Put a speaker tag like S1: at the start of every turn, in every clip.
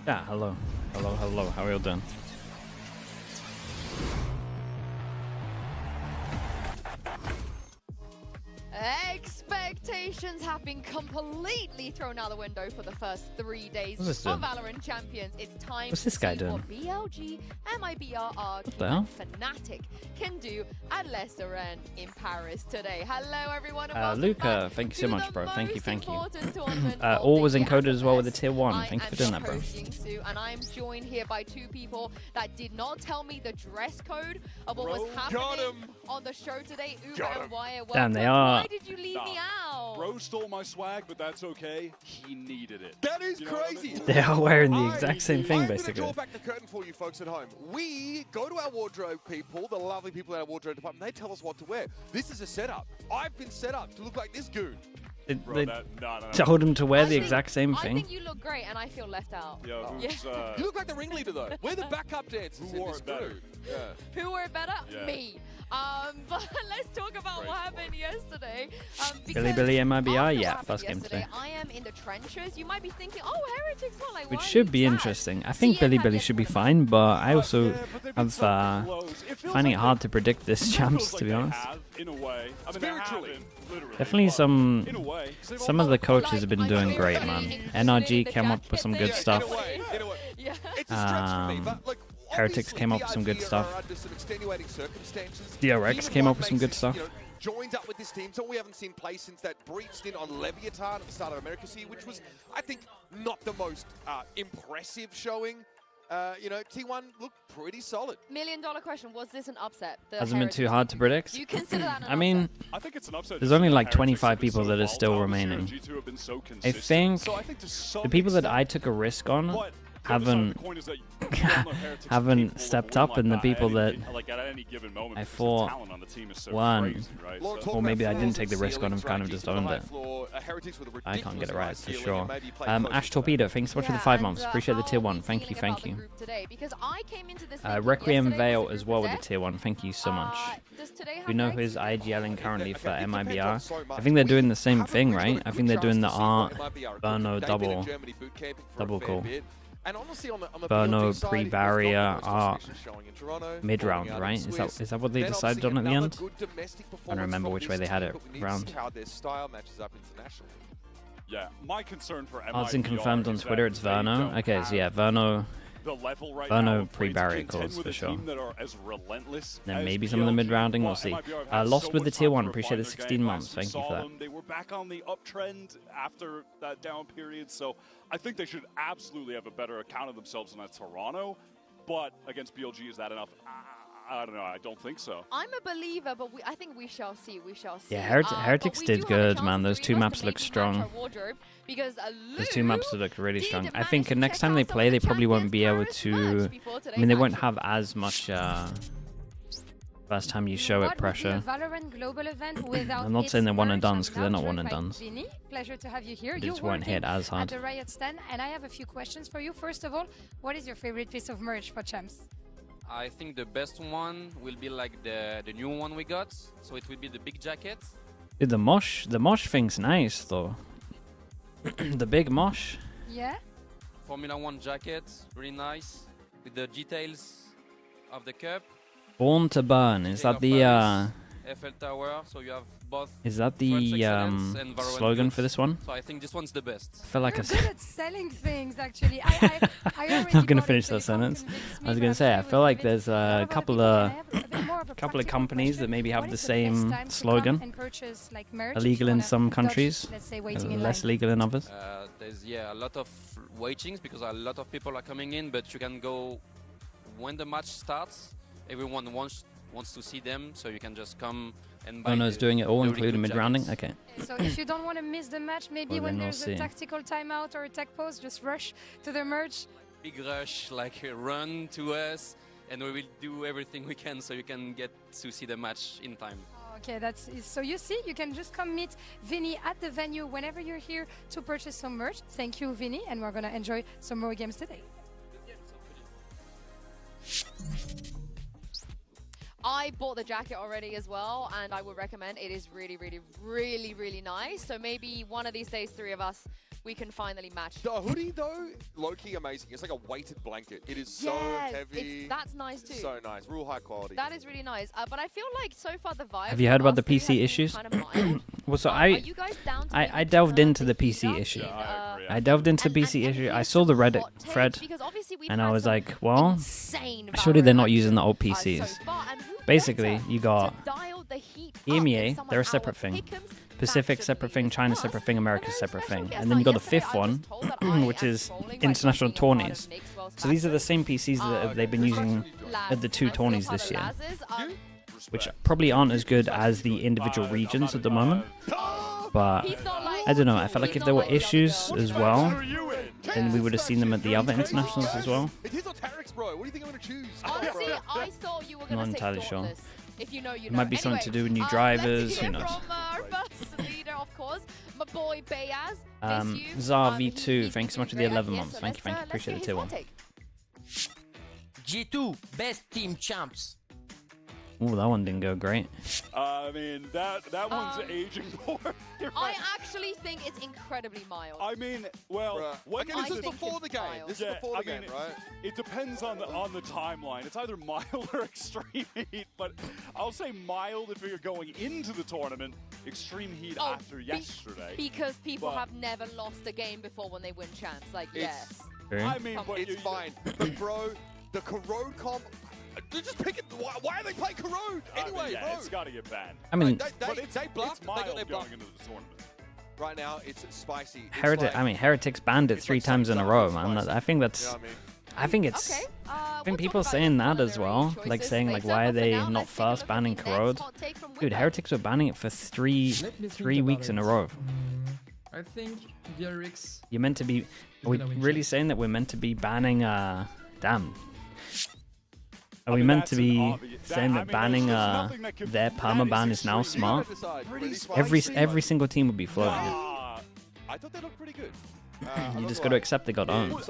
S1: Yeah, hello. Hello, hello. How are you doing?
S2: Expectations have been completely thrown out the window for the first 3 days of Valorant Champions. It's time
S1: to see what
S2: BLG, MIBR, RRQ, and Fnatic can do at Leicester in Paris today. Hello, everyone. And
S1: Luca, thank you so much, bro. Thank you. All was encoded as well with the tier 1. Thank you for doing that, bro.
S2: And I'm joined here by two people that did not tell me the dress code of what was happening on the show today. Uber and Wire.
S1: Damn, they are.
S2: Why did you leave me out?
S3: Bro stole my swag, but that's okay. He needed it.
S4: That is crazy.
S1: They are wearing the exact same thing, basically.
S4: I'm going to draw back the curtain for you folks at home. We go to our wardrobe people, the lovely people in our wardrobe department, they tell us what to wear. This is a setup. I've been set up to look like this goon.
S1: They told him to wear the exact same thing.
S2: I think you look great, and I feel left out.
S4: You look like the ringleader, though. We're the backup dancers in this group.
S2: Who wore it better? Me. But let's talk about what happened yesterday.
S1: Billy MIBR, yeah, first game today.
S2: I am in the trenches. You might be thinking, oh, Heretics not like.
S1: Which should be interesting. I think Billy should be fine, but I also have finding it hard to predict this champs, to be honest. Definitely some of the coaches have been doing great, man. NRG came up with some good stuff. Heretics came up with some good stuff. DRX came up with some good stuff.
S4: Joined up with this team, so we haven't seen play since that brief stint on Leviathan at the start of America's here, which was, I think, not the most impressive showing. You know, T1 looked pretty solid.
S2: $1 million question, was this an upset?
S1: Hasn't been too hard to predict.
S2: You consider that an
S1: I mean,
S3: I think it's an upset.
S1: There's only like 25 people that are still remaining. I think the people that I took a risk on haven't stepped up, and the people that I thought won, or maybe I didn't take the risk on and kind of just owned it. I can't get it right for sure. Ash Torpedo, thanks so much for the 5 months. Appreciate the tier 1. Thank you. Requiem Veil as well with the tier 1. Thank you so much. We know who's IGLing currently for MIBR. I think they're doing the same thing, right? I think they're doing the Verno double call.
S4: And honestly, on the
S1: Verno pre-barrier mid-round, right? Is that what they decided on at the end? I don't remember which way they had it round.
S3: Yeah, my concern for
S1: Odds and confirmed on Twitter, it's Verno. Okay, so yeah, Verno pre-barrier calls for sure. Then maybe some of the mid-rounding, we'll see. Lost with the tier 1, appreciate the 16 months, thank you for that.
S3: They were back on the uptrend after that down period, so I think they should absolutely have a better account of themselves than at Toronto, but against BLG, is that enough? I don't know, I don't think so.
S2: I'm a believer, but I think we shall see,
S1: Yeah, Heretics did good, man. Those two maps look strong. Those two maps look really strong. I think next time they play, they probably won't be able to... I mean, they won't have as much... First time you show it pressure. I'm not saying they're one and dones, because they're not one and dones.
S5: Pleasure to have you here.
S1: They just won't hit as hard.
S5: At the Riot stand, and I have a few questions for you. First of all, what is your favorite piece of merch for champs?
S6: I think the best one will be like the new one we got, so it will be the big jacket.
S1: Dude, the mosh thing's nice though. The big mosh.
S5: Yeah.
S6: Formula 1 jacket, really nice, with the details of the cup.
S1: Born to burn. Is that the
S6: Eiffel Tower, so you have both.
S1: Is that the slogan for this one?
S6: So I think this one's the best.
S1: I feel like
S5: You're good at selling things, actually. I
S1: I'm not gonna finish that sentence. I was gonna say I feel like there's a couple of companies that maybe have the same slogan. Illegal in some countries, less legal in others.
S6: There's a lot of waitings because a lot of people are coming in, but you can go when the match starts. Everyone wants to see them, so you can just come and buy.
S1: Verno's doing it all, including mid-rounding? Okay.
S5: So if you don't want to miss the match, maybe when there's a tactical timeout or a tech pause, just rush to the merch.
S6: Big rush, like run to us, and we will do everything we can so you can get to see the match in time.
S5: Okay, so you see, you can just come meet Vinny at the venue whenever you're here to purchase some merch. Thank you, Vinny, and we're going to enjoy some more games today.
S2: I bought the jacket already as well, and I would recommend it. Is really, really, really, really nice. So maybe one of these days, 3 of us we can finally match.
S4: The hoodie, though, low-key amazing. It's like a weighted blanket. It is so heavy.
S2: That's nice, too.
S4: So nice. Real high quality.
S2: That is really nice. But I feel like so far the vibe...
S1: Have you heard about the PC issues? Well, so I delved into the PC issue. I delved into the PC issue. I saw the Reddit thread, and I was like, well, surely they're not using the old PCs. Basically, you got EMEA, they're a separate thing. Pacific, separate thing. China, separate thing. America, separate thing. And then you got the fifth one, which is international tourneys. So these are the same PCs that they've been using at the 2 tourneys this year, which probably aren't as good as the individual regions at the moment. But I don't know. I felt like if there were issues as well, then we would have seen them at the other internationals as well.
S2: Honestly, I thought you were
S1: Not entirely sure.
S2: If you know, you
S1: It
S2: know.
S1: might be something to do with new drivers. Who knows?
S2: From our first leader, of course, my boy Bayaz.
S1: Zar V2, thanks so much for the 11 months. Thank you. Appreciate the tier 1.
S7: G2, best team champs.
S1: Oh, that one didn't go great.
S3: I mean, that one's aging poor.
S2: I actually think it's incredibly mild.
S3: I mean, well,
S4: this is before the game. This is before the game, right?
S3: It depends on the timeline. It's either mild or extreme heat, but I'll say mild if you're going into the tournament. Extreme heat after yesterday.
S2: Because people have never lost a game before when they win champs. Like, yes.
S3: I mean, but
S4: it's fine. But bro, the corrode comp. They're just picking. Why are they playing corrode anyway, bro?
S3: It's got to get banned.
S1: I mean,
S4: they bluffed. They got their bluff.
S3: Going into the tournament.
S4: Right now, it's spicy.
S1: Heretics banned it 3 times in a row, man. I think that's.
S4: You know what I mean?
S1: I think it's.
S2: Okay.
S1: I think people saying that as well, like saying like why are they not first banning corrode? Dude, Heretics were banning it for three weeks in a row.
S8: I think VRX.
S1: You're meant to be. Are we really saying that we're meant to be banning? Damn. Are we meant to be saying that banning their permaban is now smart? Every single team would be floating it.
S3: I thought they looked pretty good.
S1: You just got to accept they got owned.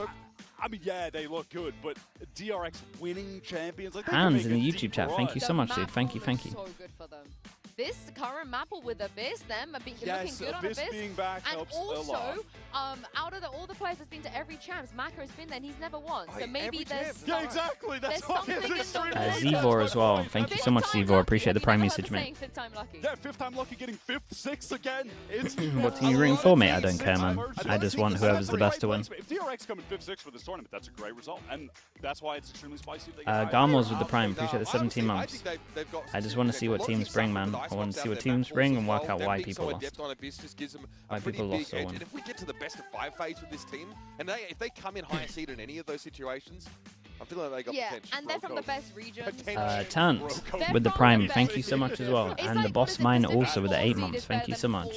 S3: I mean, yeah, they look good, but DRX winning champions like
S1: Hands in the YouTube chat. Thank you so much, dude. Thank you.
S2: So good for them. This current map with Abyss, them looking good on Abyss.
S3: Being back
S2: and
S3: helps
S2: also,
S3: a lot.
S2: out of all the players that's been to every champs, Mako's been there and he's never won. So maybe there's
S3: exactly. That's
S2: something in the
S1: Zivor as well. Thank you so much, Zivor. Appreciate the prime usage, mate.
S3: Yeah, 5th time lucky, getting 5th, 6th again.
S1: What team you rooting for, mate? I don't care, man. I just want whoever's the best to win.
S3: If DRX come in 5th, 6th for this tournament, that's a great result, and that's why it's extremely spicy.
S1: Garmos with the prime. Appreciate the 17 months. I just want to see what teams bring, man. I want to see what teams bring and work out why people lost. Why people lost so won.
S4: And if we get to the best of 5 phase with this team, and if they come in higher seed in any of those situations, I'm feeling like they got potential.
S2: And they're from the best regions.
S1: Tant with the prime, thank you so much as well. And the boss mine also with the 8 months, thank you so much.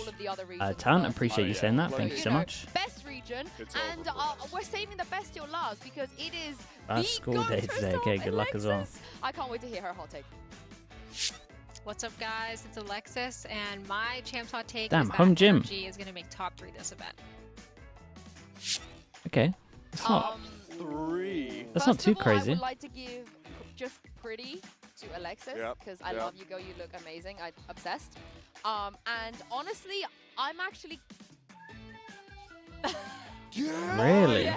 S1: Tant, appreciate you saying that, thank you so much.
S2: Best region, and we're saving the best till last because it is
S1: Last school day today, okay, good luck as well.
S2: I can't wait to hear her hot take.
S9: What's up, guys? It's Alexis, and my champs hot take
S1: Damn,
S9: is that
S1: home gym.
S9: RRQ is going to make top 3 this event.
S1: Okay, it's not.
S3: 3.
S1: That's not too crazy.
S2: I would like to give just pretty to Alexis because I love you, girl. You look amazing. I'm obsessed. And honestly, I'm actually.
S1: Really?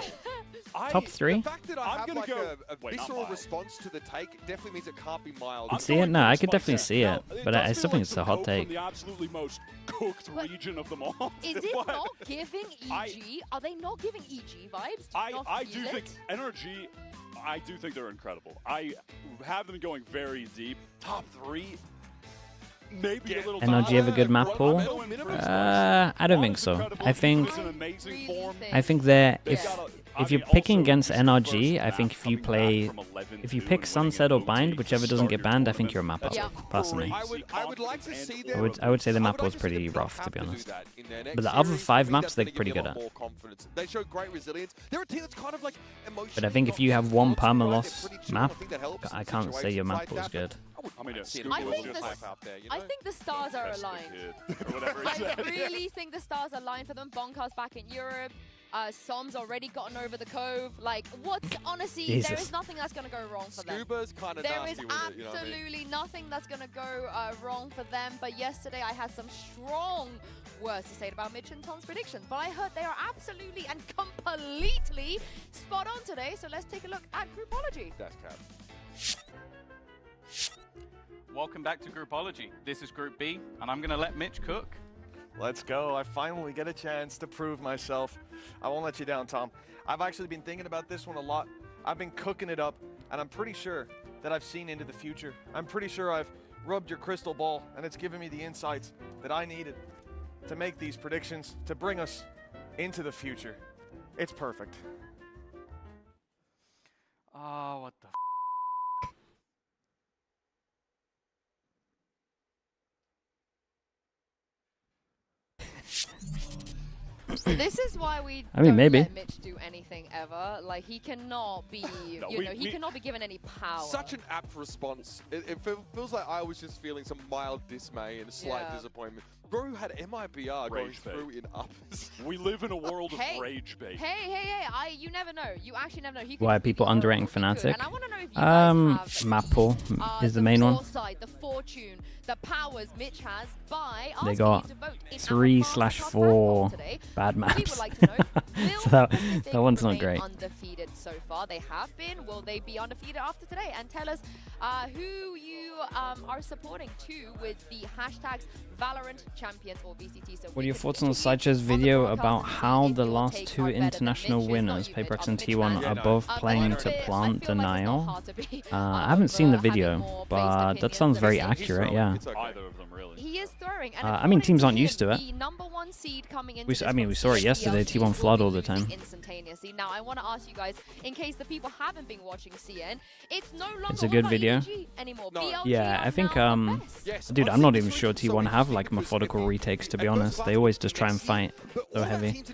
S1: Top 3?
S4: The fact that I have like a visceral response to the take definitely means it can't be mild.
S1: See it? No, I could definitely see it, but I still think it's a hot take.
S3: The absolutely most cooked region of them all.
S2: Is it not giving EG? Are they not giving EG vibes?
S3: I do think NRG. I do think they're incredible. I have them going very deep. Top 3. Maybe a little
S1: NRG have a good map pool? I don't think so. I think they're if you're picking against NRG, I think if you pick Sunset or Bind, whichever doesn't get banned, I think you're a map up, personally.
S4: I would like to see them.
S1: I would say the map was pretty rough, to be honest. But the other 5 maps they're pretty good at.
S4: They show great resilience. They're a team that's kind of like emotional.
S1: But I think if you have one perma-loss map, I can't say your map was good.
S2: I think the stars are aligned. I really think the stars are aligned for them. Bonkar's back in Europe. Som's already gotten over the cove. Like, honestly,
S1: Jesus.
S2: there is nothing that's going to go wrong for them.
S4: Scuba's kind of
S2: There is
S4: nasty with it, you know what I mean?
S2: absolutely nothing that's going to go wrong for them. But yesterday I had some strong words to say about Mitch and Tom's predictions. But I heard they are absolutely and completely spot on today. So let's take a look at Groupology.
S4: That's cap.
S10: Welcome back to Groupology. This is Group B, and I'm going to let Mitch cook.
S11: Let's go. I finally get a chance to prove myself. I won't let you down, Tom. I've actually been thinking about this one a lot. I've been cooking it up, and I'm pretty sure that I've seen into the future. I'm pretty sure I've rubbed your crystal ball, and it's given me the insights that I needed to make these predictions, to bring us into the future. It's perfect.
S10: Oh, what the f.
S2: This is why we
S1: I mean,
S2: don't
S1: maybe.
S2: let Mitch do anything ever. Like, he cannot be, he cannot be given any power.
S4: Such an apt response. It feels like I was just feeling some mild dismay and a slight disappointment. Bro had MIBR going through in uppers.
S3: We live in a world of rage bait.
S2: Hey, you never know. You actually never know. He
S1: Why are people underrating Fnatic?
S2: And I want to know if you guys have
S1: map pool is the main one.
S2: foresight, the fortune, the powers Mitch has by
S1: They
S2: asking
S1: got
S2: you to vote in
S1: 3/4
S2: today.
S1: bad
S2: We would
S1: maps.
S2: like to know, will
S1: So that
S2: Pacific
S1: one's not
S2: remain
S1: great.
S2: undefeated so far? They have been. Will they be undefeated after today? And tell us who you are supporting too with the hashtags Valorant Champions or VCT. So
S1: What are your thoughts on Sacha's video about how the last two international winners, Paperex and T1, are both playing to plant denial? I haven't seen the video, but that sounds very accurate, yeah.
S3: Either of them, really.
S2: He is throwing. And
S1: I mean, teams aren't used to it.
S2: The #1 seed coming into
S1: We saw it yesterday, T1 flood all the time.
S2: Instantaneously. Now, I want to ask you guys, in case the people haven't been watching CN, it's no longer
S1: It's a good
S2: all about
S1: video.
S2: ELG anymore.
S4: No.
S2: BLG
S1: Yeah,
S2: are
S1: I think,
S2: now the best.
S1: dude, I'm not even sure T1 have like methodical retakes, to be honest. They always just try and fight so heavy.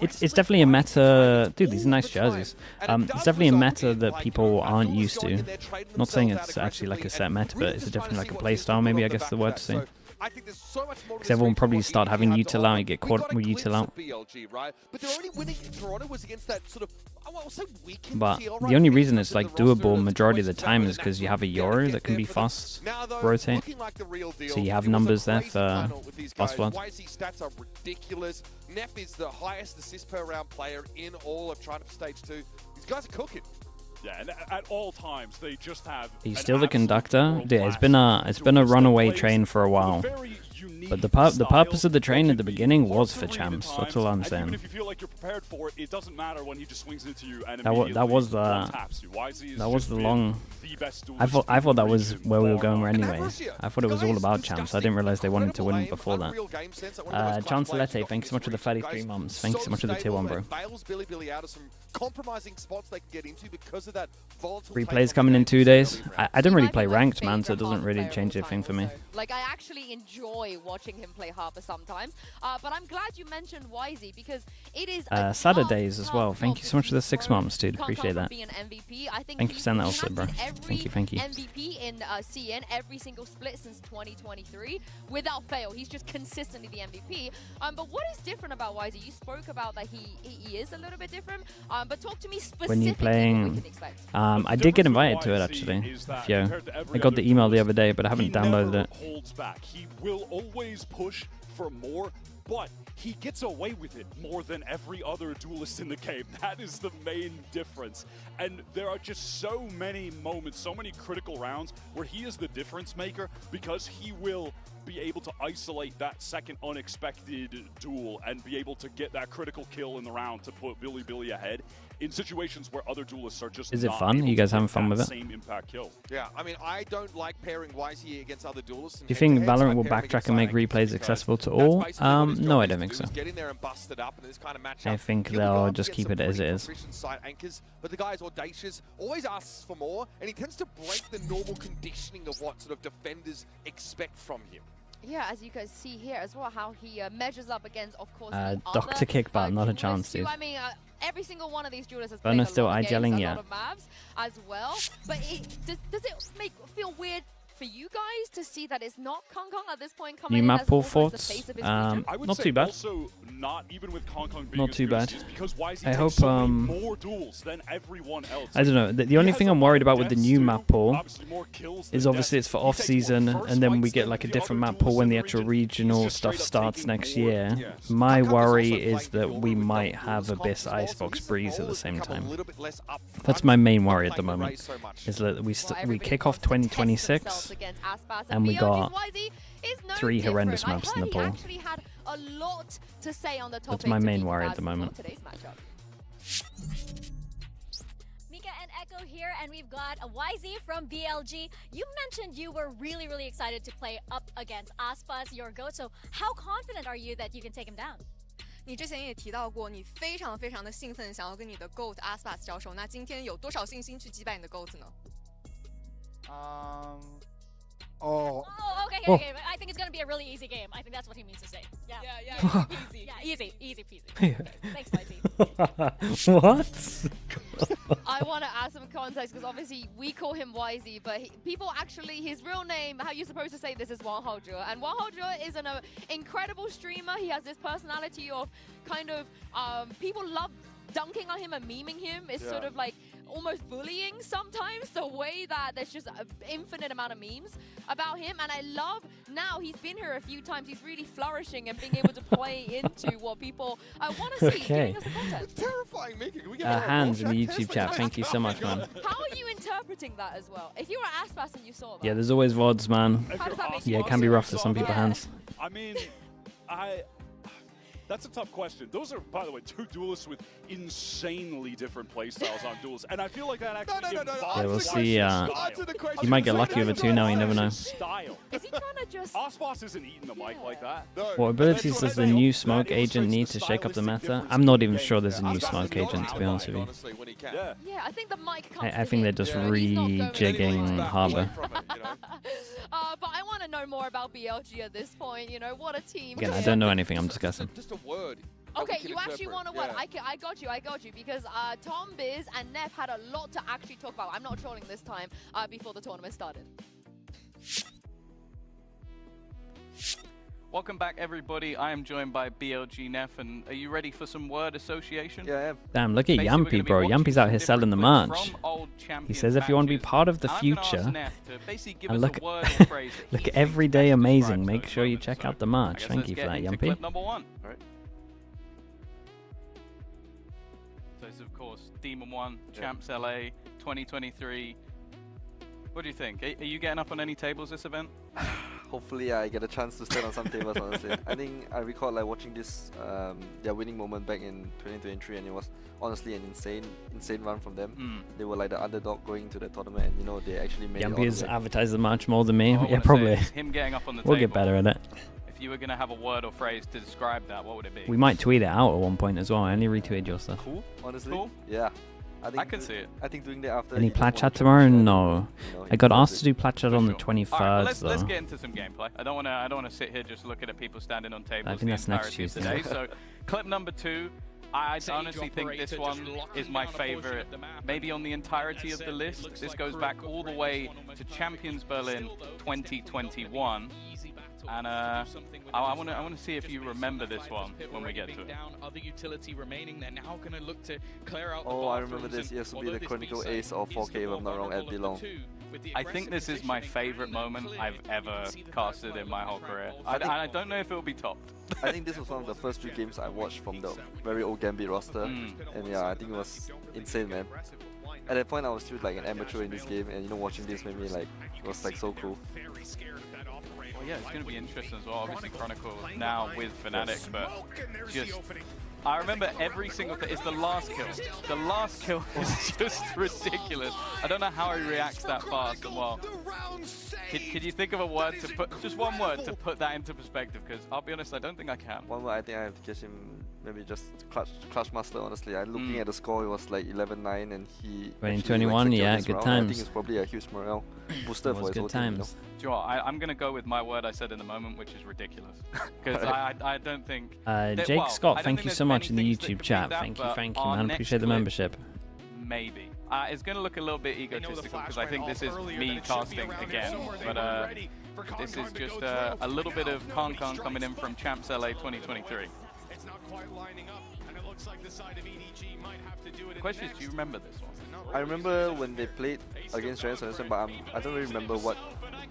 S1: It's definitely a meta. Dude, these are nice jerseys. It's definitely a meta that people aren't used to. Not saying it's actually like a set meta, but it's definitely like a playstyle, maybe, I guess the word to say. Because everyone probably start having util out, you get caught with util out. But the only reason it's like doable majority of the time is because you have a Yoru that can be fast rotate. So you have numbers there for fast flood.
S4: Whzy stats are ridiculous. Neff is the highest assist per round player in all of Chronicle Stage 2. These guys are cooking.
S3: Yeah, and at all times they just have.
S1: He's still the conductor. Dude, it's been a runaway train for a while. But the purpose of the train at the beginning was for champs. That's all I'm saying.
S3: Even if you feel like you're prepared for it, it doesn't matter when he just swings into you and
S1: That was the long. I thought that was where we were going anyway. I thought it was all about champs. I didn't realize they wanted to win before that. Chancelete, thanks so much for the 33 months. Thanks so much for the tier 1, bro. Replays coming in 2 days. I don't really play ranked, man, so it doesn't really change anything for me.
S2: Like, I actually enjoy watching him play Harper sometimes. But I'm glad you mentioned Whzy because it is
S1: Saturdays as well. Thank you so much for the 6 months, dude. Appreciate that. Thank you for saying that also, bro. Thank you.
S2: MVP in CN every single split since 2023 without fail. He's just consistently the MVP. But what is different about Whzy? You spoke about that he is a little bit different. But talk to me specifically
S1: when you're playing.
S2: What we can expect.
S1: I did get invited to it actually. I got the email the other day, but I haven't downloaded it.
S3: Holds back. He will always push for more, but he gets away with it more than every other duelist in the game. That is the main difference. And there are just so many moments, so many critical rounds where he is the difference maker because he will be able to isolate that second unexpected duel and be able to get that critical kill in the round to put Billy ahead in situations where other duelists are just
S1: Is it fun? You guys having fun with it?
S3: Same impact kill.
S4: Yeah, I mean, I don't like pairing Whzy against other duelists.
S1: Do you think Valorant will backtrack and make replays accessible to all? No, I don't think so. I think they'll just keep it as it is.
S4: But the guy is audacious, always asks for more, and he tends to break the normal conditioning of what sort of defenders expect from him.
S2: Yeah, as you guys see here as well, how he measures up against, of course,
S1: Dr. Kickbat, not a chance, dude.
S2: I mean, every single one of these duelists has
S1: Verno
S2: played
S1: still
S2: a lot of games,
S1: eye-gelling,
S2: a
S1: yeah.
S2: lot of maps as well. But does it feel weird for you guys to see that it's not Kong Kong at this point coming
S1: New
S2: in
S1: map
S2: as
S1: pool
S2: also as the
S1: thoughts.
S2: face of his region.
S3: I would
S1: Not
S3: say
S1: too bad.
S3: Also, not even with Kong Kong being
S1: Not
S3: as
S1: too
S3: good as
S1: bad.
S3: he is, because Whzy
S1: I
S3: takes
S1: hope,
S3: so many more duels than everyone else.
S1: I don't know. The
S3: He
S1: only
S3: has
S1: thing
S3: a
S1: I'm
S3: lot
S1: worried
S3: of
S1: about with the
S3: deaths
S1: new
S3: too,
S1: map pool
S3: obviously more kills than
S1: is obviously
S3: deaths.
S1: it's for
S3: He takes
S1: off season,
S3: more
S1: and then we
S3: first
S1: get
S3: fights
S1: like a
S3: than the
S1: different
S3: other
S1: map pool
S3: duels
S1: when
S3: in
S1: the
S3: the
S1: actual
S3: region.
S1: regional
S3: He's just
S1: stuff
S3: straight up
S1: starts
S3: taking
S1: next
S3: more.
S1: year.
S3: Yes.
S1: My
S4: Kong Kong is
S1: worry
S4: also
S1: is
S4: playing
S1: that
S4: the
S1: we
S4: field with
S1: might
S4: double
S1: have
S4: duels
S1: Abyss
S4: comps as well, so
S1: Icebox
S4: his
S1: Breeze at
S4: role
S1: the
S4: has
S1: same
S4: become a
S1: time.
S4: little bit less upfront,
S1: That's my main
S4: not
S1: worry at the
S4: playing the
S1: moment.
S4: race so much.
S1: Is that we
S2: Well,
S1: kick off
S2: everybody wants to test
S1: 2026
S2: themselves against Aspas,
S1: and we
S2: BLG's
S1: got
S2: Whzy is no
S1: 3 horrendous
S2: different.
S1: maps
S2: I
S1: in
S2: heard
S1: the pool.
S2: He actually had a lot to say on the topic.
S1: That's my
S2: to
S1: main
S2: Mika
S1: worry at
S2: as
S1: the
S2: for
S1: moment.
S2: Today's matchup.
S12: Mika and Echo here, and we've got a Whzy from BLG. You mentioned you were really, really excited to play up against Aspas, your GOAT. So how confident are you that you can take him down?
S13: 你之前也提到过，你非常非常的兴奋，想要跟你的 GOAT Aspas 交手。那今天有多少信心去击败你的 GOAT 呢？
S12: Oh, okay. I think it's going to be a really easy game. I think that's what he means to say. Yeah, easy. Yeah, easy peasy. Okay, thanks, Whzy.
S1: What?
S2: I want to add some context because obviously we call him Whzy, but people actually, his real name, how you're supposed to say this is Whzy. And Whzy is an incredible streamer. He has this personality of kind of, people love dunking on him and memeing him. It's sort of like almost bullying sometimes, the way that there's just an infinite amount of memes about him. And I love now he's been here a few times. He's really flourishing and being able to play into what people want to see.
S1: Okay.
S2: Giving us the content.
S4: Terrifying, Mika. Can we get
S1: Hands in the YouTube chat. Thank you so much, man.
S2: How are you interpreting that as well? If you were Aspas and you saw that.
S1: Yeah, there's always VODs, man.
S2: How does that make
S1: Yeah,
S2: you
S1: it can be
S2: feel?
S1: rough for some people's hands.
S3: I mean, that's a tough question. Those are, by the way, two duelists with insanely different playstyles on duels, and I feel like that actually
S1: Yeah, we'll see. You might get lucky with it too now, you never know.
S3: Style.
S2: Is he trying to just...
S3: Aspas isn't eating the mic like that.
S1: What abilities does the new smoke agent need to shake up the meta? I'm not even sure there's a new smoke agent, to be honest with you.
S2: Yeah, I think the mic comes
S1: I think they're just rejigging Harbour.
S2: but I want to know more about BLG at this point. You know, what a team.
S1: Again, I don't know anything, I'm just guessing.
S4: Just a word.
S2: Okay, you actually want a word. I got you. Because Tom, Biz, and Neff had a lot to actually talk about. I'm not trolling this time before the tournament started.
S10: Welcome back, everybody. I am joined by BLG Neff, and are you ready for some word association?
S11: Yeah, I am.
S1: Damn, look at Yampy, bro. Yampy's out here selling the merch. He says if you want to be part of the future, and look at Everyday Amazing, make sure you check out the merch. Thank you for that, Yampy.
S10: Clip number 1. All right. So it's, of course, Demon 1, Champs LA, 2023. What do you think? Are you getting up on any tables this event?
S14: Hopefully I get a chance to stand on some tables, honestly. I think I recall like watching this their winning moment back in 2023, and it was honestly an insane run from them. They were like the underdog going to the tournament, and you know they actually made it all
S1: Yampy has
S14: the way.
S1: advertised the match more than me.
S10: Well,
S1: Yeah, probably.
S10: Him getting up on the
S1: We'll
S10: table.
S1: get better at it.
S10: If you were going to have a word or phrase to describe that, what would it be?
S1: We might tweet it out at one point as well. I only retweeted your stuff.
S14: Cool, honestly.
S10: Cool?
S14: Yeah.
S10: I can see it.
S14: I think doing that after
S1: Any
S14: you just
S1: plat
S14: won
S1: chat
S14: the
S1: tomorrow?
S14: championship,
S1: No.
S14: you know,
S1: I got
S14: it
S1: asked
S14: was
S1: to do plat chat on the 23rd,
S10: Alright, let's
S1: though.
S10: get into some gameplay. I don't want to sit here just looking at people standing on tables.
S1: I think that's next
S10: entirety of
S1: Tuesday.
S10: Today. So, clip number 2. I honestly think this one is my favorite, maybe on the entirety of the list. This goes back all the way to Champions Berlin 2021. And I want to see if you remember this one when we get to it.
S15: Other utility remaining, they're now going to look to clear out the
S14: Oh, I remember this. It has to be the Chronicle Ace or 4K if I'm not wrong at Belong.
S10: I think this is my favorite moment I've ever casted in my whole career. I don't know if it will be topped.
S14: I think this was one of the first few games I watched from the very old Gambit roster, and yeah, I think it was insane, man. At that point, I was still like an amateur in this game, and you know, watching this made me like, it was like so cool.
S10: Well, yeah, it's going to be interesting as well. Obviously, Chronicle now with Fnatic, but just I remember every single thing. It's the last kill. The last kill is just ridiculous. I don't know how he reacts that fast. And well, could you think of a word to put, just one word to put that into perspective? Because I'll be honest, I don't think I can.
S14: One word, I think I have to catch him. Maybe just clutch master. Honestly, I'm looking at the score. It was like 11-9, and he.
S1: 2021,
S14: like,
S1: yeah,
S14: this
S1: good
S14: round.
S1: times.
S14: I think it's probably a huge morale booster for his whole team. You know?
S10: Do you know what? I'm going to go with my word I said in the moment, which is ridiculous. Because I don't think...
S1: Jake Scott, thank you so much in the YouTube chat. Thank you, man. Appreciate the membership.
S10: Maybe. It's going to look a little bit egotistical because I think this is me casting again, but this is just a little bit of Kong coming in from Champs LA 2023.
S16: It's not quite lining up, and it looks like the side of EDG might have to do it.
S10: The question is, do you remember this one?
S14: I remember when they played against Giants and Ascent, but I don't really remember what.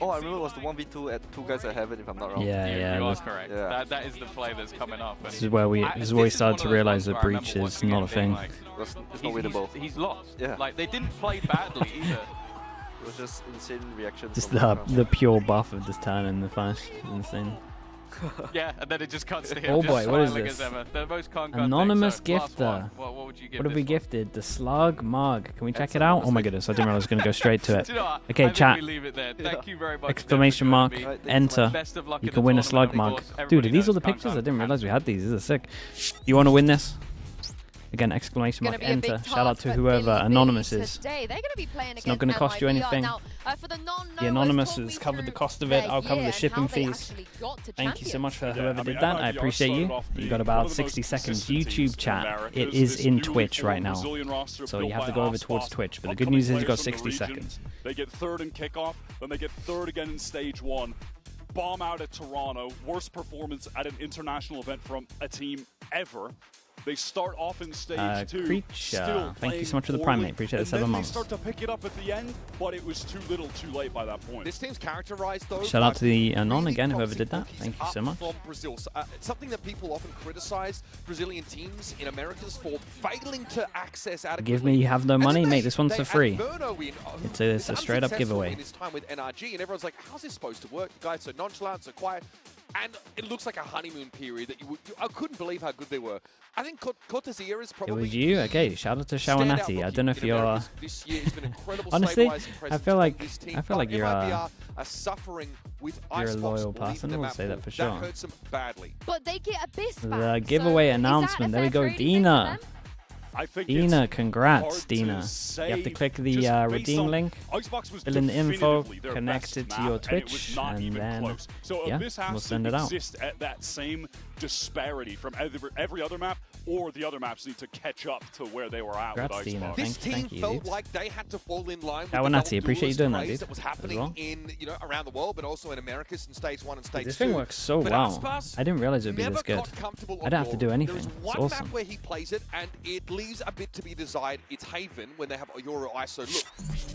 S14: Oh, I remember it was the 1v2 at 2 guys at Heaven, if I'm not wrong.
S10: You are correct. Yeah. That is the play that's coming up.
S1: This is where we started to realize that breach is not a thing.
S14: It's not winnable.
S10: He's lost.
S14: Yeah.
S10: Like, they didn't play badly either.
S14: It was just insane reactions.
S1: Just the pure buff of this turn in the flash. Insane.
S10: Yeah, and then it just cuts to him.
S1: Oh boy, what is this?
S10: The most
S1: Anonymous
S10: thing, so
S1: gifter.
S10: What would you give?
S1: What have we gifted? The Slug Mug. Can we check it out? Oh my goodness, I didn't realize I was going to go straight to it.
S10: Do you know what?
S1: Okay, chat.
S10: We leave it there. Thank you very much.
S1: Exclamation mark. Enter.
S10: Best of luck
S1: You
S10: in
S1: can
S10: the
S1: win a
S10: tournament,
S1: Slug Mug.
S10: of course.
S1: Dude, are these all the
S10: Everybody
S1: pictures? I
S10: knows
S1: didn't realize we had these. These are sick. You want to win this? Again, exclamation mark, enter. Shout out to whoever Anonymous is. It's not going to cost you anything. The Anonymous has covered the cost of it. I'll cover the shipping fees. Thank you so much for whoever did that. I appreciate you. You got about 60 seconds. YouTube chat. It is in Twitch right now. So you have to go over towards Twitch. But the good news is you got 60 seconds.
S3: They get third in kickoff, then they get third again in stage 1. Bomb out at Toronto. Worst performance at an international event from a team ever. They start off in stage 2.
S1: Creature. Thank you so much for the Prime, mate. Appreciate it. 7 months.
S3: They start to pick it up at the end, but it was too little, too late by that point.
S4: This team's characterized though.
S1: Shout out to the Anon again, whoever did that. Thank you so much.
S4: From Brazil, something that people often criticize Brazilian teams in Americas for failing to access adequately.
S1: Give me, you have no money, mate. This one's for free. It's a straight up giveaway.
S4: In his time with NRG, and everyone's like, "How's this supposed to work?" The guy's so nonchalant, so quiet. And it looks like a honeymoon period that I couldn't believe how good they were. I think Cortezia is probably.
S1: It was you? Okay, shout out to Shawanati. I don't know if you're. Honestly, I feel like you're a loyal person. We'll say that for sure.
S2: But they get Abyss back.
S1: The giveaway announcement. There we go, Dina. Dina, congrats, Dina. You have to click the redeem link, fill in the info, connect it to your Twitch, and then yeah, we'll send it out.
S3: At that same disparity from every other map, or the other maps need to catch up to where they were at.
S1: Congrats,
S3: with
S1: Dina.
S4: This team
S1: thank you,
S4: felt
S1: dude.
S4: like they had to fall in line with
S1: Shawanati, appreciate you doing that, dude.
S4: that was happening in around the world, but also in Americas in stage 1 and stage 2.
S1: This thing works so well. I didn't realize it would be this good. I don't have to do anything.
S4: There's
S1: It's
S4: one
S1: awesome.
S4: map where he plays it, and it leaves a bit to be desired. It's Haven when they have Euro ISO. Look,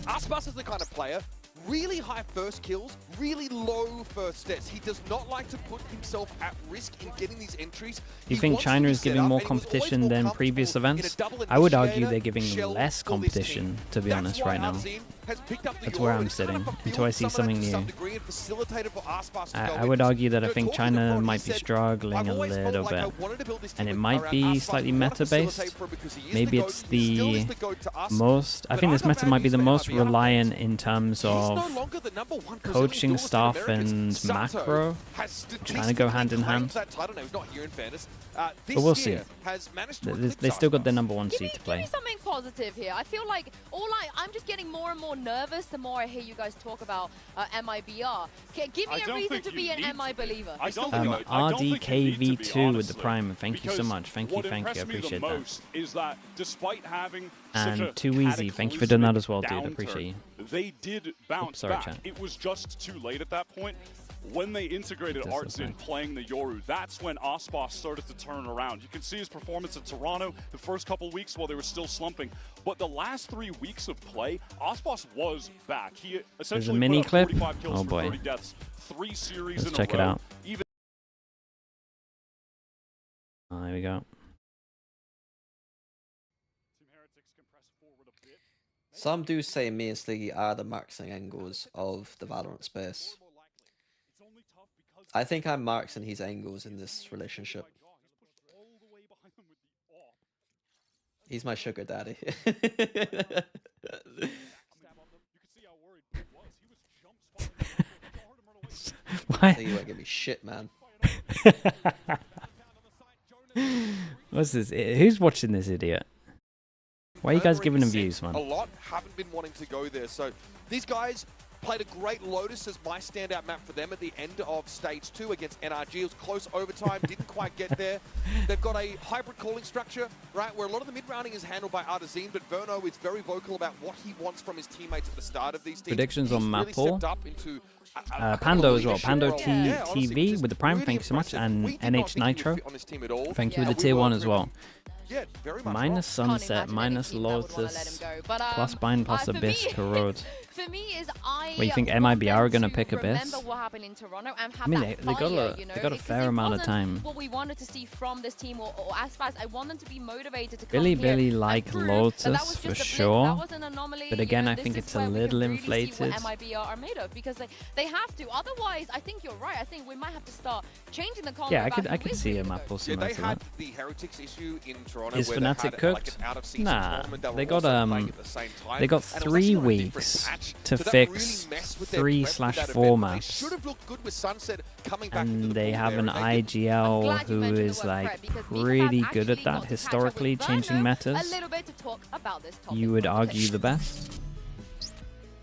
S4: Aspas is the kind of player. Really high first kills, really low first stats. He does not like to put himself at risk in getting these entries.
S1: Do you think China is giving more competition than previous events? I would argue they're giving less competition, to be honest, right now. That's where I'm sitting, until I see something new. I would argue that I think China might be struggling a little bit, and it might be slightly meta-based. Maybe it's the most... I think this meta might be the most reliant in terms of coaching staff and macro, which kind of go hand in hand. But we'll see. They still got their #1 seed to play.
S2: Give me something positive here. I feel like I'm just getting more and more nervous the more I hear you guys talk about MIBR. Give me a reason to be an MI believer.
S1: RDKV2 with the Prime. Thank you so much. Thank you. I appreciate that.
S3: Is that despite having
S1: and Too Easy, thank you for doing that as well, dude. I appreciate you.
S3: They did bounce back. It was just too late at that point. When they integrated Arts in playing the Yoru, that's when Aspas started to turn around. You can see his performance at Toronto the first couple weeks while they were still slumping. But the last 3 weeks of play, Aspas was back. He essentially
S1: There's a mini clip.
S3: 45 kills
S1: oh boy.
S3: 30 deaths, 3 series
S1: Let's
S3: in
S1: check
S3: a row.
S1: it out. There we go.
S14: Some do say me and Sliggy are the Marks and Engels of the Valorant space. I think I'm Marks and he's Engels in this relationship. He's my sugar daddy.
S1: Why?
S14: You won't give me shit, man.
S1: What's this? Who's watching this idiot? Why are you guys giving him views, man?
S4: A lot haven't been wanting to go there, so these guys Played a great Lotus as my standout map for them at the end of stage 2 against NRG. It was close overtime, didn't quite get there. They've got a hybrid calling structure, right, where a lot of the mid-rounding is handled by Artazine, but Verno is very vocal about what he wants from his teammates at the start of these teams.
S1: Predictions on map
S4: really
S1: pool.
S4: stepped up into
S1: Pando as well. Pando
S4: Yeah, honestly,
S1: TV
S4: just
S1: with the Prime,
S4: really
S1: thank you so much.
S4: impressive.
S1: And
S4: We did not
S1: NH
S4: think he would
S1: Nitro,
S4: fit on this team at all.
S1: thank you
S4: Yeah,
S1: with the
S4: we
S1: tier
S4: were
S1: 1 as
S4: driven.
S1: well.
S4: Yeah, very much.
S1: Minus
S4: right.
S1: Sunset, minus Lotus, plus Bind, plus
S2: for
S1: Abyss,
S2: me-
S1: Corrode.
S2: For me, is I.
S1: What, you think
S2: want
S1: MIBR are
S2: them
S1: going to
S2: to
S1: pick Abyss?
S2: remember what happened in Toronto and have
S1: I mean,
S2: that
S1: they got
S2: fire,
S1: a
S2: you know,
S1: they got a
S2: because
S1: fair
S2: it
S1: amount of
S2: wasn't
S1: time.
S2: What we wanted to see from this team or Aspas, I want them to be motivated to come
S1: Billy
S2: here and
S1: like
S2: prove that
S1: Lotus
S2: was
S1: for
S2: just a blip,
S1: sure,
S2: that was an anomaly,
S1: but
S2: you
S1: again,
S2: know,
S1: I
S2: this
S1: think
S2: is
S1: it's a
S2: where we
S1: little
S2: can really
S1: inflated.
S2: see what MIBR are made of because they have to. Otherwise, I think you're right. I think we might have to start changing the convo.
S1: Yeah,
S2: about
S1: I
S2: who
S1: could
S2: is
S1: see
S2: really
S1: a
S2: the
S1: map
S2: GOAT.
S1: pool
S4: Yeah,
S1: similar
S4: they
S1: to
S4: had
S1: that.
S4: the Heretics issue in Toronto
S1: Is
S4: where they
S1: Fnatic
S4: had
S1: cooked?
S4: like an out-of-season
S1: Nah,
S4: tournament. They were
S1: they got
S4: also playing at the same time.
S1: they got
S4: And it was
S1: 3
S4: actually on a different
S1: weeks
S4: patch,
S1: to
S4: so that
S1: fix
S4: really messed with their prep for that
S1: 3/4
S4: event.
S1: maps.
S4: They should have looked good with Sunset coming back into
S1: And
S4: the
S1: they
S4: pool
S1: have
S4: there,
S1: an
S4: and they did.
S1: IGL who is like pretty good at that historically, changing metas. You would argue the best.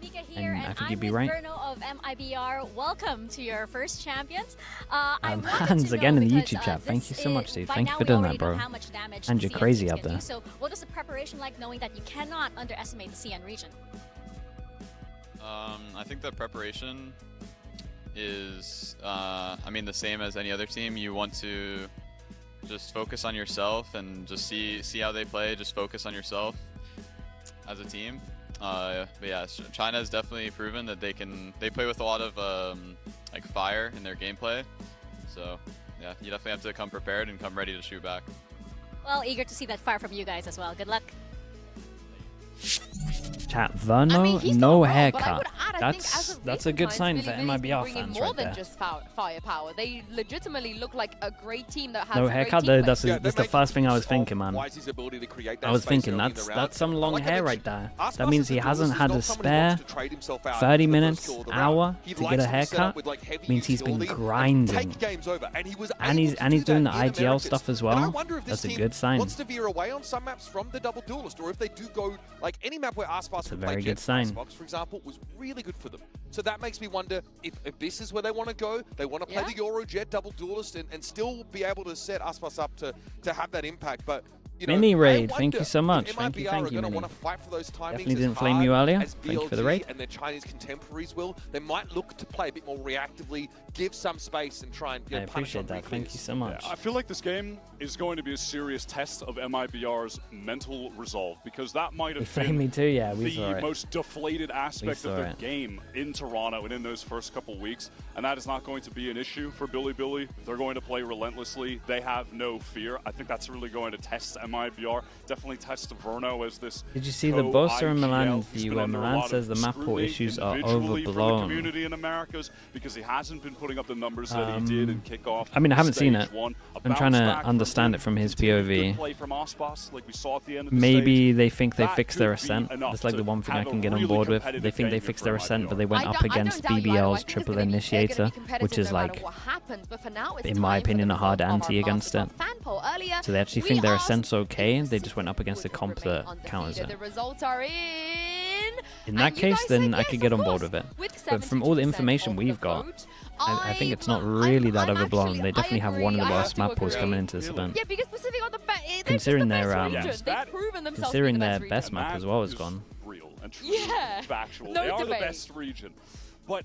S12: Mika here,
S1: And I
S12: and
S1: think
S12: I'm
S1: you'd be
S12: with
S1: right.
S12: Verno of MIBR. Welcome to your first champions.
S1: Hans again in the YouTube chat. Thank you so much, dude. Thank you for doing that, bro. And you're crazy out there.
S12: So what is the preparation like, knowing that you cannot underestimate the CN region?
S17: I think the preparation is, I mean, the same as any other team. You want to just focus on yourself and just see how they play. Just focus on yourself as a team. But yeah, China has definitely proven that they play with a lot of like fire in their gameplay. So yeah, you definitely have to come prepared and come ready to shoot back.
S12: Well, eager to see that fire from you guys as well. Good luck.
S1: Chat, Verno, no haircut. That's a good sign for MIBR fans
S2: more
S1: right
S2: than
S1: there.
S2: just firepower. They legitimately look like a great team that has
S1: No
S2: great
S1: haircut though,
S2: teammates.
S1: that's the first thing I was thinking, man.
S4: Whyzy's ability to create that
S1: I was
S4: space
S1: thinking
S4: early in the
S1: that's
S4: round.
S1: some long
S4: Like I
S1: hair right
S4: mentioned,
S1: there.
S4: Aspas
S1: That means
S4: as
S1: he
S4: a
S1: hasn't
S4: duelist
S1: had
S4: is
S1: a
S4: not someone who wants
S1: spare
S4: to trade himself out
S1: 30
S4: for the
S1: minutes,
S4: first kill of the
S1: hour
S4: round. He
S1: to
S4: likes
S1: get a
S4: to set up
S1: haircut.
S4: with, like, heavy
S1: Means he's been
S4: utility and
S1: grinding.
S4: take games over, and he was
S1: And
S4: able
S1: he's
S4: to do
S1: doing the
S4: that in
S1: IGL
S4: Americas.
S1: stuff as
S4: And I
S1: well.
S4: wonder if this
S1: That's a
S4: team
S1: good sign.
S4: wants to veer away on some maps from the double duelist, or if they do go like any map where Aspas
S1: a
S4: would
S1: very
S4: play
S1: good
S4: Jet.
S1: sign.
S4: Icebox, for example, was really good for them. So that makes me wonder if Abyss is where they want to go. They want to play the Euro Jet double duelist and still be able to set Aspas up to have that impact. But you know,
S1: Mini
S4: I
S1: raid, thank
S4: wonder
S1: you so
S4: if
S1: much. Thank
S4: MIBR
S1: you,
S4: are gonna
S1: Mini.
S4: want to fight for those timings
S1: Definitely
S4: as
S1: didn't flame you
S4: hard
S1: earlier.
S4: as
S1: Thank you for the
S4: BLG
S1: raid.
S4: and their Chinese contemporaries will. They might look to play a bit more reactively, give some space, and try and
S1: I
S4: punish on
S1: appreciate that. Thank you
S4: re-clears.
S1: so much.
S3: I feel like this game is going to be a serious test of MIBR's mental resolve because that might
S1: They
S3: have
S1: flamed
S3: been
S1: me too, yeah, we saw
S3: the
S1: it.
S3: most deflated aspect
S1: saw
S3: of their
S1: it.
S3: game in Toronto and in those first couple weeks, and that is not going to be an issue for Billy. They're going to play relentlessly. They have no fear. I think that's really going to test MIBR. Definitely test Verno as this.
S1: Did you see the Boaster in Milan view where Milan says the map pool issues are
S3: individually from the
S1: overblown?
S3: community in Americas because he hasn't been putting up the numbers that he did in kickoff.
S1: I mean, I haven't seen it.
S3: stage one. A
S1: I'm trying to
S3: bounce back from
S1: understand
S3: him.
S1: it from his
S3: Good
S1: POV.
S3: play from Aspas, like we saw at the end of the
S1: Maybe
S3: stage.
S1: they think they
S3: That
S1: fixed their
S3: could be
S1: Ascent.
S3: enough
S1: That's like the
S3: to
S1: one thing I
S3: have
S1: can
S3: a
S1: get on
S3: really
S1: board with.
S3: competitive
S1: They think they
S3: behavior
S1: fixed
S3: for
S1: their
S3: MIBR.
S1: Ascent, but they went
S2: I
S1: up
S2: don't
S1: against
S2: doubt you, I
S1: BBL's
S2: think it's
S1: triple
S2: gonna be
S1: initiator,
S2: competitive
S1: which is
S2: no matter
S1: like,
S2: what happens, but for now it's
S1: in my
S2: time for
S1: opinion,
S2: the
S1: a hard
S2: result of
S1: anti
S2: our
S1: against it.
S2: Masterclass fan poll. Earlier,
S1: So they actually
S2: we
S1: think their
S2: asked
S1: Ascent's okay. They just went up against a comp that counters it.
S2: the results are in.
S1: In that case, then I could get on board with it. But from all the information we've got, I think it's not really that overblown. They definitely have one of the worst map pools coming into this event.
S2: Yeah, because Pacific are the best.
S1: Considering their
S2: They've proven themselves
S1: considering
S2: to be the
S1: their
S2: best
S1: best
S2: region.
S1: map as well is gone.
S3: Real and truly factual.
S2: No
S3: they are
S2: debate.
S3: the best region. But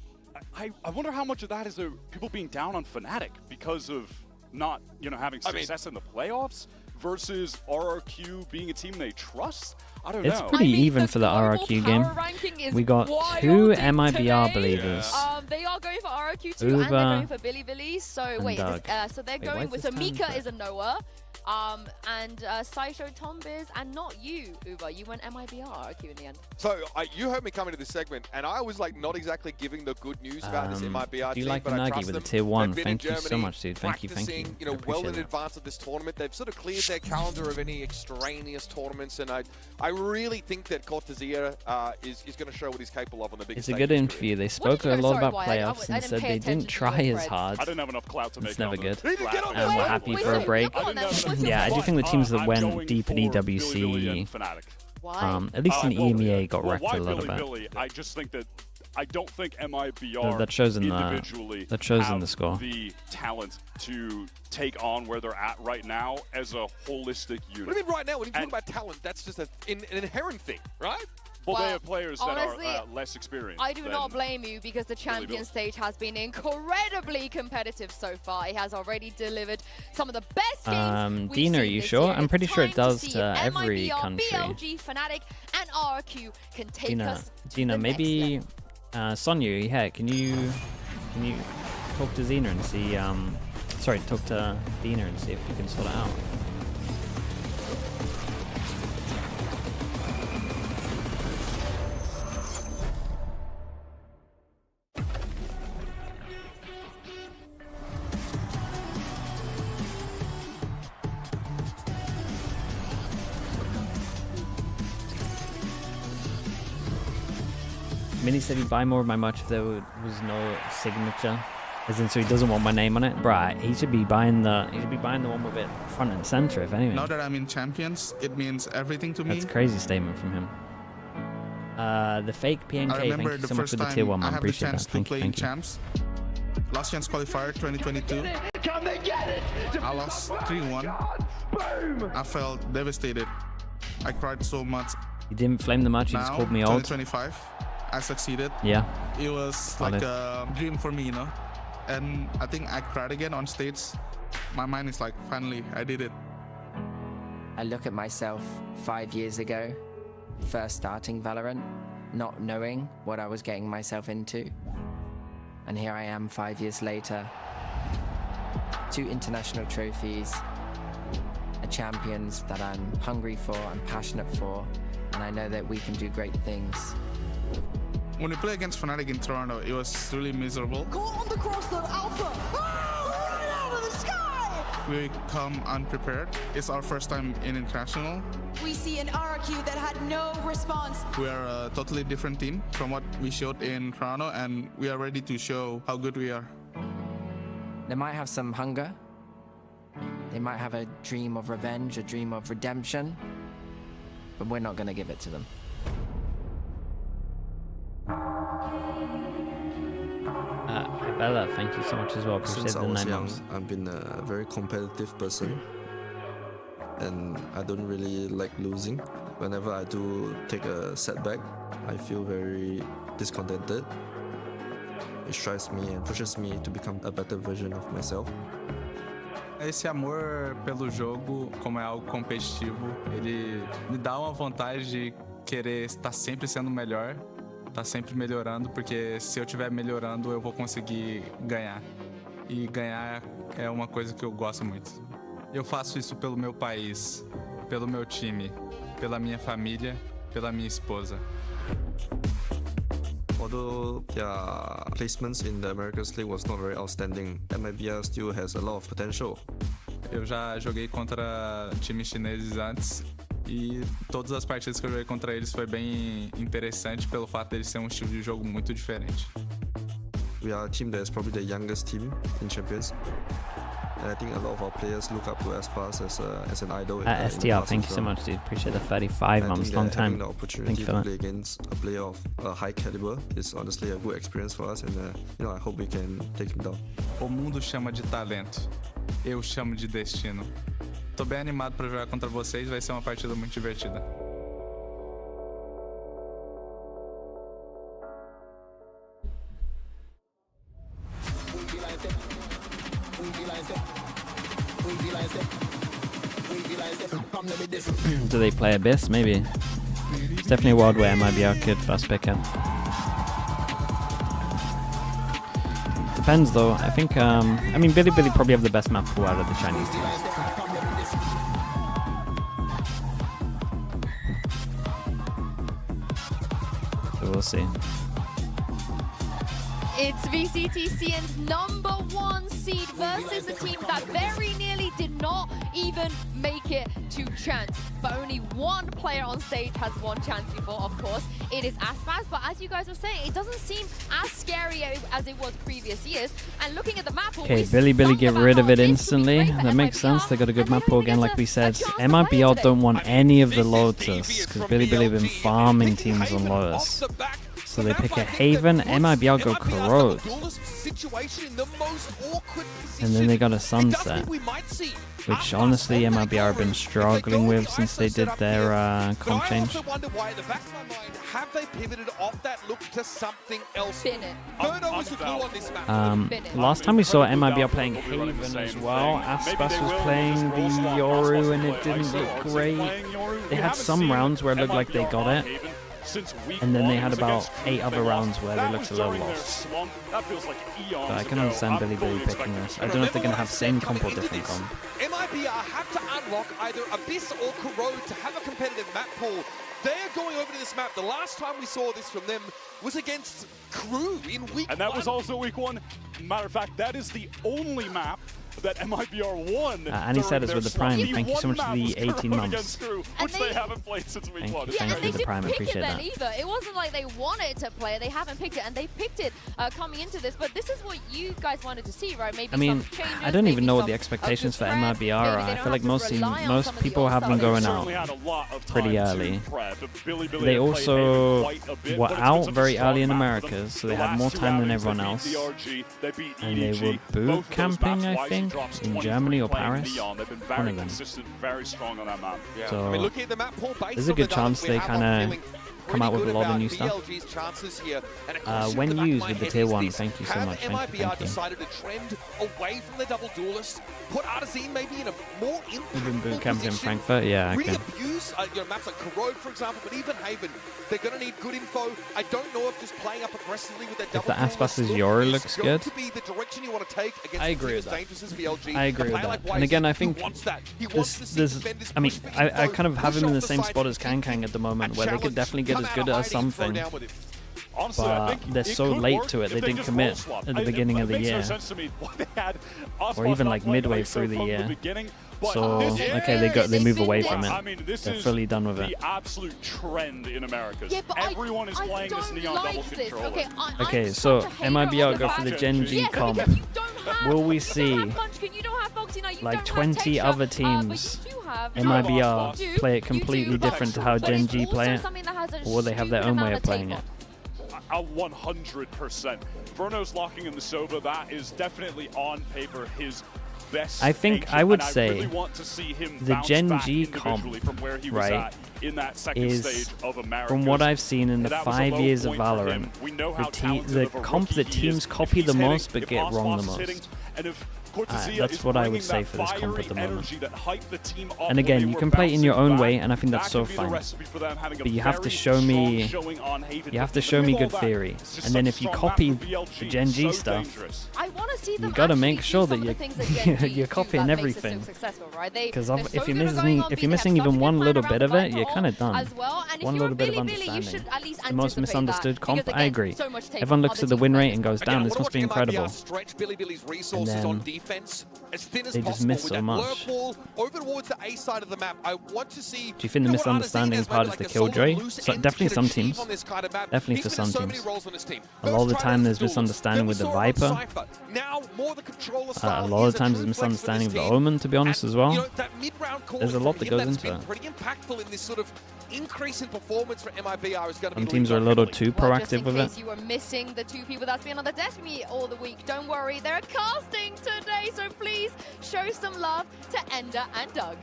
S3: I wonder how much of that is people being down on Fnatic because of not having success in the playoffs versus RRQ being a team they trust. I don't know.
S1: It's pretty even for the RRQ game. We got 2 MIBR believers.
S2: They are going for RRQ too, and they're going for Billy. So wait,
S1: Doug.
S2: so they're
S1: Wait,
S2: going
S1: why
S2: with
S1: is this
S2: Mika
S1: time
S2: is a Noah. And Sideshow Tombiz, and not you, Uber. You went MIBR RRQ in the end.
S4: So you heard me come into this segment, and I was like not exactly giving the good news about this MIBR
S1: do you
S4: team,
S1: like
S4: but I
S1: Nagi
S4: trust
S1: with a
S4: them.
S1: tier 1?
S4: They've been in
S1: Thank you so
S4: Germany
S1: much, dude. Thank you.
S4: practicing,
S1: I
S4: well
S1: appreciate
S4: in
S1: that.
S4: advance of this tournament. They've sort of cleared their calendar of any extraneous tournaments, and I really think that Cortezia is going to show what he's capable of on the big
S1: It's
S4: stage.
S1: a good interview. They spoke a lot about playoffs and said they didn't try as hard.
S3: I didn't have enough clout to make
S1: It's never good.
S3: He didn't get on
S1: And we're happy for a break. Yeah, I do think the teams that went deep in EWC, at least in EMEA, got wrecked a little bit.
S3: I just think that I don't think MIBR
S1: that shows in
S3: individually
S1: the score.
S3: The talent to take on where they're at right now as a holistic unit.
S4: What do you mean right now? When you talk about talent, that's just an inherent thing, right?
S3: Well, they have players that
S2: honestly,
S3: are less experienced.
S2: I do not blame you because the champion stage has been incredibly competitive so far. It has already delivered some of the best games we've
S1: Dina, are
S2: seen
S1: you
S2: this
S1: sure?
S2: year.
S1: I'm pretty sure it does
S2: to
S1: to every
S2: MIBR,
S1: country.
S2: BLG, Fnatic, and RRQ can take us to
S1: Dina,
S2: the
S1: maybe Sonya, yeah, can you talk to Xena and see? Sorry, talk to Dina and see if you can sort it out. Mini said he'd buy more of my merch if there was no signature, as in so he doesn't want my name on it. Bruh, he should be buying the one with it front and center, if anything.
S18: Now that I'm in Champions, it means everything to me.
S1: That's a crazy statement from him. The fake PNK, thank you so much for the tier 1, man. Appreciate that. Thank you, thank you.
S18: Champs. Last chance qualifier 2022. I lost 3-1. I felt devastated. I cried so much.
S1: You didn't flame the match, you just called me old.
S18: 2025. I succeeded.
S1: Yeah.
S18: It was
S1: Solid.
S18: like a dream for me, you know. And I think I cried again on stage. My mind is like, finally, I did it.
S7: I look at myself 5 years ago, first starting Valorant, not knowing what I was getting myself into. And here I am 5 years later. 2 international trophies, a champions that I'm hungry for, I'm passionate for, and I know that we can do great things.
S18: When we play against Fnatic in Toronto, it was really miserable.
S19: Go on the crossroad, Alpha! Oh, right out of the sky!
S18: We come unprepared. It's our first time in international.
S19: We see an RRQ that had no response.
S18: We are a totally different team from what we showed in Toronto, and we are ready to show how good we are.
S7: They might have some hunger. They might have a dream of revenge, a dream of redemption, but we're not going to give it to them.
S1: Bella, thank you so much as well. Appreciate
S14: Since I
S1: the
S14: was
S1: 9
S14: young,
S1: months.
S14: I've been a very competitive person, and I don't really like losing. Whenever I do take a setback, I feel very discontented. It strives me and pushes me to become a better version of myself.
S20: Esse amor pelo jogo, como é algo competitivo, ele me dá uma vontade de querer estar sempre sendo melhor, estar sempre melhorando, porque se eu estiver melhorando, eu vou conseguir ganhar. E ganhar é uma coisa que eu gosto muito. Eu faço isso pelo meu país, pelo meu time, pela minha família, pela minha esposa.
S14: Although their placements in the Americas League was not very outstanding, MIBR still has a lot of potential.
S20: Eu já joguei contra times chineses antes e todas as partidas que eu joguei contra eles foi bem interessante pelo fato de eles terem um estilo de jogo muito diferente.
S14: We are a team that is probably the youngest team in Champions. And I think a lot of our players look up to Aspas as an idol.
S1: STR, thank you so much, dude. Appreciate the 35 months, long time.
S14: The opportunity to play against a player of a high caliber is honestly a good experience for us, and I hope we can take him down.
S20: O mundo chama de talento, eu chamo de destino. Tô bem animado para jogar contra vocês, vai ser uma partida muito divertida.
S1: Do they play Abyss? Maybe. It's definitely a world where MIBR could first pick up. Depends though. I think, I mean, Billy probably have the best map pool out of the Chinese teams. So we'll see.
S2: It's VCT CN's #1 seed versus a team that very nearly did not even make it to chance. But only one player on stage has won chance before, of course. It is Aspas, but as you guys were saying, it doesn't seem as scary as it was previous years. And looking at the map,
S1: Okay, Billy get rid of it instantly. That makes sense. They got a good map pool again, like we said. MIBR don't want any of the Lotus, because Billy been farming teams on Lotus. So they pick a Haven, MIBR go Corrode. And then they got a Sunset, which honestly MIBR have been struggling with since they did their comp change.
S4: Have they pivoted off that look to something else? Verno was the clue on this map.
S1: Last time we saw MIBR playing Haven as well, Aspas was playing the Yoru and it didn't look great. They had some rounds where it looked like they got it, and then they had about 8 other rounds where they looked a little lost. But I can understand Billy picking this. I don't know if they're going to have same comp or different comp.
S4: MIBR have to unlock either Abyss or Corrode to have a competitive map pool. They're going over to this map. The last time we saw this from them was against Crew in week 1.
S3: And that was also week 1. Matter of fact, that is the only map that MIBR won.
S1: Annie said us with the Prime. Thank you so much for the 18 months.
S3: Crew, which they haven't played since week 1.
S1: Thank you for the Prime. I appreciate that.
S2: Either. It wasn't like they wanted to play it. They haven't picked it, and they picked it coming into this. But this is what you guys wanted to see, right? Maybe
S1: I mean,
S2: some changes,
S1: I don't even know what the expectations for MIBR are. I feel like most people have them going out pretty early. They also were out very early in America, so they had more time than everyone else. And they were boot camping, I think, in Germany or Paris. One of them. So there's a good chance they kind of come out with a lot of new stuff. When used with the tier 1, thank you so much. Thank you.
S4: Decided to trend away from the double duelist, put Artazine maybe in a more
S1: You've been boot camped in Frankfurt, yeah.
S4: Really abuse maps like Corrode, for example, but even Haven, they're going to need good info. I don't know if just playing up aggressively with their double
S1: duelist. If the Aspas's Yoru looks good,
S4: I
S1: agree with that. I agree with that. And again, I think I mean, I kind of have him in the same spot as Kang at the moment, where they could definitely get as good as something. But they're so late to it, they didn't commit at the beginning of the year. Or even like midway through the year. So, okay, they move away from it. They're fully done with it.
S3: The absolute trend in America. Everyone is playing this Neon double controller.
S1: Okay, so MIBR go for the Gen G comp. Will we see like 20 other teams MIBR play it completely different to how Gen G play it? Or will they have their own way of playing it?
S3: 100%. Verno's locking in the Sova. That is definitely on paper his best.
S1: I think I would say
S3: really want to see him
S1: the Gen G comp,
S3: from where he was
S1: right,
S3: in that second stage of America.
S1: From what I've seen in the 5 years of Valorant, the comp that teams copy the most but get wrong the most. That's what I would say for this comp at the moment. And again, you can play it in your own way, and I think that's so fine. But you have to show me, good theory. And then if you copy the Gen G stuff, you gotta make sure that you're copying everything. Because if you're missing even one little bit of it, you're kind of done. One little bit of understanding. The most misunderstood comp, I agree. Everyone looks at the win rate and goes, damn, this must be incredible. And then they just miss so much. Do you think the misunderstanding part is the killjoy? So definitely some teams. Definitely for some teams. A lot of the time there's misunderstanding with the Viper. A lot of times there's misunderstanding with the Omen, to be honest, as well. There's a lot that goes into it. Some teams are a little too proactive with it.
S2: You were missing the 2 people that's been on the desk with me all the week. Don't worry, they're casting today, so please show some love to Ender and Doug.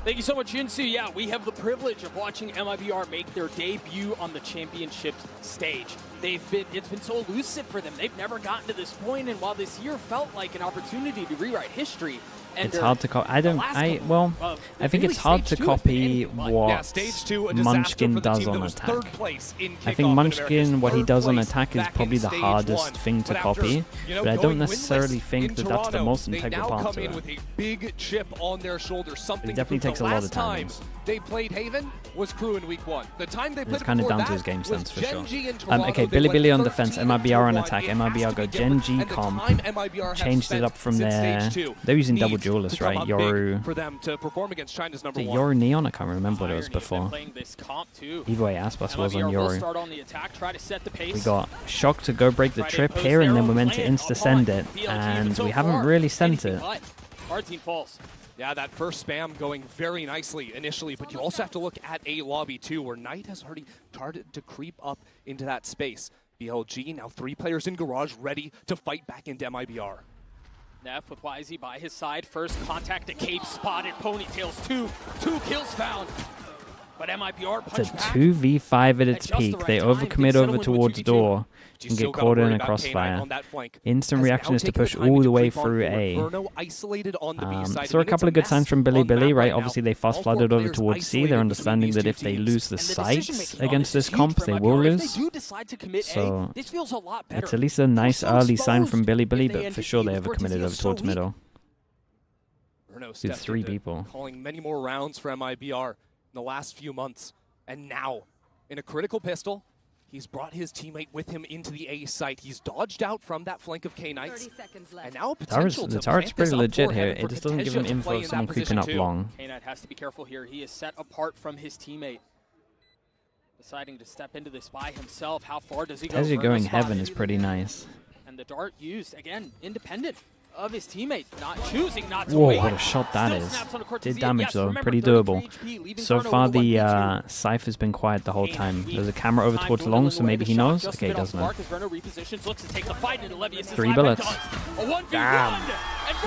S21: Thank you so much, Yunsu. Yeah, we have the privilege of watching MIBR make their debut on the championship stage. It's been so elusive for them. They've never gotten to this point, and while this year felt like an opportunity to rewrite history,
S1: it's hard to copy. I think it's hard to copy what Munchkin does on attack. I think Munchkin, what he does on attack is probably the hardest thing to copy, but I don't necessarily think that that's the most integral part to it. It definitely takes a lot of time.
S16: They played Haven was Crew in week 1. The time they played
S1: it's kind of down to his game sense for sure. Okay, Billy on defense, MIBR on attack, MIBR go Gen G comp, changed it up from there. They're using double duelist, right? Yoru. The Yoru Neon, I can't remember what it was before. Either way, Aspas was on Yoru. We got Shock to go break the trip here, and then we're meant to insta-send it, and we haven't really sent it.
S6: Yeah, that first spam going very nicely initially, but you also have to look at A lobby too, where Knight has already started to creep up into that space. BLG, now 3 players in Garage, ready to fight back into MIBR.
S21: Neff with Whzy by his side. First contact at Cape spotted. Ponytails, two kills found. But MIBR punch
S1: It's a 2v5 at its peak. They overcommit over towards door and get caught in a crossfire. Instant reaction is to push all the way through A. Saw a couple of good signs from Billy, right? Obviously, they fast flooded over towards C. They're understanding that if they lose the sights against this comp, they will lose. So it's at least a nice early sign from Billy, but for sure they overcommitted over towards middle. With 3 people.
S6: Calling many more rounds for MIBR in the last few months. And now, in a critical pistol, he's brought his teammate with him into the A site. He's dodged out from that flank of K-Knights. And now a potential
S1: the turret's pretty legit here. It just doesn't give him info of someone creeping up long.
S21: K-Knight has to be careful here. He is set apart from his teammate. Deciding to step into this by himself. How far does he go?
S1: As you're going heaven is pretty nice.
S21: And the dart used, again, independent of his teammate, not choosing not to
S1: Whoa,
S21: wait.
S1: what a shot that is. Did damage though, pretty doable. So far the Cypher's been quiet the whole time. There's a camera over towards long, so maybe he knows. Okay, he doesn't know. 3 bullets. Damn.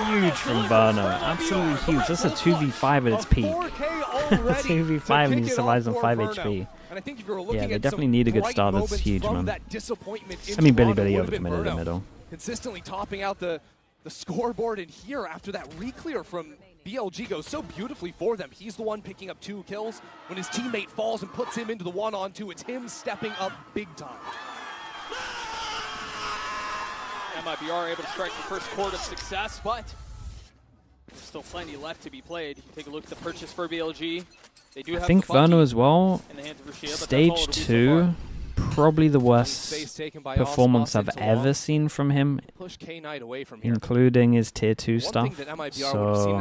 S1: Huge from Verno. Absolutely huge. That's a 2v5 at its peak. 2v5 and he survives on 5 HP. Yeah, they definitely need a good start. That's huge, man. I mean, Billy overcommitted in the middle.
S6: Consistently topping out the scoreboard in here after that re-clear from BLG goes so beautifully for them. He's the one picking up 2 kills. When his teammate falls and puts him into the 1-on-2, it's him stepping up big time.
S21: MIBR able to strike the first chord of success, but there's still plenty left to be played. You can take a look at the purchase for BLG. They do have
S1: I think Verno as well. Stage 2. Probably the worst performance I've ever seen from him, including his tier 2 stuff. So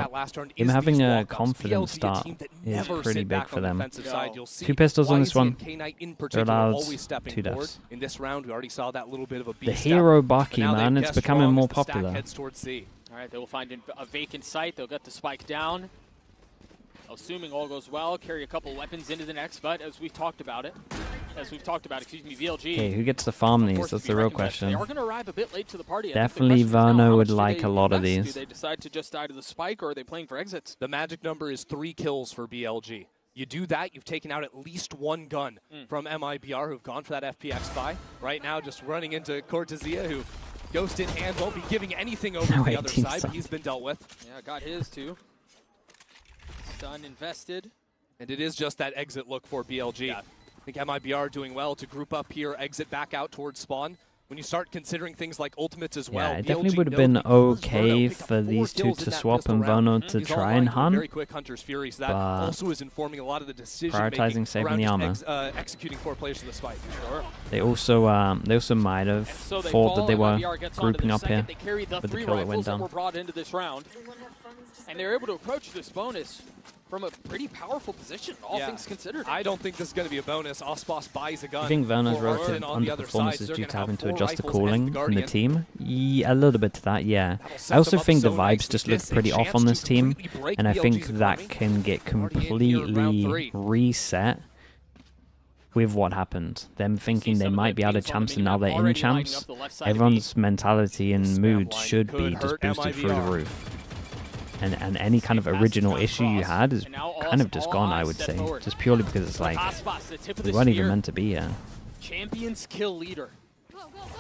S1: him having a confident start is pretty big for them. 2 pistols on this one. They're allowed 2 deaths. The hero Baki, man, it's becoming more popular.
S21: Alright, they will find a vacant site. They'll get the spike down. Assuming all goes well, carry a couple weapons into the next, but as we've talked about, excuse me, VLG.
S1: Okay, who gets to farm these? That's the real question.
S21: They are going to arrive a bit late to the party.
S1: Definitely Verno would like a lot of these.
S21: Do they decide to just die to the spike, or are they playing for exits?
S6: The magic number is 3 kills for BLG. You do that, you've taken out at least 1 gun from MIBR, who've gone for that FPX buy. Right now, just running into Cortezia, who Ghost in hand won't be giving anything over to the other side, but he's been dealt with.
S21: Yeah, got his too. Stun invested.
S6: And it is just that exit look for BLG. Yeah. I think MIBR doing well to group up here, exit back out towards spawn. When you start considering things like ultimates as well,
S1: it definitely would have been okay for these 2 to swap and Verno to try and hunt.
S6: Very quick Hunter's Fury, so that also is informing a lot of the decision
S1: prioritizing saving the armor.
S6: Executing 4 players to the spike. Sure.
S1: They also might have thought that they were grouping up here with the kill that went down.
S21: Were brought into this round, and they're able to approach this bonus from a pretty powerful position, all things considered.
S6: I don't think this is going to be a bonus. Osboss buys a gun.
S1: I think Verno's relative underperformance is due to having to adjust the cooling from the team. Yeah, a little bit to that, yeah. I also think the vibes just look pretty off on this team, and I think that can get completely reset with what happened. Them thinking they might be out of champs and now they're in champs. Everyone's mentality and mood should be just boosted through the roof. And any kind of original issue you had is kind of just gone, I would say. Just purely because it's like, we weren't even meant to be here.
S21: Champions kill leader.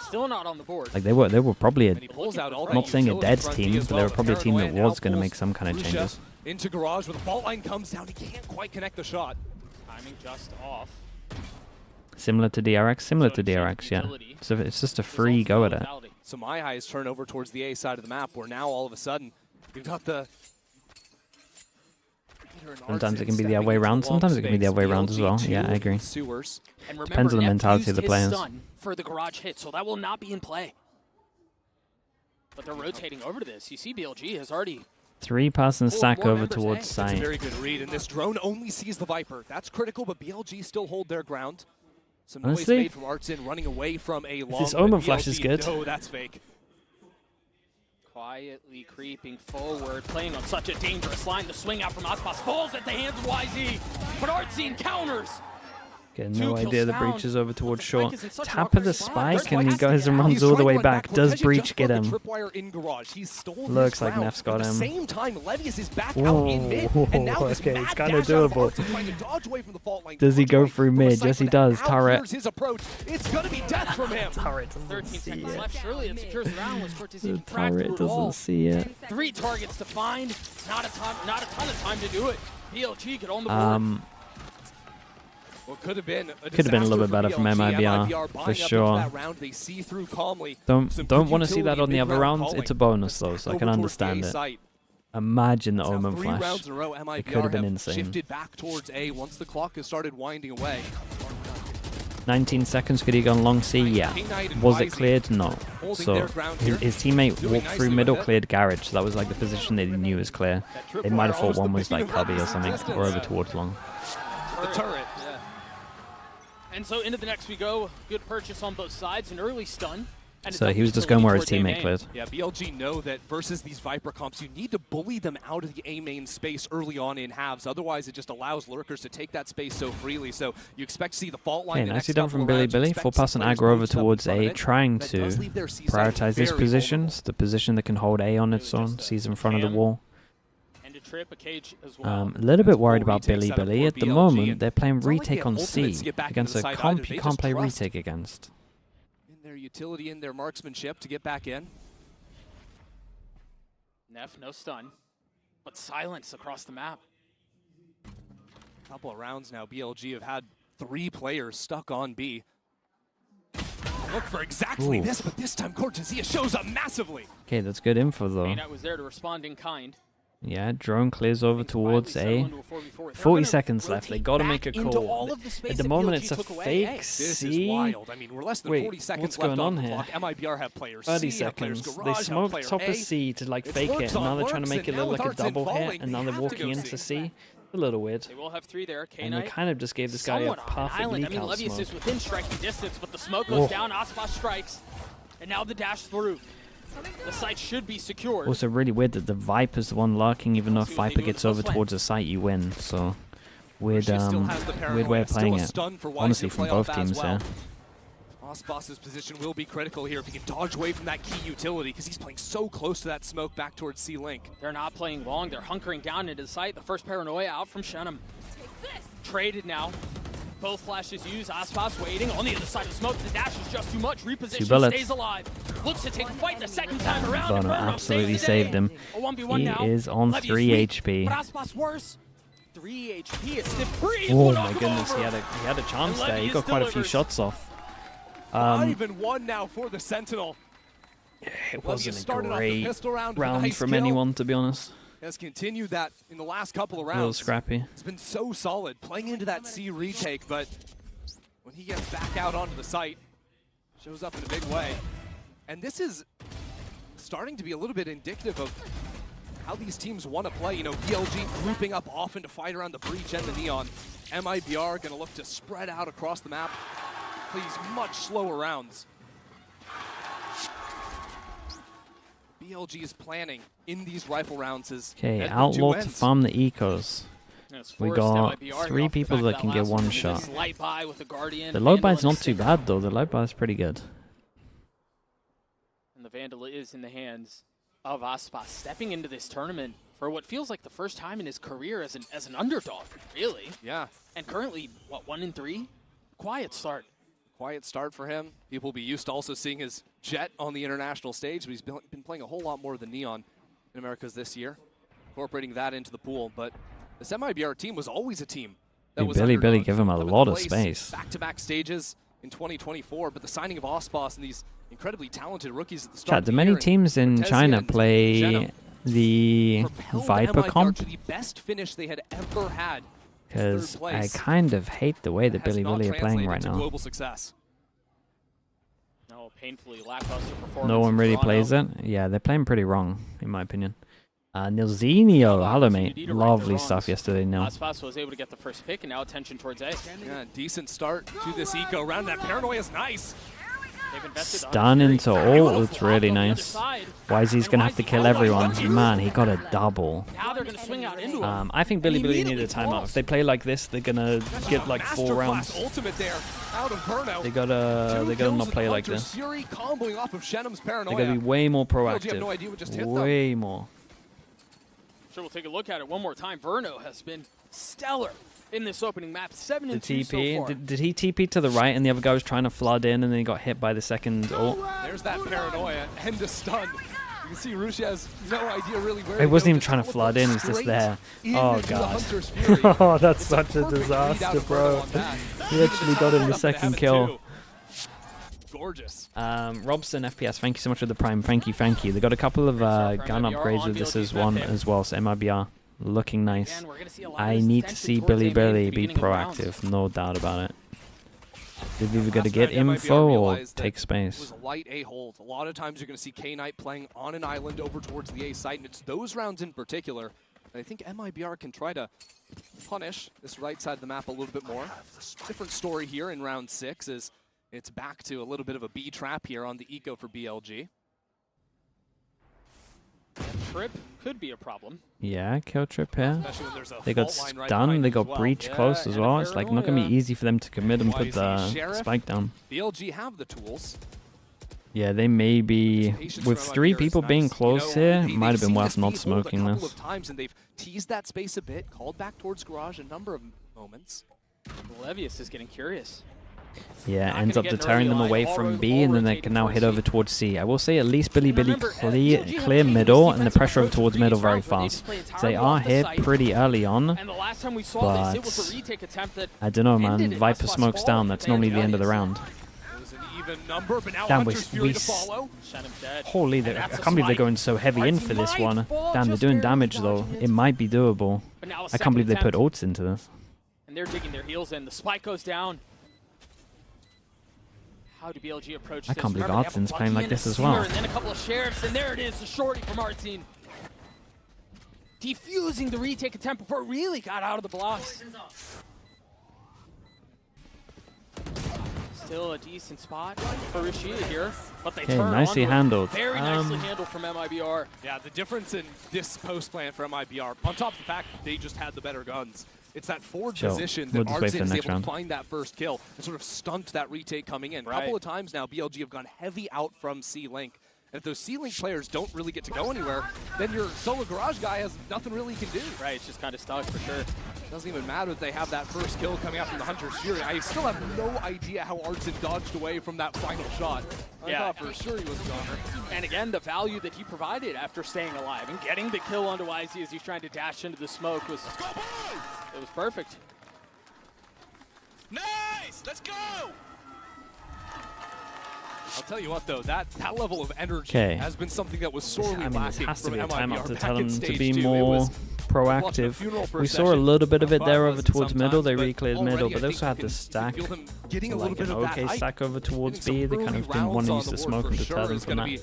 S21: Still not on the board.
S1: Like they were probably I'm not saying a dead team, but they were probably a team that was going to make some kind of changes.
S6: Into Garage, where the fault line comes down, he can't quite connect the shot.
S21: Timing just off.
S1: Similar to DRX, yeah. So it's just a free go at it.
S6: So my eyes turn over towards the A side of the map, where now all of a sudden, you've got the...
S1: Sometimes it can be the other way around. Sometimes it can be the other way around as well. Yeah, I agree. Depends on the mentality of the players.
S21: For the garage hit, so that will not be in play. But they're rotating over to this. You see BLG has already...
S1: 3-person stack over towards
S6: That's a
S1: site.
S6: very good read, and this drone only sees the Viper. That's critical, but BLG still hold their ground. Some
S1: Honestly,
S6: noise made from Artsin running away from a long...
S1: This Omen flash is good.
S6: No, that's fake.
S21: Quietly creeping forward, playing on such a dangerous line. The swing out from Aspas falls at the hands of Whzy, but Artsy counters.
S1: Okay, no idea the Breach is over towards short. Tap of the spike and he goes and runs all the way back. Does Breach get him? Looks like Nef's got him. Oh, okay, it's kind of doable. Does he go through mid? Yes, he does. Turret.
S6: It's gonna be death from him.
S1: Turret
S21: 13 seconds left. Surely it secures the round. Was Cortez even
S1: Turret doesn't see it.
S21: 3 targets to find. Not a ton of time to do it. BLG get on the board.
S6: Well, could have been
S1: a little bit better from MIBR, for sure. Don't want to see that on the other rounds. It's a bonus though, so I can understand it. Imagine the Omen Flash. It could have been insane.
S6: Shifted back towards A once the clock has started winding away.
S1: 19 seconds, could he gone long C? Yeah. Was it cleared? No. So his teammate walked through middle, cleared garage. So that was like the position they knew was clear. They might have thought one was like cubby or something, or over towards long.
S21: The turret. And so into the next we go. Good purchase on both sides. An early stun.
S1: So he was just going where his teammate cleared.
S6: Yeah, BLG know that versus these Viper comps, you need to bully them out of the A main space early on in halves. Otherwise, it just allows lurkers to take that space so freely. So you expect to see the fault line.
S1: Okay, nicely done from Billy. Full pass and aggro over towards A, trying to prioritize these positions. The position that can hold A on its own. Sees in front of the wall. A little bit worried about Billy. At the moment, they're playing retake on C against a comp you can't play retake against.
S6: In their utility, in their marksmanship to get back in.
S21: Nef, no stun, but silence across the map.
S6: A couple of rounds now, BLG have had 3 players stuck on B. Look for exactly this, but this time Cortezia shows up massively.
S1: Okay, that's good info though.
S21: Knight was there to respond in kind.
S1: Yeah, drone clears over towards A. 40 seconds left. They got to make a call. At the moment, it's a fake C.
S6: I mean, we're less than 40 seconds
S1: what's going on here?
S6: MIBR have players
S1: 30 seconds. They smoked top of C to like fake it, and now they're trying to make it look like a double hit, and now they're walking into C. A little weird.
S21: They will have 3 there.
S1: And they kind of just gave this guy a perfect leak out
S21: Levius
S1: smoke.
S21: is within striking distance, but the smoke goes down. Aspas strikes, and now the dash through. The site should be secured.
S1: Also really weird that the Viper's the one lurking, even though if Viper gets over towards the site, you win. So weird way of playing it. Honestly, from both teams here.
S6: Aspas' position will be critical here if he can dodge away from that key utility, because he's playing so close to that smoke back towards C-Link.
S21: They're not playing long. They're hunkering down into the site. The first paranoia out from Shenum. Traded now. Both flashes used. Aspas waiting on the other side of smoke. The dash is just too much. Reposition, stays alive. Looks to take the fight the second time around.
S1: Verno absolutely saved him. He is on 3 HP.
S21: But Aspas worse. 3 HP. It's stiff free.
S1: Oh my goodness, he had a chance there. He got quite a few shots off.
S6: 5-1 now for the Sentinel.
S1: It wasn't a great round from anyone, to be honest.
S6: Has continued that in the last couple of rounds.
S1: A little scrappy.
S6: It's been so solid, playing into that C retake, but when he gets back out onto the site, shows up in a big way. And this is starting to be a little bit indicative of how these teams want to play. You know, BLG grouping up often to fight around the breach and the neon. MIBR going to look to spread out across the map, play these much slower rounds. BLG is planning in these rifle rounds is
S1: Outlaw to farm the ecos. We got 3 people that can get 1 shot. The low buy's not too bad though. The low buy's pretty good.
S21: And the Vandal is in the hands of Aspas, stepping into this tournament for what feels like the first time in his career as an underdog, really.
S6: Yeah.
S21: And currently, what, 1-3? Quiet start.
S6: Quiet start for him. People will be used to also seeing his Jet on the international stage, but he's been playing a whole lot more than Neon in Americas this year, incorporating that into the pool. But this MIBR team was always a team that was
S1: Billy give him a lot of space.
S6: Back-to-back stages in 2024, but the signing of Aspas and these incredibly talented rookies at the start of the
S1: year. Do many teams in
S6: Cortezia
S1: China play the Viper comp?
S6: To the best finish they had ever had.
S1: Because I kind of hate the way that Billy are playing right now.
S6: Global success.
S21: No, painfully lackluster performance.
S1: No one really plays it. Yeah, they're playing pretty wrong, in my opinion. Nilzinho, hello mate. Lovely stuff yesterday, Nil.
S21: Aspas was able to get the first pick, and now attention towards A.
S6: Yeah, decent start to this eco round. That paranoia is nice.
S1: Stun into ult. It's really nice. Whyzy's going to have to kill everyone. Man, he got a double.
S21: Now they're going to swing out into him.
S1: I think Billy need a timeout. If they play like this, they're going to get like 4 rounds.
S6: Ultimate there out of Verno.
S1: They gotta not play like this.
S6: Fury comboing off of Shenum's paranoia.
S1: They gotta be way more proactive.
S6: You have no idea what just hit
S1: way more.
S21: Sure, we'll take a look at it one more time. Verno has been stellar in this opening map. 7 and 2
S1: TP.
S21: so far.
S1: Did he TP to the right and the other guy was trying to flood in and then he got hit by the second ult?
S6: There's that paranoia and the stun. You can see Rushi has no idea really where
S1: He wasn't even trying to flood in, he's just there. Oh god. Oh, that's such a disaster, bro. He actually got him the second kill.
S6: Gorgeous.
S1: Robson FPS, thank you so much for the prime. Thank you. They got a couple of gun upgrades with this as well, so MIBR looking nice. I need to see Billy be proactive, no doubt about it. They've either got to get info or take space.
S6: It was a light A hold. A lot of times you're going to see K-Knight playing on an island over towards the A site, and it's those rounds in particular that I think MIBR can try to punish this right side of the map a little bit more. Different story here in round 6 is it's back to a little bit of a B trap here on the eco for BLG.
S21: Trip could be a problem.
S1: Yeah, kill trip here. They got stun, they got breach close as well. It's like not going to be easy for them to commit and put the spike down.
S6: BLG have the tools.
S1: Yeah, they may be, with 3 people being close here, it might have been worth not smoking this.
S6: Times and they've teased that space a bit, called back towards Garage a number of moments.
S21: Levius is getting curious.
S1: Yeah, ends up deterring them away from B, and then they can now head over towards C. I will say at least Billy clear middle, and the pressure over towards middle very fast. They are here pretty early on, but I don't know, man. Viper smokes down. That's normally the end of the round. Damn, holy, I can't believe they're going so heavy in for this one. Damn, they're doing damage though. It might be doable. I can't believe they put ults into this.
S21: And they're digging their heels in. The spike goes down. How do BLG approach this?
S1: I can't believe Artsin's playing like this as well.
S21: And then a couple of sheriffs, and there it is, the shorty from Artsin. Defusing the retake attempt before it really got out of the blocks. Still a decent spot for Rashida here, but they turn
S1: nicely handled.
S21: Very nicely handled from MIBR.
S6: Yeah, the difference in this post plan for MIBR, on top of the fact that they just had the better guns, it's that forward position that Artsin is able to find that first kill and sort of stunt that retake coming in. A couple of times now, BLG have gone heavy out from C-Link. And if those C-Link players don't really get to go anywhere, then your solo Garage guy has nothing really he can do.
S21: Right, it's just kind of stuck for sure.
S6: Doesn't even matter that they have that first kill coming out from the Hunter's Fury. I still have no idea how Artsin dodged away from that final shot. I thought for sure he was a goner.
S21: And again, the value that he provided after staying alive and getting the kill onto Whzy as he's trying to dash into the smoke was perfect.
S16: Nice! Let's go!
S6: I'll tell you what, though, that level of energy has been something that was sorely lacking.
S1: It has to be a
S6: MIBR.
S1: timeout to tell
S6: Back
S1: them
S6: at
S1: to be
S6: stage 2,
S1: more proactive. We saw a little bit of it there over towards middle. They re-cleared middle, but they also had to stack like an okay stack over towards B. They kind of didn't want to use the smoke and deter them from that.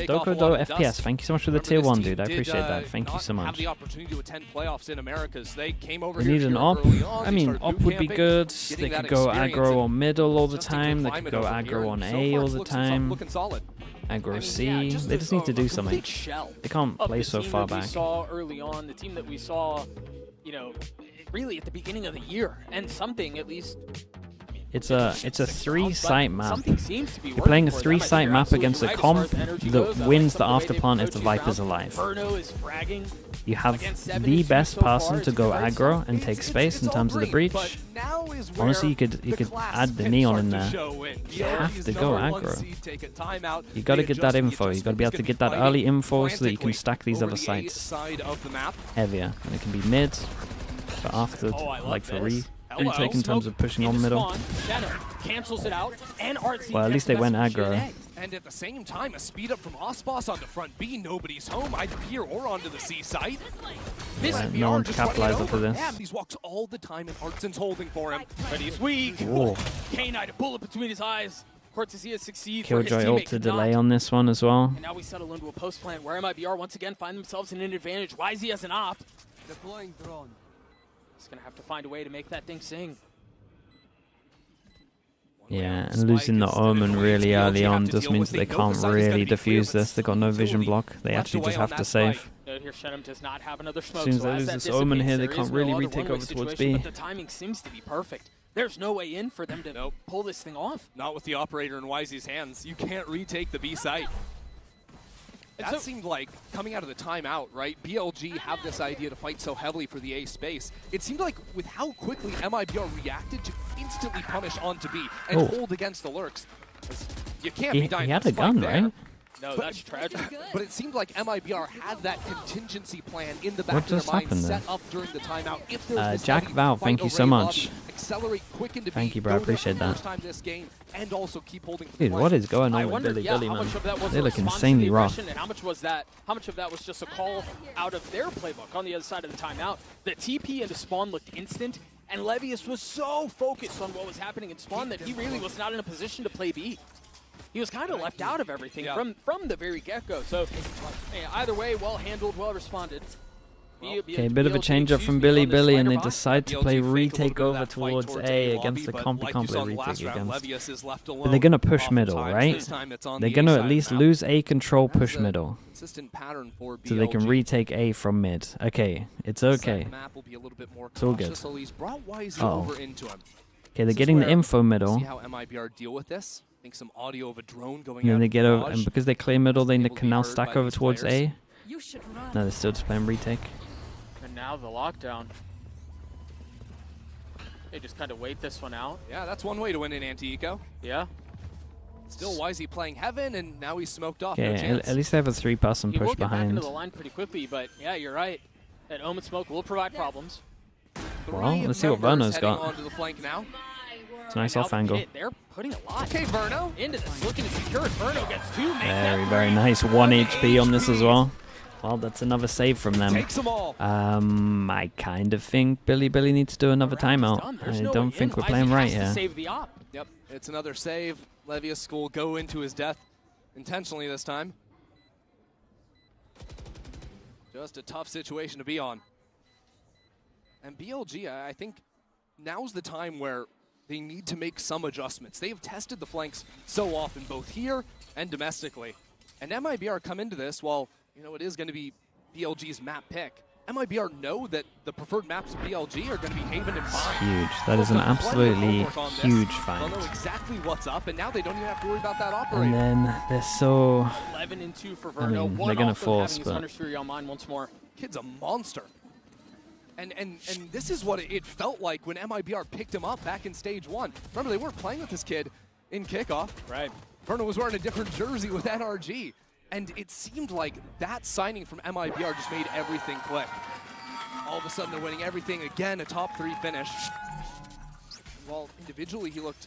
S1: Doko Do FPS, thank you so much for the tier 1, dude. I appreciate that. Thank you so much.
S6: Have the opportunity to attend playoffs in Americas. They came over
S1: We need an op. I mean, op would be good. They could go aggro on middle all the time. They could go aggro on A all the time. Aggro C. They just need to do something. They can't play so far back.
S21: We saw early on, the team that we saw, you know, really at the beginning of the year, and something at least.
S1: It's a 3-site map. You're playing a 3-site map against a comp that wins the afterplant if the Viper's alive.
S21: Verno is fragging.
S1: You have the best person to go aggro and take space in terms of the breach. Honestly, you could add the Neon in there. You have to go aggro. You got to get that info. You got to be able to get that early info so that you can stack these other sites heavier. And it can be mid, but after, like for retake in terms of pushing on middle. Well, at least they went aggro.
S6: And at the same time, a speed up from Osboss onto front B. Nobody's home, either here or onto the C site.
S1: Yeah, no one capitalized off of this.
S6: These walks all the time, and Artsin's holding for him.
S21: But he's weak. K-Knight, a bullet between his eyes. Cortesia succeeds.
S1: Killjoy ult to delay on this one as well.
S21: And now we settle into a post plant where MIBR once again find themselves in an advantage. Whzy as an op.
S19: Deploying drone.
S21: He's going to have to find a way to make that thing sing.
S1: Yeah, and losing the Omen really early on just means that they can't really defuse this. They got no vision block. They actually just have to save.
S21: Here, Shenum does not have another smoke.
S1: As soon as they lose this Omen here, they can't really retake over towards B.
S21: But the timing seems to be perfect. There's no way in for them to pull this thing off.
S6: Not with the operator in Whyzy's hands. You can't retake the B site. That seemed like coming out of the timeout, right? BLG have this idea to fight so heavily for the A space. It seemed like with how quickly MIBR reacted to instantly punish onto B and hold against the lurks. You can't be dying.
S1: He had a gun,
S6: there.
S1: right?
S21: No, that's tragic.
S6: But it seemed like MIBR had that contingency plan in the back of their mind set up during the timeout. If there's
S1: Jack Val, thank you so much.
S6: Accelerate quick into
S1: Thank you, bro. I appreciate that.
S6: this game, and also keep holding
S1: Dude, what is going on with Billy, man? They look insanely rough.
S21: And how much was that? How much of that was just a call out of their playbook on the other side of the timeout? The TP and the spawn looked instant, and Levius was so focused on what was happening in spawn that he really was not in a position to play B. He was kind of left out of everything from the very get-go. So either way, well handled, well responded.
S1: Okay, a bit of a change up from Billy, and they decide to play retake over towards A against the comp. They can't play retake against. But they're going to push middle, right? They're going to at least lose A control, push middle. So they can retake A from mid. Okay, it's okay. It's all good. Uh-oh. Okay, they're getting the info middle.
S6: See how MIBR deal with this? I think some audio of a drone going
S1: and then
S6: out
S1: they get over,
S6: garage.
S1: and because they clear middle, they can now stack over towards
S6: players.
S1: A. No, they're still just playing retake.
S21: And now the lockdown. They just kind of wait this one out.
S6: Yeah, that's one way to win in anti-eco.
S21: Yeah.
S6: Still Whyzy playing heaven, and now he's smoked off.
S1: Yeah,
S6: no
S1: at least they have a 3-person
S21: He
S1: push
S21: will get back
S1: behind.
S21: into the line pretty quickly, but yeah, you're right. That Omen smoke will provide problems.
S1: Well, let's see what Verno's got.
S6: Onto the flank now.
S1: It's a nice off angle.
S21: They're putting a lot
S6: Verno
S21: into this, looking to secure it. Verno gets two.
S1: Very nice. 1 HP on this as well. Well, that's another save from them.
S6: Takes them all.
S1: I kind of think Billy needs to do another timeout. I don't think we're playing right here.
S21: Save the op.
S6: Yep, it's another save. Levius will go into his death intentionally this time. Just a tough situation to be on. And BLG, I think now's the time where they need to make some adjustments. They've tested the flanks so often, both here and domestically. And MIBR come into this, while it is going to be BLG's map pick. MIBR know that the preferred maps of BLG are going to be Haven and Vine.
S1: Huge. That is an absolutely huge find.
S6: They'll know exactly what's up, and now they don't even have to worry about that operator.
S1: And then they're so...
S21: 11-2 for Verno.
S1: I mean, they're going to force, but...
S21: Hunter's Fury on mine once more.
S6: Kid's a monster. And this is what it felt like when MIBR picked him up back in stage 1. Remember, they weren't playing with this kid in kickoff.
S21: Right.
S6: Verno was wearing a different jersey with NRG. And it seemed like that signing from MIBR just made everything click. All of a sudden, they're winning everything. Again, a top 3 finish. Well, individually, he looked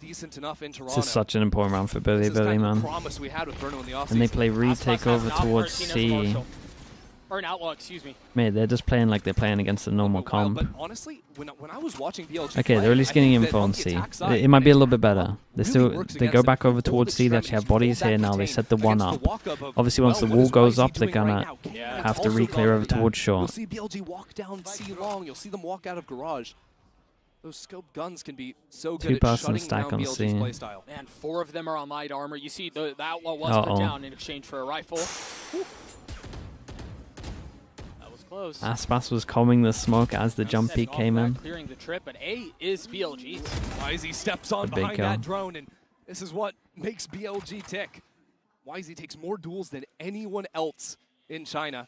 S6: decent enough in Toronto.
S1: This is such an important round for Billy, man.
S6: Promise we had with Verno in the offseason.
S1: And they play retake over towards C.
S21: Or an outlaw, excuse me.
S1: Mate, they're just playing like they're playing against the normal comp.
S6: But honestly, when I was watching BLG
S1: okay, they're at least getting info on C. It might be a little bit better. They go back over towards C. They actually have bodies here now. They set the one up. Obviously, once the wall goes up, they're gonna have to re-clear over towards short.
S6: You'll see BLG walk down C long. You'll see them walk out of garage. Those scope guns can be so good at shutting down BLG's playstyle.
S21: Man, 4 of them are on light armor. You see, the outlaw was put down in exchange for a rifle. Close.
S1: Aspas was combing the smoke as the jump peak came in.
S21: Clearing the trip, but A is BLG's.
S6: Whyzy steps on behind that drone, and this is what makes BLG tick. Whyzy takes more duels than anyone else in China.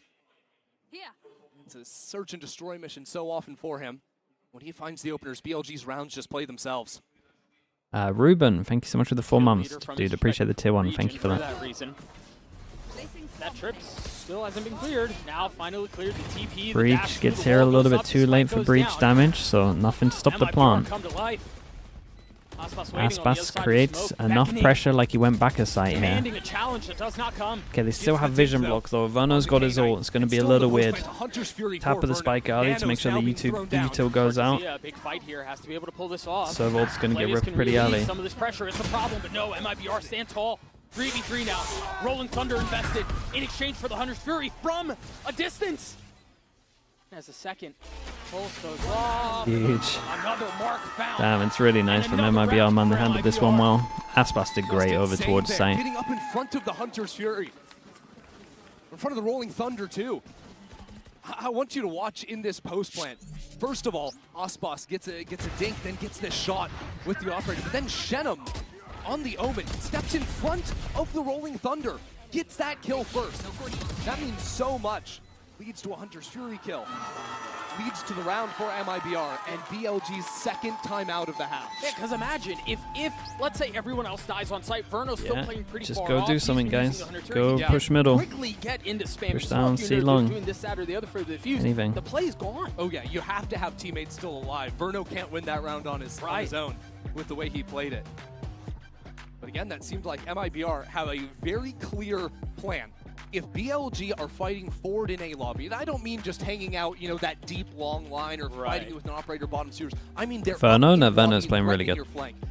S12: Yeah.
S6: It's a search and destroy mission so often for him. When he finds the openers, BLG's rounds just play themselves.
S1: Ruben, thank you so much for the 4 months. Dude, appreciate the tier 1. Thank you for that.
S21: That trip still hasn't been cleared. Now finally cleared. The TP.
S1: Breach gets here a little bit too late for breach damage, so nothing to stop the plant. Aspas creates enough pressure like he went back a site here. Okay, they still have vision blocks though. Verno's got his ult. It's going to be a little weird. Tap of the spike early to make sure the util goes out. So ult's going to get ripped pretty early.
S21: Some of this pressure is the problem, but no, MIBR stand tall. 3v3 now. Rolling Thunder invested in exchange for the Hunter's Fury from a distance. As a second Pulse goes off.
S1: Huge.
S21: Another mark found.
S1: Damn, it's really nice from MIBR, man. They handled this one well. Aspas did great over towards site.
S6: Getting up in front of the Hunter's Fury. In front of the Rolling Thunder, too. I want you to watch in this post plant. First of all, Aspas gets a dink, then gets this shot with the operator. But then Shenum on the Omen steps in front of the Rolling Thunder, gets that kill first. That means so much. Leads to a Hunter's Fury kill. Leads to the round for MIBR and BLG's second time out of the half.
S21: Yeah, because imagine if let's say everyone else dies on site, Verno's still playing pretty
S1: just
S21: far
S1: go
S21: off.
S1: do
S21: He's
S1: something,
S21: been using
S1: guys.
S21: the Hunter's
S1: Go
S21: Fury.
S1: push middle.
S21: Quickly get into spam.
S1: Push
S21: Just
S1: down,
S21: walk in
S1: see
S21: there,
S1: long.
S21: doing this side or the other for the defuse.
S1: Anything.
S21: The play's gone.
S6: Oh yeah, you have to have teammates still alive. Verno can't win that round on his own with the way he played it. But again, that seemed like MIBR have a very clear plan. If BLG are fighting forward in A lobby, and I don't mean just hanging out, you know, that deep long line or fighting with an operator bottom series. I mean they're
S1: Verno? No, Verno's playing really good.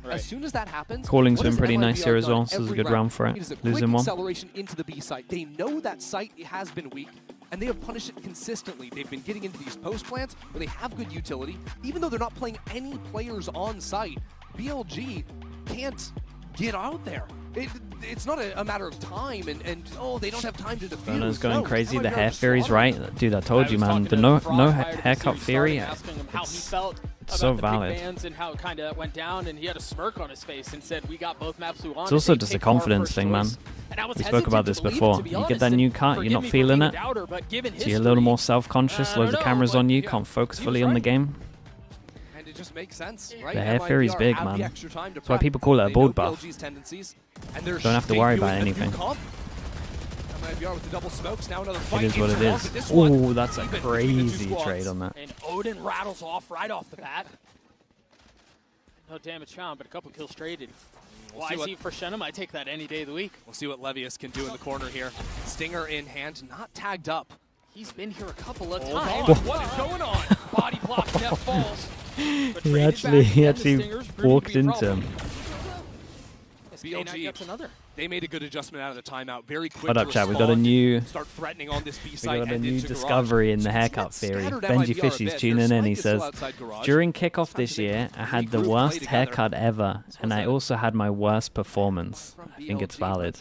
S6: As soon as that happens,
S1: Calling's
S6: what
S1: been
S6: has
S1: pretty nice
S6: MIBR
S1: here as
S6: done
S1: well. This is a
S6: every
S1: good round for it.
S6: It is a
S1: Losing
S6: quick
S1: one.
S6: acceleration into the B site. They know that site has been weak, and they have punished it consistently. They've been getting into these post plants where they have good utility, even though they're not playing any players on site. BLG can't get out there. It's not a matter of time, and oh, they don't have time to defuse.
S1: Verno's going
S6: No,
S1: crazy. The
S6: MIBR
S1: hair
S6: is
S1: theory's
S6: slaughtering.
S1: right. Dude, I told you, man. The no haircut theory, it's so valid.
S21: And how it kind of went down, and he had a smirk on his face and said, "We got both maps we want."
S1: It's also just a confidence thing, man. We spoke about this before. You get that new cut, you're not feeling it, so you're a little more self-conscious, loads of cameras on you, can't focus fully on the game.
S6: And it just makes sense, right?
S1: The hair theory's
S6: MIBR
S1: big,
S6: have the
S1: man.
S6: extra time to
S1: That's why
S6: prep.
S1: people call it a
S6: They
S1: bold
S6: know
S1: buff.
S6: BLG's tendencies, and they're
S1: Don't have to worry about
S6: debuting a new
S1: anything.
S6: comp. MIBR with the double smokes, now another fight
S1: It is what it
S6: into
S1: is.
S6: Whzy. This one,
S1: Oh, that's a
S6: even between the two
S1: crazy
S6: squads.
S1: trade on that.
S21: And Odin rattles off right off the bat. No damage found, but a couple kills traded.
S6: We'll see
S21: Whzy for Shenum, I take that any day of the week.
S6: We'll see what Levius can do in the corner here. Stinger in hand, not tagged up.
S21: He's been here a couple of
S6: Hold
S21: times.
S6: on.
S21: What is going on? Body block, net falls. But
S1: He
S21: traded
S1: actually
S21: back, and the
S1: actually
S21: Stingers proving to
S1: walked
S21: be a
S1: into
S21: problem.
S1: him.
S6: BLG
S21: gets another.
S6: They made a good adjustment out of the timeout. Very quick.
S1: What up,
S6: to
S1: chat? We got a
S6: respond,
S1: new
S6: start threatening on this B
S1: we
S6: site
S1: got a
S6: and
S1: new
S6: into Garage.
S1: discovery in the
S6: So
S1: haircut
S6: it's
S1: theory.
S6: scattered
S1: Benji
S6: MIBR a
S1: Fishy's
S6: bit.
S1: tuning
S6: Their
S1: in. He
S6: spike is still
S1: says,
S6: outside Garage.
S1: during kickoff this year, I had the worst haircut ever, and I also had my worst performance. I think it's valid.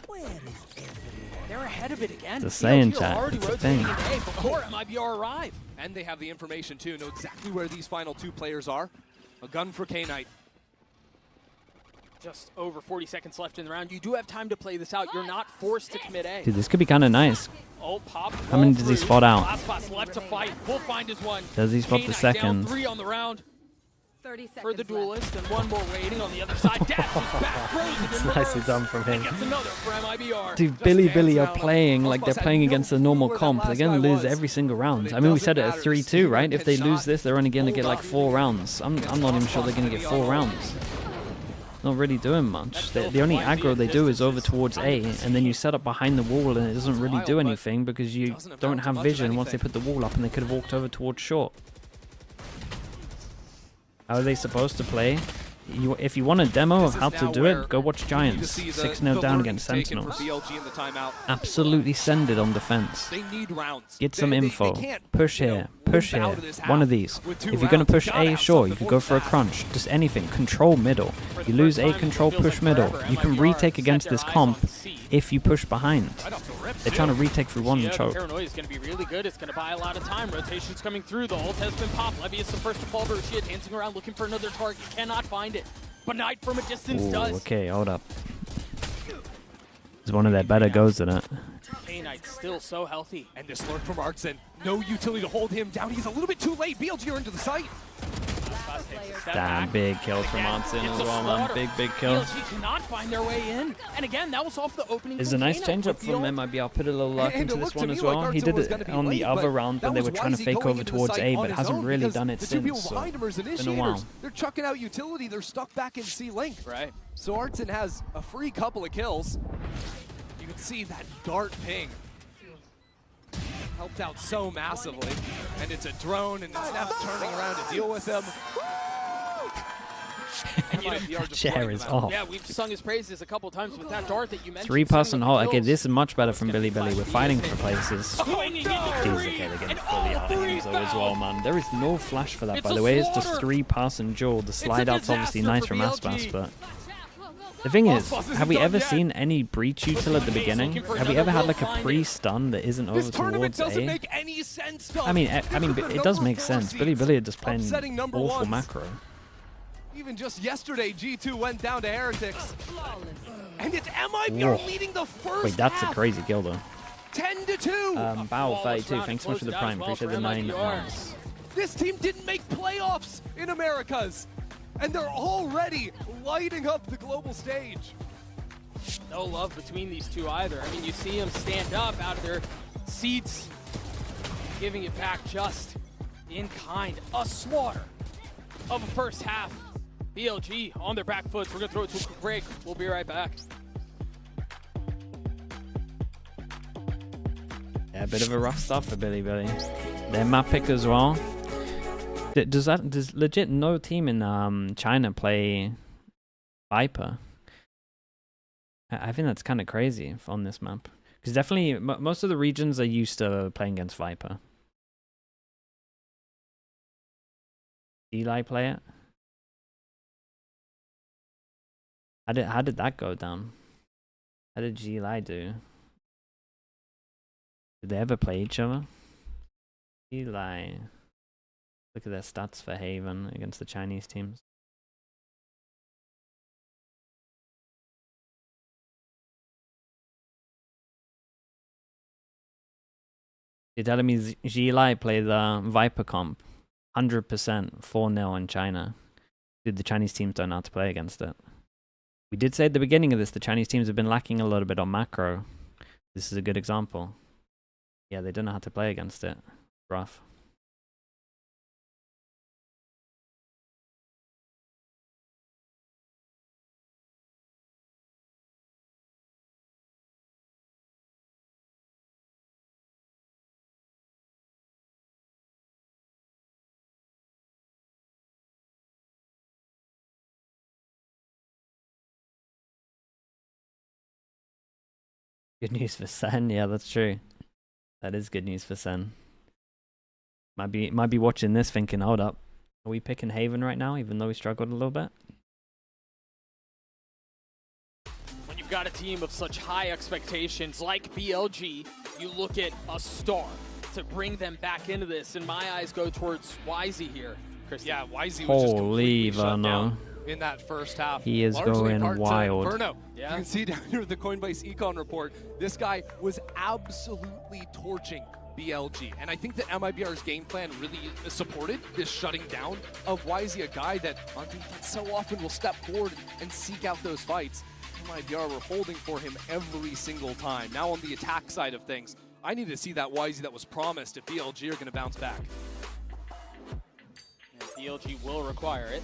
S21: They're ahead of it again.
S1: It's a saying,
S21: BLG are
S1: chat.
S21: already
S1: It's a
S21: rotating
S1: thing.
S21: into A before MIBR arrive.
S6: And they have the information too, know exactly where these final two players are. A gun for K-Knight.
S21: Just over 40 seconds left in the round. You do have time to play this out. You're not forced to commit A.
S1: Dude, this could be kind of nice.
S21: Oh, pop.
S1: How many does he spot out?
S21: Last pass left to fight. We'll find his one.
S1: Does he spot the
S21: K-Knight
S1: second?
S21: Down 3 on the round.
S12: 30 seconds
S21: For the duelist, and one more waiting on the other side. Dashes back, throws it in
S1: It's
S21: reverse,
S1: nicely done from him.
S21: and gets another for MIBR.
S1: Dude, Billy are playing like they're playing against a normal comp. They're going to lose every single round. I mean, we said it at 3-2, right? If they lose this, they're only going to get like 4 rounds. I'm not even sure they're going to get 4 rounds. Not really doing much. The only aggro they do is over towards A, and then you set up behind the wall, and it doesn't really do anything because you don't have vision once they put the wall up, and they could have walked over towards short. How are they supposed to play? If you want a demo of how to do it, go watch Giants. 6-0 down against Sentinels. Absolutely send it on defense.
S6: They need rounds.
S1: Get some info.
S6: can't,
S1: Push here. Push here. One of these. If you're going to push A, sure, you could go for a crunch. Just anything. Control middle. You lose A, control, push middle. You can retake against this comp if you push behind. They're trying to retake through one and choke.
S21: Paranoia is going to be really good. It's going to buy a lot of time. Rotation's coming through. The ult has been popped. Levy is the first to fall. Shit, dancing around looking for another target. Cannot find it. But Knight from a distance
S1: Ooh,
S21: does.
S1: okay, hold up. It's one of their better goes in it.
S21: K-Knight's still so healthy.
S6: And this lurk from Artson. No utility to hold him down. He's a little bit too late. BLG are into the site.
S1: Damn, big kills from Ascent as well, man. Big kills.
S21: BLG cannot find their way in. And again, that was off the opening.
S1: There's a nice change up from MIBR. Put a little luck into this one as well. He did it on the other round when they were trying to fake over towards A, but hasn't really done it since. So it's been a while.
S6: They're chucking out utility. They're stuck back in C-Link. Right. So Artson has a free couple of kills. You can see that dart ping. Helped out so massively. And it's a drone, and it's now turning around to deal with him.
S21: And, you know,
S1: Chair is off.
S21: yeah, we've sung his praises a couple times with that dart that you mentioned.
S1: 3-person hold. Okay, this is much better from Billy Billy. We're fighting for places.
S21: Swinging into
S1: Jeez,
S21: three,
S1: okay, they're getting
S21: and
S1: fully
S21: all
S1: out of
S21: three
S1: hands though as well,
S21: foul.
S1: man. There is no flash for that,
S21: It's
S1: by
S21: a
S1: the way. It's just
S21: slaughter.
S1: 3-person duel. The slide out's obviously nice
S21: disaster
S1: from
S21: for
S1: Aspas,
S21: BLG.
S1: but the thing is,
S21: Aspas isn't
S1: have we
S21: done
S1: ever
S21: yet.
S1: seen any breach util at the beginning?
S21: for
S1: Have we
S21: another
S1: ever had
S21: will
S1: like a
S21: find it.
S1: pre-stun that isn't over
S6: This tournament
S1: towards
S6: doesn't
S1: A?
S6: make any sense, though.
S1: I mean, it does make sense. Billy Billy are just playing
S6: Upsetting number
S1: awful
S6: ones.
S1: macro.
S6: Even just yesterday, G2 went down to Heretics. And it's MIBR
S1: Whoa.
S6: leading the first
S1: Wait, that's a
S6: half,
S1: crazy kill though.
S6: 10-2.
S1: Bow
S21: flawless
S1: 32,
S21: round.
S1: thanks
S21: It
S1: so much for
S21: closed
S1: the
S21: it out
S1: prime.
S21: as well
S1: Appreciate
S21: for
S1: the 9
S21: MIBR.
S1: points.
S6: This team didn't make playoffs in Americas. And they're already lighting up the global stage.
S21: No love between these two either. I mean, you see them stand up out of their seats, giving it back just in kind. A slaughter of a first half. BLG on their back foot. We're going to throw it to a quick break. We'll be right back.
S1: Yeah, a bit of a rough start for Billy Billy. Their map pick as well. Does legit no team in China play Viper? I think that's kind of crazy on this map. Because definitely, most of the regions are used to playing against Viper. Eli play it? How did that go down? How did Eli do? Did they ever play each other? Eli. Look at their stats for Haven against the Chinese teams. You're telling me Eli played the Viper comp 100% 4-0 in China. Dude, the Chinese teams don't know how to play against it. We did say at the beginning of this, the Chinese teams have been lacking a little bit on macro. This is a good example. Yeah, they don't know how to play against it. Rough. Good news for Sen. Yeah, that's true. That is good news for Sen. Might be watching this thinking, hold up, are we picking Haven right now, even though we struggled a little bit?
S21: When you've got a team of such high expectations like BLG, you look at a star to bring them back into this. And my eyes go towards Whzy here. Christian.
S6: Yeah, Whzy was just completely shut down in that first half.
S1: He is going wild.
S6: Verno. Yeah. You can see down here with the Coinbase Econ report, this guy was absolutely torching BLG. And I think that MIBR's game plan really supported this shutting down of Whzy, a guy that on defense so often will step forward and seek out those fights. MIBR were holding for him every single time. Now on the attack side of things, I need to see that Whzy that was promised if BLG are going to bounce back.
S21: And BLG will require it.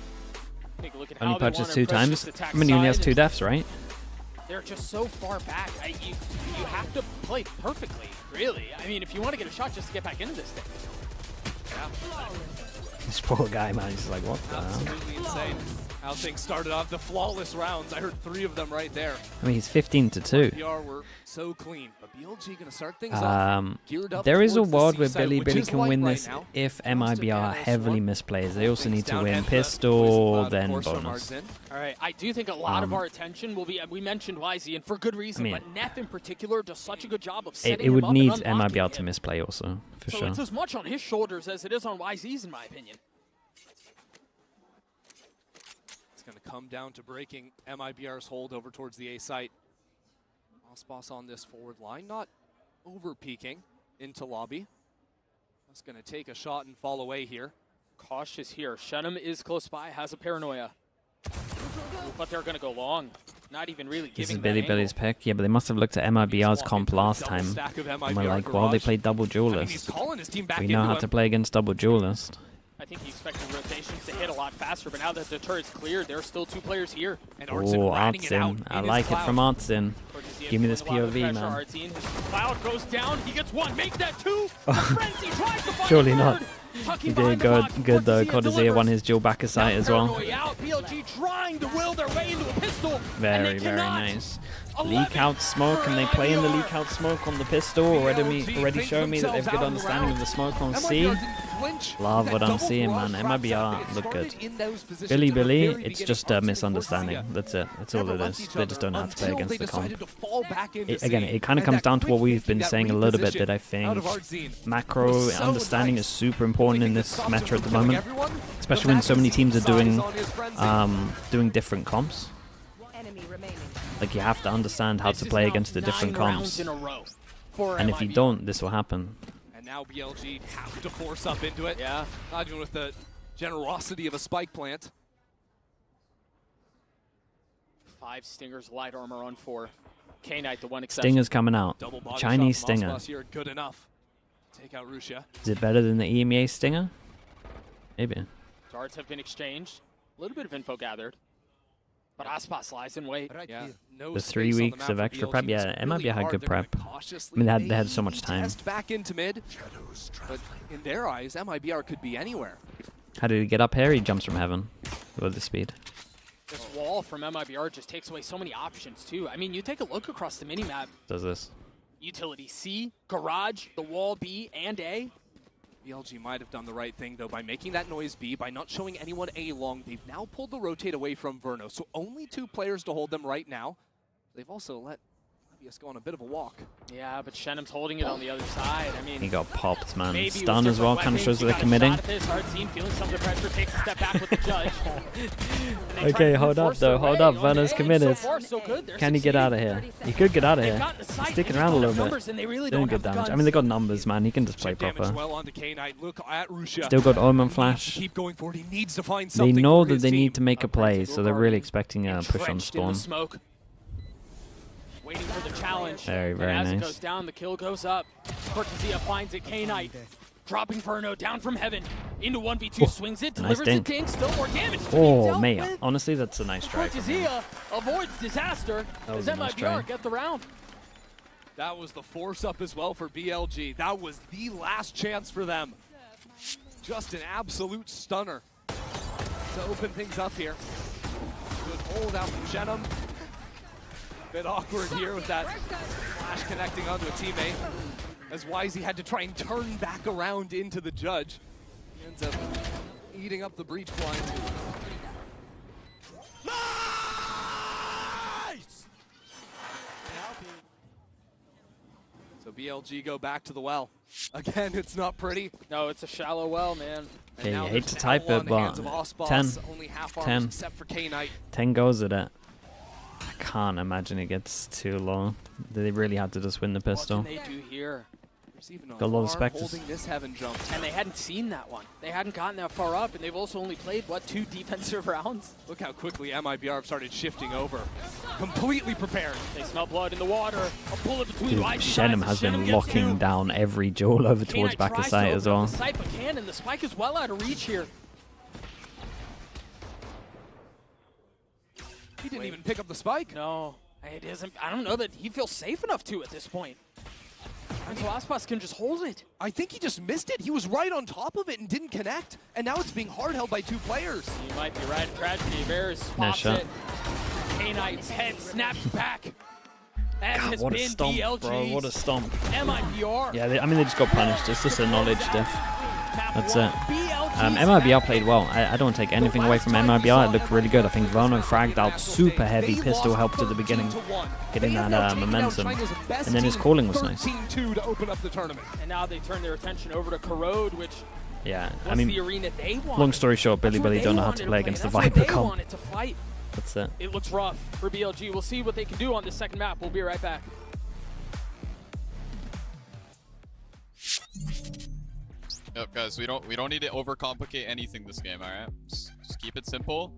S21: Take a look at
S1: Only
S21: how they
S1: purchased
S21: want
S1: 2
S21: to approach
S1: times.
S21: this attack
S1: I mean, he only has
S21: side.
S1: 2 deaths, right?
S21: They're just so far back. You have to play perfectly, really. I mean, if you want to get a shot just to get back into this thing. Yeah.
S1: This poor guy, man, he's like, what the hell?
S6: Absolutely insane how things started off. The flawless rounds, I heard 3 of them right there.
S1: I mean, he's 15-2.
S6: MIBR were so clean, but BLG gonna start things off. Geared up
S1: There is a
S6: towards the
S1: world where
S6: C side,
S1: Billy
S6: which
S1: Billy
S6: is
S1: can
S6: light
S1: win
S6: right
S1: this
S6: now.
S1: if MIBR heavily misplays. They also need to
S6: down
S1: win
S6: and the
S1: pistol,
S6: Poison Cloud, of
S1: then
S6: course, from
S1: bonus.
S6: Arzen.
S21: All right, I do think a lot of our attention will be, we mentioned Whzy, and for good reason,
S1: I mean,
S21: but Neff in particular does such a good job of setting
S1: It would
S21: him up
S1: need
S21: and unlocking
S1: MIBR to
S21: him.
S1: misplay also, for
S21: So
S1: sure.
S21: it's as much on his shoulders as it is on Whyzy's, in my opinion.
S6: It's going to come down to breaking MIBR's hold over towards the A site. Aspas on this forward line, not over-peeking into lobby. That's going to take a shot and fall away here.
S21: Cautious here. Shenum is close by, has a paranoia. But they're going to go long. Not even really giving
S1: This is
S21: that
S1: Billy
S21: angle.
S1: Billy's pick. Yeah, but they must have looked at MIBR's comp last time.
S6: stack of
S1: And
S6: MIBR
S1: we're like, well, they
S6: Garage.
S1: played double
S6: he's
S1: duelist.
S6: calling his team back
S1: We know
S6: into
S1: how
S6: him.
S1: to play against double duelist.
S21: I think he expected rotations to hit a lot faster, but now that the turret's cleared, there are still 2 players here.
S6: And
S1: Oh,
S6: ratting it out
S1: Artsin. I
S6: in his
S1: like it
S6: cloud.
S1: from Artsin. Give me this
S21: Feeling a lot of
S1: POV,
S21: pressure,
S1: man.
S21: Artsin. His cloud goes down, he gets 1, make that 2! The frenzy tries to find
S1: Surely
S21: a
S1: not.
S21: third,
S1: He did good though. Cordizia won his dual back aside as well.
S21: BLG trying to will their way into a pistol.
S1: Very nice. Leak out smoke, and they play in the leak out smoke on the pistol. Already showing me that they have good understanding of the smoke on C. Love what I'm seeing, man. MIBR look good. Billy, it's just a misunderstanding. That's it. That's all it is. They just don't know how to play against the comp. Again, it kind of comes down to what we've been saying a little bit, that I think macro understanding is super important in this meta at the moment, especially when so many teams are doing different comps. Like, you have to understand how to play against the different comps. And if you don't, this will happen.
S6: And now BLG have to force up into it. Yeah, not even with the generosity of a spike plant.
S21: 5 Stingers, light armor on 4. K-Knight, the one exception.
S1: Stinger's coming out. Chinese Stinger.
S6: Good enough. Take out Russia.
S1: Is it better than the EMEA Stinger? Maybe.
S21: Darts have been exchanged. A little bit of info gathered. But Aspas lies in wait.
S6: Yeah.
S1: The 3 weeks of extra prep. Yeah, MIBR had good prep. I mean, they had so much time.
S6: Back into mid, but in their eyes, MIBR could be anywhere.
S1: How did he get up here? He jumps from heaven with the speed.
S21: This wall from MIBR just takes away so many options, too. I mean, you take a look across the minimap.
S1: Does this?
S21: Utility C, garage, the wall B, and A.
S6: BLG might have done the right thing, though, by making that noise B, by not showing anyone A long. They've now pulled the rotate away from Verno, so only 2 players to hold them right now. They've also let Obvious go on a bit of a walk.
S21: Yeah, but Shenum's holding it on the other side. I mean,
S1: he got popped, man. Stun as well, kind of shows that they're committing. Okay, hold up, though. Hold up. Verno's committed. Can he get out of here? He could get out of here. He's sticking around a little bit. Doing good damage. I mean, they got numbers, man. He can just play proper. Still got Omen Flash. They know that they need to make a play, so they're really expecting a push on spawn.
S21: Waiting for the challenge.
S1: Very
S21: as
S1: nice.
S21: It goes down, the kill goes up. Cortezia finds it. K-Knight dropping Verno down from heaven into 1v2. Swings it, delivers
S1: nice
S21: it, dink. Still more damage.
S1: Oh, man. Honestly, that's a nice try.
S21: Cortezia avoids disaster. Does MIBR get the round?
S6: That was the force up as well for BLG. That was the last chance for them. Just an absolute stunner to open things up here. Good hold out from Shenum. Bit awkward here with that flash connecting onto a teammate, as Whzy had to try and turn back around into the judge. He ends up eating up the breach blind. Nice! So BLG go back to the well. Again, it's not pretty.
S21: No, it's a shallow well, man.
S1: Okay, you hate to type it, but 10. 10 goes at it. I can't imagine it gets too low. They really had to just win the pistol.
S21: What can they do here?
S1: Got a lot of specters.
S21: And they hadn't seen that one. They hadn't gotten that far up, and they've also only played, what, 2 defensive rounds?
S6: Look how quickly MIBR have started shifting over. Completely prepared.
S21: They smell blood in the water. A bullet between
S1: Shenum has been locking down every duel over towards back of sight as well.
S21: The site, but can, and the spike is well out of reach here.
S6: He didn't even pick up the spike.
S21: No, it isn't. I don't know that he feels safe enough to at this point. And so Aspas can just hold it.
S6: I think he just missed it. He was right on top of it and didn't connect. And now it's being hard held by 2 players.
S21: You might be right. Tragedy. Bears spots it. K-Knight's head snaps back.
S1: God, what a stomp, bro. What a stomp.
S21: MIBR.
S1: Yeah, I mean, they just got punished. It's just a knowledge diff. That's it. MIBR played well. I don't take anything away from MIBR. It looked really good. I think Verno fragged out super heavy. Pistol helped at the beginning, getting that momentum. And then his calling was nice.
S21: And now they turn their attention over to Corrode, which
S1: yeah, I mean,
S21: the arena they want.
S1: Long story short, Billy don't know how to play against the Viper comp. That's it.
S21: It looks rough for BLG. We'll see what they can do on this second map. We'll be right back.
S17: Yep, guys, we don't need to overcomplicate anything this game, all right? Just keep it simple.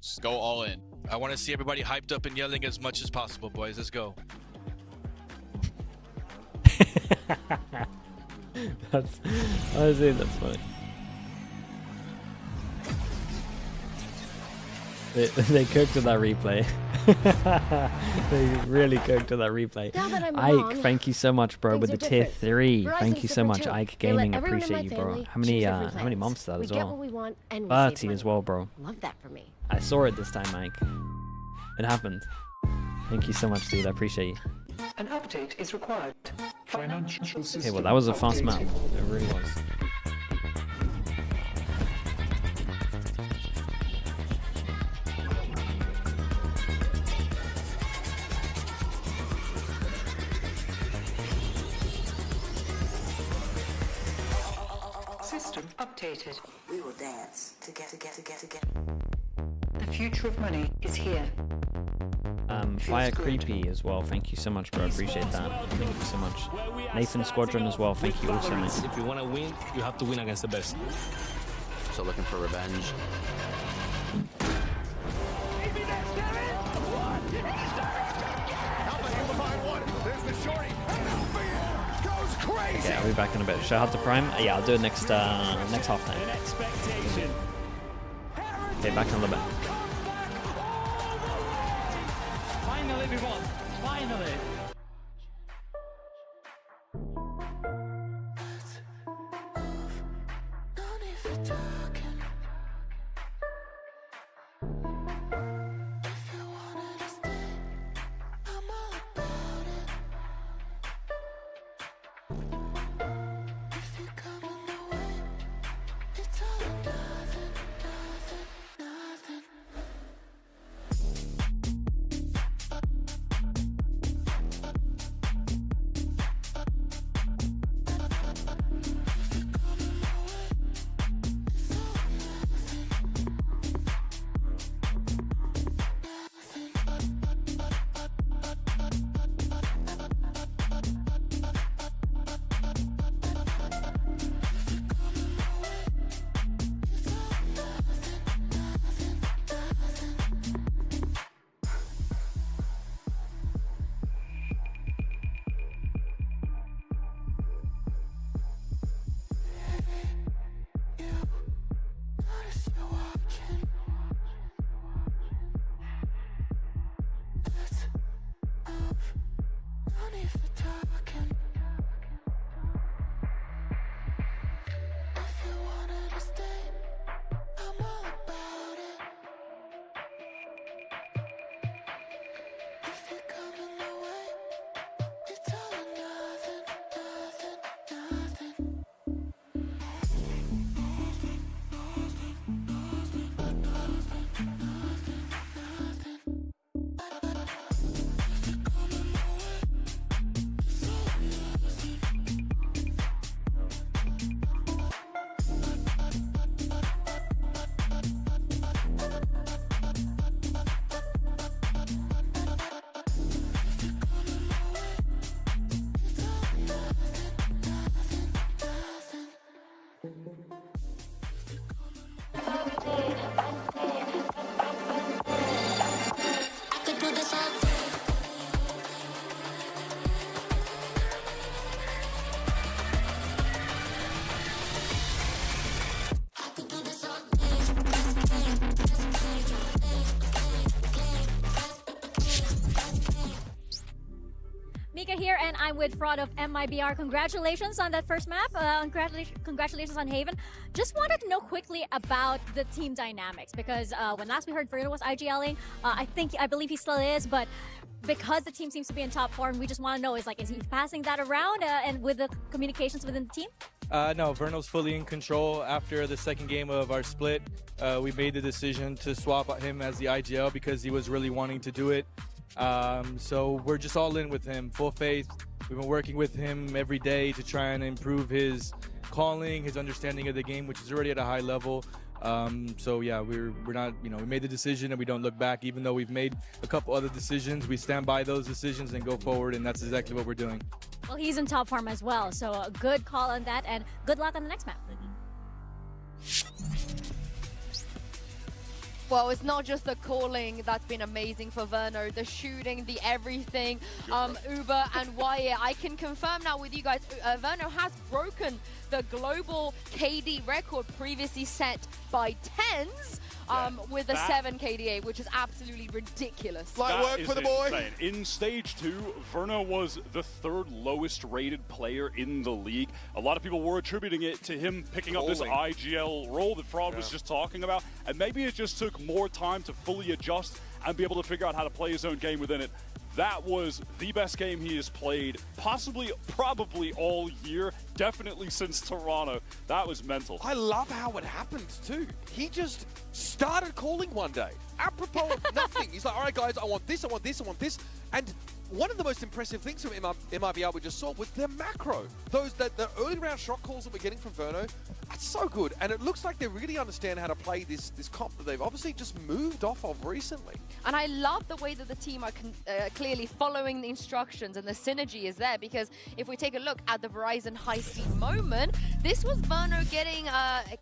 S17: Just go all in.
S5: I want to see everybody hyped up and yelling as much as possible, boys. Let's go.
S1: Honestly, that's funny. They cooked with that replay. They really cooked to that replay. Ike, thank you so much, bro, with the tier 3. Thank you so much, Ike Gaming. Appreciate you, bro. How many months that as well? 30 as well, bro.
S8: Love that for me.
S1: I saw it this time, Ike. It happened. Thank you so much, dude. I appreciate you.
S22: An update is required. Financial system.
S1: Okay, well, that was a fast map. It really was.
S22: System updated.
S19: We will dance together.
S22: The future of money is here.
S1: Fire Creepy as well. Thank you so much, bro. Appreciate that. Thank you so much. Nathan Squadron as well. Thank you also, mate.
S23: If you want to win, you have to win against the best.
S24: So looking for revenge.
S1: Okay, I'll be back in a bit. Should I have to Prime? Yeah, I'll do it next half time. Okay, back on the back.
S19: Finally, everyone. Finally.
S12: Here, and I'm with Fraud of MIBR. Congratulations on that first map. Congratulations on Haven. Just wanted to know quickly about the team dynamics, because when last we heard Verno was IGLing, I believe he still is, but because the team seems to be in top form, we just want to know, is he passing that around and with the communications within the team?
S25: No, Verno's fully in control. After the second game of our split, we made the decision to swap him as the IGL because he was really wanting to do it. So we're just all in with him, full faith. We've been working with him every day to try and improve his calling, his understanding of the game, which is already at a high level. So yeah, we're not, we made the decision and we don't look back. Even though we've made a couple other decisions, we stand by those decisions and go forward, and that's exactly what we're doing.
S12: Well, he's in top form as well, so a good call on that, and good luck on the next map.
S2: Well, it's not just the calling that's been amazing for Verno, the shooting, the everything. Uber and Whzy, I can confirm now with you guys, Verno has broken the global KD record previously set by TenZ with a 7 KDA, which is absolutely ridiculous.
S4: Light work for the boy.
S3: Insane. In Stage 2, Verno was the 3rd lowest rated player in the league. A lot of people were attributing it to him picking up this IGL role that Fraud was just talking about, and maybe it just took more time to fully adjust and be able to figure out how to play his own game within it. That was the best game he has played, possibly, probably all year, definitely since Toronto. That was mental.
S4: I love how it happened too. He just started calling one day, apropos of nothing. He's like, all right guys, I want this, I want this, I want this. And one of the most impressive things from MIBR we just saw was their macro. The early round shot calls that we're getting from Verno, that's so good. And it looks like they really understand how to play this comp that they've obviously just moved off of recently.
S2: And I love the way that the team are clearly following the instructions, and the synergy is there, because if we take a look at the Verizon high-speed moment, this was Verno getting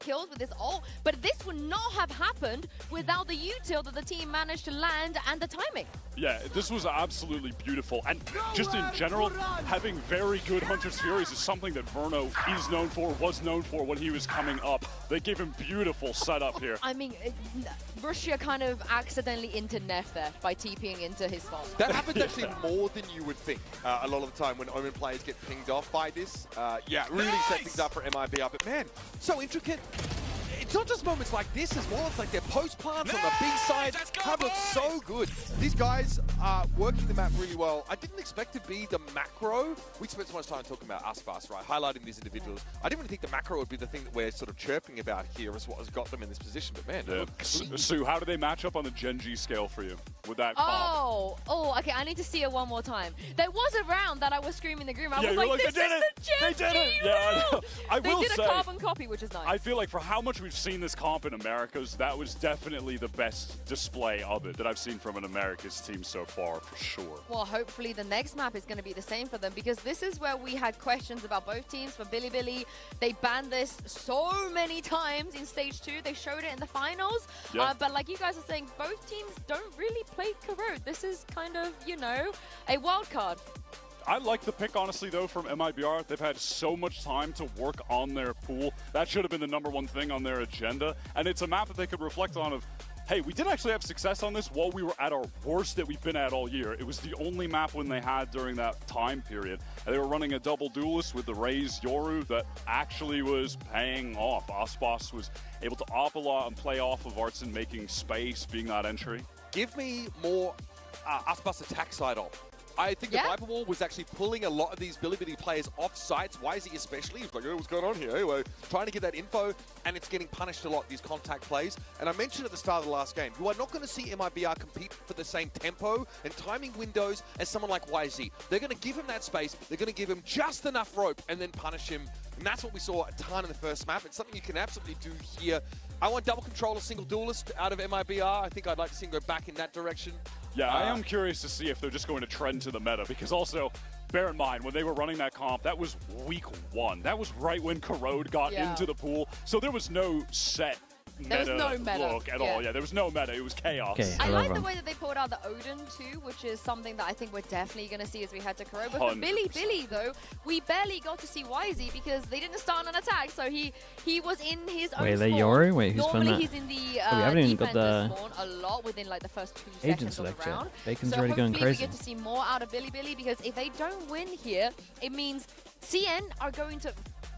S2: kills with his ult, but this would not have happened without the util that the team managed to land and the timing.
S3: Yeah, this was absolutely beautiful. And just in general, having very good Hunter's Furies is something that Verno is known for, was known for when he was coming up. They gave him beautiful setup here.
S2: I mean, Russia kind of accidentally into Neff there by TPing into his spot.
S4: That happens actually more than you would think a lot of the time when Omen players get pinged off by this. Yeah, really set things up for MIBR. But man, so intricate. It's not just moments like this as well, it's like their post plants on the B side have looked so good. These guys are working the map really well. I didn't expect to be the macro. We spent so much time talking about Aspas, right? Highlighting these individuals. I didn't really think the macro would be the thing that we're sort of chirping about here as what has got them in this position, but man.
S3: Yeah. Sue, how do they match up on the Gen G scale for you with that comp?
S2: Okay, I need to see it one more time. There was a round that I was screaming the groom. I was
S3: like,
S2: this is the Gen G!
S3: They did it! Yeah, I will say,
S2: they did a carbon copy, which is nice.
S3: I feel like for how much we've seen this comp in Americas, that was definitely the best display of it that I've seen from an Americas team so far, for sure.
S2: Well, hopefully the next map is going to be the same for them, because this is where we had questions about both teams. For Bilibili, they banned this so many times in Stage 2. They showed it in the finals.
S3: Yeah.
S2: But like you guys are saying, both teams don't really play Corrode. This is kind of, you know, a wild card.
S3: I like the pick, honestly, though, from MIBR. They've had so much time to work on their pool. That should have been the #1 thing on their agenda. And it's a map that they could reflect on of, hey, we did actually have success on this while we were at our worst that we've been at all year. It was the only map when they had during that time period. And they were running a double duelist with the Raze Yoru that actually was paying off. Aspas was able to op a lot and play off of Artson making space, being that entry.
S4: Give me more Aspas attack side op. I think the Viper Wall was actually pulling a lot of these Bilibili players off sites, Whzy especially. He's like, oh, what's going on here? Anyway, trying to get that info, and it's getting punished a lot, these contact plays. And I mentioned at the start of the last game, you are not going to see MIBR compete for the same tempo and timing windows as someone like Whzy. They're going to give him that space, they're going to give him just enough rope, and then punish him. And that's what we saw a ton in the first map. It's something you can absolutely do here. I want double control, a single duelist out of MIBR. I think I'd like to see him go back in that direction.
S3: Yeah, I am curious to see if they're just going to trend to the meta, because also, bear in mind, when they were running that comp, that was week 1. That was right when Corrode got into the pool, so there was no set meta look at all. Yeah, there was no meta. It was chaos.
S1: Okay,
S2: I like the way that they pulled out the Odin too, which is something that I think we're definitely going to see as we head to Corrode. But for Billy, though, we barely got to see Whzy because they didn't start an attack, so he was in his own spawn.
S1: Yoru? Wait, who's
S2: Normally
S1: that?
S2: he's in the
S1: we haven't even got the
S2: spawn a lot within like the first 2
S1: agent
S2: seconds of the round.
S1: Bacon's
S2: so
S1: already going
S2: hopefully
S1: crazy.
S2: we get to see more out of Billy, because if they don't win here, it means CN are going to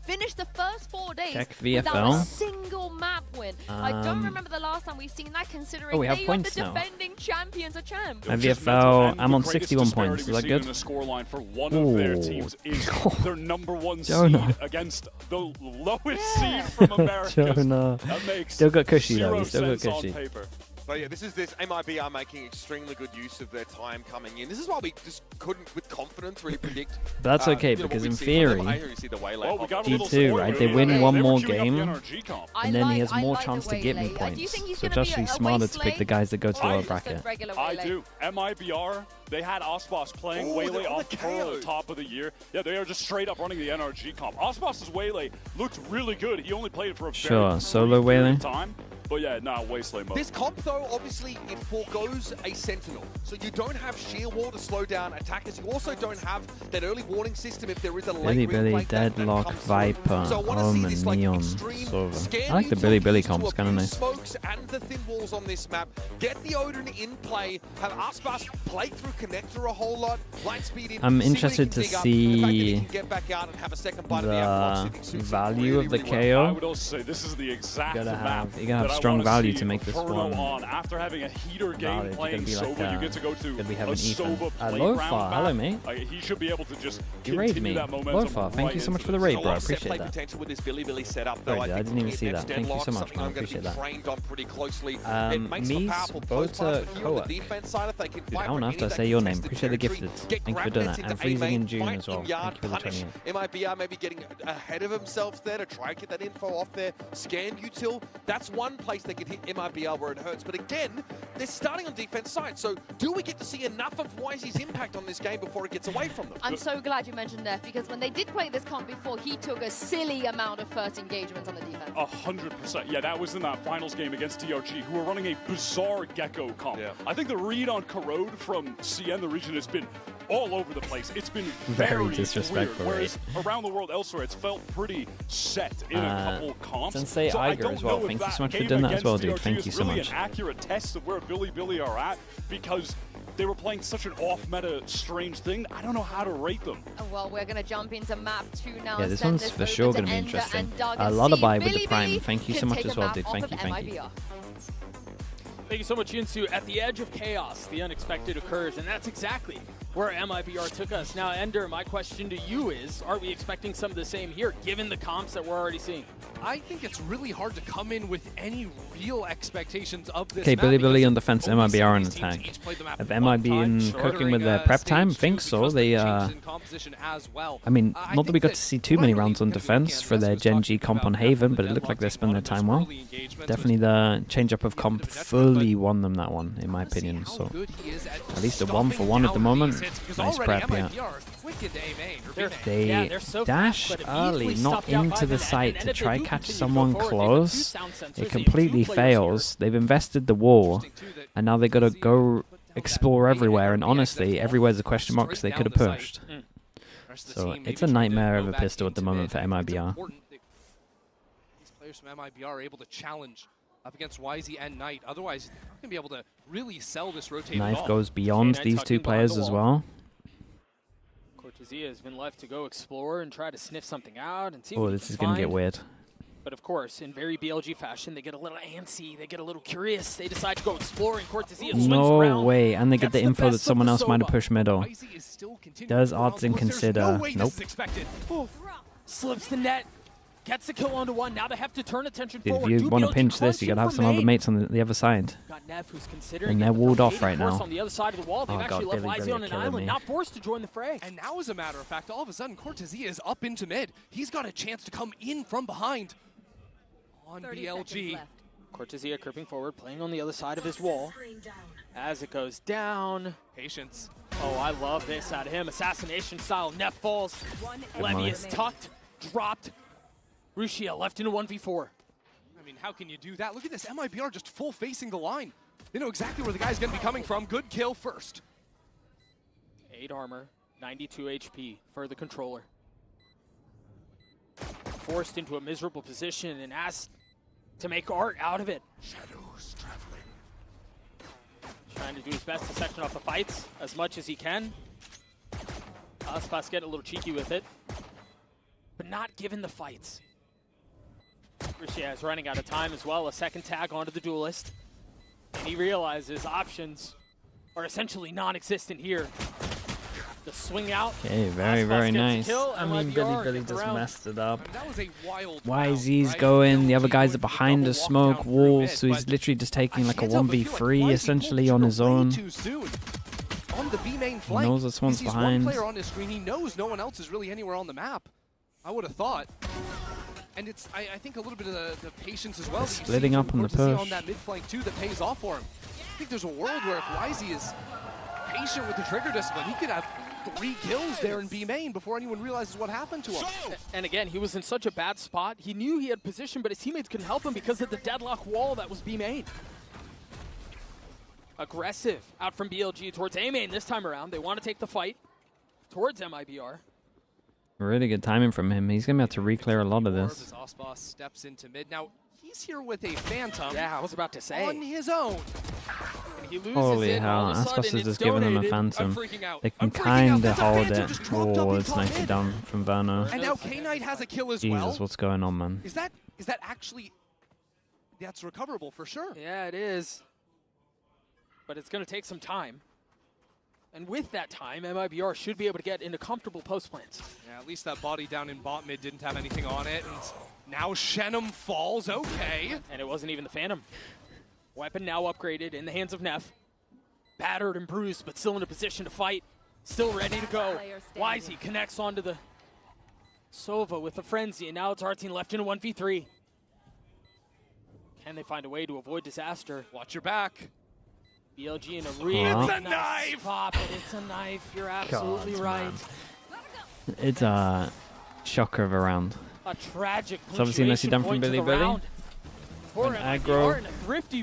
S2: finish the first 4 days without a single map win. I don't remember the last time we've seen that, considering
S1: we have
S2: they are the
S1: points now.
S2: defending champions of champ.
S1: My VFL, I'm on 61 points. Is that good?
S3: The scoreline for one of their teams is their #1 seed against the lowest seed from America. That makes
S1: still got cushy though.
S3: zero
S1: Still got
S3: sense on
S1: cushy.
S3: paper.
S4: But yeah, this MIBR making extremely good use of their time coming in. This is why we just couldn't, with confidence, really predict.
S1: But that's okay, because in theory, G2, right, they win one more game, and then he has more chance to get me points. So it's actually smarter to pick the guys that go to the lower bracket.
S3: I do. MIBR, they had Aspas playing Waylay on the top of the year. Yeah, they are just straight up running the NRG comp. Aspas's Waylay looked really good. He only played it for a very
S1: solo
S3: brief period
S1: Waylay.
S3: of time. But yeah, no, Wasteland mode.
S4: This comp, though, obviously, it foregoes a Sentinel. So you don't have sheer wall to slow down attackers. You also don't have that early warning system if there is a late
S1: Billy, Deadlock, Viper, Omen, Neon, Sova. I like the Billy comp, it's kind of nice.
S4: Smokes and the thin walls on this map. Get the Odin in play. Have Aspas play through Connector a whole lot. Lightspeed in.
S1: I'm interested to see
S4: the
S1: value of the KO.
S3: I would also say this is the exact map.
S1: You gotta have strong value to make this one.
S3: On. After having a heater game playing Sova, you get to go to a Sova
S1: Lofar, hello mate.
S3: He should be able to just
S1: you raid me. Lofar, thank you so much for the raid, bro. I appreciate that.
S4: With this Billy setup,
S1: though, I didn't even see that. Thank you so much, man. I appreciate that. Mies, Bota, Koa. Dude, I don't have to say your name. Appreciate the gifted. Thank you for doing that. And freezing in June as well. Thank you for the 28.
S4: MIBR maybe getting ahead of himself there to try and get that info off there. Scan util. That's one place they can hit MIBR where it hurts. But again, they're starting on defense side. So do we get to see enough of Whyzy's impact on this game before it gets away from them?
S2: I'm so glad you mentioned that, because when they did play this comp before, he took a silly amount of first engagements on the defense.
S3: 100%. Yeah, that was in that finals game against DRG, who were running a bizarre Gecko comp. Yeah. I think the read on Corrode from CN, the region, has been all over the place. It's been very
S1: disrespectful.
S3: Weird. Whereas around the world elsewhere, it's felt pretty set in a couple comps.
S1: Sensei Iger as well. Thank you so much for doing that as well, dude.
S3: DRG
S1: Thank you so
S3: really
S1: much.
S3: An accurate test of where Billy are at, because they were playing such an off-meta, strange thing. I don't know how to rate them.
S2: Well, we're going to jump into map 2 now.
S1: Yeah, this one's for sure going to be interesting. A lullaby with the Prime. Thank you so much as well, dude. Thank you.
S21: Thank you so much, Yunsu. At the edge of chaos, the unexpected occurs, and that's exactly where MIBR took us. Now, Ender, my question to you is, are we expecting some of the same here, given the comps that we're already seeing?
S6: I think it's really hard to come in with any real expectations of this.
S1: Okay, Billy on defense, MIBR on attack. Have MIB been cooking with their prep time? I think so. They, I mean, not that we got to see too many rounds on defense for their Gen G comp on Haven, but it looked like they spent their time well. Definitely the change-up of comp fully won them that one, in my opinion. So at least a 1-for-1 at the moment. Nice prep, yeah. They dash early, not into the site to try catch someone close. It completely fails. They've invested the wall, and now they got to go explore everywhere. And honestly, everywhere's a question mark because they could have pushed. So it's a nightmare of a pistol at the moment for MIBR.
S6: These players from MIBR are able to challenge up against Whzy and Knight. Otherwise, they're going to be able to really sell this rotating
S1: Knife goes beyond these two players as well.
S21: Cortezia has been left to go explore and try to sniff something out and see
S1: Oh,
S21: what
S1: this is going to get weird.
S21: But of course, in very BLG fashion, they get a little antsy, they get a little curious, they decide to go explore, and Cortezia swings around.
S1: No way, and they get the info that someone else might have pushed middle. Does Odds consider? Nope.
S21: Slips the net. Gets the kill onto one. Now they have to turn attention
S1: Dude,
S21: forward.
S1: if you want to pinch this, you got to have some other mates on the other side. And they're walled off right now.
S21: On the other side of the wall, they've actually left Whzy on an island, not forced to join the fray.
S6: And now, as a matter of fact, all of a sudden, Cortezia is up into mid. He's got a chance to come in from behind on BLG.
S21: Cortezia creeping forward, playing on the other side of his wall. As it goes down.
S6: Patience.
S21: Oh, I love this out of him. Assassination style. Net falls. Levy is tucked, dropped. Rushia left into 1v4.
S6: I mean, how can you do that? Look at this, MIBR just full facing the line. They know exactly where the guy's going to be coming from. Good kill first.
S21: 8 armor, 92 HP for the controller. Forced into a miserable position and asked to make art out of it.
S16: Shadows traveling.
S21: Trying to do his best to section off the fights as much as he can. Aspas getting a little cheeky with it, but not given the fights. Rushia is running out of time as well. A second tag onto the duelist. And he realizes options are essentially non-existent here. The swing out.
S1: Okay, very nice. I mean, Billy just messed it up. Whyzy's going. The other guys are behind the smoke walls, so he's literally just taking like a 1v3 essentially on his own.
S6: On the B main
S1: flank, he knows this one's behind.
S6: One player on his screen. He knows no one else is really anywhere on the map. I would have thought. And it's, I think, a little bit of the patience as well.
S1: They're splitting up on the push.
S6: On that mid flank too, that pays off for him. I think there's a world where if Whyzy is patient with the trigger discipline, he could have 3 kills there in B main before anyone realizes what happened to him.
S21: And again, he was in such a bad spot. He knew he had position, but his teammates couldn't help him because of the deadlock wall that was B main. Aggressive out from BLG towards A main this time around. They want to take the fight towards MIBR.
S1: Really good timing from him. He's going to have to re-clear a lot of this.
S6: Aspas steps into mid. Now, he's here with a Phantom.
S21: Yeah, I was about to say.
S6: On his own.
S21: And he loses
S1: Holy
S21: it,
S1: hell, Aspas is just giving them a Phantom. They can kind of hold it. Oh, it's nicely done from Verno.
S6: And now K-Knight has a kill as
S1: Jesus,
S6: well.
S1: what's going on, man?
S6: Is that actually... That's recoverable for sure.
S21: Yeah, it is. But it's going to take some time. And with that time, MIBR should be able to get into comfortable post plants.
S6: Yeah, at least that body down in bot mid didn't have anything on it. And now Shenum falls, okay.
S21: And it wasn't even the Phantom. Weapon now upgraded in the hands of Neff. Battered and bruised, but still in a position to fight. Still ready to go. Whzy connects onto the Sova with the Frenzy, and now it's our team left in a 1v3. Can they find a way to avoid disaster?
S6: Watch your back.
S21: BLG in a really nice spot, but it's a knife. You're absolutely right.
S1: It's a shocker of a round.
S21: A tragic
S1: It's obviously nicely done from Billy Billy. Went aggro.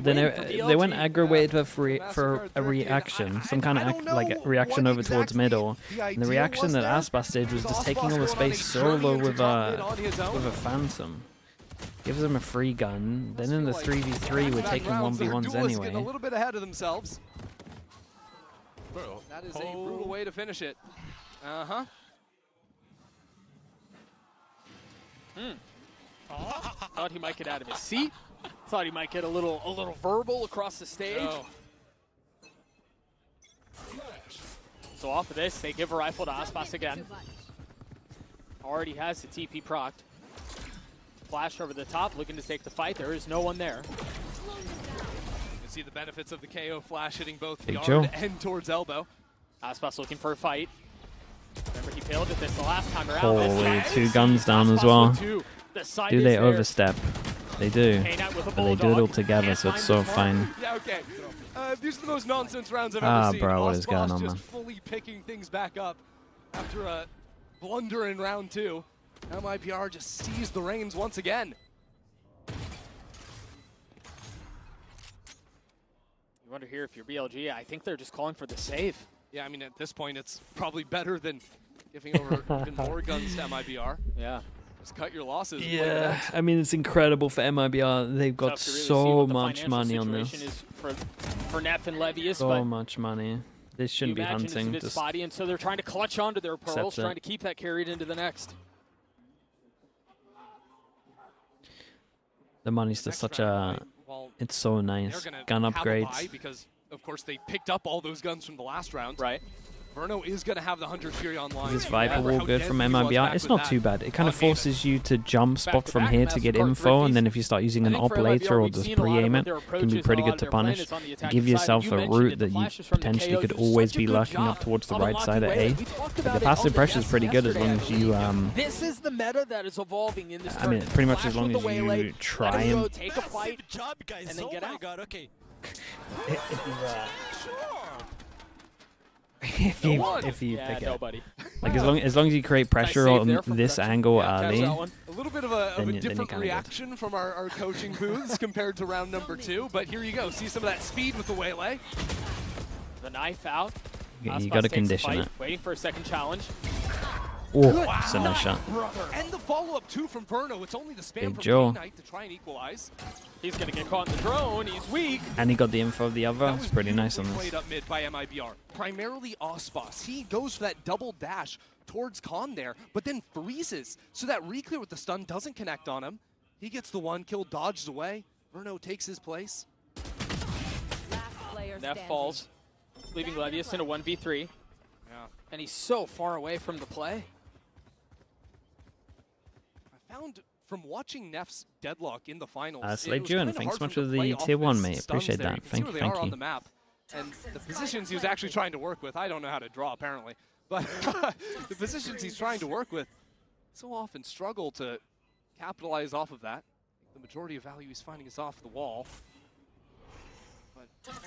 S1: They went aggro, waited for a reaction, some kind of like reaction over towards middle. And the reaction that Aspas did was just taking all the space solo with a Phantom. Gives them a free gun. Then in the 3v3, we're taking 1v1s anyway.
S6: A little bit ahead of themselves. That is a brutal way to finish it. Uh-huh.
S21: Thought he might get out of his seat. Thought he might get a little verbal across the stage.
S6: Oh.
S21: So off of this, they give a rifle to Aspas again. Already has the TP procced. Flash over the top, looking to take the fight. There is no one there.
S6: You can see the benefits of the KO flash hitting both
S1: Big
S6: yard
S1: Joe.
S6: and towards elbow.
S21: Aspas looking for a fight. Remember, he failed at this the last time around.
S1: Holy, 2 guns down as well. Do they overstep? They do. But they do it all together, so it's so fine.
S6: Yeah, okay. These are the most nonsense rounds I've
S1: Ah,
S6: ever seen.
S1: bro, what is going on,
S6: just
S1: man?
S6: fully picking things back up after a blunder in round 2. MIBR just seized the reins once again.
S21: You wonder here if you're BLG. I think they're just calling for the save.
S6: Yeah, I mean, at this point, it's probably better than giving over even more guns to MIBR.
S21: Yeah.
S6: Just cut your losses.
S1: Yeah, I mean, it's incredible for MIBR. They've got so much money on this.
S21: Is for Neff and Levius,
S1: So
S21: but
S1: much money. They shouldn't be hunting.
S21: It's
S1: Just
S21: body, and so they're trying to clutch onto their pearls,
S1: accept it.
S21: trying to keep that carried into the next.
S1: the money's just such a. It's so nice. Gun upgrades.
S6: Because, of course, they picked up all those guns from the last round.
S21: Right.
S6: Verno is going to have the 100 Fury online.
S1: This Viper wall good from MIBR. It's not too bad. It kind of forces you to jump spot from here to get info, and then if you start using an op later or just pre-aim it, it can be pretty good to punish. Give yourself a route that you potentially could always be lurking up towards the right side of A. The passive pressure is pretty good as long as you.
S21: This is the meta that is evolving in this
S1: I mean, pretty much as long as you try and.
S21: Take a fight and then get out.
S8: God, okay.
S1: if you
S21: yeah,
S1: pick it,
S21: nobody.
S1: like as long as you create pressure on this angle early,
S6: A little bit of a different
S1: kinda
S6: reaction from our coaching booths compared to round number 2, but here you go. See some of that speed with the waylay.
S21: The knife out.
S1: you got to condition it.
S21: Waiting for a second challenge.
S1: Oh, it's a nice shot.
S6: And the follow-up too from Verno. It's only the spam
S1: Big
S6: from
S1: Joe.
S6: K-Knight to try and equalize.
S21: He's going to get caught in the drone. He's weak.
S1: And he got the info of the other. It's pretty nice on this.
S6: Played up mid by MIBR. Primarily Aspas. He goes for that double dash towards Con there, but then freezes. So that reclear with the stun doesn't connect on him. He gets the 1 kill, dodges away. Verno takes his place.
S21: Neff falls, leaving Levius in a 1v3.
S6: Yeah.
S21: And he's so far away from the play.
S6: I found from watching Neff's deadlock in the finals.
S1: Slade June, thanks so much for the tier 1, mate. Appreciate that. Thank you, thank
S6: on
S1: you.
S6: the map. And the positions he was actually trying to work with, I don't know how to draw apparently, but the positions he's trying to work with so often struggle to capitalize off of that. The majority of value he's finding is off the wall. But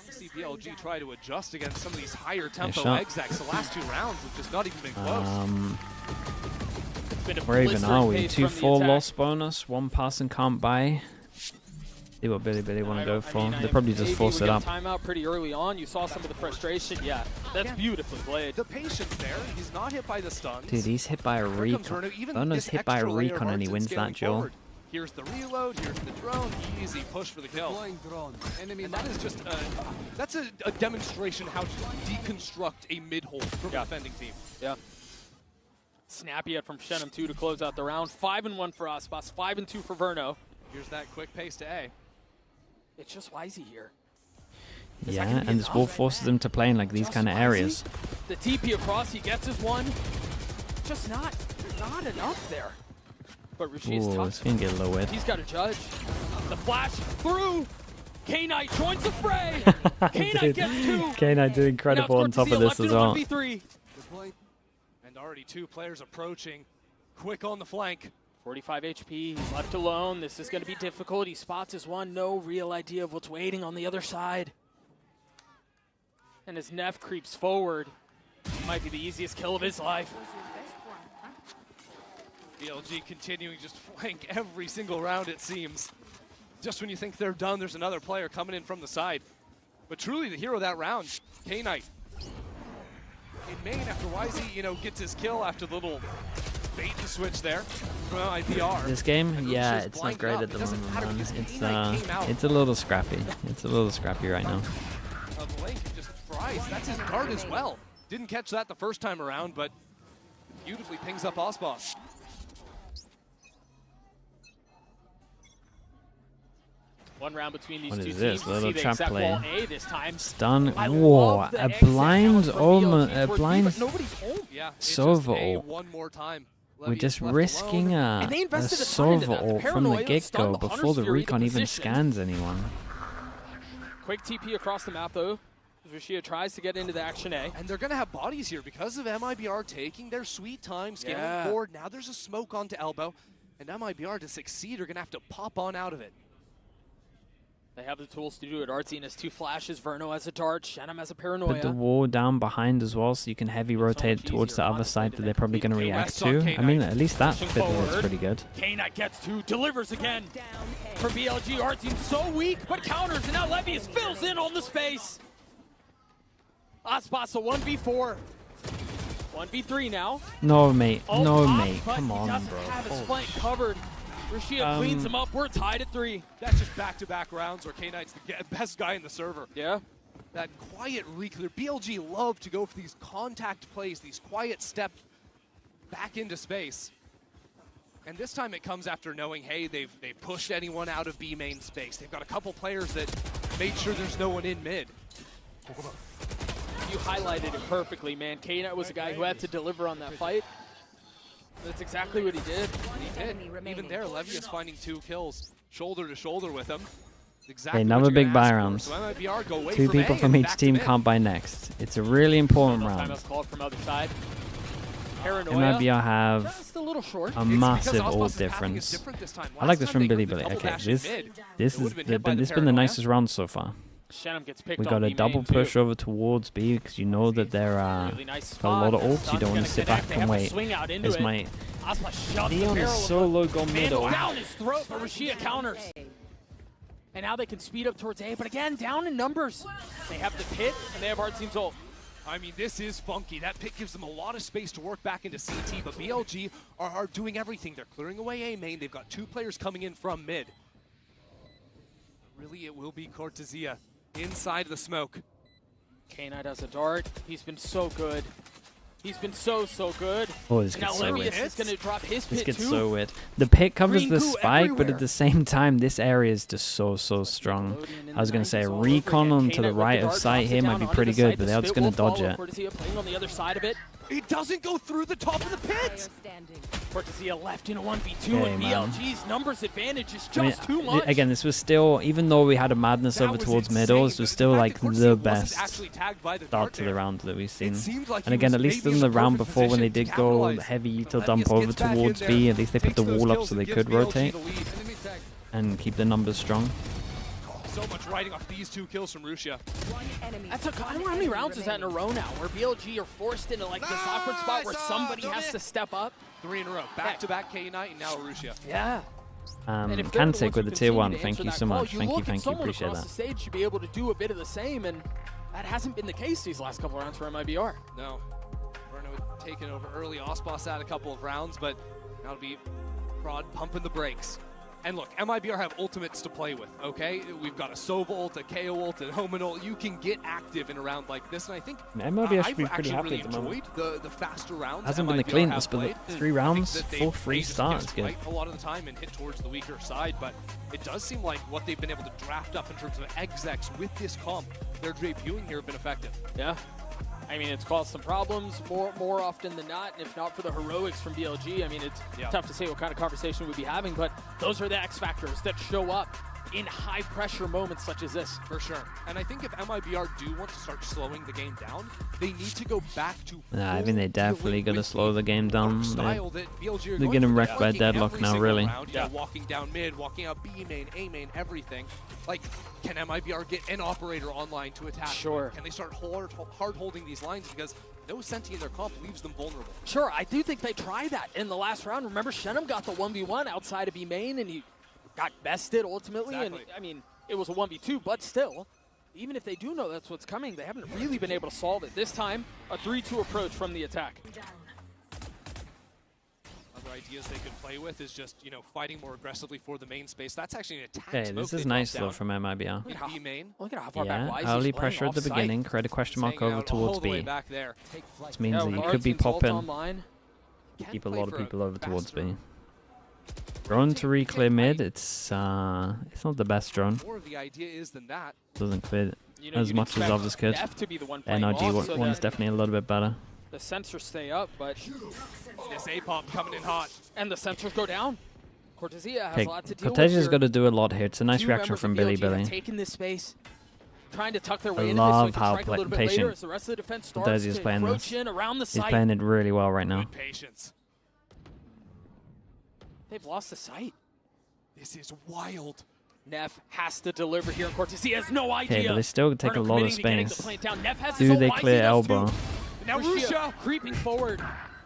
S6: See BLG try to adjust against some of these higher tempo
S1: shot.
S6: execs. The last 2 rounds have just not even been close.
S1: Where even are we?
S21: pace from the
S1: 2-4
S21: attack.
S1: loss bonus, 1 pass and can't buy. See what Billy want to go for. They probably just force it up.
S21: Timeout pretty early on. You saw some of the frustration. Yeah, that's beautifully played.
S6: The patience there. He's not hit by the stuns.
S1: Dude, he's hit by a recon. Verno's hit by a recon and he wins that duel.
S6: Here's the reload, here's the drone, easy push for the kill. And that is just that's a demonstration how to deconstruct a mid-hold from a defending team.
S21: Yeah. Snappy hit from Shenum 2 to close out the round. 5-1 for Aspas, 5-2 for Verno.
S6: Here's that quick pace to A.
S21: It's just Whzy here.
S1: Yeah, and this wall forces them to play in like these kind of areas.
S21: The TP across, he gets his one. Just not enough there. But Rashi's
S1: Ooh,
S21: tough.
S1: it's gonna get a little weird.
S21: He's got to judge. The flash through. K-Knight joins the fray. K-Knight gets 2.
S1: K-Knight did incredible on top of this as well.
S6: And already 2 players approaching. Quick on the flank.
S21: 45 HP, he's left alone. This is going to be difficult. He spots his one. No real idea of what's waiting on the other side. And as Neff creeps forward, might be the easiest kill of his life.
S6: BLG continuing just flank every single round, it seems. Just when you think they're done, there's another player coming in from the side. But truly the hero of that round, K-Knight. In main after Whzy, gets his kill after the little bait and switch there from MIBR.
S1: This game, yeah, it's not great at the moment, man. It's a little scrappy. It's a little scrappy right now.
S6: Blake just fries. That's his guard as well. Didn't catch that the first time around, but beautifully pings up Osboss.
S21: One round between these
S1: What
S21: two
S1: is this?
S21: teams.
S1: Little
S21: See the
S1: trap
S21: exact
S1: play.
S21: wall A this time.
S1: Stun.
S21: I
S1: Whoa,
S21: love the
S1: a
S21: exit
S1: blind
S21: out from
S1: almost,
S21: BLG
S1: a
S21: towards B,
S1: blind
S21: but nobody's home.
S6: Yeah,
S1: Sova
S6: A
S1: ult.
S6: one more time.
S1: We're just risking a
S21: And they invested a ton into
S1: Sova
S21: that. The
S1: ult from the
S21: paranoia
S1: get-go
S21: stunned the
S1: before
S21: Hunter's
S1: the
S21: Fury,
S1: recon
S21: the
S1: even
S21: position.
S1: scans anyone.
S21: Quick TP across the map, though. Rashia tries to get into the action A.
S6: And they're going to have bodies here because of MIBR taking their sweet time, scaling
S21: Yeah.
S6: forward. Now there's a smoke onto elbow. And MIBR, to succeed, are going to have to pop on out of it.
S21: They have the tools to do it. Artsine has 2 flashes. Verno has a dart. Shannon has a paranoia.
S1: Put the wall down behind as well so you can heavy rotate towards the other side that they're probably going to react to. I mean, at least that bit was pretty good.
S21: K-Knight gets 2, delivers again. For BLG, Artsine so weak, but counters, and now Levius fills in on the space. Aspas a 1v4. 1v3 now.
S1: No, mate.
S21: Oh,
S1: No,
S21: off,
S1: mate.
S21: but
S1: Come
S21: he
S1: on,
S21: doesn't
S1: bro.
S21: have his flank covered. Rashia cleans him up. We're tied at 3.
S6: That's just back-to-back rounds where K-Knight's the best guy in the server.
S21: Yeah.
S6: That quiet reclear. BLG love to go for these contact plays, these quiet steps back into space. And this time it comes after knowing, hey, they've pushed anyone out of B main space. They've got a couple players that made sure there's no one in mid.
S21: You highlighted it perfectly, man. K-Knight was a guy who had to deliver on that fight. That's exactly what he did.
S6: He did. Even there, Levius finding 2 kills, shoulder to shoulder with him. Exactly
S1: Okay, another
S6: what you're
S1: big
S6: gonna
S1: buy
S6: ask
S1: round.
S6: for. So MIBR go away
S1: 2 people
S6: A
S1: from
S6: and
S1: each
S6: back to
S1: team
S6: mid.
S1: can't buy next. It's a really important round.
S21: Timeout's called from other side. Paranoia.
S1: MIBR have
S21: Just a little short.
S1: a massive ult difference. I like this from Billy. Okay, this has been the nicest round so far.
S21: Shannon gets picked
S1: We
S21: on
S1: got a
S21: B
S1: double
S21: main,
S1: push
S21: too.
S1: over towards B because you know that there are
S21: Really nice
S1: a lot of
S21: spot.
S1: ults. You don't want to
S21: Stun's
S1: sit
S21: gonna
S1: back
S21: connect. They
S1: and
S21: have to
S1: wait.
S21: swing out into
S1: As
S21: it.
S1: my
S21: Aspas shoves the
S1: Leon
S21: barrel
S1: is
S21: of
S1: so
S21: it.
S1: low go middle.
S21: Down his throat, but Rashia counters. And now they can speed up towards A, but again, down in numbers. They have the pit, and they have Artzine's ult.
S6: I mean, this is funky. That pick gives them a lot of space to work back into CT, but BLG are doing everything. They're clearing away A main. They've got 2 players coming in from mid. Really, it will be Cortezia inside the smoke.
S21: K-Knight has a dart. He's been so good. He's been so good.
S1: Oh, this
S21: And now
S1: gets so weird.
S21: Levius is going to drop his
S1: This
S21: pit
S1: gets
S21: too.
S1: so weird. The pit covers
S21: Green
S1: the
S21: goo
S1: spike, but
S21: everywhere.
S1: at the same time, this area is just so strong. I was going to say a recon onto the right of sight here might be pretty good, but they're just going to dodge it.
S21: Cortezia playing on the other side of it.
S6: It doesn't go through the top of the pit.
S21: Cortezia left in a 1v2,
S1: Okay,
S21: and
S1: man.
S21: BLG's numbers advantage is
S1: I mean,
S21: just too much.
S1: again, this was still, even though we had a madness over towards middle, this was still like the best start to the round that we've seen. And again, at least in the round before when they did go heavy to dump over towards B, at least they put the wall up so they could rotate and keep the numbers strong.
S6: So much riding off these 2 kills from Russia.
S21: That's how many rounds is that in a row now, where BLG are forced into like this awkward spot where somebody has to step up?
S6: 3 in a row, back-to-back K Knight, and now Russia.
S21: Yeah.
S1: Cantic with the tier 1. Thank you so much. Thank you. Appreciate that.
S21: The stage should be able to do a bit of the same, and that hasn't been the case these last couple of rounds for MIBR.
S6: No. Verno had taken over early. Ospas had a couple of rounds, but now it'll be Prod pumping the brakes. And look, MIBR have ultimates to play with, okay? We've got a Sova ult, a KO ult, a Homan ult. You can get active in a round like this, and I think
S1: MIBR should be
S6: I've
S1: pretty
S6: actually
S1: happy
S6: really
S1: at the moment.
S6: enjoyed the faster rounds.
S1: Hasn't been the cleanest, but 3 rounds, full free start. It's good.
S6: Fight a lot of the time and hit towards the weaker side, but it does seem like what they've been able to draft up in terms of execs with this comp, they're debuting here, have been effective.
S21: Yeah. I mean, it's caused some problems more often than not, and if not for the heroics from BLG, I mean, it's tough to say what kind of conversation we'd be having, but those are the X factors that show up in high-pressure moments such as this.
S6: For sure. And I think if MIBR do want to start slowing the game down, they need to go back to
S1: I think they definitely got to slow the game down. They're getting wrecked by deadlock now, really.
S6: Walking down mid, walking out B main, A main, everything. Like, can MIBR get an operator online to attack?
S21: Sure.
S6: Can they start hard holding these lines? Because no Senti in their comp leaves them vulnerable.
S21: Sure, I do think they tried that in the last round. Remember, Shenum got the 1v1 outside of B main, and he got bested ultimately.
S6: Exactly.
S21: And I mean, it was a 1v2, but still, even if they do know that's what's coming, they haven't really been able to solve it. This time, a 3-2 approach from the attack.
S6: Other ideas they could play with is just, you know, fighting more aggressively for the main space. That's actually an attack.
S1: Okay, this is nice though from MIBR.
S6: B main.
S21: Look at how far back Whzy's
S1: early
S21: playing
S1: pressure at the
S21: offsite.
S1: beginning, create a question mark over towards B.
S6: Back there.
S1: This means that you could be popping, keep a lot of people over towards B. Drone to re-clear mid, it's not the best drone.
S6: More of the idea is than that.
S1: Doesn't clear as much as others could. NRG one's definitely a little bit better.
S21: The sensors stay up, but
S6: this A-pop coming in hot.
S21: And the sensors go down. Cortesia has a lot to deal with.
S1: Cortesia's got to do a lot here. It's a nice reaction from Billy.
S21: Taking this space, trying to tuck their way
S1: I
S21: into
S1: love
S21: this so
S1: how patient
S21: the rest of the defense starts
S1: Cortesia's
S21: to
S1: playing
S21: approach
S1: this.
S21: in around the
S1: He's
S21: site.
S1: playing it really well right now.
S6: Good patience.
S21: They've lost the sight.
S6: This is wild.
S21: Neff has to deliver here, and Cortesia has no idea.
S1: Okay, but they still take a lot of
S21: space.
S1: Do they clear elbow?
S21: Now Russia creeping forward,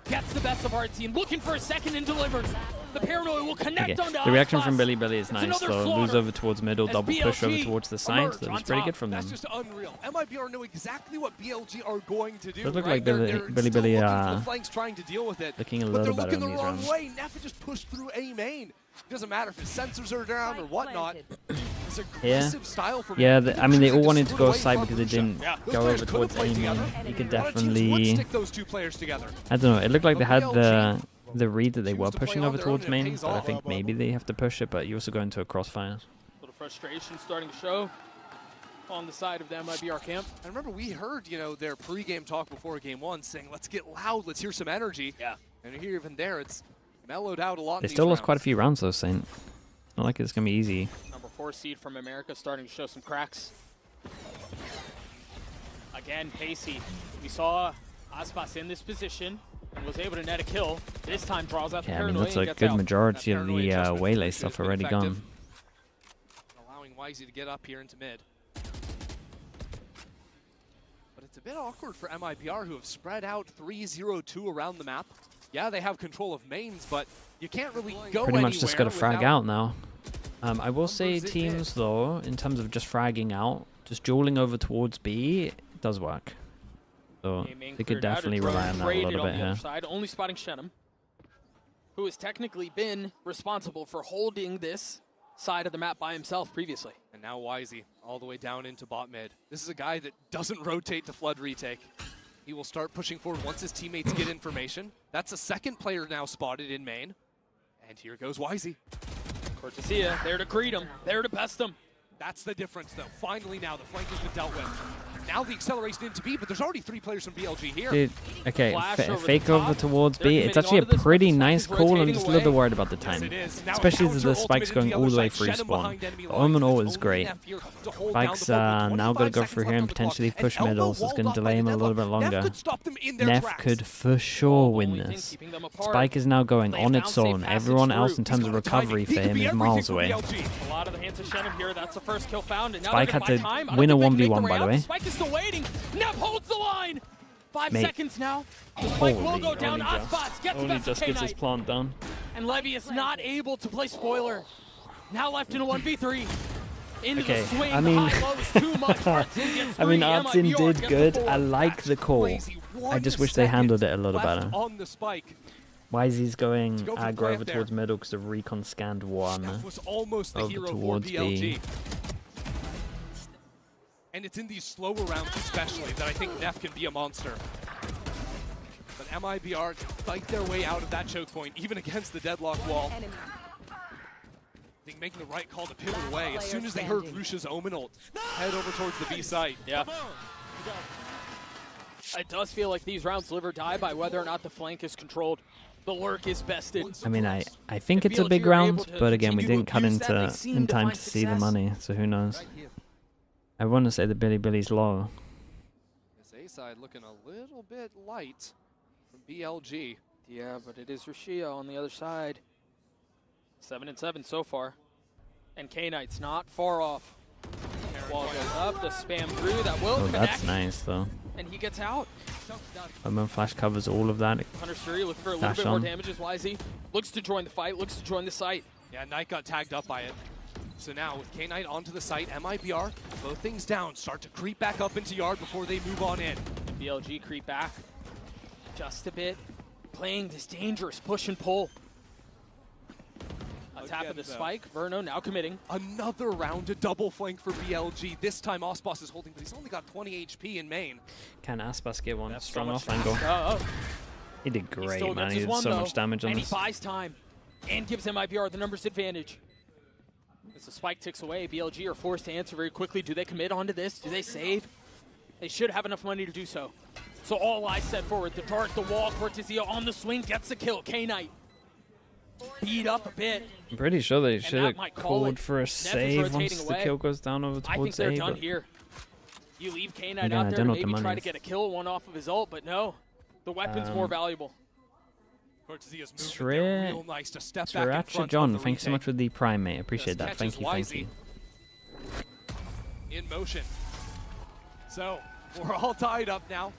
S21: gets the best of our team, looking for a second and delivers. The paranoia will connect onto
S1: The reaction
S21: Aspas.
S1: from Billy is nice though. Lose over towards middle, double push over towards the side. That was pretty good from them.
S6: That's just unreal. MIBR know exactly what BLG are going to do.
S1: Does look
S6: right?
S1: like
S6: they're
S1: Billy
S6: flanks trying to deal with it.
S1: looking a
S6: but
S1: little
S6: they're
S1: better
S6: looking
S1: in
S6: the
S1: these
S6: wrong
S1: rounds.
S6: way. Neff just pushed through A main. Doesn't matter if his sensors are down or whatnot. It's aggressive style from him.
S1: I mean, they all wanted to go side because they didn't go over towards A main. You could definitely.
S6: Stick those 2 players together.
S1: I don't know. It looked like they had the read that they were pushing over towards main, but I think maybe they have to push it. But you also go into a crossfire.
S21: A little frustration starting to show on the side of the MIBR camp.
S6: I remember we heard, you know, their pre-game talk before Game 1 saying, let's get loud, let's hear some energy.
S21: Yeah.
S6: And here, even there, it's mellowed out a lot.
S1: They still lost quite a few rounds though, Saint. Not like it's going to be easy.
S21: Number 4 seed from America starting to show some cracks. Again, pacey. We saw Aspas in this position and was able to net a kill. This time draws out the
S1: Yeah, I mean,
S21: paranoia
S1: that's
S21: and
S1: a
S21: gets
S1: good
S21: out.
S1: majority of the Waylay stuff already gone.
S6: Allowing Whzy to get up here into mid. But it's a bit awkward for MIBR, who have spread out 3-0-2 around the map. Yeah, they have control of mains, but you can't really go
S1: Pretty much just got to frag
S6: without
S1: out now. I will say teams, though, in terms of just fragging out, just dueling over towards B, it does work. So they could definitely rely on that a little bit here.
S21: Side, only spotting Shenum, who has technically been responsible for holding this side of the map by himself previously.
S6: And now Whzy all the way down into bot mid. This is a guy that doesn't rotate to flood retake. He will start pushing forward once his teammates get information. That's a second player now spotted in main. And here goes Whzy.
S21: Cortesia, there to greet him, there to pest him.
S6: That's the difference, though. Finally now, the flank has been dealt with. Now the acceleration into B, but there's already 3 players from BLG here.
S1: Dude, okay, fake over towards B. It's actually a pretty nice call. I'm just a little bit worried about the timing. Especially as the spike's going all the way through spawn. The Omen ult is great. Spike's now going to go through here and potentially push middle, so it's going to delay him a little bit longer. Neff could for sure win this. Spike is now going on its own. Everyone else in terms of recovery for him is miles away.
S21: A lot of the hands of Shannon here. That's the first kill found. And now
S1: Spike had to win a 1v1, by the way.
S21: Spike is still waiting. Neff holds the line. 5
S1: Mate.
S21: seconds now. The Spike will go down.
S1: Only just gets his plant done.
S21: And Levy is not able to play spoiler. Now left in a 1v3. Into the swing,
S1: I mean,
S21: high, low, too much.
S1: I mean, Artsin did good. I like the call. I just wish they handled it a little better.
S6: On the spike.
S1: Whyzy's going aggro over towards middle because the recon scanned one
S6: was almost the
S1: over
S6: hero
S1: towards
S6: for BLG.
S1: B.
S6: And it's in these slower rounds especially that I think Neff can be a monster. But MIBR fight their way out of that choke point, even against the deadlock wall. I think making the right call to pivot away. As soon as they heard Rush's Omen ult, head over towards the B site.
S21: Yeah. It does feel like these rounds live or die by whether or not the flank is controlled. The lurk is bested.
S1: I mean, I think it's a big round, but again, we didn't cut in time to see the money, so who knows. I want to say the Billy's low.
S6: This A side looking a little bit light from BLG.
S21: Yeah, but it is Rashia on the other side. 7-7 so far. And K-Knight's not far off. Wall goes up, the spam through, that will connect.
S1: That's nice, though.
S21: And he gets out.
S1: Omen Flash covers all of that.
S21: Hunter's Fury looking for a little bit more damage as Whzy looks to join the fight, looks to join the site.
S6: Yeah, Knight got tagged up by it. So now with K-Knight onto the site, MIBR, both things down, start to creep back up into yard before they move on in.
S21: BLG creep back just a bit, playing this dangerous push and pull. A tap of the spike, Verno now committing.
S6: Another round to double flank for BLG. This time Osbos is holding, but he's only got 20 HP in main.
S1: Can Aspas get one
S21: That's
S1: strong
S21: so
S1: off angle? He did
S21: He
S1: great,
S21: still
S1: man.
S21: gets
S1: He
S21: his
S1: did
S21: one,
S1: so
S21: though,
S1: much damage on
S21: and
S1: this.
S21: he buys time and gives MIBR the numbers advantage. As the spike ticks away, BLG are forced to answer very quickly. Do they commit onto this? Do they save? They should have enough money to do so. So all eyes set forward. The dart, the wall, Cortezia on the swing, gets the kill. K-Knight beat up a bit.
S1: I'm pretty sure they
S21: And
S1: should
S21: that
S1: have
S21: might call
S1: called
S21: it.
S1: for a
S21: Neff is
S1: save once
S21: rotating
S1: the
S21: away.
S1: kill goes down over
S21: I think
S1: towards
S21: they're
S1: A.
S21: done
S1: but
S21: here. You leave K-Knight
S1: Again, I
S21: out there
S1: don't
S21: to
S1: know what the
S21: maybe try
S1: money
S21: to
S1: is.
S21: get a kill, one off of his ult, but no. The weapon's more valuable.
S6: Real nice to step back in
S1: Sriracha
S6: front
S1: John,
S6: of the
S1: thanks so
S6: retake.
S1: much for the prime, mate. Appreciate that.
S6: Catches
S1: Thank you, thank
S6: Whzy
S1: you.
S6: in motion. So we're all tied up now.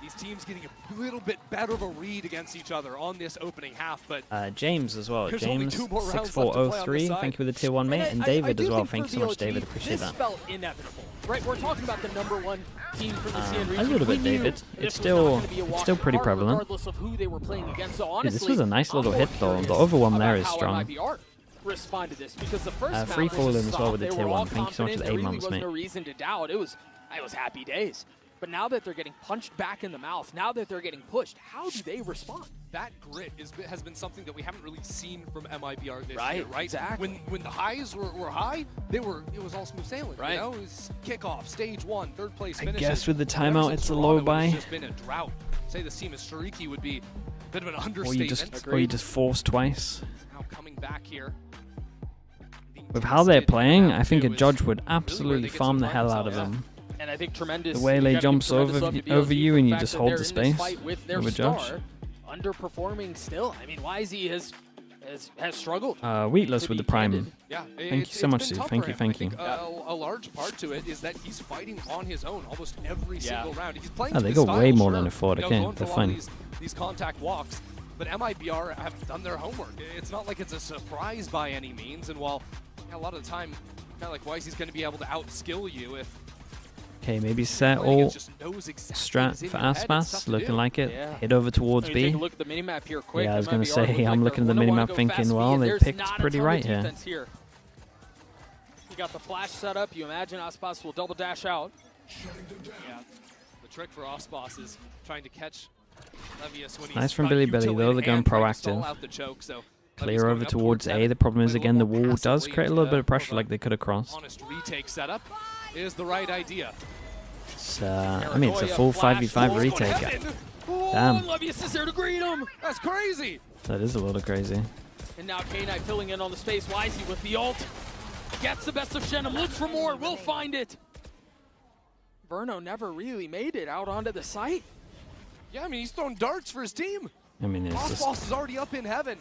S6: These teams getting a little bit better of a read against each other on this opening half, but
S1: James as well.
S6: There's
S1: James
S6: only 2 more rounds left to play on this
S1: 6403,
S6: side.
S1: thank you for the tier 1, mate. And David as well. Thank you so much, David. Appreciate
S21: this
S1: that.
S21: felt inevitable, right? We're talking about the #1 team from the CN region.
S1: A little bit,
S21: We knew
S1: David.
S21: this
S1: It's
S21: was not gonna be a
S1: still
S21: walk
S1: pretty
S21: in the park,
S1: prevalent.
S21: regardless of who they were playing against. So
S1: Dude,
S21: honestly,
S1: this was a nice little
S21: I'm
S1: hit,
S21: more
S1: though. The
S21: curious
S1: overwhelm there
S21: about
S1: is
S21: how
S1: strong.
S21: MIBR respond to this, because the first map
S1: Free
S21: was
S1: falling
S21: just
S1: as well with the
S21: soft.
S1: tier
S21: They were all
S1: 1. Thank you so much for the
S21: confident.
S1: 8
S21: There really
S1: months,
S21: was
S1: mate.
S21: no reason to doubt. It was happy days. But now that they're getting punched back in the mouth, now that they're getting pushed, how do they respond?
S6: that grit has been something that we haven't really seen from MIBR this
S21: Right,
S6: year, right?
S21: exactly.
S6: When the highs were high, it was all smooth sailing.
S21: Right.
S6: You know, it was kickoff, stage 1, third place
S1: I
S6: finishes.
S1: guess with the
S6: Ever
S1: timeout,
S6: since
S1: it's a
S6: Toronto,
S1: low
S6: it's
S1: buy.
S6: just been a drought. Say this team as Shariki would be a bit of an
S1: Or
S6: understatement.
S1: you just force twice.
S6: Now coming back here.
S1: With how they're playing, I think a judge would absolutely farm the hell out of them.
S21: And I think Tremendous.
S1: The way they jumps over you and you just hold the space
S21: with their
S1: of a judge.
S21: star, underperforming still. I mean, Whzy has struggled.
S1: Wheatless with the prime.
S6: Yeah,
S1: Thank you so much, Steve. Thank you, thank you.
S6: A large part to it is that he's fighting on his own almost every single round. He's playing
S1: Oh,
S6: to
S1: they
S6: his
S1: got
S6: style,
S1: way more
S6: sure.
S1: than a forward.
S6: You know,
S1: Okay,
S6: going for
S1: they're
S6: a lot
S1: fine.
S6: of these contact walks, but MIBR have done their homework. It's not like it's a surprise by any means, and while a lot of the time, kind of like Whyzy's going to be able to outskill you if
S1: Okay, maybe set all strat for Aspas, looking like it. Head over towards
S21: Let me
S1: B.
S21: take a look at the minimap here quick.
S1: Yeah, I was going to
S21: MIBR
S1: say,
S21: look
S1: I'm
S21: like
S1: looking at the
S21: they're gonna wanna
S1: minimap
S21: go
S1: thinking,
S21: fast
S1: well,
S21: speed.
S1: they
S21: There's
S1: picked
S21: not a
S1: pretty
S21: ton of
S1: right here.
S21: defense here. You got the flash set up. You imagine Aspas will double dash out.
S6: Yeah, the trick for Osbos is trying to catch Levius when he's
S1: Nice from Billy Billy, though. They're going proactive. Clear over towards A. The problem is, again, the wall does create a little bit of pressure like they could have crossed.
S6: Honest retake setup is the right idea.
S1: It's, I mean, it's a full 5v5 retake. Damn.
S21: Levius is there to greet him.
S6: That's crazy.
S1: That is a little crazy.
S21: And now K-Knight filling in on the space. Whzy with the ult. Gets the best of Shenum. Looks for more. Will find it. Verno never really made it out onto the site.
S6: Yeah, I mean, he's throwing darts for his team.
S1: I mean, it's just...
S6: Boss is already up in heaven.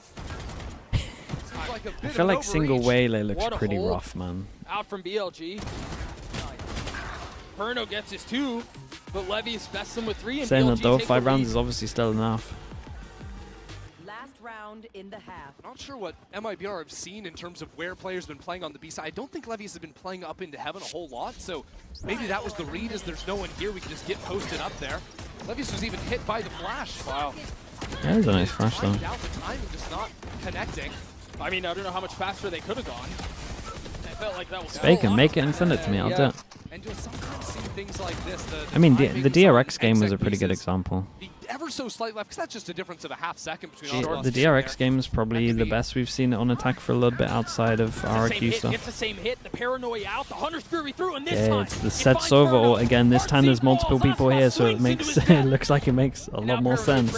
S6: Like
S1: I feel like single Whale looks pretty rough, man.
S21: Out from BLG. Verno gets his 2, but Levius bests him with 3. And
S1: Saying
S21: BLG
S1: that though,
S21: take
S1: 5
S21: the
S1: rounds
S21: lead.
S1: is obviously still enough.
S8: Last round in the half.
S6: Not sure what MIBR have seen in terms of where players have been playing on the B side. I don't think Levius has been playing up into heaven a whole lot, so maybe that was the read, is there's no one here, we can just get posted up there. Levius was even hit by the flash. Wow.
S1: That was a nice flash though.
S6: Down the timing, just not connecting.
S21: I mean, I don't know how much faster they could have gone. I felt like that was
S1: Bacon, make it and send it to me, I'll do it.
S6: And you'll sometimes see things like this.
S1: I mean, the DRX game was a pretty good example.
S6: Ever so slight left, because that's just a difference of a half second between
S1: The DRX game is probably the best we've seen it on attack for a little bit outside of RRQ stuff.
S21: It's the same hit, the paranoia out, the Hunter's Fury through, and this
S1: Yeah,
S21: time
S1: it's the sets over ult again. This time there's multiple people here, so it makes it looks like it makes a lot more sense.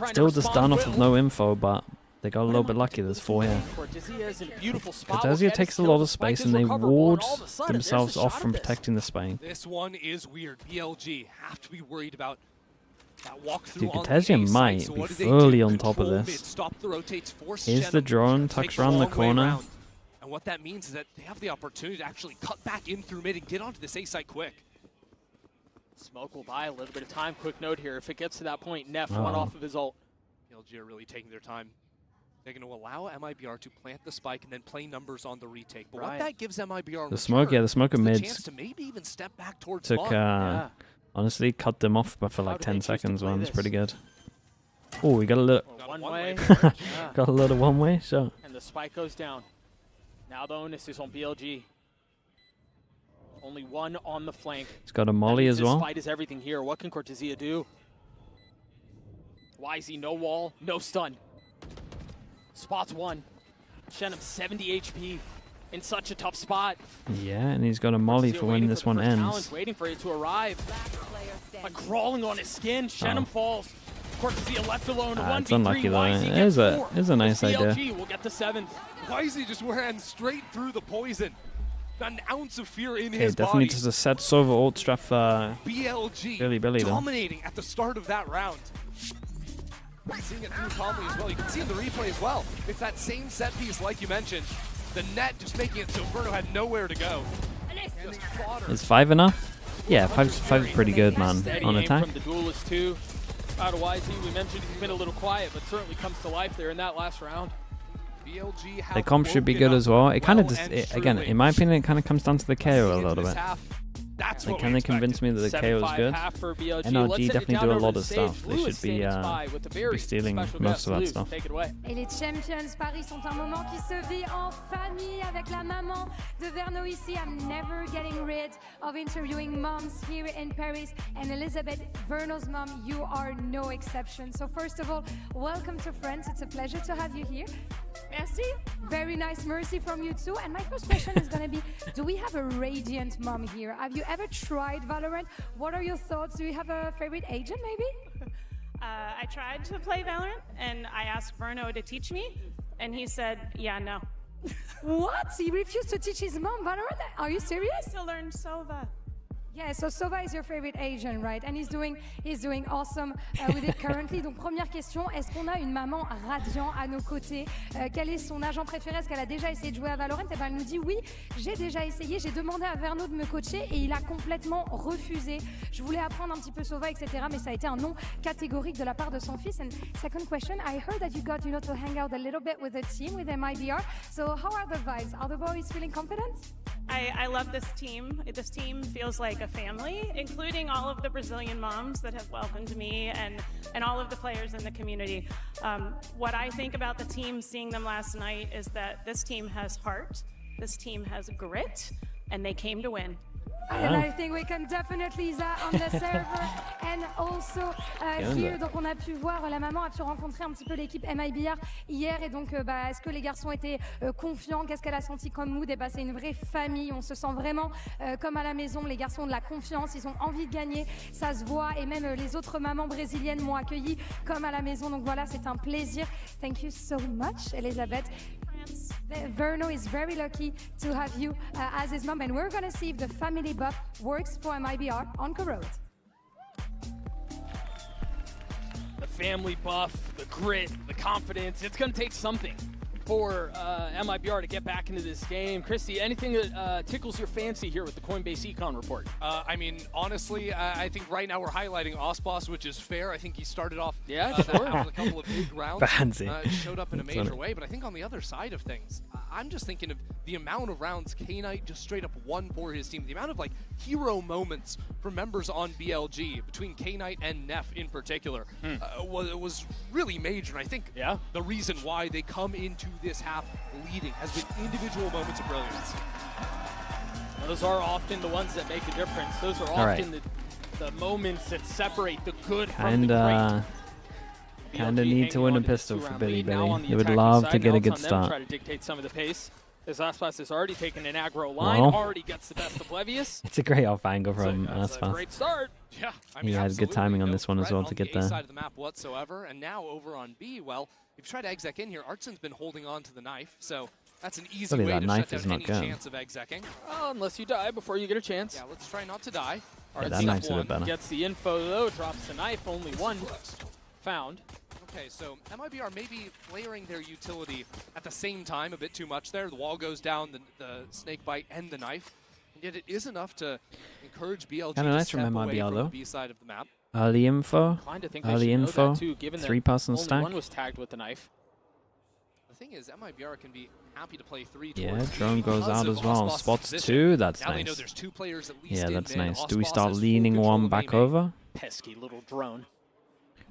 S1: Still just done off with no info, but they got a little bit lucky. There's 4 here. Cortezia takes a lot of space and they ward themselves off from protecting the spine.
S6: This one is weird. BLG have to be worried about that walkthrough.
S1: Dude, Cortezia might be fully on top of this. Here's the drone, tucks around the corner.
S6: And what that means is that they have the opportunity to actually cut back in through mid and get onto this A site quick.
S21: Smoke will buy a little bit of time. Quick note here, if it gets to that point, Neff went off of his ult.
S6: BLG are really taking their time. They're going to allow MIBR to plant the spike and then play numbers on the retake. But what that gives MIBR
S1: The smoke, yeah, the smoker mids
S6: chance to maybe even step back towards
S1: took, honestly, cut them off but for like 10 seconds. One, it's pretty good. Oh, we got a little, got a little one-way shot.
S21: And the spike goes down. Now the onus is on BLG. Only one on the flank.
S1: He's got a molly as well.
S21: This fight is everything here. What can Cortezia do? Whzy, no wall, no stun. Spots 1. Shenum 70 HP in such a tough spot.
S1: Yeah, and he's got a molly for when this one ends.
S21: Waiting for it to arrive. Like crawling on his skin. Shenum falls. Cortezia left alone.
S1: It's unlucky though. It is a nice idea.
S21: BLG will get the 7th.
S6: Whzy just ran straight through the poison. Not an ounce of fear in
S1: Okay,
S6: his
S1: definitely
S6: body.
S1: just a set Sova ult strap
S6: BLG
S1: Billy though.
S6: dominating at the start of that round. Seeing it through calmly as well. You can see in the replay as well. It's that same set piece like you mentioned. The net just making it so Verno had nowhere to go.
S1: Is 5 enough? Yeah, 5's pretty good, man. On attack.
S21: From the duelist too. Out of Whzy, we mentioned he's been a little quiet, but certainly comes to life there in that last round.
S6: BLG
S1: The comp should be good as well. It kind of just, again, in my opinion, it kind of comes down to the KO a little bit. Like, can they convince me that the KO is good? NRG definitely do a lot of stuff. They should be stealing most of that stuff.
S9: Et les Champions Paris sont un moment qui se vit en famille avec la maman de Verno ici. I'm never getting rid of interviewing moms here in Paris. And Elizabeth, Verno's mom, you are no exception. So first of all, welcome to France. It's a pleasure to have you here. Merci. Very nice mercy from you too. And my first question is going to be, do we have a radiant mom here? Have you ever tried Valorant? What are your thoughts? Do you have a favorite agent maybe?
S11: I tried to play Valorant and I asked Verno to teach me and he said, yeah, no.
S9: What? He refused to teach his mom Valorant? Are you serious?
S11: To learn Sova.
S9: Yeah, so Sova is your favorite agent, right? And he's doing awesome with it currently. Donc première question, est-ce qu'on a une maman radiant à nos côtés? Quel est son agent préféré? Est-ce qu'elle a déjà essayé de jouer à Valorant? Et ben, elle nous dit oui, j'ai déjà essayé, j'ai demandé à Verno de me coacher et il a complètement refusé. Je voulais apprendre un petit peu Sova, etc. Mais ça a été un non catégorique de la part de son fils. And second question, I heard that you got, to hang out a little bit with the team, with MIBR. So how are the vibes? Are the boys feeling confident?
S11: I love this team. This team feels like a family, including all of the Brazilian moms that have welcomed me and all of the players in the community. What I think about the team, seeing them last night, is that this team has heart, this team has grit, and they came to win.
S9: And I think we can definitely that on the server and also here. Donc on a pu voir, la maman a pu rencontrer un petit peu l'équipe MIBR hier et donc est-ce que les garçons étaient confiants, qu'est-ce qu'elle a senti comme mood? Et c'est une vraie famille, on se sent vraiment comme à la maison, les garçons ont de la confiance, ils ont envie de gagner, ça se voit et même les autres mamans brésiliennes m'ont accueilli comme à la maison, donc voilà, c'est un plaisir. Thank you so much, Elisabeth. Verno is very lucky to have you as his mom, and we're going to see if the family buff works for MIBR on Corrode.
S21: The family buff, the grit, the confidence, it's going to take something for MIBR to get back into this game. Christy, anything that tickles your fancy here with the Coinbase Econ report?
S6: I mean, honestly, I think right now we're highlighting Osboss, which is fair. I think he started off
S21: sure.
S6: after a couple of big rounds.
S1: Fancy.
S6: Showed up in a major way, but I think on the other side of things, I'm just thinking of the amount of rounds K-Knight just straight up won for his team. The amount of hero moments from members on BLG between K-Knight and Neff in particular was really major. And I think the reason why they come into this half leading has been individual moments of brilliance.
S21: Those are often the ones that make a difference. Those are often the moments that separate the good from the great.
S1: Kinda need to win a pistol for Billy. They would love to get a good start.
S21: Try to dictate some of the pace. As Aspas has already taken an aggro line, already gets the best of Levius.
S1: It's a great off angle from
S21: Aspas. Great start.
S6: Yeah,
S1: he had good timing on this one as well to get there.
S6: Side of the map whatsoever, and now over on B, well, if you try to exec in here, Artsen's been holding on to the knife, so that's an easy way to shut down any chance of execing.
S21: Unless you die before you get a chance.
S6: Yeah, let's try not to die.
S1: Yeah, that knife's a bit better.
S21: Gets the info though, drops the knife, only one found.
S6: Okay, so MIBR maybe layering their utility at the same time a bit too much there. The wall goes down, the snake bite, and the knife. And yet it is enough to encourage BLG to step away from the B side of the map.
S1: Early info. 3-person stack.
S21: One was tagged with the knife.
S6: The thing is, MIBR can be happy to play 3.
S1: Yeah, drone goes out as well. Spots 2. That's
S6: now
S1: nice.
S6: They know there's 2 players at least.
S1: Yeah, that's nice. Do we start leaning one back over?
S21: Pesky little drone.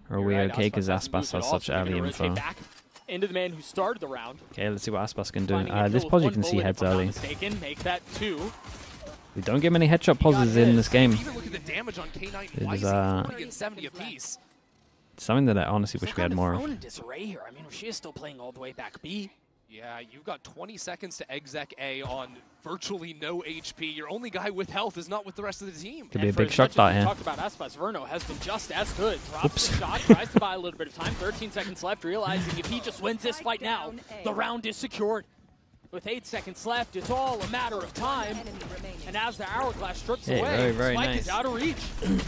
S1: Or are we okay because Aspas has such early info?
S21: Into the man who started the round.
S1: Okay, let's see what Aspas can do. This pause you can see heads early.
S21: Make that 2.
S1: We don't get many headshot pauses in this game.
S6: Even look at the damage on K-Knight and
S1: It is
S6: Whzy, 70 apiece.
S1: something that I honestly wish we had more of.
S21: In disarray here. I mean, she is still playing all the way back B.
S6: Yeah, you've got 20 seconds to exec A on virtually no HP. Your only guy with health is not with the rest of the team.
S1: Could be a big shot dot here.
S21: Talked about Aspas. Verno has been just as good. Drops the shot, tries to buy a little bit of time. 13 seconds left, realizing if he just wins this fight now, the round is secured. With 8 seconds left, it's all a matter of time. And as the hourglass strips away,
S1: very
S21: Spike
S1: nice.
S21: is out of reach.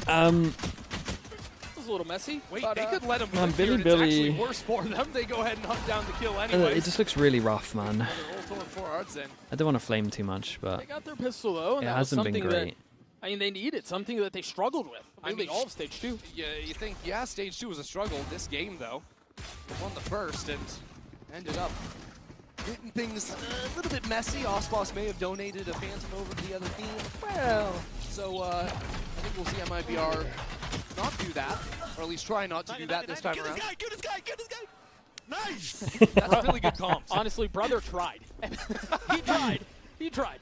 S21: A little messy.
S6: Wait,
S21: but,
S6: they could let him
S1: man,
S6: live here, and
S1: Billy.
S6: it's actually worse for them. They go ahead and hunt down the kill anyway.
S1: It just looks really rough, man.
S6: I
S1: don't want to flame too much, but
S21: They got their pistol though, and
S1: it
S21: that was
S1: hasn't been
S21: something
S1: great.
S21: that, I mean, they needed something that they struggled with.
S6: I mean,
S21: all of stage 2.
S6: Yeah, you think, stage 2 was a struggle. This game, though, won the first and ended up getting things a little bit messy. Osboss may have donated a Phantom over to the other team. Well, so I think we'll see MIBR not do that, or at least try not to do that this time around.
S16: Get this guy! Nice!
S21: That's a really good comp. Honestly, brother tried. He tried.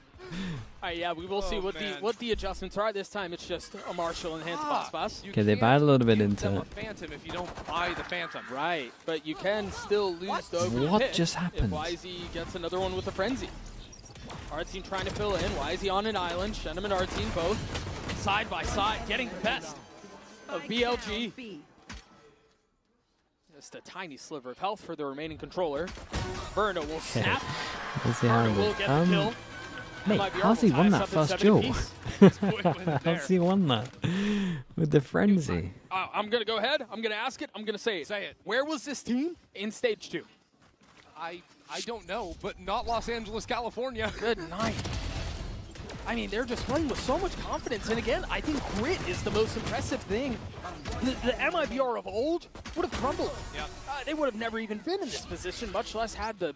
S21: Yeah, we will see what the adjustments are. This time it's just a Marshall and hands of Aspas.
S1: Okay, they buy a little bit into it.
S6: Phantom if you don't buy the Phantom.
S21: Right, but you can still lose the
S1: What
S21: pit
S1: just happened?
S21: If Whzy gets another one with a Frenzy. Artsine trying to fill in. Whzy on an island. Shenham and Artsine both side by side, getting the best of BLG. Just a tiny sliver of health for the remaining controller. Verno will snap. Verno will get the kill.
S1: Mate, how's he won that first duel? How's he won that? With the frenzy.
S21: I'm going to go ahead. I'm going to ask it. I'm going to say it.
S6: Say it.
S21: Where was this team in stage 2?
S6: I don't know, but not Los Angeles, California.
S21: Good night. I mean, they're just playing with so much confidence. And again, I think grit is the most impressive thing. The MIBR of old would have crumbled.
S6: Yeah.
S21: They would have never even been in this position, much less had the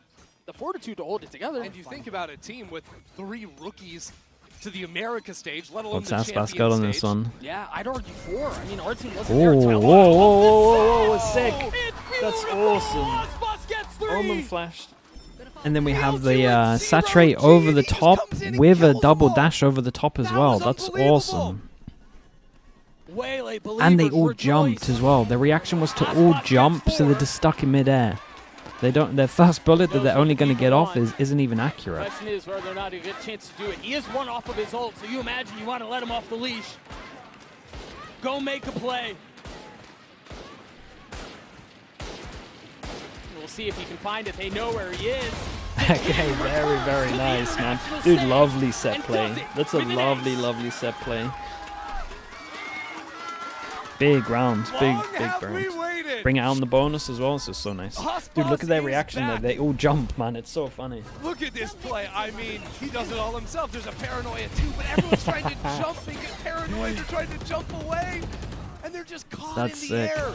S21: fortitude to hold it together.
S6: And you think about a team with 3 rookies to the America stage, let alone
S1: What's
S6: the champion
S1: Aspas got on this
S6: stage.
S1: one?
S21: Yeah, I'd argue 4. I mean, our team wasn't
S1: Oh,
S21: there.
S1: whoa, sick.
S21: It's
S1: That's
S21: beautiful.
S1: awesome.
S21: Aspas gets 3.
S1: Omen flashed. And then we have the saturate over the top with a double dash over the top as well. That's awesome. And they all jumped as well. Their reaction was to all jump, so they're just stuck in midair. They don't. Their first bullet that they're only going to get off isn't even accurate.
S21: The question is whether or not he gets a chance to do it. He is one off of his ult, so you imagine you want to let him off the leash. Go make a play. We'll see if he can find it. They know where he is.
S1: Okay, very, very nice, man. Dude, lovely set play. That's a lovely, lovely set play. Big rounds, big rounds. Bring it out on the bonus as well, so it's so nice. Dude, look at their reaction there. They all jump, man. It's so funny.
S6: Look at this play. I mean, he does it all himself. There's a paranoia too, but everyone's trying to jump. They get paranoid. They're trying to jump away, and they're just caught in the air.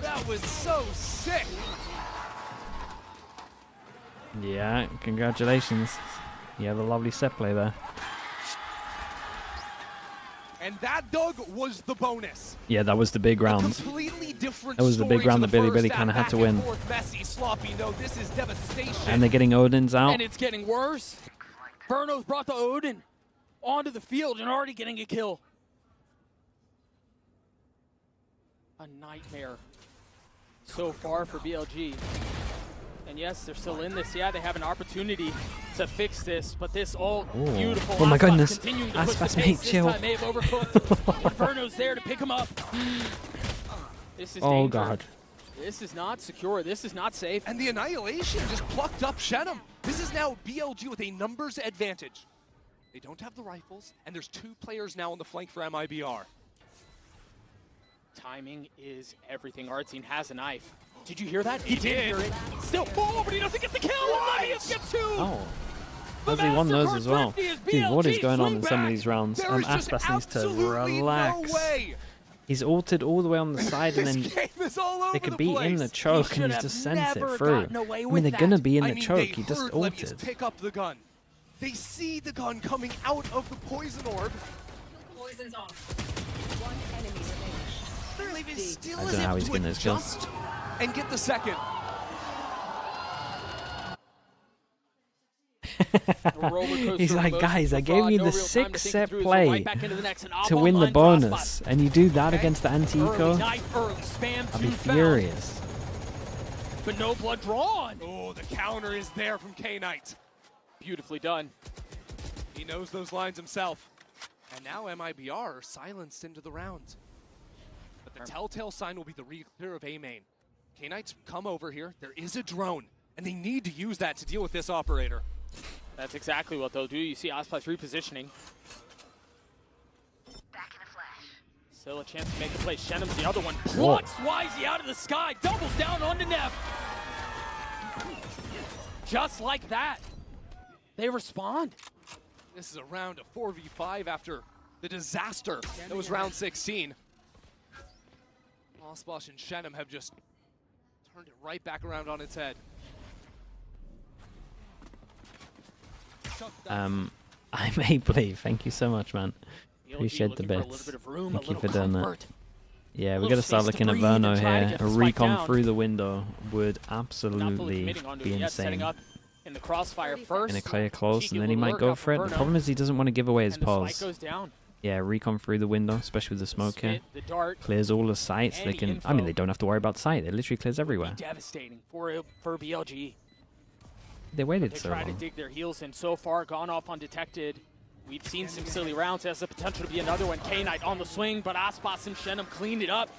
S6: That was so sick.
S1: Yeah, congratulations. You have a lovely set play there.
S6: And that, Doug, was the bonus.
S1: Yeah, that was the big round. That was the big round that Billy kind of had to win.
S6: Messy, sloppy. No, this is devastation.
S1: And they're getting Odin's out.
S21: And it's getting worse. Verno's brought the Odin onto the field and already getting a kill. A nightmare so far for BLG. And yes, they're still in this. Yeah, they have an opportunity to fix this, but this all beautiful.
S1: Oh my goodness.
S21: Aspas,
S1: mate, chill.
S21: May have overcooked. And Verno's there to pick him up. This is dangerous.
S1: God.
S21: This is not secure. This is not safe.
S6: And the Annihilation just plucked up Shenum. This is now BLG with a numbers advantage. They don't have the rifles, and there's 2 players now on the flank for MIBR.
S21: Timing is everything. Artsine has a knife. Did you hear that? He did hear it. Still, but he doesn't get the kill. Livius gets 2.
S1: Oh. Whzy won those as well. Dude, what is going on in some of these rounds? Aspas needs to relax. He's ulted all the way on the side, and then they could be in the choke, and he's just sent it through. I mean, they're going to be in the choke. He just ulted.
S6: Pick up the gun. They see the gun coming out of the poison orb.
S8: Poison's off. One enemy remaining.
S6: Still
S1: I don't know how he's getting those kills.
S6: And get the second.
S1: He's like, guys, I gave you the 6 set play to win the bonus, and you do that against the anti-eco? I'll be furious.
S21: But no blood drawn.
S6: Oh, the counter is there from K-Knight.
S21: Beautifully done.
S6: He knows those lines himself. And now MIBR are silenced into the round. But the telltale sign will be the re-clear of A-Main. K-Knight's come over here. There is a drone, and they need to use that to deal with this operator.
S21: That's exactly what they'll do. You see Aspas repositioning.
S19: Back in a flash.
S21: Still a chance to make a play. Shenum's the other one. Plucks Whzy out of the sky. Doubles down onto Neff. Just like that. They respond.
S6: This is a round of 4v5 after the disaster that was round 16. Aspas and Shenum have just turned it right back around on its head.
S1: I may believe. Thank you so much, man. Appreciate the bits. Thank you for doing that. Yeah, we got to start looking at Verno here. A recon through the window would absolutely be insane.
S21: In the crossfire first.
S1: Gonna clear close, and then he might go for it. The problem is he doesn't want to give away his pulse. Yeah, recon through the window, especially with the smoke here. Clears all the sights. They can. I mean, they don't have to worry about sight. It literally clears everywhere.
S21: Devastating for BLG.
S1: They waited so long.
S21: They try to dig their heels in. So far, gone off undetected. We've seen some silly rounds. Has the potential to be another one. K-Knight on the swing, but Aspas and Shenum cleaned it up.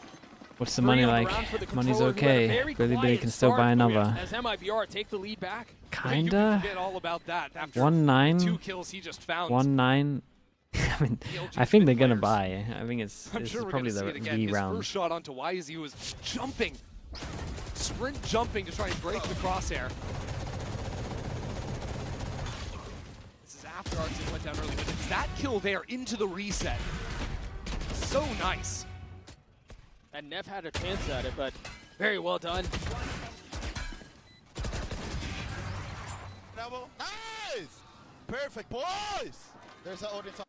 S1: What's the money like? Money's okay. Billy can still buy another.
S21: As MIBR take the lead back.
S1: Kinda. 1-9.
S6: 2 kills he just found.
S1: 1-9. I mean, I think they're gonna buy. I think it's probably the V round.
S6: His first shot onto Whzy was jumping, sprint jumping to try and break the crosshair. This is after Artsine went down early, but it's that kill there into the reset. So nice.
S21: And Neff had a chance at it, but very well done.
S7: Nice! Perfect, boys! There's an audience.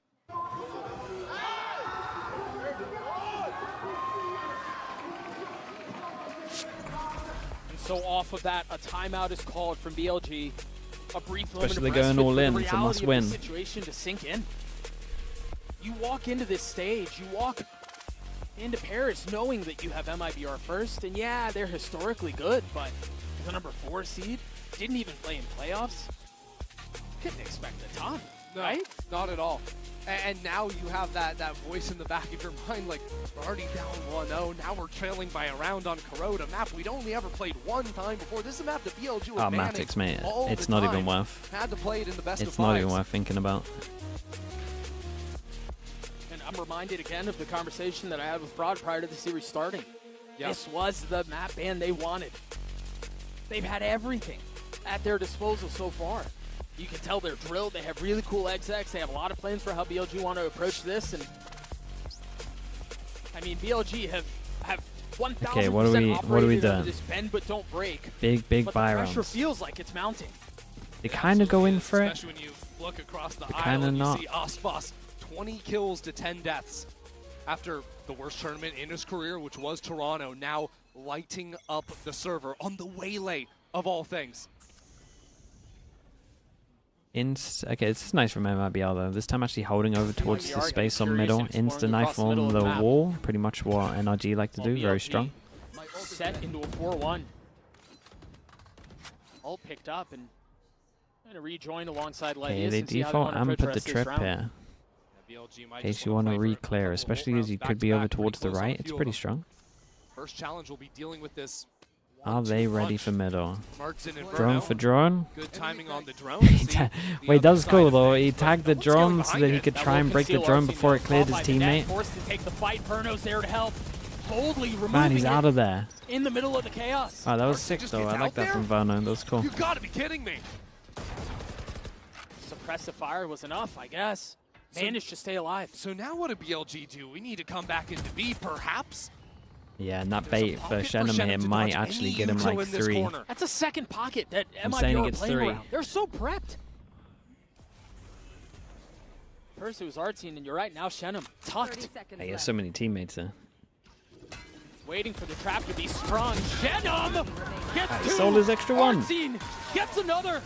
S21: And So off of that, a timeout is called from BLG. A brief moment
S1: Especially
S21: of
S1: going
S21: respite
S1: all
S21: for
S1: in,
S21: the
S1: it's a
S21: reality of
S1: must-win.
S21: the situation to sink in. You walk into this stage, you walk into Paris knowing that you have MIBR first, and yeah, they're historically good, but the number 4 seed didn't even play in playoffs. Couldn't expect a ton, right?
S6: Not at all. And now you have that voice in the back of your mind, like, we're already down 1-0, now we're trailing by a round on Corrode, a map we'd only ever played one time before. This is a map that BLG was manning
S1: Matix, mate.
S6: all
S1: It's
S6: the
S1: not
S6: time.
S1: even worth.
S6: Had to play it in the best of
S1: It's not even
S6: fives.
S1: worth thinking about.
S21: And I'm reminded again of the conversation that I had with Fraud prior to the series starting. This was the map ban they wanted. They've had everything at their disposal so far. You can tell they're drilled. They have really cool execs. They have a lot of plans for how BLG want to approach this. And I mean, BLG have 1,000%
S1: Okay, what are we
S21: operated
S1: doing?
S21: under this bend but don't break.
S1: Big
S21: but
S1: buy
S21: the pressure
S1: rounds.
S21: feels like it's mounting.
S1: They kind of go in for it.
S6: Especially when you look across the
S1: But
S6: aisle
S1: kinda
S6: and you
S1: not.
S6: see Aspas 20 kills to 10 deaths after the worst tournament in his career, which was Toronto, now lighting up the server on the Waylay of all things.
S1: Okay, this is nice from MIBR though. This time actually holding over towards the space on
S21: curious
S1: middle.
S21: and exploring
S1: Insta knife
S21: across the middle
S1: on
S21: of
S1: the
S21: the map.
S1: wall. Pretty much what NRG like to do. Very strong.
S21: Set into a 4-1. All picked up and going to rejoin alongside
S1: Okay,
S21: Levius
S1: they
S21: and see how they
S1: default
S21: wanna
S1: and
S21: approach
S1: put the
S21: rest of this
S1: trip
S21: round.
S1: here. In case you want to re-clear, especially as you could be over towards the right. It's pretty strong.
S6: First challenge will be dealing with this.
S1: Are they ready for middle?
S6: Martin and
S1: Drone
S6: Verno.
S1: for drone?
S6: Good timing on the drone. to see
S1: Wait, that was
S6: other
S1: cool
S6: side
S1: though.
S6: of
S1: He tagged the drone so that he could try and break the drone before it cleared his teammate.
S21: Forced to take the fight. Verno's there to help. Boldly removing
S1: Man, he's
S21: it
S1: out of there.
S21: in the middle of the chaos.
S1: Oh, that was sick though. I like that from Verno. That was cool.
S6: You gotta be kidding me.
S21: Suppressive fire was enough, I guess. Managed to stay alive.
S6: So now what do BLG do? We need to come back into B, perhaps?
S1: Yeah, and that bait for Shenum here might actually get him like 3.
S21: That's a second pocket that
S1: I'm saying
S21: MIBR
S1: he
S21: are
S1: gets
S21: playing
S1: 3.
S21: around. They're so prepped. First it was Artine, and you're right, now Shenum. Tucked.
S1: He has so many teammates there.
S21: Waiting for the trap to be sprung. Shenum gets
S1: He
S21: 2.
S1: sold his extra 1.
S21: Artine gets another.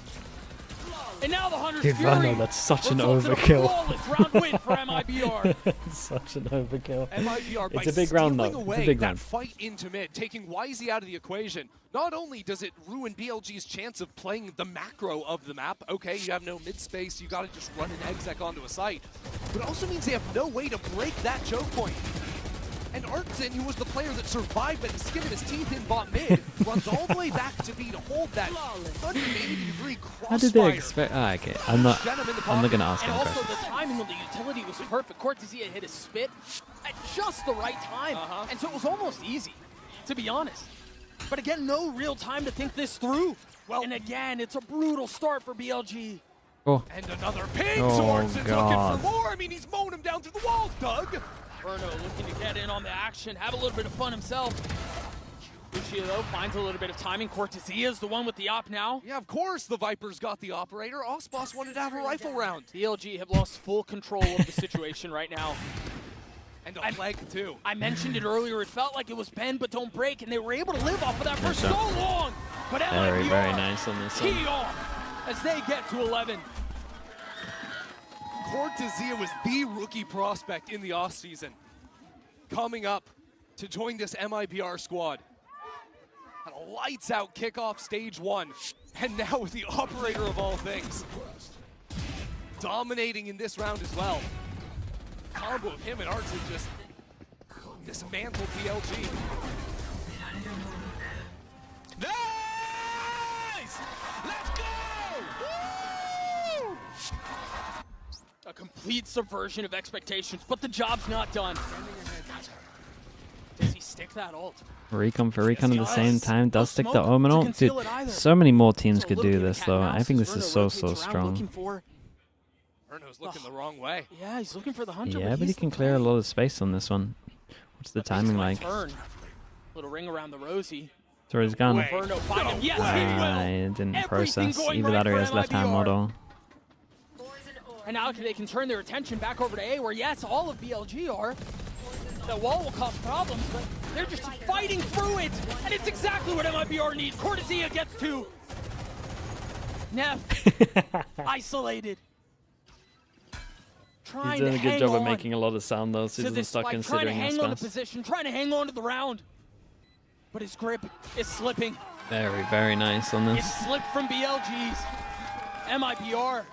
S21: And now the Hunter's
S1: Dude,
S21: Fury
S1: Verno, that's such an
S21: results in a
S1: overkill.
S21: flawless round win for MIBR.
S1: Such an overkill.
S6: MIBR by
S1: It's a big round
S6: stealing
S1: though. It's
S6: away
S1: a big
S6: that
S1: round.
S6: fight into mid, taking Whzy out of the equation. Not only does it ruin BLG's chance of playing the macro of the map, okay, you have no mid space, you gotta just run an exec onto a site, but it also means they have no way to break that choke point. And Artsin, who was the player that survived by the skin of his teeth in bot mid, runs all the way back to B to hold that 180-degree crossfire.
S1: How did they expect? Ah, okay. I'm not gonna ask
S21: And
S1: him
S21: also
S1: questions.
S21: the timing of the utility was perfect. Cortezia hit his spit at just the right time. And so it was almost easy, to be honest. But again, no real time to think this through. Well, and again, it's a brutal start for BLG.
S1: Oh.
S6: And another ping,
S1: Oh,
S6: so Artsin's
S1: God.
S6: looking for more. I mean, he's mowing him down through the walls, Doug.
S21: Verno looking to get in on the action, have a little bit of fun himself. Lucio, though, finds a little bit of timing. Cortezia is the one with the op now.
S6: Yeah, of course the Vipers got the operator. Osboss wanted to have a rifle round.
S21: BLG have lost full control of the situation right now.
S6: And a leg, too.
S21: I mentioned it earlier. It felt like it was bend but don't break, and they were able to live off of that for so long. But
S1: Very,
S21: MIBR
S1: very nice on this one.
S21: tee off as they get to 11.
S6: Cortezia was the rookie prospect in the offseason, coming up to join this MIBR squad. And a lights-out kickoff stage 1. And now with the operator of all things, dominating in this round as well. Combo of him and Artsin just dismantled BLG.
S7: Nice! Let's go! Woo!
S21: A complete subversion of expectations, but the job's not done. Does he stick that ult?
S1: Recon for recon at the same time. Does stick the
S21: smoke
S1: Omen
S21: to
S1: ult. Dude,
S21: conceal it either.
S1: so many more teams
S21: So
S1: could
S21: looking
S1: do
S21: at
S1: this
S21: cat
S1: though.
S21: mouse
S1: I think
S21: as
S1: this is
S21: Verno
S1: so
S21: rotates around
S1: strong.
S21: looking for-
S6: Verno's looking the wrong way.
S21: Yeah, he's looking for the Hunter.
S1: Yeah, but he can clear a lot of space on this one. What's the timing like?
S21: Turn. Little ring around the Whzy.
S1: Throw his gun.
S21: Verno find him. Yes, he will.
S1: It didn't
S21: Everything
S1: process.
S21: going
S1: Either
S21: right
S1: that or
S21: for
S1: he has left hand
S21: MIBR.
S1: model.
S21: And now they can turn their attention back over to A, where yes, all of BLG are. That wall will cause problems, but they're just fighting through it, and it's exactly what MIBR need. Cortezia gets to Neff, isolated.
S1: He's doing a good job of making a lot of sound though, so he doesn't start
S21: trying to
S1: considering
S21: hang
S1: this
S21: on to
S1: pass.
S21: position, trying to hang on to the round. But his grip is slipping.
S1: Very, very nice on
S21: It
S1: this.
S21: slipped from BLG's MIBR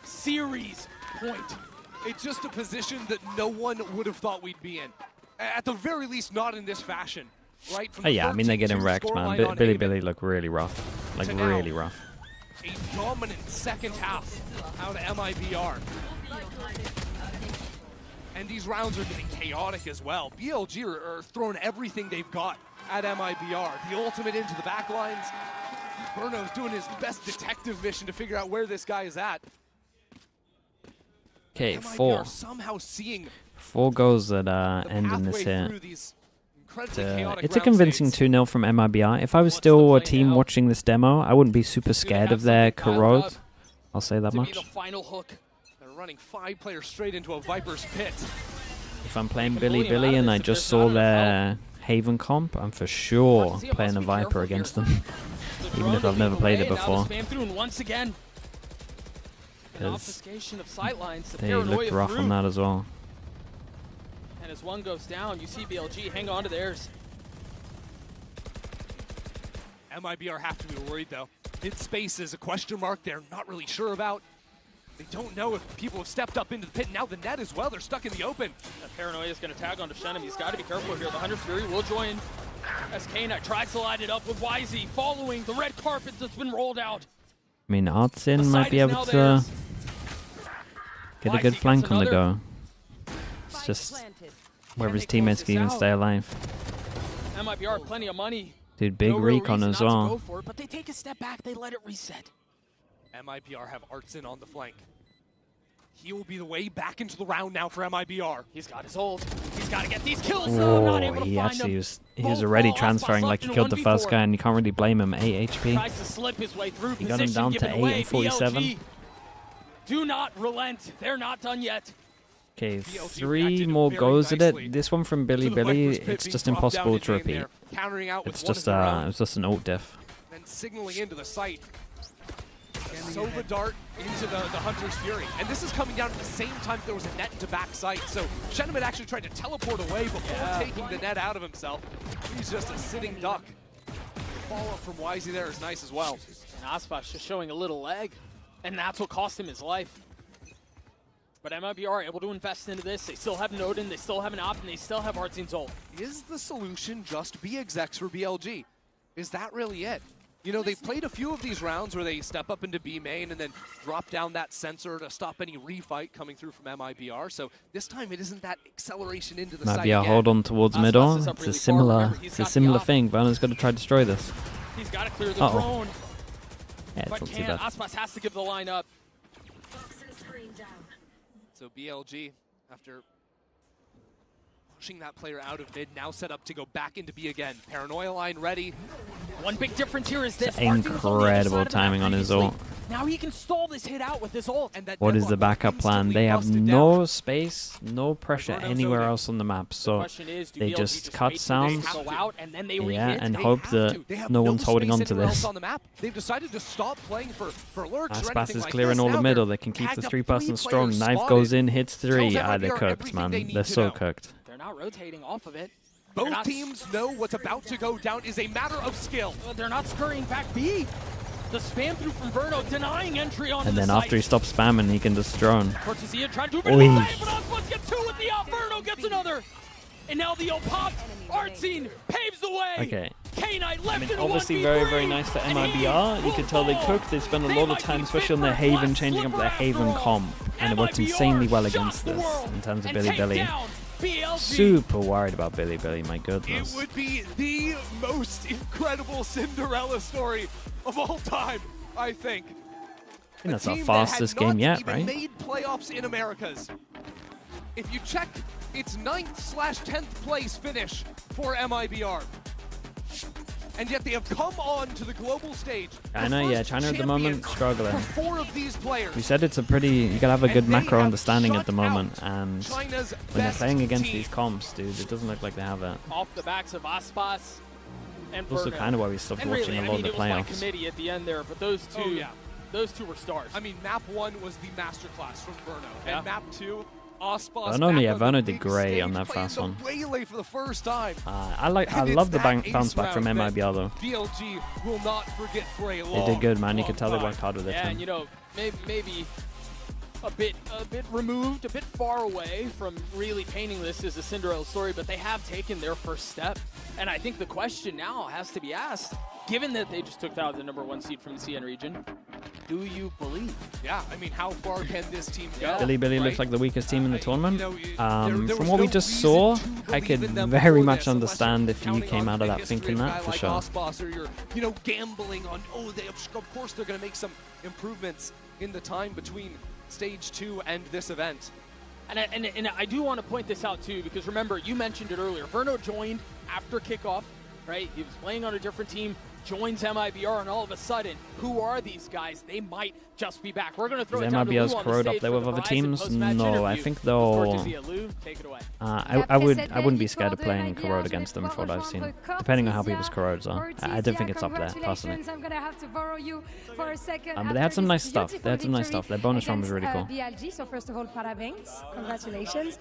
S21: series point.
S6: It's just a position that no one would have thought we'd be in. At the very least, not in this fashion, right? From
S1: Oh yeah, I mean they're
S6: 13-2
S1: getting wrecked, man.
S6: scoreline on
S1: Billy
S6: Haven
S1: look really rough. Like
S6: to now.
S1: really rough.
S6: A dominant second half out of MIBR. And these rounds are getting chaotic as well. BLG are throwing everything they've got at MIBR. The ultimate into the back lines. Verno's doing his best detective mission to figure out where this guy is at.
S1: Okay,
S6: MIBR somehow seeing
S1: 4 goals that end in this
S6: pathway
S1: here.
S6: through these incredibly chaotic
S1: It's a
S6: round
S1: convincing
S6: states.
S1: 2-0 from MIBR. If I was still a team watching this demo, I wouldn't be super scared of their corrode. I'll say that
S6: To be
S1: much.
S6: the final hook. They're running 5 players straight into a Viper's pit.
S1: If I'm playing Billy and I just saw their Haven comp, I'm for sure playing a Viper against them. Even if I've never played it before.
S21: Once again. An
S1: 'Cause
S21: obfuscation of sightlines. The
S1: they looked
S21: paranoia
S1: rough
S21: through.
S1: on that as well.
S21: And as one goes down, you see BLG hang on to theirs.
S6: MIBR have to be worried though. Mid-space is a question mark they're not really sure about. They don't know if people have stepped up into the pit. Now the net as well, they're stuck in the open.
S21: That paranoia is going to tag onto Shenum. He's got to be careful here. The Hunter's Fury will join as Knight tries to line it up with Whzy, following the red carpet that's been rolled out.
S1: I mean, Artsin might be able to get a good flank on the go. It's just whether his teammates can even stay alive.
S21: MIBR plenty of money.
S1: Dude, big
S21: No real
S1: recon
S21: reason
S1: as
S21: not to
S1: well.
S21: go for it, but they take a step back, they let it reset.
S6: MIBR have Artsin on the flank. He will be the way back into the round now for MIBR.
S21: He's got his ult. He's got to get these kills.
S1: Oh, he actually was already transferring like he killed the first guy, and you can't really blame him. 8 HP.
S21: Tries to slip his way through.
S1: He got him down to 8 and 47.
S21: BLG, do not relent. They're not done yet.
S1: Okay, 3 more goes at it. This one from Billy, it's just impossible to repeat. It's just an ult diff.
S6: Then signaling into the site. Sova dart into the Hunter's Fury. And this is coming down at the same time there was a net into back site. So Shenum had actually tried to teleport away before taking the net out of himself. He's just a sitting duck. Follow-up from Whzy there is nice as well.
S21: And Aspas just showing a little leg. And that's what cost him his life. But MIBR are able to invest into this. They still have Nodin, they still have an op, and they still have Artsin's ult.
S6: Is the solution just be execs for BLG? Is that really it? You know, they've played a few of these rounds where they step up into B main and then drop down that sensor to stop any refight coming through from MIBR. So this time it isn't that acceleration into the site
S1: MIBR
S6: again.
S1: hold on towards middle. It's a similar thing. Verno's got to try to destroy this.
S21: He's got to clear the drone.
S1: Yeah, it's
S21: but
S1: not too
S21: can't.
S1: bad.
S21: Aspas has to give the line up.
S6: So BLG, after pushing that player out of mid, now set up to go back into B again. Paranoia line ready.
S21: One big difference here is this.
S1: Incredible timing on his ult.
S21: Now he can stall this hit out with this ult.
S1: What is the backup plan? They have no space, no pressure anywhere else on the map, so they just cut sounds, and hope that no one's holding on to this.
S6: They've decided to stop playing for lurks or
S1: Aspas
S6: anything
S1: is
S6: like
S1: clearing
S6: this.
S1: all the
S6: Now
S1: middle.
S6: they're
S1: They can keep the
S6: tagged up
S1: 3-person
S6: 3
S1: strong.
S6: players
S1: Knife
S6: spotted.
S1: goes in, hits 3.
S6: Tells
S1: They're
S6: MIBR
S1: cooked,
S6: everything
S1: man.
S6: they need
S1: They're
S6: to
S1: so
S6: know.
S1: cooked.
S21: They're not rotating off of it.
S6: Both teams know what's about to go down is a matter of skill.
S21: They're not scurrying back B. The spam through from Verno, denying entry onto
S1: And
S21: the
S1: then
S21: site.
S1: after he stops spamming, he can just drone.
S21: Cortezia trying to do it,
S1: Oy.
S21: but Aspas gets 2 with the up. Verno gets another. And now the ult popped. Artsin paves the way.
S1: Okay.
S21: K-Knight left in
S1: Obviously very nice for MIBR. You could tell they cooked. They spend a lot of time, especially on their Haven, changing up their Haven comp. And it works insanely well against this in terms of Billy. Super worried about Billy, my goodness.
S6: It would be the most incredible Cinderella story of all time, I think.
S1: I think that's our
S6: team
S1: fastest
S6: that had
S1: game
S6: not
S1: yet,
S6: even
S1: right?
S6: made playoffs in Americas. If you check, it's 9th/10th place finish for MIBR. and yet they have come on to the global stage.
S1: China, yeah, China at the moment struggling.
S6: For 4 of these players.
S1: We said it's a pretty, you gotta have a good macro understanding at the moment, and when they're playing against these comps, dude, it doesn't look like they have it.
S21: Off the backs of Aspas and
S1: It's also
S21: Verno.
S1: kind of why we stopped
S21: And
S1: watching
S21: really,
S1: a lot of the
S21: it was by
S1: playoffs.
S21: committee at the end there, but those two, those two were stars.
S6: I mean, map 1 was the masterclass from Verno,
S21: Yeah.
S6: and map 2, Aspas.
S1: Verno, yeah,
S6: back on
S1: Verno
S6: the
S1: did
S6: big
S1: great
S6: stage,
S1: on that
S6: playing
S1: first
S6: the
S1: one.
S6: Waylay for the first time.
S1: I
S6: And
S1: love
S6: it's
S1: the
S6: that
S1: bounce
S6: ace
S1: back from
S6: round that
S1: MIBR though.
S6: BLG will not forget for a long,
S1: They did good, man. You
S6: long
S1: could tell they
S6: time.
S1: worked hard with it.
S21: Yeah, and you know, maybe a bit removed, a bit far away from really painting this as a Cinderella story, but they have taken their first step. And I think the question now has to be asked, given that they just took out the #1 seed from the CN region, do you believe?
S6: Yeah, I mean, how far can this team go?
S1: Billy
S6: right?
S1: looks like the weakest team in the tournament.
S6: there
S1: From
S6: was
S1: what we
S6: no
S1: just
S6: reason
S1: saw,
S6: to
S1: I could
S6: believe in them
S1: very
S6: before
S1: much
S6: this, unless
S1: understand
S6: you're
S1: if you
S6: counting
S1: came
S6: on
S1: out
S6: the
S1: of that
S6: history
S1: thinking
S6: of a
S1: that,
S6: guy
S1: for
S6: like
S1: sure.
S6: Aspas, or you're, gambling on, of course they're going to make some improvements in the time between stage 2 and this event.
S21: And I do want to point this out too, because remember, you mentioned it earlier. Verno joined after kickoff, right? He was playing on a different team, joins MIBR, and all of a sudden, who are these guys? They might just be back. We're going to throw it down to Lou
S1: MIBR's
S21: on the
S1: corrode
S21: stage
S1: up there
S21: for
S1: with
S21: the
S1: other
S21: Verizon
S1: teams?
S21: post-match
S1: No, I
S21: interview.
S1: think
S21: Of
S1: they'll...
S21: course, Lou, take it away.
S1: I wouldn't be scared of playing corrode against them for what I've seen, depending on how people's corrodes are. I don't think it's up there, personally.
S9: I'm gonna have to borrow you for a second.
S1: But they had some nice stuff. They had some nice stuff. Their bonus round was really cool.
S9: BLG, so first of all, parabéns. Congratulations.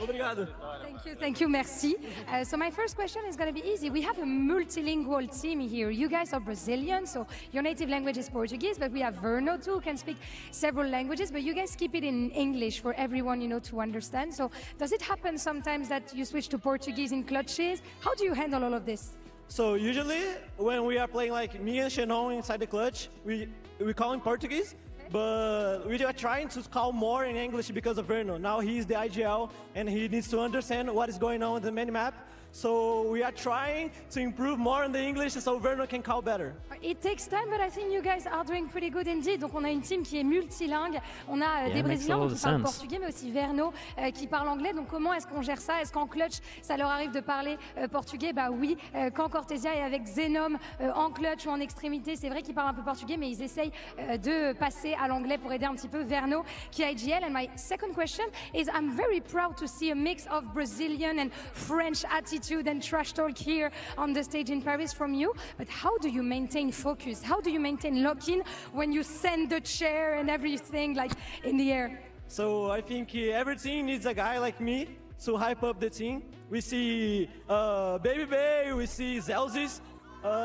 S9: Thank you, merci. So my first question is going to be easy. We have a multilingual team here. You guys are Brazilian, so your native language is Portuguese, but we have Verno too, who can speak several languages, but you guys keep it in English for everyone, to understand. So does it happen sometimes that you switch to Portuguese in clutches? How do you handle all of this?
S10: So usually when we are playing like me and Shannon inside the clutch, we call in Portuguese, but we are trying to call more in English because of Verno. Now he's the IGL and he needs to understand what is going on in the minimap. So we are trying to improve more in the English so Verno can call better.
S9: It takes time, but I think you guys are doing pretty good indeed. Donc on a une team qui est multilingue. On a des Brésiliens qui parlent portugais, mais aussi Verno qui parle anglais. Donc comment est-ce qu'on gère ça? Est-ce qu'en clutch, ça leur arrive de parler portugais? Bah oui, quand Cortesia est avec Zenom en clutch ou en extrémité, c'est vrai qu'ils parlent un peu portugais, mais ils essayent de passer à l'anglais pour aider un petit peu Verno qui est IGL. And my second question is, I'm very proud to see a mix of Brazilian and French attitude and trash talk here on the stage in Paris from you. But how do you maintain focus? How do you maintain lock-in when you send the chair and everything like in the air?
S10: So I think every team needs a guy like me to hype up the team. We see Baby Bay, we see Zelzis,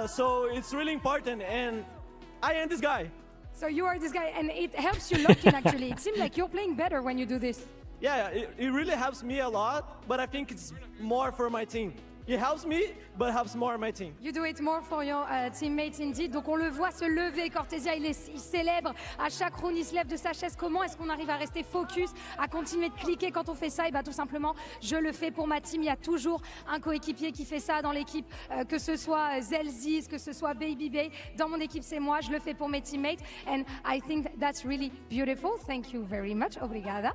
S10: so it's really important, and I am this guy.
S9: So you are this guy, and it helps you lock in actually. It seems like you're playing better when you do this.
S10: Yeah, it really helps me a lot, but I think it's more for my team. It helps me, but it helps more my team.
S9: You do it more for your teammates indeed. Donc on le voit se lever, Cortesia, il célèbre. À chaque round, il se lève de sa chaise. Comment est-ce qu'on arrive à rester focus, à continuer de cliquer quand on fait ça? Et bah tout simplement, je le fais pour ma team. Il y a toujours un coéquipier qui fait ça dans l'équipe, que ce soit Zelzis, que ce soit Baby Bay. Dans mon équipe, c'est moi. Je le fais pour mes teammates. And I think that's really beautiful. Thank you very much. Obrigada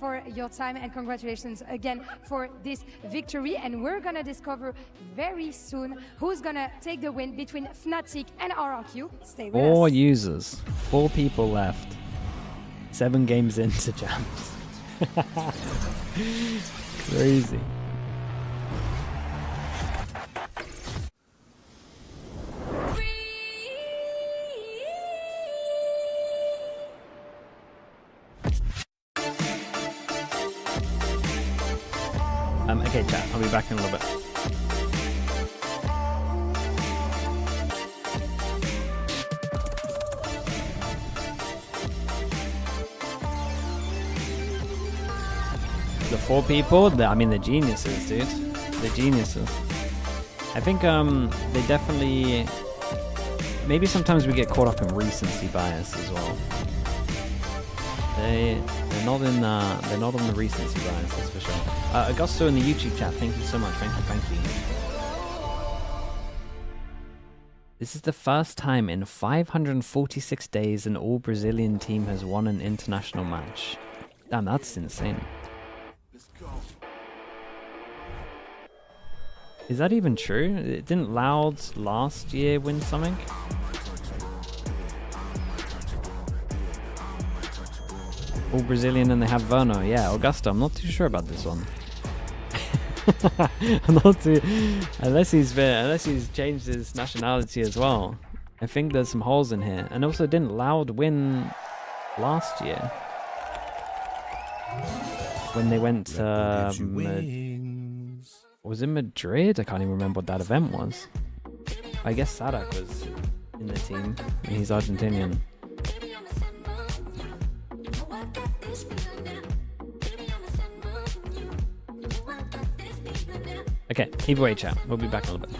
S9: for your time and congratulations again for this victory. And we're gonna discover very soon who's gonna take the win between Fnatic and RRQ. Stay with us.
S1: 4 users, 4 people left. 7 games into jams. Crazy. Okay, chat, I'll be back in a little bit. The 4 people, they're geniuses, dude. They're geniuses. I think they definitely... Maybe sometimes we get caught up in recency bias as well. They're not on the recency bias, that's for sure. Augusto in the YouTube chat, thank you so much. Thank you. This is the first time in 546 days an all-Brazilian team has won an international match. Damn, that's insane.
S7: Let's go.
S1: Is that even true? Didn't Loud last year win something? All Brazilian and they have Verno. Yeah, Augusta, I'm not too sure about this one. I'm not too... Unless he's changed his nationality as well. I think there's some holes in here. And also, didn't Loud win last year? When they went to... was it Madrid? I can't even remember what that event was. I guess Sadak was in the team, and he's Argentinian. Okay, either way, chat. We'll be back in a little bit.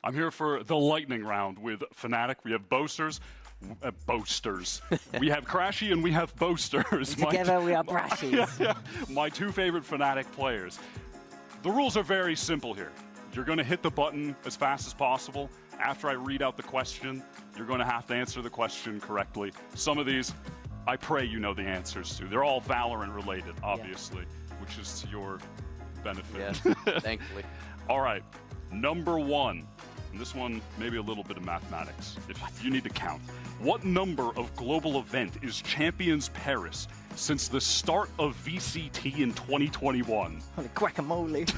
S3: I'm here for the lightning round with Fnatic. We have boasters. We have Crashy and we have boasters.
S13: Together we are Brashies.
S3: My two favorite Fnatic players. The rules are very simple here. You're going to hit the button as fast as possible. After I read out the question, you're going to have to answer the question correctly. Some of these, I pray you know the answers to. They're all Valorant related, obviously, which is to your benefit.
S24: Yes, thankfully.
S3: All right, number one. And this one, maybe a little bit of mathematics, if you need to count. What number of global event is Champions Paris since the start of VCT in 2021?
S13: Holy guacamole.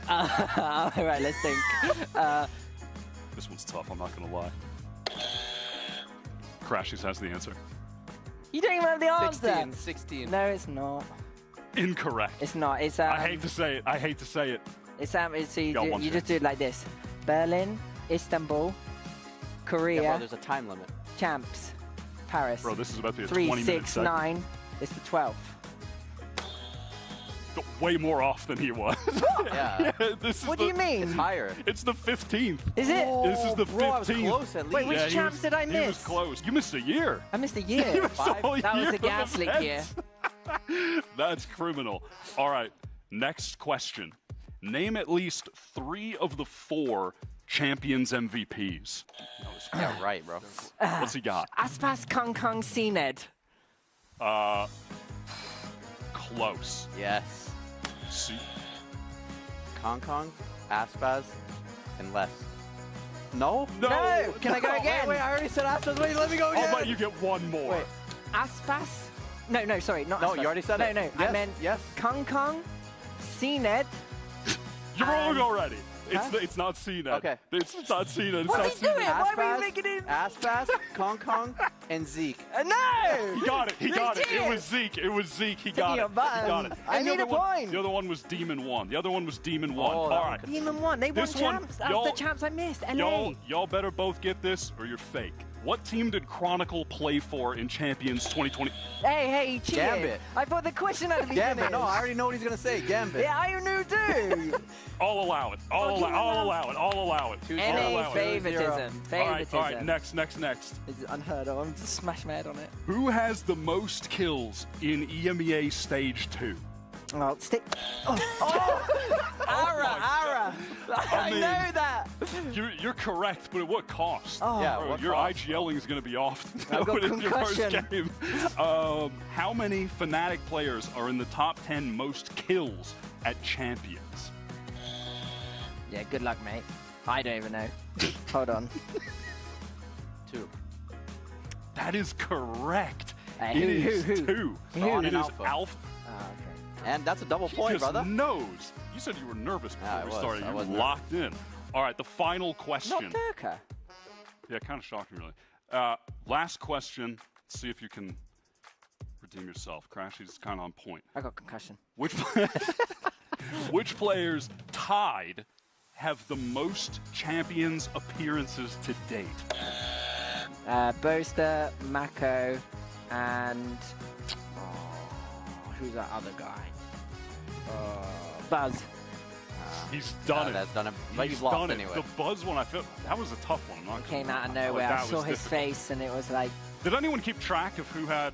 S13: All right, let's think.
S3: This one's tough, I'm not going to lie. Crashies has the answer.
S13: You don't even have the answer.
S24: 16.
S13: No, it's not.
S3: Incorrect.
S13: It's not. It's
S3: I hate to say it.
S13: So you,
S3: Got one
S13: you just do it like this. Berlin, Istanbul, Korea.
S24: Yeah, bro, there's a time limit.
S13: Champs, Paris.
S3: Bro, this is about to be a
S13: 3,
S3: 20-minute
S13: 6,
S3: segment.
S13: 9. It's the 12th.
S3: Got way more off than he was.
S24: Yeah.
S3: This is
S13: What do you mean?
S24: It's higher.
S3: It's the 15th.
S13: Is it?
S3: This is the 15th.
S24: Bro, I was close at least.
S13: Wait, which
S3: Yeah, he
S13: champs
S3: was-
S13: did I
S3: He was
S13: miss?
S3: close. You missed a year.
S13: I missed a
S3: You
S13: year.
S3: missed a whole
S13: That was
S3: year
S13: the
S3: of
S13: gas leak year.
S3: events. That's criminal. All right, next question. Name at least 3 of the 4 champions MVPs.
S24: Yeah, right, bro.
S3: What's he got?
S13: Aspas Kong Kong CNED.
S3: Close.
S24: Yes.
S3: See,
S24: Kong Kong, Aspaz, and less. No?
S3: No.
S13: Can I go again?
S24: Wait, I already said Aspaz. Wait, let me go again.
S3: I'll let you get one more.
S13: Wait. Aspas? No, sorry, not
S24: No,
S13: Aspas.
S24: you already said
S13: no,
S24: it.
S13: No,
S24: Yes,
S13: I meant
S24: yes.
S13: Kong Kong, CNED.
S3: You're wrong already.
S24: Huh?
S3: It's not CNET.
S24: Okay.
S3: It's not CNET. It's
S13: What's
S3: not
S13: he doing?
S3: CNET.
S13: Why are we making it?
S24: Aspaz, Kong Kong, and Zeke.
S13: No!
S3: He got it. He got it. It
S13: Legit.
S3: was Zeke. It was Zeke. He got
S13: your
S3: it. He
S13: button.
S3: got it.
S13: I
S3: And the
S13: need a
S3: other one-
S13: point.
S3: The other one was Demon 1. The other one was Demon 1.
S24: Oh,
S3: All
S24: that
S3: right.
S24: one
S13: Demon won. They won
S3: This one,
S13: champs. That's
S3: y'all-
S13: the champs I missed. LA.
S3: Y'all better both get this or you're fake. What team did Chronicle play for in Champions 2020?
S13: Hey, cheated.
S24: Gambit.
S13: I thought the question had to be
S24: Gambit.
S13: finished.
S24: No, I already know what he's going to say. Gambit.
S13: Yeah, I knew too.
S3: I'll allow it. I'll allow it. I'll allow it. I'll
S13: NA
S3: allow it.
S13: favoritism.
S3: All right, next.
S13: This is unheard of. I'm just smash my head on it.
S3: Who has the most kills in EMEA Stage 2?
S13: Oh, stick. Ara. I
S3: mean-
S13: know that.
S3: You're correct, but at what cost?
S13: Oh.
S24: Yeah,
S3: Bro,
S24: what
S3: your
S24: cost?
S3: IGLing is going to be off
S13: I've got
S3: in your first
S13: concussion.
S3: game. How many Fnatic players are in the top 10 most kills at Champions?
S13: Yeah, good luck, mate. I don't even know. Hold on.
S24: 2.
S3: That is correct.
S13: Who?
S3: It is
S13: Who?
S3: 2.
S24: Who?
S3: It is
S24: Alpha.
S3: Alpha.
S13: Oh, okay.
S24: And that's a double
S3: He
S24: point,
S3: just
S24: brother.
S3: knows. You said you were nervous before
S24: Yeah, I
S3: we
S24: was.
S3: started.
S24: I
S3: You
S24: was
S3: were locked in. All right, the final question.
S13: Not Durka.
S3: Yeah, kind of shocking, really. Last question. Let's see if you can redeem yourself. Crashy's kind of on point.
S13: I got concussion.
S3: Which players tied have the most Champions appearances to date?
S13: Boaster, Mako, and who's that other guy? Buzz.
S3: He's done it.
S24: That's done it. But
S3: He's
S24: you've lost
S3: done it.
S24: anyway.
S3: The Buzz one, I felt that was a tough one. I'm not
S13: He came
S3: gonna
S13: out of
S3: lie.
S13: nowhere. I
S3: That
S13: saw
S3: was
S13: his
S3: difficult.
S13: face, and it was like,
S3: Did anyone keep track of who had?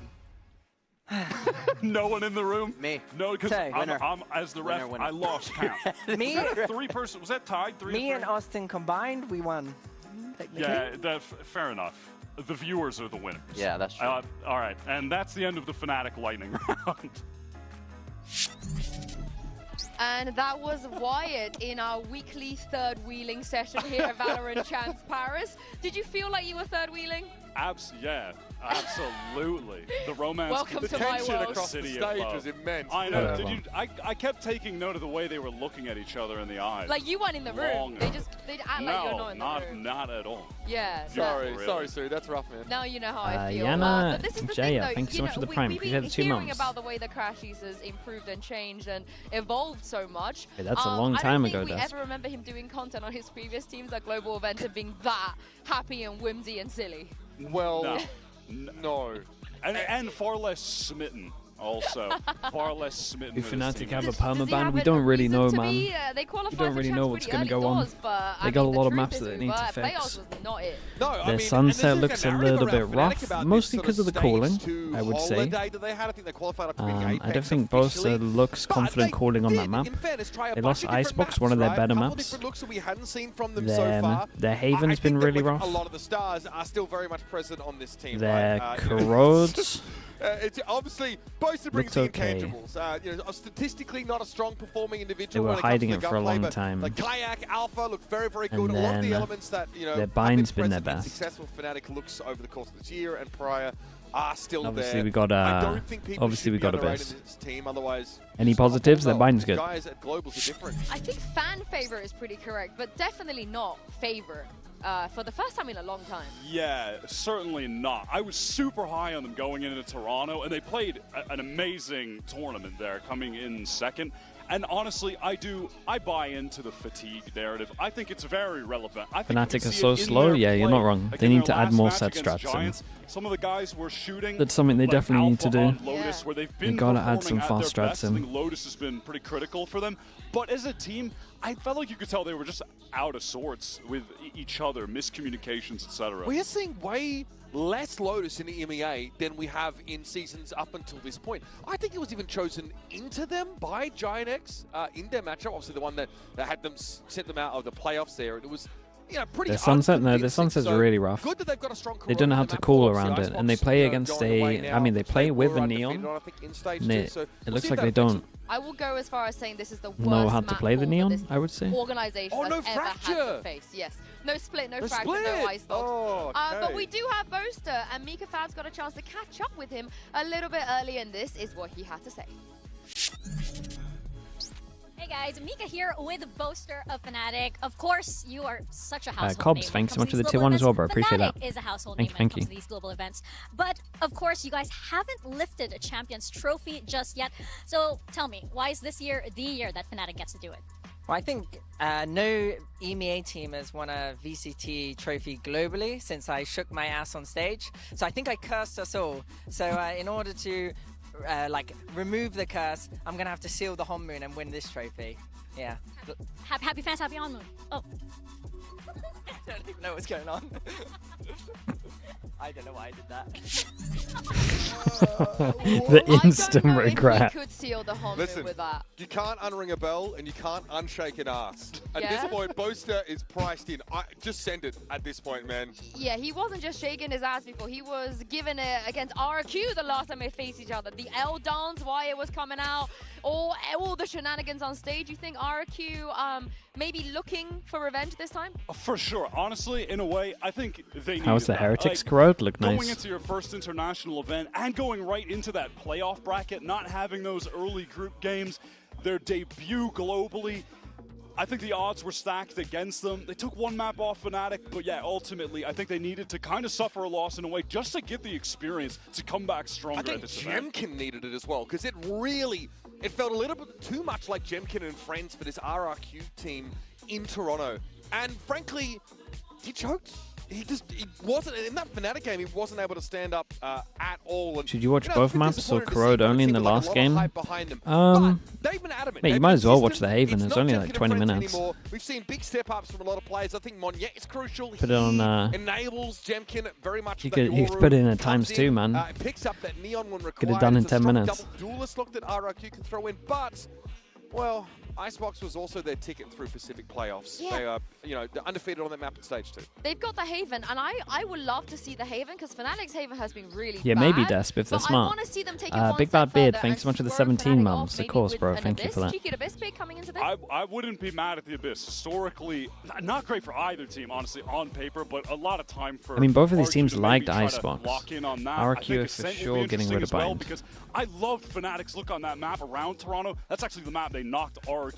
S3: No one in the room.
S24: Me.
S3: No, because
S13: So,
S3: I'm as the ref.
S24: Winner.
S3: I lost count.
S13: me,
S3: Was that a 3-person? Was that tied? 3
S13: me
S3: to
S13: and
S3: 3?
S13: Austin combined, we won. Technically.
S3: Yeah, fair enough. The viewers are the winners.
S24: Yeah, that's true.
S3: All right, and that's the end of the Fnatic Lightning round.
S2: And that was Wyatt in our weekly third wheeling session here at Valorant Champs Paris. Did you feel like you were third wheeling?
S3: Yeah, absolutely. The romance.
S2: Welcome
S4: The
S2: to my
S4: tension
S2: world.
S4: across the
S3: City of
S4: stage
S3: love.
S4: was immense.
S3: I know.
S1: Yeah.
S3: Did you? I kept taking note of the way they were looking at each other in the eyes.
S2: Like you weren't in the room.
S3: Long
S2: They
S3: ago.
S2: act like you're not in the room.
S3: not at all.
S2: Yeah.
S4: Sorry,
S3: Really?
S4: sorry, Sue. That's rough, man.
S2: Now you know how I feel.
S1: Yana,
S2: But this is the
S1: Jaya,
S2: thing, though.
S1: thanks so much for the
S2: we-
S1: prime.
S2: We've
S1: Appreciate
S2: been
S1: the 2
S2: hearing
S1: months.
S2: about the way the Crashies has improved and changed and evolved so much.
S1: Yeah, that's a long time ago,
S2: I don't think we
S1: Dust.
S2: ever remember him doing content on his previous teams at Global Event and being that happy and whimsy and silly.
S4: Well,
S3: No.
S4: no.
S3: And far less smitten. Also, far less smitten.
S1: Do
S3: with his
S1: Fnatic
S3: team.
S1: have a
S2: Does he
S1: permaban?
S2: have
S1: We
S2: a
S1: don't really
S2: reason
S1: know,
S2: to
S1: man.
S2: be, they qualified
S1: don't
S2: for
S1: really
S2: champs
S1: know what's
S2: pretty
S1: gonna
S2: early
S1: go on.
S2: doors, but,
S1: They
S2: I
S1: got a
S2: mean,
S1: lot
S2: the
S1: of
S2: truth
S1: maps
S2: is
S1: that they
S2: we
S1: need to
S2: were-
S1: fix.
S2: Chaos was not it.
S4: No, I
S1: Their
S4: mean, and
S1: sunset
S4: there's
S1: looks a
S4: narrative
S1: little
S4: around
S1: bit
S4: Fnatic
S1: rough,
S4: about
S1: mostly
S4: this
S1: because of
S4: sort
S1: the calling,
S4: stage 2
S1: I would say.
S4: holiday that they had. I think they qualified after winning Apex
S1: I don't think Bosa
S4: officially.
S1: looks
S4: But
S1: confident
S4: they
S1: calling on that
S4: did,
S1: map.
S4: in fairness, try a
S1: They
S4: bunch
S1: lost
S4: of different
S1: Icebox,
S4: maps,
S1: one of their
S4: right?
S1: better
S4: Couple
S1: maps.
S4: different looks that we hadn't seen from them
S1: Their
S4: so far.
S1: Haven's
S4: I
S1: been
S4: think that
S1: really
S4: with
S1: rough.
S4: A lot of the stars are still very much present on this team.
S1: Their
S4: right?
S1: Corrodes.
S4: It's obviously Bosa brings
S1: looked
S4: the
S1: okay.
S4: intangibles. Statistically, not a strong performing individual.
S1: They were
S4: when it comes
S1: hiding
S4: to
S1: it
S4: the
S1: for a
S4: gunplay,
S1: long
S4: but
S1: time.
S4: Like Kayak Alpha looked very, very
S1: And
S4: good. A lot of the
S1: then,
S4: elements that
S1: their
S4: have
S1: bind's been
S4: present
S1: their
S4: in
S1: best.
S4: successful Fnatic looks over the course of this year and prior are still
S1: Obviously
S4: there.
S1: we got
S4: I don't think people
S1: obviously
S4: should
S1: we
S4: be
S1: got a
S4: underrated
S1: best.
S4: in this team. Otherwise,
S1: Any
S4: it's not
S1: positives? Their
S4: well.
S1: bind's good.
S4: Guys at Globals are different.
S2: I think fan favorite is pretty correct, but definitely not favorite for the first time in a long time.
S3: Yeah, certainly not. I was super high on them going into Toronto, and they played an amazing tournament there, coming in second. And honestly, I buy into the fatigue narrative. I think it's very relevant. I think
S1: Fnatic are so slow. Yeah, you're not wrong. They need to add more set strats in.
S3: Some of the guys were shooting.
S1: That's something they definitely need to do.
S3: Lotus, where they've been
S1: They gotta add some
S3: performing at
S1: fast
S3: their
S1: strats
S3: best. I
S1: in.
S3: think Lotus has been pretty critical for them. But as a team, I felt like you could tell they were just out of sorts with each other, miscommunications, etc.
S4: We're seeing way less Lotus in the EMEA than we have in seasons up until this point. I think it was even chosen into them by Giant X in their matchup. Obviously, the one that had them sent them out of the playoffs there. And it was, you know, pretty.
S1: Their Sunset, no, their Sunset's really rough.
S4: Good that they've got a strong
S1: They don't know how to cool around it, and they play against a. I mean, they play with a Neon. It looks like they don't
S2: I will go as far as saying this is the worst
S1: know how to
S2: map
S1: play the
S2: pool
S1: Neon,
S2: this
S1: I would say.
S2: organization
S4: Oh, no
S2: has ever
S4: fracture!
S2: had to face. Yes. No split, no fracture,
S4: split!
S2: no icebox.
S4: Oh,
S2: But
S4: okay.
S2: we do have Boaster, and Mika Fab's got a chance to catch up with him a little bit early, and this is what he had to say.
S12: Hey guys, Mika here with Boaster of Fnatic. Of course, you are such a household
S1: Cobbs,
S12: name.
S1: thanks so much for the
S12: Tier
S1: tier 1 as well, bro. Appreciate
S12: Fnatic
S1: that.
S12: is a household
S1: Thank
S12: name when it
S1: you.
S12: comes to these global events. But of course, you guys haven't lifted a Champions Trophy just yet. So tell me, why is this year the year that Fnatic gets to do it?
S13: Well, I think no EMEA team has won a VCT trophy globally since I shook my ass on stage. So I think I cursed us all. So in order to like remove the curse, I'm gonna have to seal the home moon and win this trophy. Yeah.
S12: Happy fans, happy on moon. Oh.
S13: I don't even know what's going on. I don't know why I did that.
S1: The instant regret.
S2: We could seal the home
S4: Listen,
S2: moon with that.
S4: you can't unring a bell and you can't unshake an ass. At
S2: Yeah?
S4: this point, Boaster is priced in. Just send it at this point, man.
S2: Yeah, he wasn't just shaking his ass before. He was giving it against RRQ the last time they faced each other. The L dance, why it was coming out, all the shenanigans on stage. You think RRQ maybe looking for revenge this time?
S3: For sure. Honestly, in a way, I think they need
S1: How's the
S3: that.
S1: Heretics
S3: Like,
S1: corrode? Look
S3: going
S1: nice.
S3: into your first international event and going right into that playoff bracket, not having those early group games, their debut globally, I think the odds were stacked against them. They took one map off Fnatic, but yeah, ultimately, I think they needed to kind of suffer a loss in a way just to get the experience to come back stronger
S4: I think
S3: at this event.
S4: Jemkin needed it as well, because it felt a little bit too much like Jemkin and friends for this RRQ team in Toronto. And frankly, he choked. He wasn't, in that Fnatic game, he wasn't able to stand up at all. And,
S1: Should you watch
S4: know,
S1: both
S4: it's
S1: maps or
S4: disappointing to see,
S1: corrode
S4: but it
S1: only in
S4: seemed
S1: the
S4: like a
S1: last
S4: lot of
S1: game?
S4: hype behind them. But they've been adamant.
S1: Mate, you
S4: They've
S1: might
S4: been
S1: as well watch
S4: consistent.
S1: the Haven.
S4: It's
S1: It's
S4: not
S1: only
S4: Jemkin
S1: like
S4: and
S1: 20
S4: friends
S1: minutes.
S4: anymore. We've seen big step-ups from a lot of players. I think Monyet is crucial.
S1: Put it on,
S4: He enables Jemkin very much.
S1: You
S4: that
S1: could
S4: Yoru
S1: put it in at
S4: comes
S1: times too, man.
S4: Picks up that Neon one required.
S1: Get it done in
S4: It's a
S1: 10
S4: strong
S1: minutes.
S4: Double duelist look that RRQ can throw in, but, well, Icebox was also their ticket through Pacific playoffs.
S2: Yeah.
S4: They are, you know, they're undefeated on that map at stage 2.
S2: They've got the Haven, and I would love to see the Haven, because Fnatic's Haven has been really
S1: Yeah,
S2: bad.
S1: maybe Desp if they're
S2: but
S1: smart.
S2: I want to see them take it one
S1: Big
S2: step
S1: Bad Beard,
S2: further
S1: thanks so
S2: and
S1: much for the
S2: swerve
S1: 17
S2: Fnatic
S1: mums.
S2: off
S1: Of
S2: maybe
S1: course,
S2: with
S1: bro.
S2: an
S1: Thank you for
S2: Abyss.
S1: that.
S2: Cheeky Abyss pick coming into this.
S3: I wouldn't be mad at the Abyss. Historically, not great for either team, honestly, on paper, but a lot of time for.
S1: I mean, both of these
S3: RRQ
S1: teams
S3: to
S1: liked
S3: maybe try to
S1: Icebox.
S3: lock in on that.
S1: RRQ
S3: I think
S1: is for
S3: Ascent will
S1: sure
S3: be
S1: getting rid of
S3: interesting as well,
S1: Bind.
S3: because I loved Fnatic's look on that map around Toronto. That's actually the map they knocked RRQ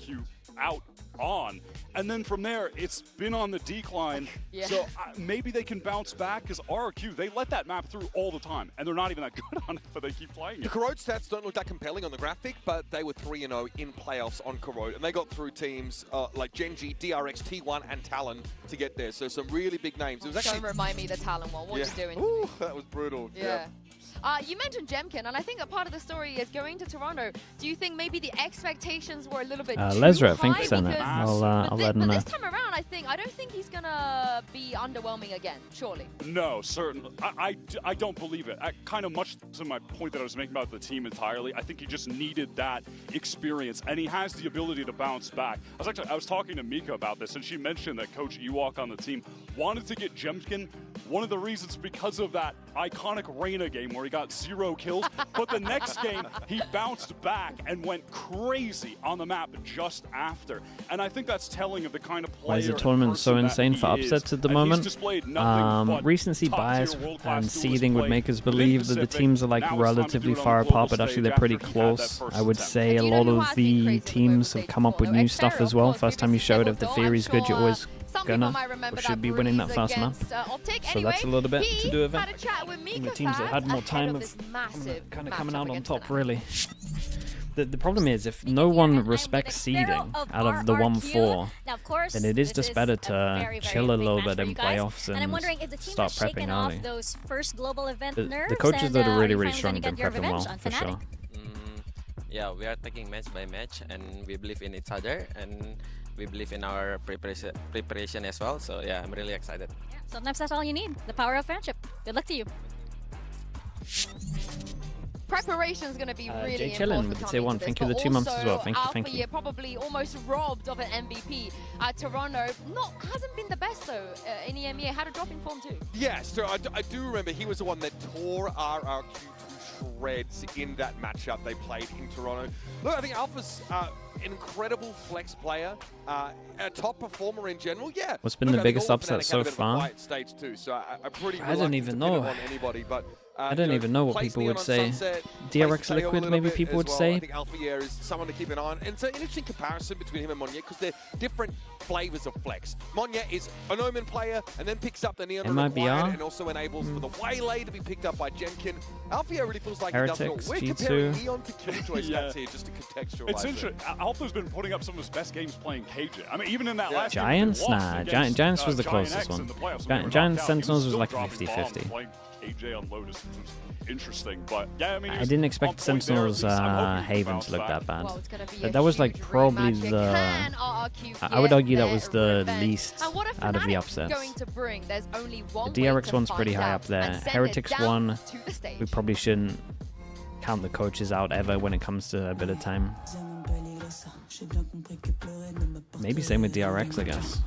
S3: out on, and then from there it's been on the decline.
S2: Yeah.
S3: So maybe they can bounce back, because RRQ, they let that map through all the time and they're not even that good on it, but they keep playing
S4: The
S3: it.
S4: Corrode stats don't look that compelling on the graphic, but they were 3-0 in playoffs on Corrode, and they got through teams like Genji, DRX, T1, and Talon to get there. So some really big names. It was actually
S2: Don't remind me of the Talon one. What are you doing?
S4: Ooh, that was brutal.
S2: Yeah. You mentioned Jemkin, and I think a part of the story is going to Toronto. Do you think maybe the expectations were a little bit too
S1: Lesra,
S2: high?
S1: thank you for that.
S2: Because-
S1: I'll let him
S2: but
S1: know.
S2: this time around, I don't think he's gonna be underwhelming again. Surely.
S3: No, certainly. I don't believe it. Kind of much to my point that I was making about the team entirely. I think he just needed that experience, and he has the ability to bounce back. I was talking to Mika about this, and she mentioned that Coach Ewok on the team wanted to get Jemkin. One of the reasons because of that iconic Reyna game where he got 0 kills, but the next game he bounced back and went crazy on the map just after. And I think that's telling of the kind of player.
S1: Why is the
S3: and
S1: tournament so
S3: person that
S1: insane
S3: he
S1: for
S3: is.
S1: upsets at the
S3: And he's
S1: moment?
S3: displayed nothing but
S1: Recency
S3: top-tier
S1: bias
S3: world-class
S1: and
S3: duelist
S1: seeding would
S3: play
S1: make us
S3: within
S1: believe that the
S3: Pacific.
S1: teams are like
S3: Now it's time to
S1: relatively
S3: do it on
S1: far
S3: the global
S1: apart, but actually
S3: stage
S1: they're pretty
S3: after he had that
S1: close.
S3: first
S1: I would
S3: attempt.
S1: say a
S2: And you
S1: lot
S2: know who
S1: of
S2: has been
S1: the
S2: crazy on the
S1: teams
S2: global
S1: have come up
S2: stage
S1: with
S2: before,
S1: new
S2: though?
S1: stuff
S2: Xero,
S1: as
S2: of
S1: well.
S2: course,
S1: First time you
S2: previously
S1: showed if the
S2: Pivotal.
S1: theory
S2: I'm
S1: is good, you're
S2: sure
S1: always
S2: some
S1: gonna
S2: people might remember
S1: or should
S2: that
S1: be winning that
S2: bruise
S1: first map.
S2: against, Optic.
S1: So that's a little bit to do with it.
S2: Had a chat with
S1: And
S2: Mika
S1: the teams that had more
S2: ahead
S1: time
S2: of
S1: of
S2: this massive
S1: kind of
S2: matchup
S1: coming out on
S2: against
S1: top,
S2: Fnatic.
S1: really. The problem is, if no one respects seeding out of the 1-4, then it is just better to chill a little bit in playoffs and start prepping early.
S12: Those first global event
S1: The coaches that are really, really strong have been prepping well, for sure.
S14: Yeah, we are taking match by match, and we believe in each other, and we believe in our preparation as well. So yeah, I'm really excited.
S12: Yeah, sometimes that's all you need, the power of friendship. Good luck to you.
S2: Preparation is going to be really
S1: Jay Chillin with the tier 1. Thank you for the 2 months as well. Thank you, thank you.
S2: Probably almost robbed of an MVP. Toronto hasn't been the best though in EMEA. Had a drop in form too.
S4: Yes, so I do remember he was the one that tore RRQ to shreds in that matchup they played in Toronto. Look, I think Alpha's an incredible flex player, a top performer in general. Yeah.
S1: What's been the biggest upset so far?
S4: Stage too, so I'm pretty
S1: I don't even know.
S4: Anybody, but
S1: I don't even know what people would say. DRX Liquid, maybe people would say.
S4: I think Alpha is someone to keep an eye on. And it's an interesting comparison between him and Monye because they're different flavors of flex. Monye is an Omen player and then picks up the Neon
S1: MIBR
S4: and also enables for the Waylay to be picked up by Jenkin. Alpha really feels like
S1: Heretics,
S4: he does well. We're comparing Neon to Killjoy stats here just to contextualize
S3: It's interesting. Alpha's been putting up some of his best games playing KJ. I mean, even in that last
S1: Giants?
S3: game,
S1: Nah, Giants was the closest one. Giants Sentinels was like 50-50.
S3: AJ on Lotus is interesting, but yeah, I mean,
S1: I didn't expect Sentinels Haven to look that bad. But that was like probably the. I would argue that was the least out of the upsets. The DRX one's pretty high up there. Heretics one, we probably shouldn't count the coaches out ever when it comes to a bit of time. Maybe same with DRX, I guess.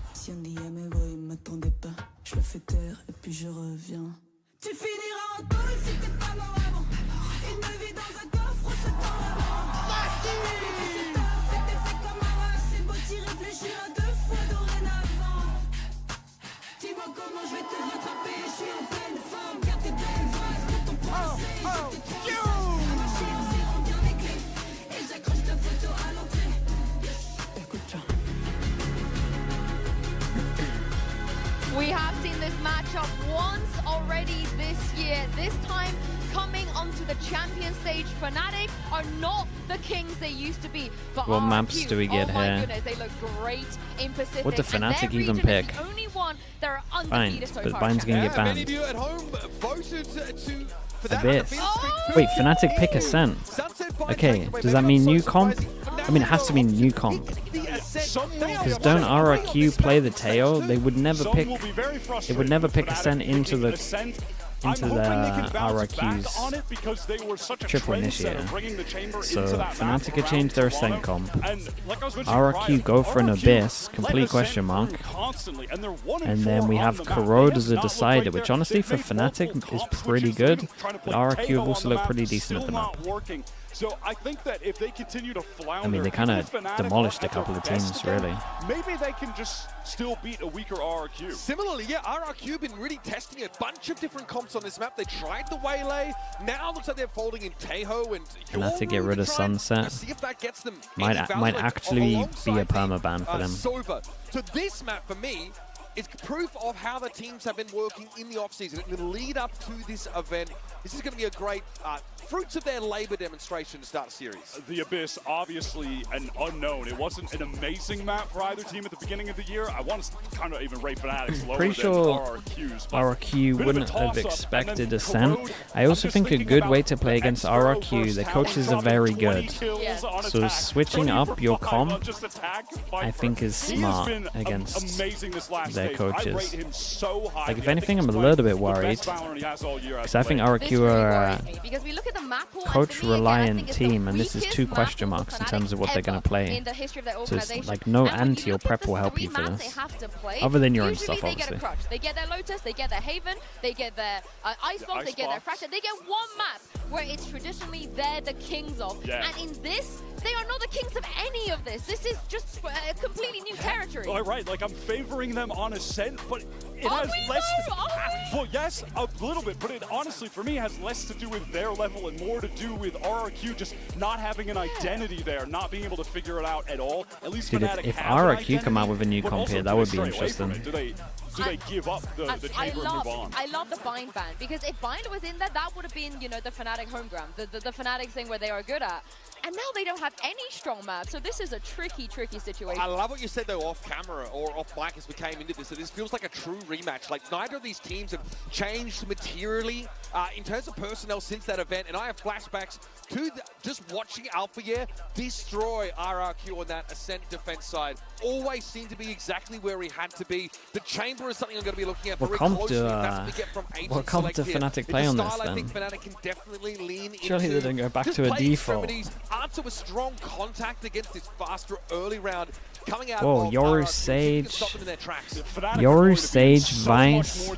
S19: Tu finiras en taule si t'es pas mort avant. Une vie dans un coffre, ce temps avant. C'était fait comme un rat, c'est beau t'y réfléchir à 2 fois dorénavant. Dis-moi comment je vais te rattraper, je suis en pleine forme. Garde tes belles phrases pour ton procès. Je t'ai trompé, ma machine serrant bien les clés. Et j'accroche ta photo à l'entrée. Écoute-toi.
S2: We have seen this matchup once already this year. This time, coming onto the champion stage, Fnatic are not the kings they used to be. But
S1: what
S2: RRQ,
S1: maps do we get
S2: oh my
S1: here?
S2: goodness, they look great in Pacific.
S1: What did Fnatic even pick?
S2: The only one that are undefeated so
S1: but
S2: far.
S1: Bine's gonna get
S4: Many of
S1: banned.
S4: you at home voted for that.
S1: Abyss. Wait, Fnatic pick Ascent. Okay, does that mean new comp? I mean, it has to mean new comp. Because don't RRQ play the tail? They would never pick. They would never pick Ascent into the RRQ's triple initiator. So Fnatic have changed their Ascent comp. RRQ go for an Abyss, complete question mark. And then we have Corrode as a decider, which honestly for Fnatic is pretty good. But RRQ have also looked pretty decent at the map.
S3: So I think that if they continue to flounder,
S1: I mean, they kind of demolished a couple of teams, really.
S3: Maybe they can just still beat a weaker RRQ.
S4: Similarly, yeah, RRQ have been really testing a bunch of different comps on this map. They tried the Waylay. Now it looks like they're folding in Teho and
S1: Fnatic to get rid of Sunset.
S4: See if that gets them
S1: might actually be a permaban for them.
S4: Sova. So this map for me is proof of how the teams have been working in the offseason. In the lead up to this event, this is going to be a great fruits of their labor demonstration to start the series.
S3: The Abyss, obviously an unknown. It wasn't an amazing map for either team at the beginning of the year. I want to kind of even rate Fnatic's lower
S1: Pretty sure RRQ wouldn't have expected Ascent. I also think a good way to play against RRQ, the coaches are very good. So switching up your comp, I think is smart against their coaches. Like if anything, I'm a little bit worried, because I think RRQ are coach-reliant team, and this is 2 question marks in terms of what they're going to play. So it's like no anti or prep will help you for this, other than your own stuff, obviously.
S2: They get their Lotus, they get their Haven, they get their Icebox, they get their Fracture. They get one map where it's traditionally they're the kings of. And in this, they are not the kings of any of this. This is just a completely new territory.
S3: All right, like I'm favoring them on Ascent, but it has less. Well, yes, a little bit, but it honestly, for me, has less to do with their level and more to do with RRQ just not having an identity there, not being able to figure it out at all. At least
S1: Dude, if RRQ come out with a new comp here, that would be interesting.
S3: do they give up the chamber and move on?
S2: I love the bind ban, because if bind was in there, that would have been, you know, the Fnatic home ground, the Fnatic thing where they are good at. And now they don't have any strong maps, so this is a tricky situation.
S4: I love what you said, though, off camera or off mic as we came into this. So this feels like a true rematch. Like, neither of these teams have changed materially in terms of personnel since that event. And I have flashbacks to just watching Alpha destroy RRQ on that Ascent defense side. Always seemed to be exactly where he had to be. The chamber is something I'm going to be looking at very closely. That's what we get from Agent
S1: what comp do Fnatic play on this, then?
S4: I think Fnatic can definitely lean
S1: Surely they don't go back to a default.
S4: Answer with strong contact against this faster early round coming out.
S1: Whoa, Yoru Sage. Yoru Sage Vice.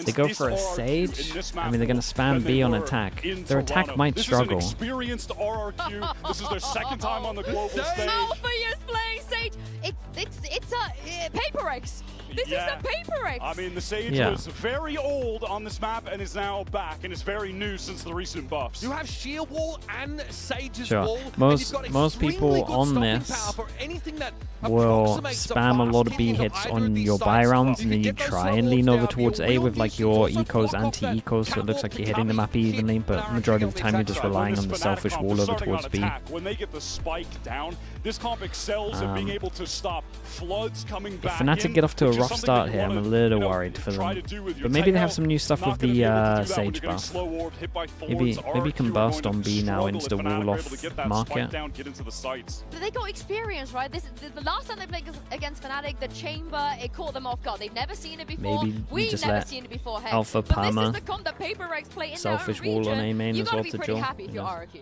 S1: They go for a Sage. I mean, they're going to spam B on attack. Their attack might struggle.
S3: This is an experienced RRQ. This is their second time on the global stage.
S2: Alpha is playing Sage. It's a Paper X. This is a Paper X.
S3: I mean, the Sage was very old on this map and is now back, and is very new since the recent buffs.
S4: You have Sheer Wall and Sage's
S1: Sure.
S4: Wall.
S1: Most people on this will spam a lot of B hits on your buy rounds, and then you try and lean over towards A with like your ecos, anti-ecos, so it looks like you're hitting the map evenly, but majority of the time you're just relying on the selfish wall over towards B.
S3: When they get the spike down, this comp excels at being able to stop floods coming back.
S1: If Fnatic get off to a rough start here, I'm a little worried for them. But maybe they have some new stuff with the Sage buff. Maybe you can burst on B now and insta wall off market.
S2: They got experience, right? This is the last time they played against Fnatic, the chamber, it caught them off guard. They've never seen it before.
S1: Maybe
S2: We've
S1: just
S2: never
S1: let
S2: seen it before. Heck.
S1: Alpha
S2: But this
S1: Parma
S2: is the comp that Paper X play in
S1: selfish
S2: their own
S1: wall on
S2: region.
S1: A main
S2: You
S1: as
S2: gotta
S1: well
S2: be
S1: to
S2: pretty
S1: Jill.
S2: happy if you're RRQ.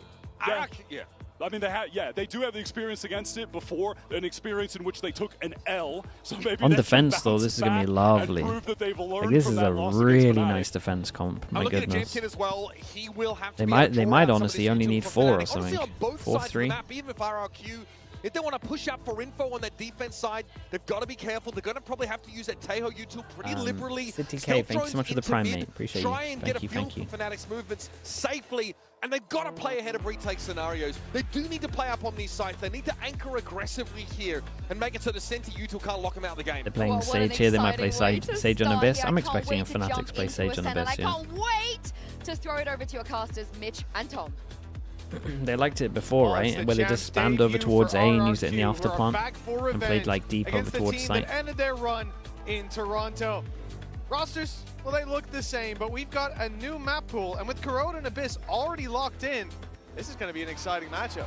S3: Yeah. I mean, they do have the experience against it before, an experience in which they took an L. So maybe
S1: On defense, though, this is going to be lovely. Like, this is a really nice defense comp. My goodness.
S4: As well. He will have
S1: They might honestly only need 4 or something. 4-3.
S4: Even if RRQ, if they want to push up for info on that defense side, they've got to be careful. They're going to probably have to use that Tejo util pretty liberally.
S1: City K, thank you so much for the prime, mate. Appreciate you.
S4: Try and get a feel for Fnatic's movements safely. And they've got to play ahead of retake scenarios. They do need to play up on these sites. They need to anchor aggressively here and make it so the center util can't lock them out of the game.
S1: They're playing Sage here. They might play Sage on Abyss. I'm expecting a Fnatic to play Sage on Abyss,
S2: I can't wait to throw it over to your casters, Mitch and Tom.
S1: They liked it before, right? Where they just spammed over towards A and used it in the after plant and played like deep over towards site.
S5: Ended their run in Toronto. Rosters, well, they look the same, but we've got a new map pool, and with Corona and Abyss already locked in, this is going to be an exciting matchup.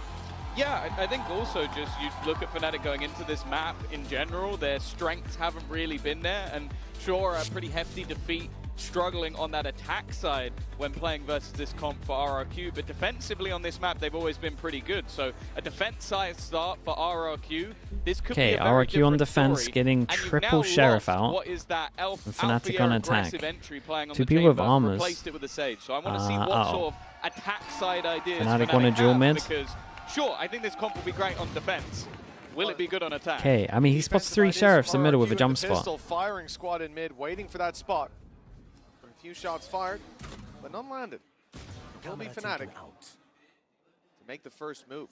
S15: Yeah, I think also just you look at Fnatic going into this map in general, their strengths haven't really been there, and sure, a pretty hefty defeat, struggling on that attack side when playing versus this comp for RRQ, but defensively on this map, they've always been pretty good. So a defense-side start for RRQ, this could be a very
S1: RRQ on defense,
S15: story.
S1: getting
S15: And you've
S1: triple
S15: now
S1: Sheriff
S15: lost
S1: out.
S15: What is that
S1: And Fnatic on attack.
S15: entry playing on
S1: 2
S15: the
S1: people with
S15: chamber,
S1: armors.
S15: replaced it with a Sage. So I want to see what sort of attack side ideas
S1: Fnatic want a dual
S15: have,
S1: mid.
S15: because sure, I think this comp will be great on defense. Will it be good on attack?
S1: Okay, I mean, he spots 3 Sheriffs in the middle with a jump spot.
S5: Pistol firing squad in mid, waiting for that spot. A few shots fired, but none landed. It will be Fnatic to make the first move.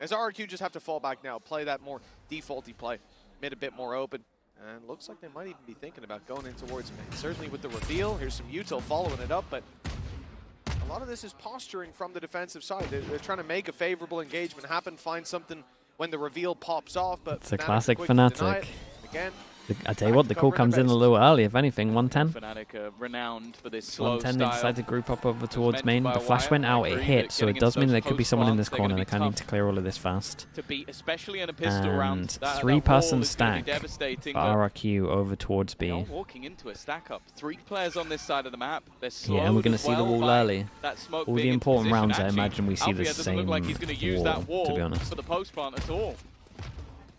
S5: As RRQ just have to fall back now, play that more defaulty play. Mid a bit more open. And looks like they might even be thinking about going in towards mid. Certainly with the reveal, here's some util following it up, but a lot of this is posturing from the defensive side. They're trying to make a favorable engagement happen, find something when the reveal pops off, but
S1: It's a classic Fnatic.
S5: Again,
S1: I tell you what, the call comes in a little early, if anything. 110.
S15: Fnatic are renowned for this slow
S1: 110, they
S15: style.
S1: decided to group up over towards main. The flash went out, it hit, so it does mean there could be someone in this corner. They kind of need to clear all of this fast.
S15: To beat, especially in a pistol round.
S1: And
S15: That
S1: 3-person
S15: wall is gonna be
S1: stack
S15: devastating,
S1: for
S15: but
S1: RRQ over towards B.
S15: they're walking into a stack up. 3 players on this side of the map. They're slow.
S1: Yeah, and we're going to see the wall early. All the important rounds, I imagine we see the same
S15: look like he's going to use that
S1: wall, to be honest.
S15: for the post plant at all.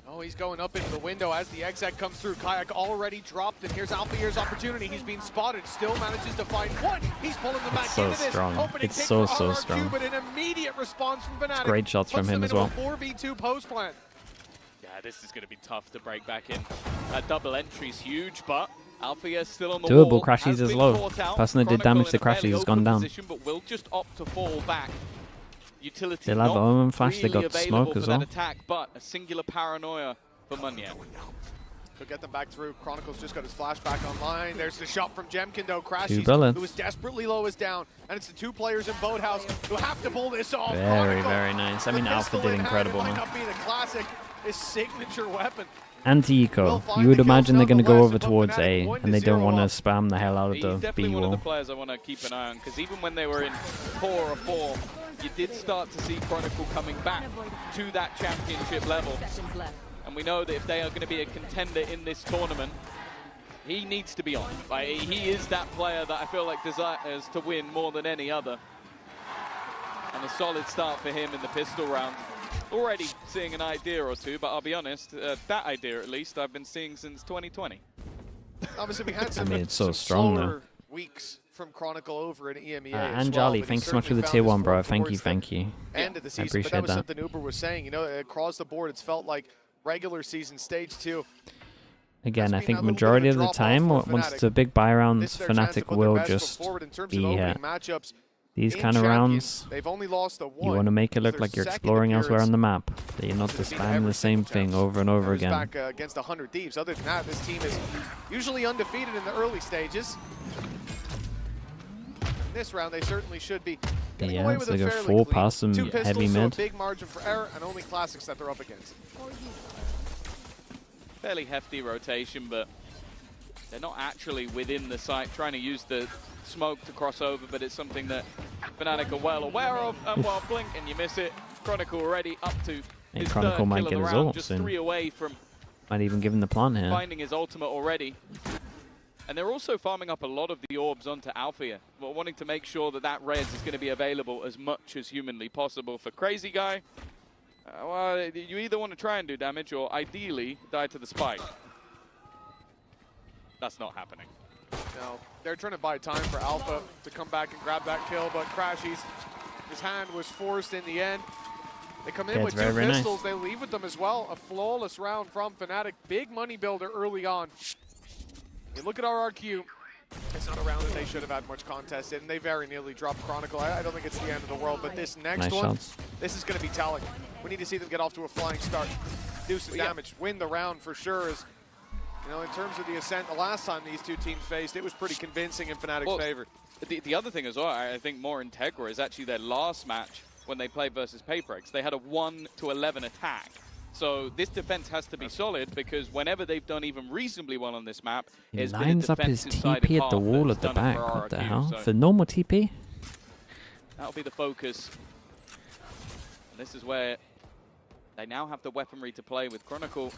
S5: Oh, he's going up into the window as the exec comes through. Kayak already dropped, and here's Alphayear's opportunity. He's being spotted, still manages to find one. He's pulling them back
S1: so
S5: into this.
S1: strong.
S5: Opening
S1: It's
S5: kick
S1: so,
S5: for
S1: so
S5: RRQ,
S1: strong.
S5: But an immediate response from Fnatic.
S1: Great shots from
S5: Puts
S1: him
S5: them
S1: as
S5: into
S1: well.
S5: a 4v2 post plant.
S15: Yeah, this is going to be tough to break back in. That double entry's huge, but Alphayear's still on the
S1: Doable
S15: wall.
S1: crashes
S15: Has
S1: is
S15: been
S1: low.
S15: caught out.
S1: Person that did
S15: Chronicle
S1: damage
S15: in
S1: to
S15: a fairly
S1: crashes has
S15: open
S1: gone down.
S15: position, but will just opt to fall back. Utility
S1: They'll have
S15: not
S1: Omen flash, they
S15: really
S1: got
S15: available
S1: smoke as
S15: for
S1: well.
S15: that attack, but a singular paranoia for Munye.
S5: He'll get them back through. Chronicle's just got his flashback online. There's the shot from Jemkin, though.
S1: Two
S5: Crashies,
S1: bullets.
S5: who is desperately low, is down. And it's the two players in Boathouse who have to pull this off.
S1: Very,
S5: Chronicle,
S1: very nice. I mean,
S5: the
S1: Alpha
S5: pistol
S1: did
S5: in hand,
S1: incredible,
S5: it might
S1: man.
S5: not be the classic, his signature weapon.
S1: Anti-eco. You would imagine they're going to go over towards A, and they don't want to spam the hell out of
S15: He's
S1: the
S15: definitely
S1: B
S15: one of the
S1: wall.
S15: players I want to keep an eye on, because even when they were in poor or form, you did start to see Chronicle coming back to that championship level. And we know that if they are going to be a contender in this tournament, he needs to be on. Like, he is that player that I feel like desires to win more than any other. And a solid start for him in the pistol round. Already seeing an idea or two, but I'll be honest, that idea at least I've been seeing since 2020.
S5: Obviously, we had some,
S1: I mean, it's so
S5: some
S1: strong,
S5: slower
S1: though.
S5: weeks from Chronicle over in EMEA as
S1: And
S5: well,
S1: Jolly,
S5: but he
S1: thanks so much for
S5: certainly
S1: the
S5: found
S1: tier
S5: his
S1: 1, bro.
S5: form
S1: Thank you,
S5: towards
S1: thank you.
S5: End of the
S1: I
S5: season,
S1: appreciate
S5: but that was
S1: that.
S5: something Uber was saying. You know, across the board, it's felt like regular season stage 2.
S1: Again, I
S5: been
S1: think
S5: a little bit
S1: majority
S5: of
S1: of
S5: a
S1: the
S5: drop-off
S1: time,
S5: for
S1: once
S5: Fnatic.
S1: it's a big buy round,
S5: This is their chance to
S1: Fnatic
S5: put their
S1: will
S5: best foot
S1: just
S5: forward in terms
S1: be
S5: of opening matchups
S1: these
S5: in
S1: kind of
S5: Champions.
S1: rounds.
S5: They've only lost the
S1: You
S5: one.
S1: want to make it
S5: It's
S1: look
S5: their
S1: like you're
S5: second
S1: exploring elsewhere
S5: appearance
S1: on the map. That you're not just
S5: beat
S1: spamming
S5: every
S1: the same
S5: single
S1: thing over and over
S5: That was
S1: again.
S5: back against 100 Thieves. Other than that, this team is usually undefeated in the early stages. This round, they certainly should be getting away
S1: Yeah,
S5: with
S1: so
S5: it
S1: they go
S5: fairly
S1: 4
S5: clean.
S1: past some
S5: 2 pistols,
S1: heavy
S5: so a
S1: mid.
S5: big margin for error, and only classics that they're up against.
S15: Fairly hefty rotation, but they're not actually within the site trying to use the smoke to cross over, but it's something that Fnatic are well aware of. And while blink and you miss it, Chronicle already up to his
S1: Chronicle
S15: third
S1: might
S15: kill of
S1: get
S15: the
S1: his
S15: round,
S1: ult
S15: just
S1: soon.
S15: 3 away from
S1: Might even give him the plant here.
S15: finding his ultimate already. And they're also farming up a lot of the orbs onto Alpha here, but wanting to make sure that that res is going to be available as much as humanly possible. For Crazy Guy, well, you either want to try and do damage or ideally die to the spike. That's not happening.
S5: No, they're trying to buy time for Alpha to come back and grab that kill, but Crashies, his hand was forced in the end. They come in
S1: Yeah,
S5: with
S1: it's very,
S5: 2
S1: very nice.
S5: pistols. They leave with them as well. A flawless round from Fnatic. Big money builder early on. You look at RRQ, it's not a round that they should have had much contest in. They very nearly dropped Chronicle. I don't think it's the end of the world, but this next
S1: Nice
S5: one,
S1: shots.
S5: this is going to be telling. We need to see them get off to a flying start, do some damage, win the round for sure. As, you know, in terms of the Ascent, the last time these two teams faced, it was pretty convincing in Fnatic's favor.
S15: The other thing as well, I think more Integra, is actually their last match when they played versus Paperex. They had a 1-11 attack. So this defense has to be solid, because whenever they've done even reasonably well on this map,
S1: He
S15: it's been a
S1: lines up his
S15: defensive-sided
S1: TP at the
S15: half
S1: wall
S15: that's
S1: at the
S15: done it
S1: back.
S15: for
S1: What the
S15: RRQ.
S1: hell?
S15: So
S1: For normal TP?
S15: that'll be the focus. And this is where they now have the weaponry to play with Chronicle.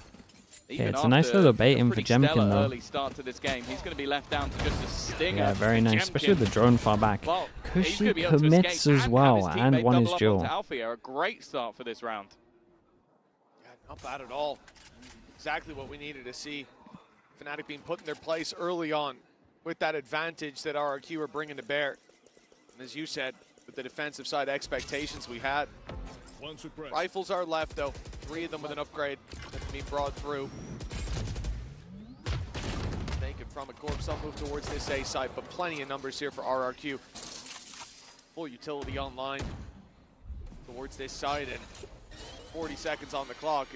S15: Even
S1: it's a nice
S15: after
S1: little bait in for
S15: pretty stellar
S1: Jemkin, though.
S15: early start to this game, he's going to be left down to just a stinger.
S1: Yeah, very
S15: for
S1: nice.
S15: Jemkin.
S1: Especially with the drone far back.
S15: Well, he's
S1: Kushi
S15: gonna be able to
S1: commits
S15: escape
S1: as
S15: and
S1: well,
S15: have his
S1: and
S15: teammate
S1: won his
S15: double up
S1: duel.
S15: onto Alpha here. A great start for this round.
S5: Yeah, not bad at all. Exactly what we needed to see. Fnatic being put in their place early on with that advantage that RRQ are bringing to bear. And as you said, with the defensive side expectations we had. Rifles are left, though. 3 of them with an upgrade that's being brought through. Naked from a corpse, I'll move towards this A side, but plenty of numbers here for RRQ. Full utility online towards this side, and 40 seconds on the clock.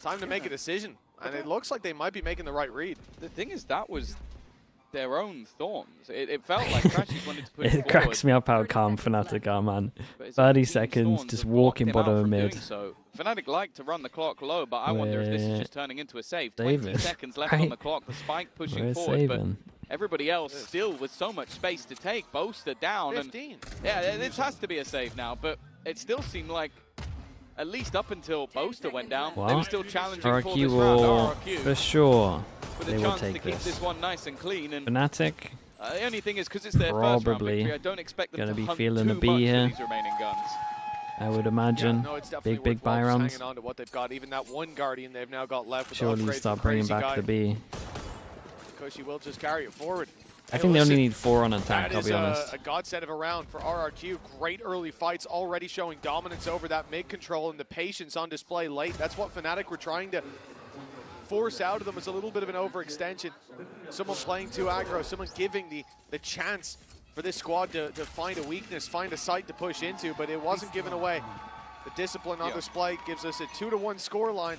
S5: Time to make a decision, and it looks like they might be making the right read.
S15: The thing is, that was their own thorns. It felt like Crashies wanted to push
S1: It
S15: forward.
S1: cracks me up how calm Fnatic are, man.
S15: But it's
S1: 30
S15: like
S1: seconds,
S15: Thorns
S1: just
S15: have blocked
S1: walking
S15: him out
S1: bottom of
S15: from
S1: mid.
S15: doing So Fnatic like to run the clock low, but I wonder if this is just turning into a save. 20
S1: Saving.
S15: seconds left on
S1: Right.
S15: the clock, the spike pushing
S1: We're
S15: forward,
S1: saving.
S15: but everybody else still with so much space to take. Boaster down.
S5: 15.
S15: And yeah, this has to be a save now, but it still seemed like, at least up until Boaster went down, they were
S1: What?
S15: still challenging for
S1: RRQ
S15: this round.
S1: will,
S15: RRQ
S1: for sure,
S15: with
S1: they
S15: a
S1: will
S15: chance to
S1: take
S15: keep
S1: this.
S15: this one nice and clean. And
S1: Fnatic,
S15: the only thing is, because it's their first round
S1: probably
S15: victory, I don't expect them
S1: gonna
S15: to
S1: be
S15: hunt
S1: feeling
S15: too
S1: a
S15: much
S1: B
S15: for
S1: here.
S15: these remaining guns.
S1: I would imagine.
S5: No, it's definitely
S1: Big buy
S5: worthwhile just
S1: rounds.
S5: hanging on to what they've got. Even that one Guardian they've now got left with the
S1: Surely
S5: upgrade
S1: start
S5: from
S1: bringing
S5: Crazy
S1: back
S5: Guy.
S1: the B.
S5: Koshi will just carry it forward.
S1: I
S5: Hey,
S1: think they only
S5: listen,
S1: need 4 on attack,
S5: that
S1: I'll
S5: is
S1: be honest.
S5: a godsend of a round for RRQ. Great early fights, already showing dominance over that mid control, and the patience on display late. That's what Fnatic were trying to force out of them, is a little bit of an overextension. Someone playing too aggro, someone giving the chance for this squad to find a weakness, find a site to push into, but it wasn't given away. The discipline on display gives us a 2-1 scoreline.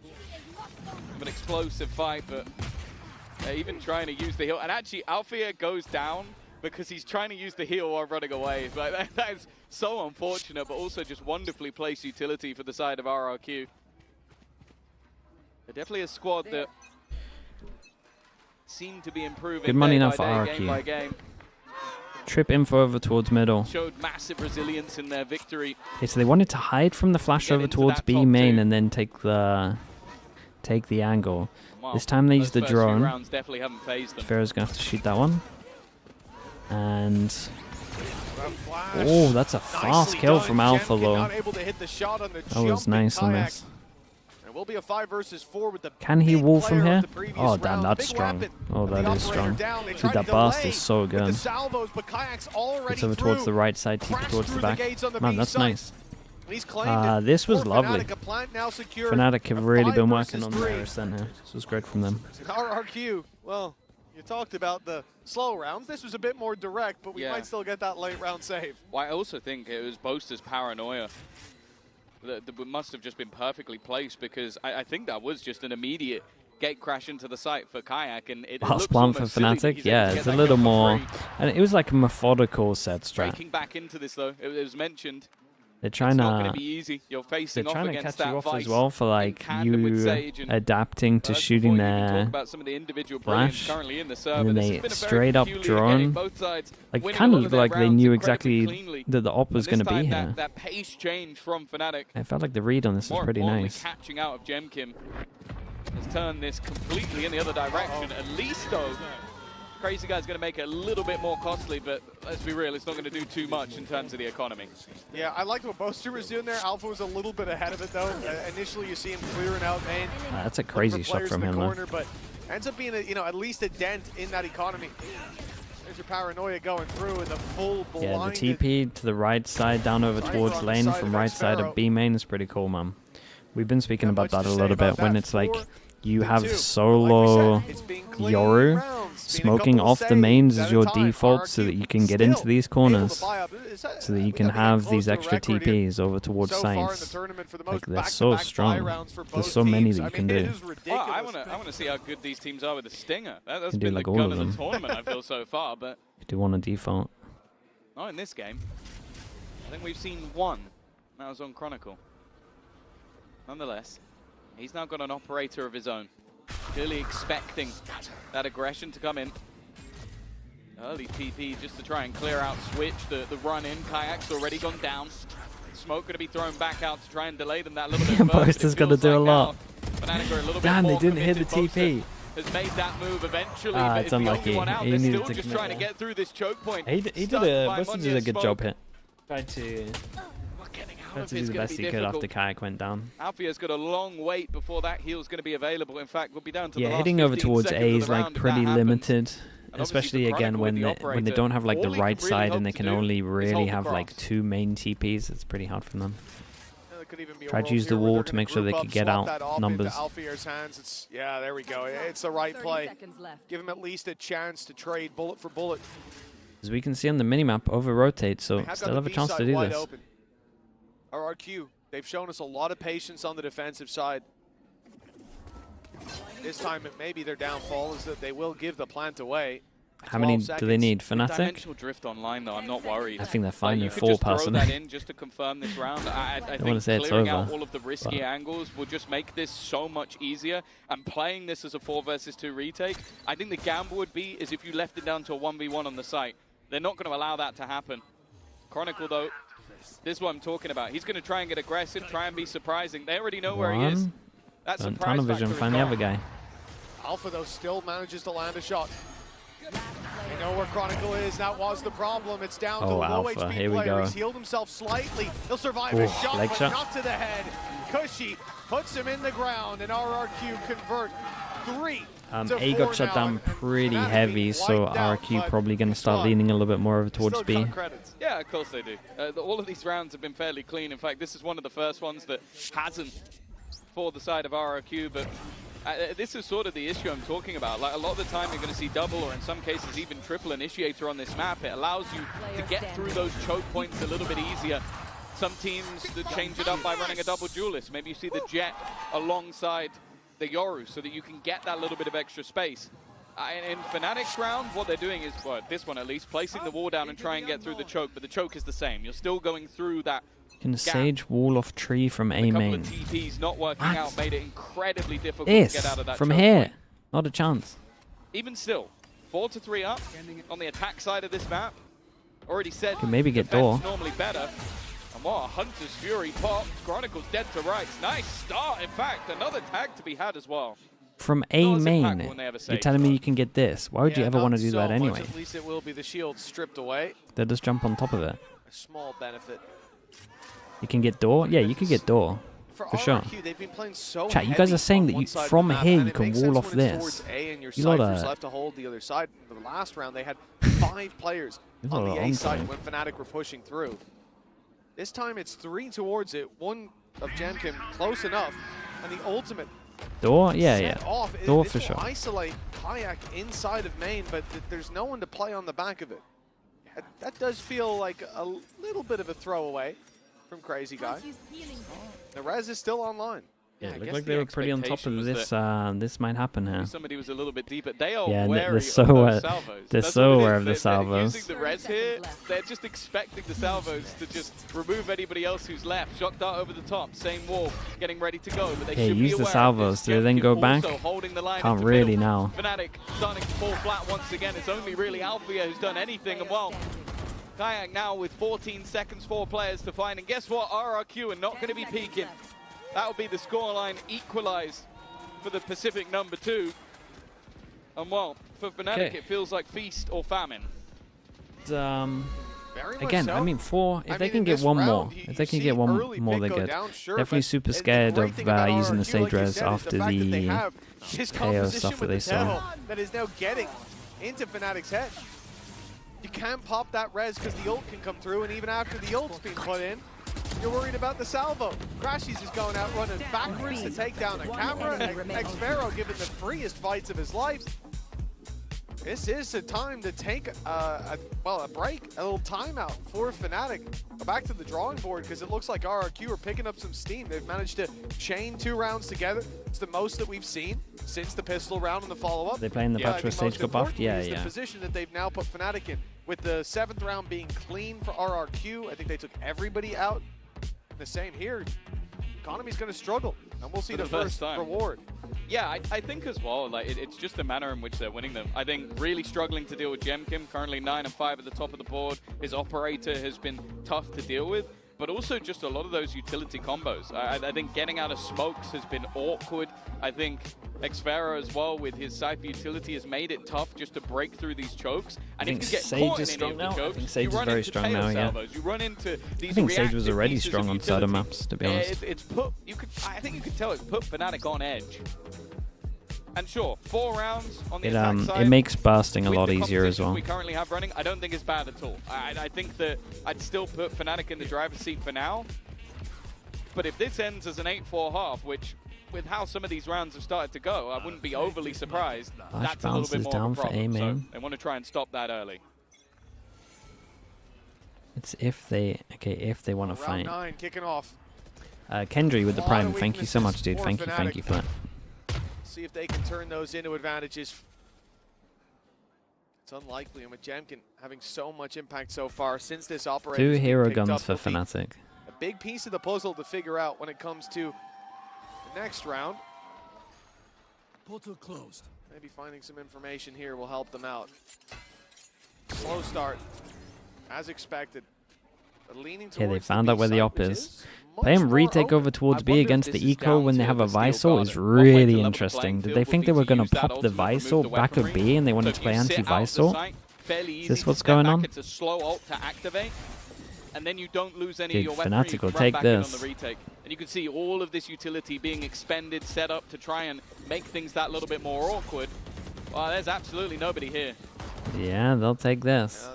S15: An explosive fight, but even trying to use the heal. And actually, Althea goes down because he's trying to use the heal while running away. But that is so unfortunate, but also just wonderfully placed utility for the side of RRQ. They're definitely a squad that seem to be improving.
S1: Good money
S15: day
S1: now
S15: by
S1: for
S15: day,
S1: RRQ.
S15: game by game.
S1: Trip info over towards middle.
S15: Showed massive resilience in their victory.
S1: Okay, so they wanted to hide from the flash over towards B main and then take the angle.
S15: Wow,
S1: This time they
S15: those
S1: used the
S15: first few
S1: drone.
S15: rounds definitely haven't phased them.
S1: Pharaoh's gonna have to shoot that one. And oh, that's a fast kill from Alpha though. That was nice on this.
S5: It will be a 5 versus 4 with the
S1: Can he wall from
S5: player
S1: here?
S5: of the previous
S1: Oh damn,
S5: round.
S1: that's
S5: Big
S1: strong.
S5: weapon.
S1: Oh,
S5: The
S1: that is
S5: operator
S1: strong.
S5: down. They
S1: Dude,
S5: tried
S1: that
S5: to
S1: blast
S5: delay
S1: is so
S5: with the
S1: good.
S5: salvos, but Kayak's already
S1: It's over
S5: through.
S1: towards the right side, TP towards the
S5: through
S1: back.
S5: the gates on the
S1: Man,
S5: B
S1: that's
S5: side.
S1: nice.
S5: He's claimed it.
S1: This was
S5: For
S1: lovely.
S5: Fnatic, a plant now secured.
S1: Fnatic have
S5: A
S1: really
S5: 5
S1: been working
S5: versus
S1: on
S5: 3.
S1: their Ascent here. This was great from them.
S5: RRQ, well, you talked about the slow rounds. This was a bit more direct, but we might still get that late round save.
S15: Well, I also think it was Boaster's paranoia that must have just been perfectly placed, because I think that was just an immediate gate crash into the site for Kayak, and it
S1: Last
S15: looks
S1: plan for
S15: almost silly that
S1: Fnatic,
S15: he's able
S1: yeah,
S15: to
S1: it's
S15: get
S1: a
S15: that
S1: little
S15: kill for
S1: more,
S15: free.
S1: and it was like a methodical set strat.
S15: Breaking back into this though, it was mentioned.
S1: They're trying
S15: It's not going
S1: to
S15: to be easy. You're
S1: they're
S15: facing off
S1: trying to
S15: against
S1: catch you
S15: that
S1: off
S15: Vice
S1: as well for like
S15: tandem with
S1: you
S15: Sage, and
S1: adapting to
S15: that's
S1: shooting
S15: before you even talk
S1: their
S15: about some of the individual brilliance
S1: flash,
S15: currently in the server.
S1: and then
S15: This
S1: they
S15: has been a very
S1: straight up
S15: peculiar game.
S1: drone.
S15: Both sides
S1: Like
S15: winning
S1: kind
S15: a lot
S1: of
S15: of
S1: looked
S15: their
S1: like they
S15: rounds
S1: knew
S15: incredibly
S1: exactly
S15: cleanly.
S1: that the op was
S15: And
S1: going to
S15: this
S1: be
S15: time
S1: here.
S15: that pace change from Fnatic.
S1: I felt like the read on this was
S15: More
S1: pretty
S15: importantly,
S1: nice.
S15: catching out of Jemkim has turned this completely in the other direction. At least though, Crazy Guy's going to make it a little bit more costly, but let's be real, it's not going to do too much in terms of the economy.
S5: Yeah, I liked what Boaster was doing there. Alpha was a little bit ahead of it, though. Initially, you see him clearing out main.
S1: That's a crazy shot from him, though.
S5: But ends up being, at least a dent in that economy. There's your paranoia going through with a full blinded.
S1: Yeah, the TP to the right side, down over towards lane from right side of B main is pretty cool, man. We've been speaking about that a little bit when it's like you have solo Yoru smoking off the mains as your default so that you can get into these corners, so that you can have these extra TPs over towards sites. Like, they're so strong. There's so many that you can do.
S15: Well, I want to see how good these teams are with the Stinger. That's
S1: You do
S15: been
S1: like
S15: the
S1: all
S15: gun
S1: of
S15: of the
S1: them.
S15: tournament, I feel, so far, but
S1: You do want a default.
S15: not in this game. I think we've seen one. That was on Chronicle. Nonetheless, he's now got an operator of his own. Clearly expecting that aggression to come in. Early TP just to try and clear out Switch. The run in. Kayak's already gone down. Smoke going to be thrown back out to try and delay them that little bit further.
S1: Boaster's got to do a lot.
S15: Fnatic are a little
S1: Damn,
S15: bit
S1: they
S15: more
S1: didn't hit the
S15: committed.
S1: TP.
S15: Boaster has made that move eventually,
S1: Ah,
S15: but
S1: it's
S15: it's the
S1: unlucky.
S15: only one out.
S1: He
S15: They're
S1: needed
S15: still
S1: to
S15: just
S1: commit
S15: trying to
S1: there.
S15: get through this choke point.
S1: He did
S15: Stunned by
S1: Boaster
S15: Munyan
S1: did a good
S15: Smoke.
S1: job here. Tried to do
S15: It's
S1: the
S15: gonna
S1: best
S15: be
S1: he could after
S15: difficult.
S1: Kayak went down.
S15: Alfia's got a long wait before that heal's going to be available. In fact, we'll be down to the
S1: Yeah,
S15: last
S1: hitting over
S15: 15
S1: towards
S15: seconds
S1: A
S15: of
S1: is
S15: the
S1: like
S15: round if
S1: pretty
S15: that
S1: limited,
S15: And
S1: especially
S15: obviously
S1: again
S15: the
S1: when
S15: Chronicle
S1: they
S15: with the
S1: don't have like the
S15: operator, all
S1: right
S15: he can
S1: side
S15: really
S1: and they
S15: hope
S1: can
S15: to do
S1: only
S15: is
S1: really
S15: hold
S1: have like
S15: across.
S1: 2 main TPs. It's pretty hard for them.
S5: There could even be a
S1: Tried to
S5: world
S1: use the
S5: here where
S1: wall
S5: they're
S1: to
S5: gonna
S1: make sure they
S5: group
S1: could
S5: up,
S1: get
S5: swap
S1: out
S5: that op
S1: numbers.
S5: into Alfia's hands. Yeah, there we go. It's the right play. Give him at least a chance to trade bullet for bullet.
S1: As we can see on the minimap, over rotate, so
S5: They have
S1: still
S5: got
S1: have
S5: the
S1: a chance to
S5: B-side
S1: do
S5: wide
S1: this.
S5: open. RRQ, they've shown us a lot of patience on the defensive side. This time, maybe their downfall is that they will give the plant away.
S1: How many do they need?
S15: With
S1: Fnatic?
S15: Dimensional drift online, though, I'm not worried.
S1: I think they're fine
S15: You
S1: with
S15: could
S1: 4
S15: just throw
S1: personally.
S15: that in just to confirm this round. I
S1: Don't
S15: think
S1: wanna say it's
S15: clearing out
S1: over,
S15: all of the risky
S1: but-
S15: angles will just make this so much easier. And playing this as a 4 versus 2 retake, I think the gamble would be is if you left it down to a 1v1 on the site. They're not going to allow that to happen. Chronicle, though, this is what I'm talking about. He's going to try and get aggressive, try and be surprising. They already know where he is.
S1: One.
S15: That
S1: Don't
S15: surprise
S1: tunnel vision,
S15: factor is
S1: find the
S15: gone.
S1: other guy.
S5: Alpha, though, still manages to land a shot. They know where Chronicle is. That was the problem. It's down to
S1: Oh,
S5: low
S1: Alpha.
S5: HP
S1: Here we
S5: player.
S1: go.
S5: He's healed himself slightly. He'll survive
S1: Ooh,
S5: a shot,
S1: leg
S5: but
S1: shot.
S5: not to the head. Cushy puts him in the ground, and RRQ convert 3 to
S1: A got
S5: 4
S1: shut
S5: now.
S1: down pretty heavy, so
S5: wiped out,
S1: RQ
S5: but
S1: probably going to start
S5: Swan
S1: leaning a little bit more over towards
S5: still
S1: B.
S5: got credits.
S15: Yeah, of course they do. All of these rounds have been fairly clean. In fact, this is one of the first ones that hasn't for the side of RRQ, but this is sort of the issue I'm talking about. Like, a lot of the time you're going to see double or in some cases even triple initiator on this map. It allows you to get through those choke points a little bit easier. Some teams that change it up by running a double duelist. Maybe you see the Jet alongside the Yoru so that you can get that little bit of extra space. In Fnatic's round, what they're doing is, well, this one at least, placing the wall down and try and get through the choke, but the choke is the same. You're still going through that
S1: Can Sage wall off tree from A main?
S15: TPs not working out made it incredibly difficult to
S1: This
S15: get out of that
S1: from
S15: choke
S1: here,
S15: point.
S1: not a chance.
S15: Even still, 4-3 up on the attack side of this map. Already said
S1: Can maybe get
S15: defense
S1: door.
S15: normally better. And what a Hunter's Fury pop. Chronicle's dead to rights. Nice start, in fact. Another tag to be had as well.
S1: From A main, you're telling me you can get this. Why would you ever want to do that anyway?
S5: At least it will be the shield stripped away.
S1: They'll just jump on top of it.
S5: A small benefit.
S1: You can get door? Yeah, you could get door. For sure.
S5: RRQ, they've been playing so
S1: Chat, you guys are saying that you, from here you can wall off this. You lot are...
S5: left to hold the other side. In the last round, they had 5 players on the A side when Fnatic were pushing through. This time it's 3 towards it. 1 of Jamkim close enough, and the ultimate
S1: door? Yeah,
S5: set off.
S1: Door
S5: This
S1: for
S5: will
S1: sure.
S5: isolate Kayak inside of main, but there's no one to play on the back of it. That does feel like a little bit of a throwaway from Crazy Guy. The res is still online.
S1: Yeah, it looked like they were pretty on top of this. This might happen here.
S15: Somebody was a little bit deeper. They are
S1: Yeah,
S15: wary
S1: they're so
S15: of those salvos.
S1: they're
S15: That's
S1: so
S15: what it
S1: aware
S15: is.
S1: of the
S15: They're
S1: salvos.
S15: using the res here. They're just expecting the salvos to just remove anybody else who's left. Shock dart over the top, same wall, getting ready to go. But they
S1: Yeah,
S15: should
S1: use
S15: be
S1: the
S15: aware
S1: salvos. Do they then go back?
S15: holding the line
S1: Can't
S15: into
S1: really
S15: middle.
S1: now.
S15: Fnatic starting to fall flat once again. It's only really Althea who's done anything. And well, Kayak now with 14 seconds, 4 players to find. And guess what? RRQ are not going to be peeking. That will be the scoreline equalized for the Pacific number 2. And well, for Fnatic, it feels like feast or famine.
S1: Again, I mean, 4. If they can get one more, if they can get one more, they're good. Definitely super scared of using the Sage res after the KO stuff that they saw.
S5: That is now getting into Fnatic's head. You can't pop that res because the ult can come through, and even after the ult's been put in, you're worried about the salvo. Crashies is going out running backwards to take down a camera. Xvero giving the freest fights of his life. This is a time to take a break, a little timeout for Fnatic. Go back to the drawing board because it looks like RRQ are picking up some steam. They've managed to chain 2 rounds together. It's the most that we've seen since the pistol round and the follow-up.
S1: They playing the patch where Sage got buffed? Yeah,
S5: The position that they've now put Fnatic in. With the 7th round being clean for RRQ, I think they took everybody out. The same here. Economy's going to struggle, and we'll see the first reward.
S15: Yeah, I think as well, like it's just the manner in which they're winning them. I think really struggling to deal with Gemkim, currently 9 and 5 at the top of the board. His operator has been tough to deal with, but also just a lot of those utility combos. I think getting out of smokes has been awkward. I think Xvero as well with his Cypher utility has made it tough just to break through these chokes. And if you get caught in any of the chokes,
S1: I think Sage
S15: you
S1: is
S15: run
S1: very
S15: into
S1: strong
S15: tail
S1: now, yeah.
S15: salvos. You run into these
S1: I think Sage was
S15: reactive
S1: already
S15: pieces
S1: strong
S15: of
S1: on Sada
S15: utility.
S1: maps, to be honest.
S15: It's put, I think you could tell it's put Fnatic on edge. And sure, 4 rounds on the attack side.
S1: It makes bursting a
S15: with
S1: lot
S15: the
S1: easier as
S15: composition
S1: well.
S15: we currently have running, I don't think it's bad at all. I think that I'd still put Fnatic in the driver's seat for now. But if this ends as an 8-4 half, which with how some of these rounds have started to go, I wouldn't be overly surprised. That's a little bit more of a problem. So they want to try and stop that early.
S1: It's if they want to fight.
S5: Round 9 kicking off.
S1: Kendry with the prime. Thank you so much, dude. Thank you for that.
S5: See if they can turn those into advantages. It's unlikely, and with Jamkin having so much impact so far since this operation.
S1: 2 hero guns for Fnatic.
S5: A big piece of the puzzle to figure out when it comes to the next round.
S7: Portal closed.
S5: Maybe finding some information here will help them out. Slow start, as expected. But leaning towards
S1: they found out where the op is. Playing
S5: more
S1: retake over towards B against the eco when they have a Visor is really interesting. Did they think they were going to pop the Visor back at B and they wanted to play anti-Visor? Is this what's going on?
S15: It's a slow ult to activate, and then you don't lose any of your weaponry.
S1: Fnatic will
S15: You can run
S1: take
S15: back in
S1: this.
S15: on the retake. And you can see all of this utility being expended, set up to try and make things that little bit more awkward. Well, there's absolutely nobody here.
S1: Yeah, they'll take this.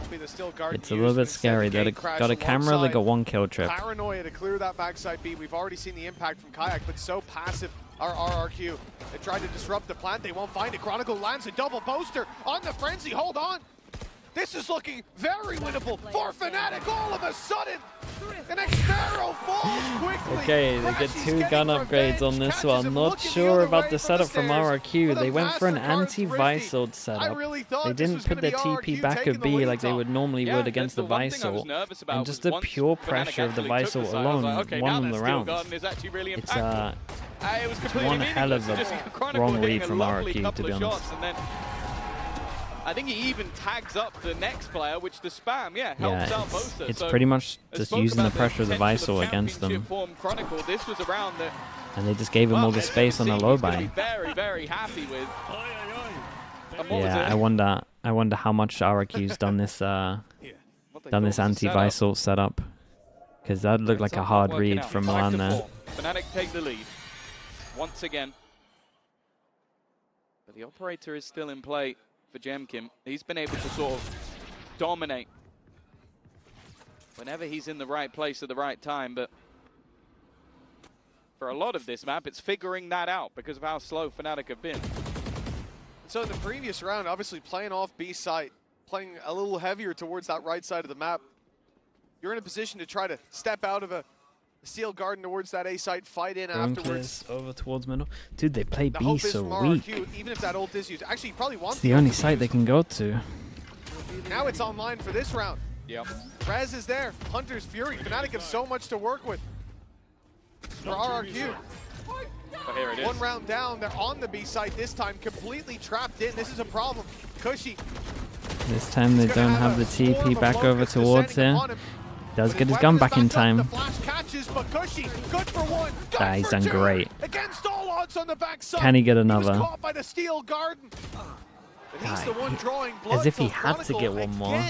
S1: It's a little bit scary. They got a camera, they got 1 kill trip.
S5: Paranoia to clear that backside B. We've already seen the impact from Kayak, but so passive are RRQ. They tried to disrupt the plant. They won't find it. Chronicle lands a double poster on the frenzy. Hold on.
S4: This is looking very winnable for Fnatic all of a sudden. And Xfero falls quickly.
S1: Okay, they get 2 gun upgrades on this one. Not sure about the setup from RRQ. They went for an anti-Visor setup. They didn't put their TP back at B like they would normally would against the Visor. And just the pure pressure of the Visor alone won them the round. It's one hell of a wrong read from RRQ, to be honest.
S15: I think he even tags up the next player, which the spam, helps out both.
S1: It's pretty much just using the pressure of the Visor against them.
S15: Chronicle, this was a round that,
S1: and they just gave him all the space on the low buy.
S15: Very, very happy with.
S1: Yeah, I wonder how much RRQ's done this anti-Visor setup, because that looked like a hard read from Milan there.
S15: Fnatic take the lead once again, but the operator is still in play. For Jemkin, he's been able to sort of dominate whenever he's in the right place at the right time, but for a lot of this map, it's figuring that out because of how slow Fnatic have been.
S5: So in the previous round, obviously playing off B site, playing a little heavier towards that right side of the map, you're in a position to try to step out of a steel garden towards that A site, fight in afterwards.
S1: Over towards middle. Dude, they play
S5: The
S1: B
S5: hope is
S1: so
S5: from
S1: weak.
S5: RRQ, even if that ult is used. Actually, he probably wants
S1: It's the only site they can go to.
S5: Now it's online for this round.
S15: Yep.
S5: Rez is there. Hunter's Fury. Fnatic have so much to work with. For RRQ.
S15: But here it is.
S5: One round down. They're on the B site this time, completely trapped in. This is a problem. Cushy.
S1: This time they don't have the TP back over towards here. Does get his gun back in time. He's done great. Can he get another? As if he had to get one more.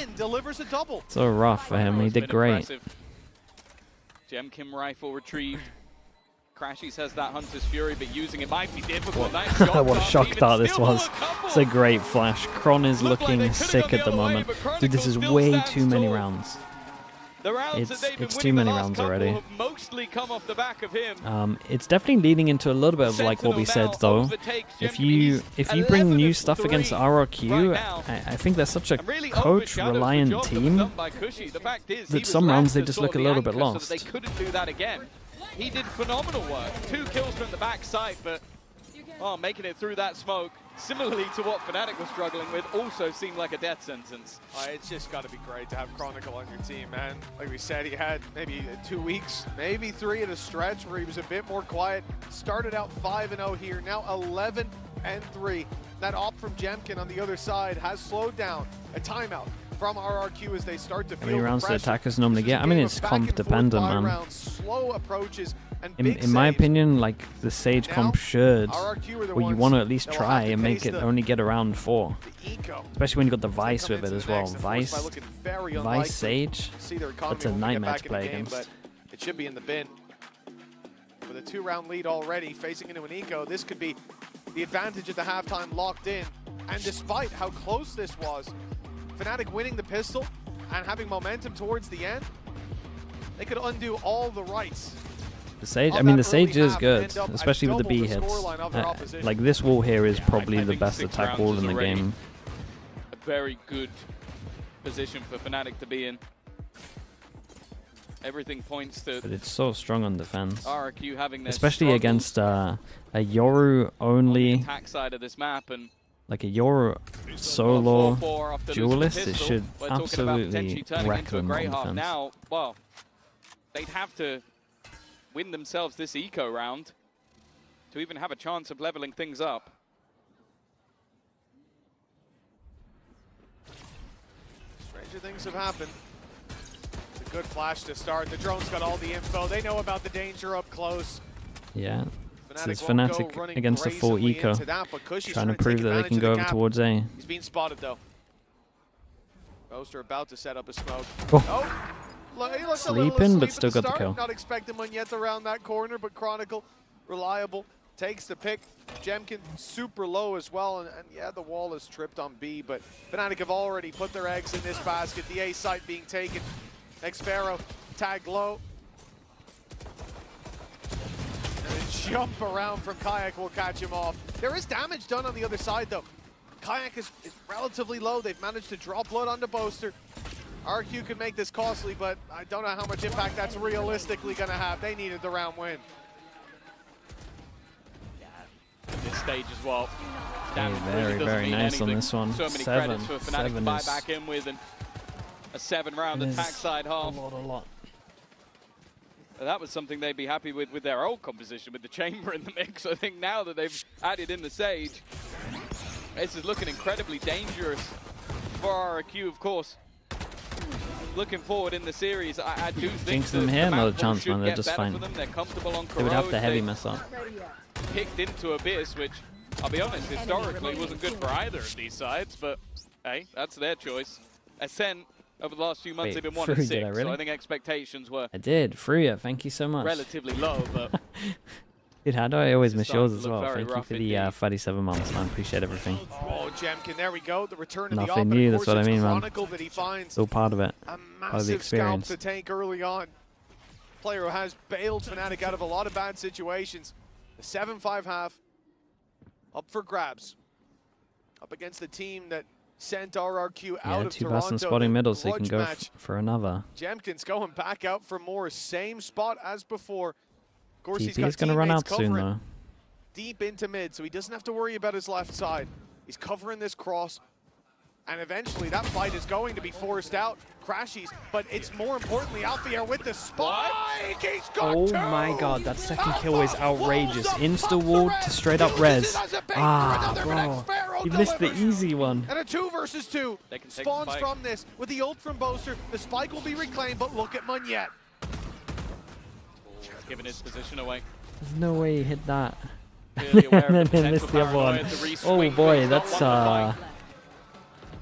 S1: So rough for him. He did great.
S15: Jemkin rifle retrieved. Crashy says that Hunter's Fury, but using it might be difficult.
S1: What a shock dart this was. It's a great flash. Chron is looking sick at the moment. Dude, this is way too many rounds. It's too many rounds already.
S15: Mostly come off the back of him.
S1: It's definitely leading into a little bit of like what we said though. If you bring new stuff against RRQ, I think they're such a coach-reliant team that some rounds they just look a little bit lost.
S15: They couldn't do that again. He did phenomenal work. 2 kills from the backside, but making it through that smoke, similarly to what Fnatic was struggling with, also seemed like a death sentence.
S5: It's just got to be great to have Chronicle on your team, man. Like we said, he had maybe 2 weeks, maybe 3 at a stretch where he was a bit more quiet. Started out 5-0 here, now 11-3. That op from Jemkin on the other side has slowed down. A timeout from RRQ as they start to feel
S1: How many rounds do
S5: pressure.
S1: attackers normally get? I mean, it's comp dependent, man.
S5: Rounds, slow approaches, and
S1: In my opinion, like the Sage comp should, or you want to at least try and make it only get around 4. Especially when you got the Vice with it as well. Vice Sage, that's a nightmare to play against.
S5: But it should be in the bin. With a 2-round lead already, facing into an eco, this could be the advantage at the halftime locked in. And despite how close this was, Fnatic winning the pistol and having momentum towards the end, they could undo all the rights.
S1: The Sage, I mean, the Sage is good, especially with the B hits. Like this wall here is probably the best attack wall in the game.
S15: A very good position for Fnatic to be in. Everything points to.
S1: But it's so strong on defense,
S15: RRQ having their
S1: especially against a Yoru only
S15: attack side of this map, and
S1: like a Yoru solo duelist. It should absolutely wreck them on defense.
S15: Now, well, they'd have to win themselves this eco round to even have a chance of leveling things up.
S5: Stranger things have happened. It's a good flash to start. The drone's got all the info. They know about the danger up close.
S1: Yeah. This is Fnatic against a full eco, trying to prove that they can go over towards A.
S5: He's being spotted though. Roaster about to set up a smoke.
S1: Sleeping, but still got the kill.
S5: Not expecting one yet around that corner, but Chronicle, reliable, takes the pick. Jemkin super low as well, and yeah, the wall is tripped on B, but Fnatic have already put their eggs in this basket. The A site being taken. Xfero tagged low. Jump around from Kayak will catch him off. There is damage done on the other side though. Kayak is relatively low. They've managed to draw blood onto Boaster. RRQ could make this costly, but I don't know how much impact that's realistically going to have. They needed the round win.
S15: At this stage as well.
S1: Very nice on this one.
S15: So many credits for Fnatic to buy back in with, and a 7-round attack side half.
S1: A lot.
S15: That was something they'd be happy with their old composition, with the chamber in the mix. I think now that they've added in the Sage, this is looking incredibly dangerous for RRQ, of course. Looking forward in the series, I do think
S1: Jinx them here, another chance, man. They're just fine.
S15: They're comfortable on
S1: They would have the
S15: Corrode.
S1: heavy mess on.
S15: Kicked into Abyss, which, I'll be honest, historically wasn't good for either of these sides, but hey, that's their choice. Ascent, over the last few months, they've been 1-6, so I think expectations were
S1: I did. Fruya, thank you so much.
S15: relatively low, but
S1: Dude, how do I always miss yours
S15: starting
S1: as
S15: to look
S1: well?
S15: very
S1: Thank you
S15: rough
S1: for the 37 months, man. Appreciate everything.
S5: Oh, Jemkin, there we go. The return of the
S1: Nothing
S5: op, and
S1: new,
S5: of
S1: that's
S5: course
S1: what I
S5: it's
S1: mean, man.
S5: Chronicle that he finds.
S1: It's all part of it.
S5: A
S1: Part of the
S5: massive scalp
S1: experience.
S5: to tank early on. Player who has bailed Fnatic out of a lot of bad situations. The 7-5 half up for grabs. Up against the team that sent RRQ out of
S1: two
S5: Toronto.
S1: person spotting
S5: the
S1: middle, so you can
S5: clutch
S1: go
S5: match.
S1: for another.
S5: Jemkin's going back out for more. Same spot as before. Of course, he's
S1: TP
S5: got
S1: is going to run
S5: teammates
S1: out soon,
S5: covering
S1: though.
S5: deep into mid, so he doesn't have to worry about his left side. He's covering this cross, and eventually that fight is going to be forced out. Crashies, but it's more importantly Alfier with the spike. He's got
S1: Oh
S5: two!
S1: my god, that second kill is outrageous. Insta-ward to straight up res. Ah, bro. You missed the easy one.
S5: And a 2 versus 2
S15: They can take the
S5: spawns
S15: spike.
S5: from this. With the ult from Boaster, the spike will be reclaimed, but look at Munyet.
S15: giving his position away.
S1: There's no way he hit that.
S15: Clearly aware of
S1: And
S15: the
S1: then he missed the other
S15: paranoia
S1: one.
S15: to re-swing,
S1: Oh
S15: but
S1: boy,
S15: he's not
S1: that's
S15: won the fight.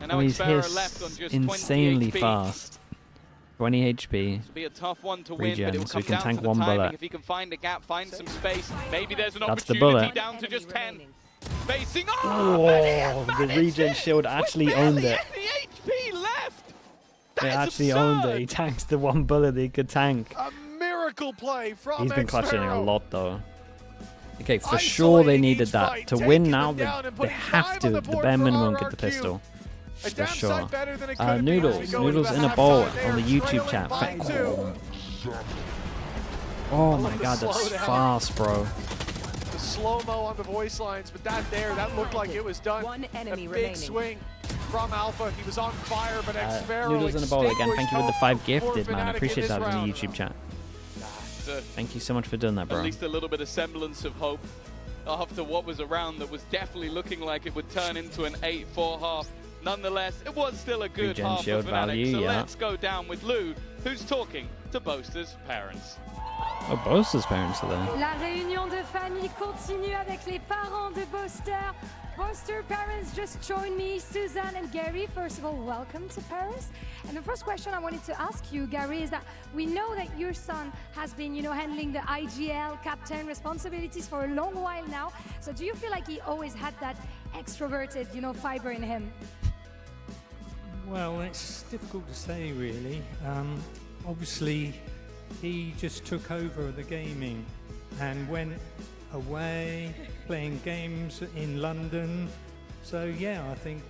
S15: And now
S1: he's
S15: Xpera left on just 20
S1: insanely
S15: HP.
S1: fast. 20 HP.
S15: It'll be a tough one to win,
S1: Regen,
S15: but it will
S1: so
S15: come
S1: he can
S15: down
S1: tank
S15: to the
S1: one
S15: timing.
S1: bullet.
S15: If he can find a gap, find some space, maybe there's an
S1: That's the
S15: opportunity
S1: bullet.
S15: down to just 10. Facing
S1: Oh, the regen shield actually owned it.
S15: HP left.
S1: They actually owned it. He tanks the one bullet that he could tank.
S5: A miracle play from
S1: He's been clutching it a
S5: Xpera.
S1: lot though. Okay, for sure they needed that. To win now, they have to, the bare minimum, get the pistol. For sure. Noodles in a bowl on the YouTube chat. Oh my god, that's fast, bro.
S5: The slow-mo on the voice lines, but that looked like it was done.
S8: One enemy
S5: a big
S8: remaining.
S5: swing from Alpha. He was on fire, but Xpera
S1: Noodles in a bowl again. Thank you for the 5
S5: for
S1: gifted, man. I
S5: Fnatic
S1: appreciate
S5: in
S1: that
S5: this
S1: in the
S5: round.
S1: YouTube chat. Thank you so much for doing that,
S15: At
S1: bro.
S15: least a little bit of semblance of hope after what was a round that was definitely looking like it would turn into an 8-4 half. Nonetheless, it was still a good
S1: Regen
S15: half for
S1: shield
S15: Fnatic,
S1: value,
S15: so
S1: yeah.
S15: let's go down with Lou, who's talking to Boaster's parents.
S1: Oh, Boaster's parents are there.
S9: La réunion de famille continue avec les parents de Boaster. Boaster parents just joined me, Suzanne and Gary. First of all, welcome to Paris. And the first question I wanted to ask you, Gary, is that we know that your son has been, handling the IGL captain responsibilities for a long while now. So do you feel like he always had that extroverted, fiber in him?
S17: Well, it's difficult to say, really. Obviously, he just took over the gaming and went away playing games in London. So yeah, I think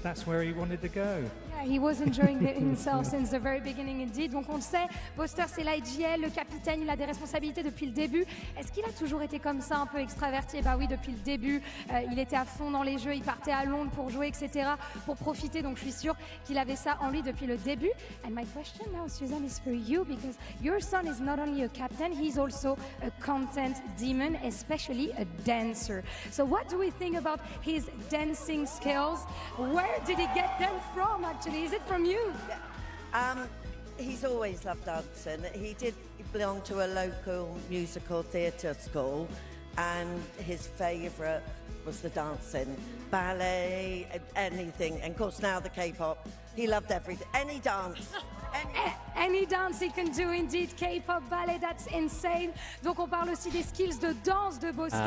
S17: that's where he wanted to go.
S9: Yeah, he was enjoying it himself since the very beginning indeed. Donc on le sait, Boaster c'est l'IGL, le capitaine, il a des responsabilités depuis le début. Est-ce qu'il a toujours été comme ça, un peu extraverti? Bah oui, depuis le début, il était à fond dans les jeux, il partait à Londres pour jouer, etc., pour profiter. Donc je suis sûre qu'il avait ça en lui depuis le début. And my question now, Suzanne, is for you, because your son is not only a captain, he's also a content demon, especially a dancer. So what do we think about his dancing skills? Where did he get them from, actually? Is it from you?
S18: He's always loved dancing. He belong to a local musical theatre school, and his favourite was the dancing, ballet, anything. And of course now the K-pop. He loved everything, any dance.
S9: Any dance he can do, indeed. K-pop, ballet, that's insane. Donc on parle aussi des skills de danse de Boaster,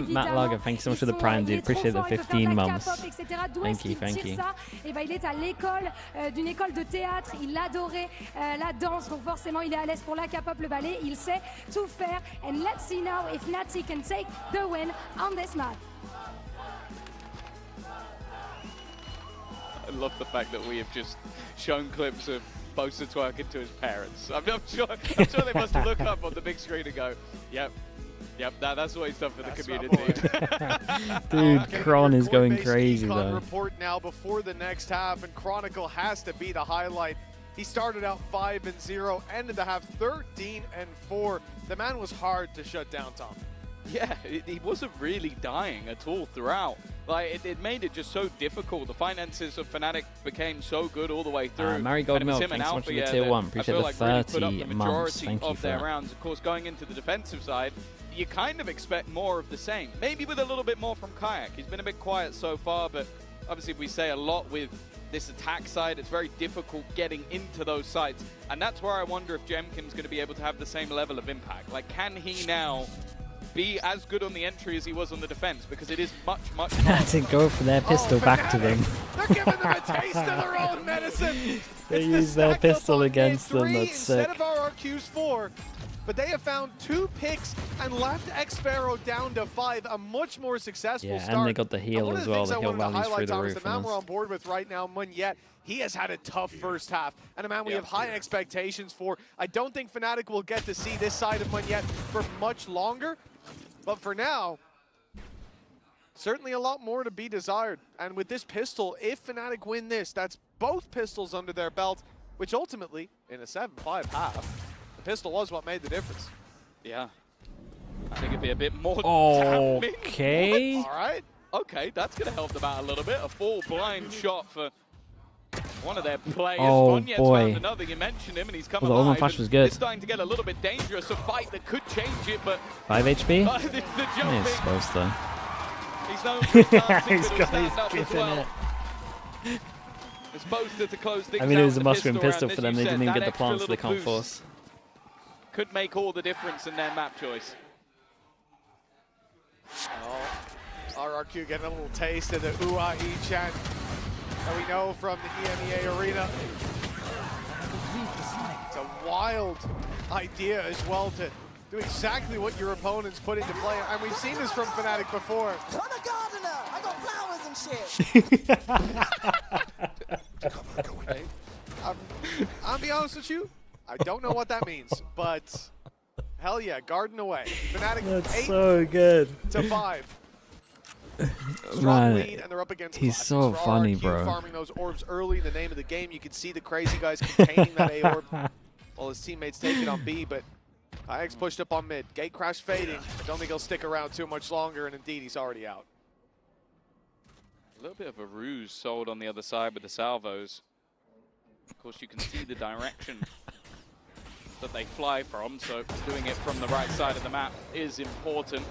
S1: Matt Lager, thank you so much for the prime, dude. Appreciate the 15 months. Thank you, thank you.
S9: Et ben, il est à l'école, d'une école de théâtre. Il adorait la danse, donc forcément il est à l'aise pour la K-pop, le ballet. Il sait tout faire. And let's see now if Fnatic can take the win on this map.
S15: I love the fact that we have just shown clips of Bosa twerking to his parents. I'm sure they must look up on the big screen and go, yep, that's what he's done for the community.
S1: Dude, Chron is going crazy
S5: Econ
S1: though.
S5: report now before the next half, and Chronicle has to be the highlight. He started out 5-0, ended the half 13-4. The man was hard to shut down, Tom.
S15: Yeah, he wasn't really dying at all throughout. Like, it made it just so difficult. The finances of Fnatic became so good all the way through.
S1: Marigold
S15: And it was
S1: Milk,
S15: him and
S1: thanks so much
S15: Alpha,
S1: for the tier 1.
S15: I
S1: Appreciate
S15: feel
S1: the
S15: like really put up
S1: 30
S15: the
S1: months.
S15: majority
S1: Thank you
S15: of
S1: for
S15: their
S1: that.
S15: rounds. Of course, going into the defensive side, you kind of expect more of the same. Maybe with a little bit more from Kayak. He's been a bit quiet so far, but obviously we say a lot with this attack side. It's very difficult getting into those sites. And that's where I wonder if Jemkin's going to be able to have the same level of impact. Like, can he now be as good on the entry as he was on the defense? Because it is much, much harder.
S1: To go for their pistol back to them.
S5: They're giving them a taste of their own medicine.
S1: They use their pistol against them. That's sick.
S5: Instead of RRQ's 4, but they have found 2 picks and left Xpharaoh down to 5. A much more successful
S1: Yeah,
S5: start.
S1: and they got the heal as well. The heal values through the roof.
S5: The man we're on board with right now, Munyet, he has had a tough first half, and a man we have high expectations for. I don't think Fnatic will get to see this side of Munyet for much longer, but for now, certainly a lot more to be desired. And with this pistol, if Fnatic win this, that's both pistols under their belt, which ultimately, in a 7-5 half, the pistol was what made the difference.
S15: Yeah. I think it'd be a bit more damning.
S1: Okay.
S15: All right. Okay, that's going to help them out a little bit. A full blind shot for one of their players.
S1: Oh,
S15: Funyet's
S1: boy.
S15: found another. You mentioned him, and he's come
S1: Well, the Ultimate
S15: alive.
S1: Flash
S15: and
S1: was good.
S15: It's starting to get a little bit dangerous. A fight that could change it, but
S1: 5 HP?
S15: the jumping.
S1: He's supposed to.
S15: He's known for his dancing,
S1: He's
S15: but
S1: got
S15: he'll
S1: his
S15: stand up as
S1: gift in
S15: well.
S1: it.
S15: It's supposed to close things
S1: I mean, it
S15: out
S1: was a
S15: with
S1: mushroom
S15: pistol
S1: pistol
S15: round.
S1: for them.
S15: As
S1: They
S15: you
S1: didn't
S15: said,
S1: even get
S15: that
S1: the
S15: extra
S1: plants, so they
S15: little
S1: can't
S15: boost
S1: force.
S15: could make all the difference in their map choice.
S5: Oh, RRQ getting a little taste of the Whzy chant that we know from the EMEA arena. It's a wild idea as well to do exactly what your opponents put into play. And we've seen this from Fnatic before.
S19: I'm a gardener. I got flowers and shit.
S5: I'll be honest with you, I don't know what that means, but hell yeah, garden away. Fnatic
S1: That's
S5: 8
S1: so good.
S5: to 5. Strong
S1: Man,
S5: lead, and they're up against
S1: he's
S5: Classics
S1: so
S5: for
S1: funny,
S5: RRQ,
S1: bro.
S5: farming those orbs early in the name of the game. You can see the crazy guys containing that A orb while his teammates take it on B, but Kayak's pushed up on mid. Gate crash fading. I don't think he'll stick around too much longer, and indeed, he's already out.
S15: A little bit of a ruse sold on the other side with the salvos. Of course, you can see the direction that they fly from, so doing it from the right side of the map is important.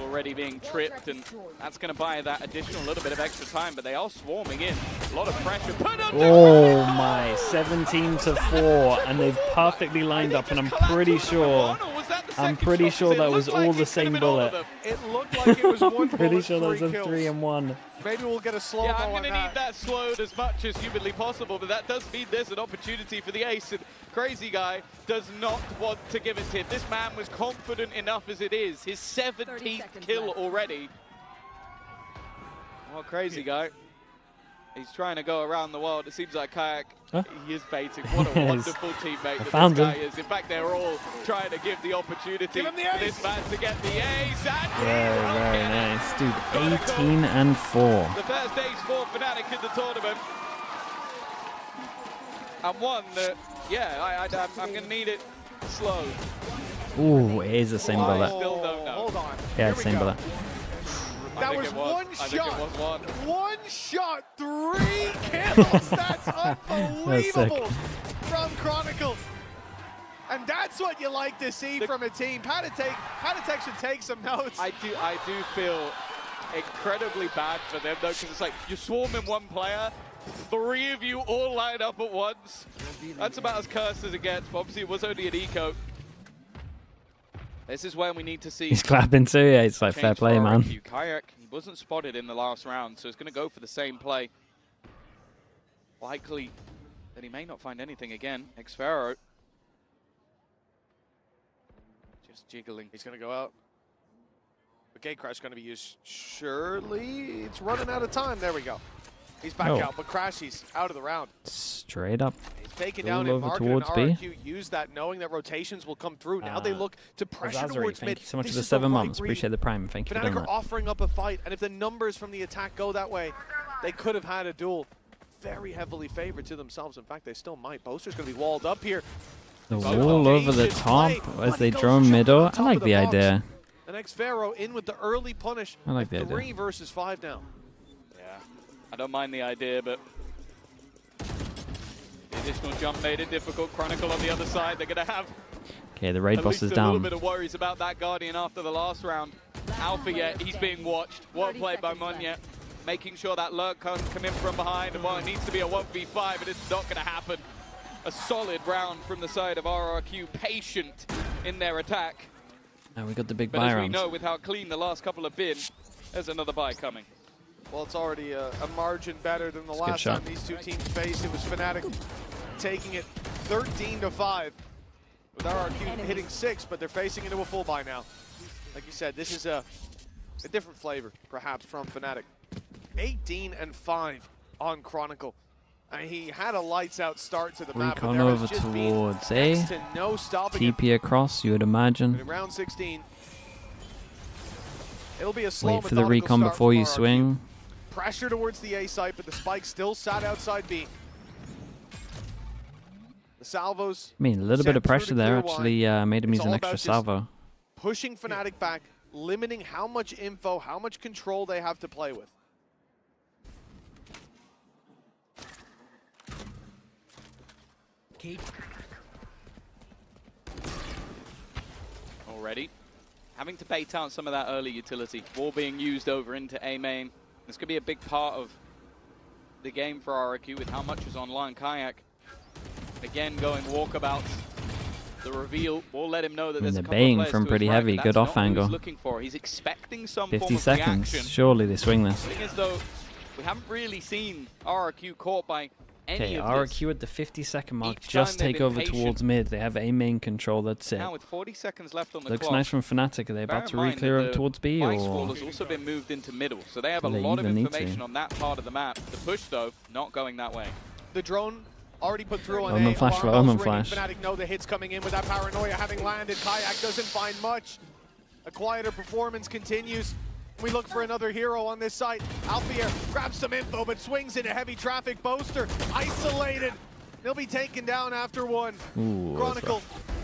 S15: Already being tripped, and that's going to buy that additional little bit of extra time, but they are swarming in. A lot of pressure. Put on
S1: Oh my, 17 to 4, and they've perfectly lined up, and I'm pretty sure that was all the same bullet.
S5: It looked like it was one
S1: Pretty sure that was a
S5: kills.
S1: 3 and 1.
S5: Maybe we'll get a slow
S15: Yeah,
S5: mo
S15: I'm
S5: on
S15: going to need that slowed as much as humanly possible, but that does mean there's an opportunity for the ace, and Crazy Guy does not want to give it to him. This man was confident enough as it is. His 17th kill already. Well, Crazy Guy, he's trying to go around the world. It seems like Kayak, he is baiting. What a wonderful teammate that
S1: found
S15: this guy
S1: him.
S15: is. In fact, they're all trying to give the opportunity for this man to get the ace. And
S1: Very nice. Dude, 18 and 4.
S15: the first ace for Fnatic in the tournament. And one that, yeah, I'm going to need it slow.
S1: Ooh, it is the same
S15: I
S1: bullet.
S15: still don't know.
S5: Hold on.
S1: Yeah, same bullet.
S5: That was one
S15: I think
S5: shot.
S15: it was one.
S5: One shot, 3 kills. That's unbelievable from Chronicle. And that's what you like to see from a team. Panatek should take some notes.
S15: I do feel incredibly bad for them though, because it's like you're swarming one player, 3 of you all line up at once. That's about as cursed as it gets, but obviously it was only an eco. This is when we need to see.
S1: He's clapping too. Yeah, it's like fair
S15: change
S1: play,
S15: for
S1: man.
S15: RRQ. Kayak, he wasn't spotted in the last round, so he's going to go for the same play. Likely that he may not find anything again. Xpharaoh just jiggling.
S5: He's going to go out. Okay, Crash going to be used. Surely it's running out of time. There we go. He's back
S1: Oh.
S5: out, but Crash, he's out of the round.
S1: Straight up.
S5: He's taken
S1: All
S5: down in
S1: over
S5: market, and
S1: towards B.
S5: RRQ used that knowing that rotations will come through. Now they look to pressure
S1: Azari,
S5: towards
S1: thank
S5: mid.
S1: you so much
S5: This
S1: for the
S5: is
S1: 7
S5: right
S1: months.
S5: read.
S1: Appreciate the prime. Thank you for
S5: Fnatic
S1: doing
S5: are
S1: that.
S5: offering up a fight, and if the numbers from the attack go that way, they could have had a duel. Very heavily favored to themselves. In fact, they still might. Boaster's going to be walled up here.
S1: The wall over the top as they drone middle. I like the idea.
S5: The next Pharaoh in with the early punish.
S1: I like the idea.
S5: 3 versus 5 now.
S15: Yeah, I don't mind the idea, but the additional jump made it difficult. Chronicle on the other side, they're going to have
S1: Okay, the raid
S15: at
S1: boss
S15: least
S1: is
S15: a little
S1: down.
S15: bit of worries about that Guardian after the last round. Alpha yet, he's being watched. Well played by Munya, making sure that lurk can't come in from behind. And while it needs to be a 1v5, it is not going to happen. A solid round from the side of RRQ, patient in their attack.
S1: And we got the big
S15: But
S1: buy
S15: as we
S1: round.
S15: know, with how clean the last couple have been, there's another buy coming.
S5: Well, it's already a margin better than the
S1: Good
S5: last
S1: shot.
S5: time these two teams faced. It was Fnatic taking it 13-5. With RRQ hitting 6, but they're facing into a full buy now. Like you said, this is a different flavor, perhaps, from Fnatic. 18-5 on Chronicle. And he had a lights-out start to the map. but
S1: Recon
S5: there has
S1: over
S5: just been
S1: towards
S5: next
S1: A.
S5: to no stopping him.
S1: TP across, you would imagine.
S5: In round 16, it'll be a slow,
S1: Wait for the
S5: methodical
S1: recon
S5: start
S1: before
S5: from
S1: you
S5: RRQ.
S1: swing.
S5: Pressure towards the A site, but the spike still sat outside B. The salvos.
S1: I mean, a little bit
S5: sent
S1: of
S5: through
S1: pressure
S5: to
S1: there
S5: clear
S1: actually made him
S5: It's
S1: use an
S5: all
S1: extra
S5: about just
S1: salvo.
S5: Pushing Fnatic back, limiting how much info, how much control they have to play with.
S15: Already having to bait out some of that early utility. Wall being used over into A main. This could be a big part of the game for RRQ with how much is online. Kayak again going walkabouts. The reveal will let him know that
S1: I mean,
S15: there's a
S1: they're
S15: couple of
S1: baying
S15: players
S1: from
S15: to his
S1: pretty
S15: right,
S1: heavy.
S15: but
S1: Good
S15: that's
S1: off
S15: not what
S1: angle.
S15: he's looking for. He's expecting some
S1: 50
S15: form of
S1: seconds.
S15: reaction.
S1: Surely they swing this.
S15: Looking as though we haven't really seen RRQ caught by any
S1: Okay,
S15: of this.
S1: RRQ at the 50-second mark.
S15: Each
S1: Just
S15: time they've
S1: take
S15: been
S1: over
S15: patient.
S1: towards mid. They have A main control. That's it.
S15: Now with 40 seconds left on the
S1: Looks
S15: clock.
S1: nice from Fnatic. Are they about to
S15: Bear in mind
S1: re-clear
S15: that
S1: over
S15: the
S1: towards B?
S15: Vice wall
S1: Or
S15: has also been moved into middle, so they have a
S1: Do they
S15: lot of
S1: even need to?
S15: information on that part of the map. The push, though, not going that way.
S5: The drone already put through on
S1: Omen
S5: A.
S1: flash for
S5: Alarm
S1: Omen
S5: bells ringing.
S1: flash.
S5: Fnatic know the hits coming in with that paranoia having landed. Kayak doesn't find much. A quieter performance continues. We look for another hero on this site. Alfier grabs some info, but swings into heavy traffic. Boaster isolated. They'll be taken down after one.
S1: Ooh,
S5: Chronicle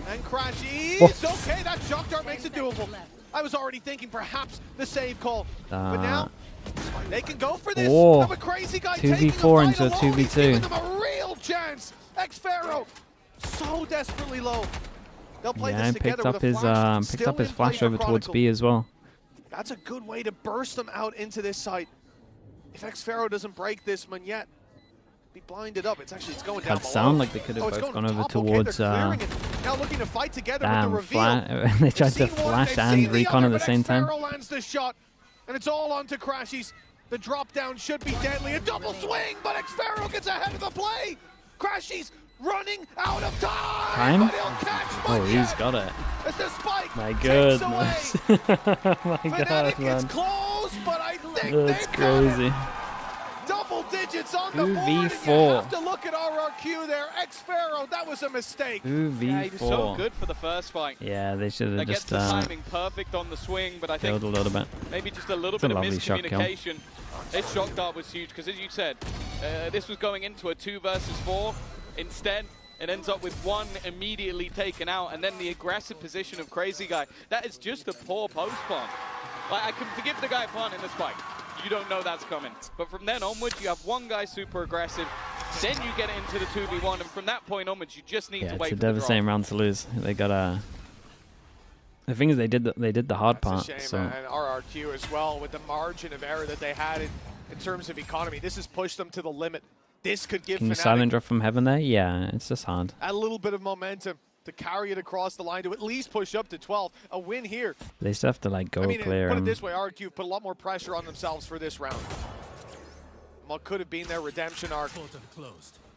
S5: and Crashies. Okay, that shock dart makes it doable. I was already thinking perhaps the save call, but now they can go for this.
S1: Oh,
S5: Have a crazy guy
S1: 2v4 into a
S5: taking a fight alone. He's
S1: 2v2.
S5: giving them a real chance. X-Pharaoh so desperately low. They'll play
S1: yeah,
S5: this
S1: and
S5: together
S1: picked up
S5: with a
S1: his
S5: flash
S1: picked
S5: still
S1: up his
S5: in play
S1: flash
S5: for
S1: over towards
S5: Chronicle.
S1: B as well.
S5: That's a good way to burst them out into this site. If X-Pharaoh doesn't break this one yet, be blinded up. It's going down
S1: Had
S5: below.
S1: sound like they could have
S5: Oh, it's
S1: both
S5: going
S1: gone over
S5: top. Okay,
S1: towards.
S5: they're clearing it. Now looking to fight together
S1: Damn,
S5: with the reveal.
S1: they tried to
S5: They've seen one,
S1: flash
S5: they've
S1: and
S5: seen the
S1: recon
S5: other,
S1: at the
S5: but
S1: same time.
S5: X-Pharaoh lands the shot, and it's all onto Crashies. The drop down should be deadly. A double swing, but X-Pharaoh gets ahead of the play. Crashies running out of time. But he'll catch
S1: Oh, he's got it.
S5: as the spike
S1: My
S5: takes
S1: goodness.
S5: away.
S1: My God,
S5: Fnatic
S1: man.
S5: is close, but I think
S1: That's
S5: they've got it.
S1: crazy.
S5: Double digits on the board, and you
S1: 2v4.
S5: have to look at RRQ there. X-Pharaoh, that was a mistake.
S1: 2v4.
S15: Yeah, he was so good for the first fight.
S1: Yeah, they should
S15: That
S1: have
S15: gets
S1: just
S15: the timing perfect on the swing, but I think
S1: killed a little bit.
S15: maybe just a little
S1: It's a
S15: bit of
S1: lovely shot kill.
S15: miscommunication. This shock dart was huge because, as you said, this was going into a 2 versus 4. Instead, it ends up with one immediately taken out, and then the aggressive position of Crazy Guy. That is just a poor post plant. Like, I can forgive the guy planting the spike. You don't know that's coming. But from then onwards, you have one guy super aggressive. Then you get it into the 2v1, and from that point onwards, you just need
S1: Yeah,
S15: to
S1: it's
S15: wait
S1: a
S15: for the drop.
S1: devastating round to lose. They got a. The thing is, they did the hard
S5: That's
S1: part.
S5: a shame,
S1: So
S5: and RRQ as well, with the margin of error that they had in terms of economy. This has pushed them to the limit. This could give
S1: can you
S5: Fnatic
S1: silent drop from heaven there? Yeah, it's just hard.
S5: a little bit of momentum to carry it across the line to at least push up to 12. A win here.
S1: They still have to like go
S5: I mean,
S1: clear.
S5: put it
S1: and-
S5: this way, RRQ put a lot more pressure on themselves for this round. What could have been their redemption arc.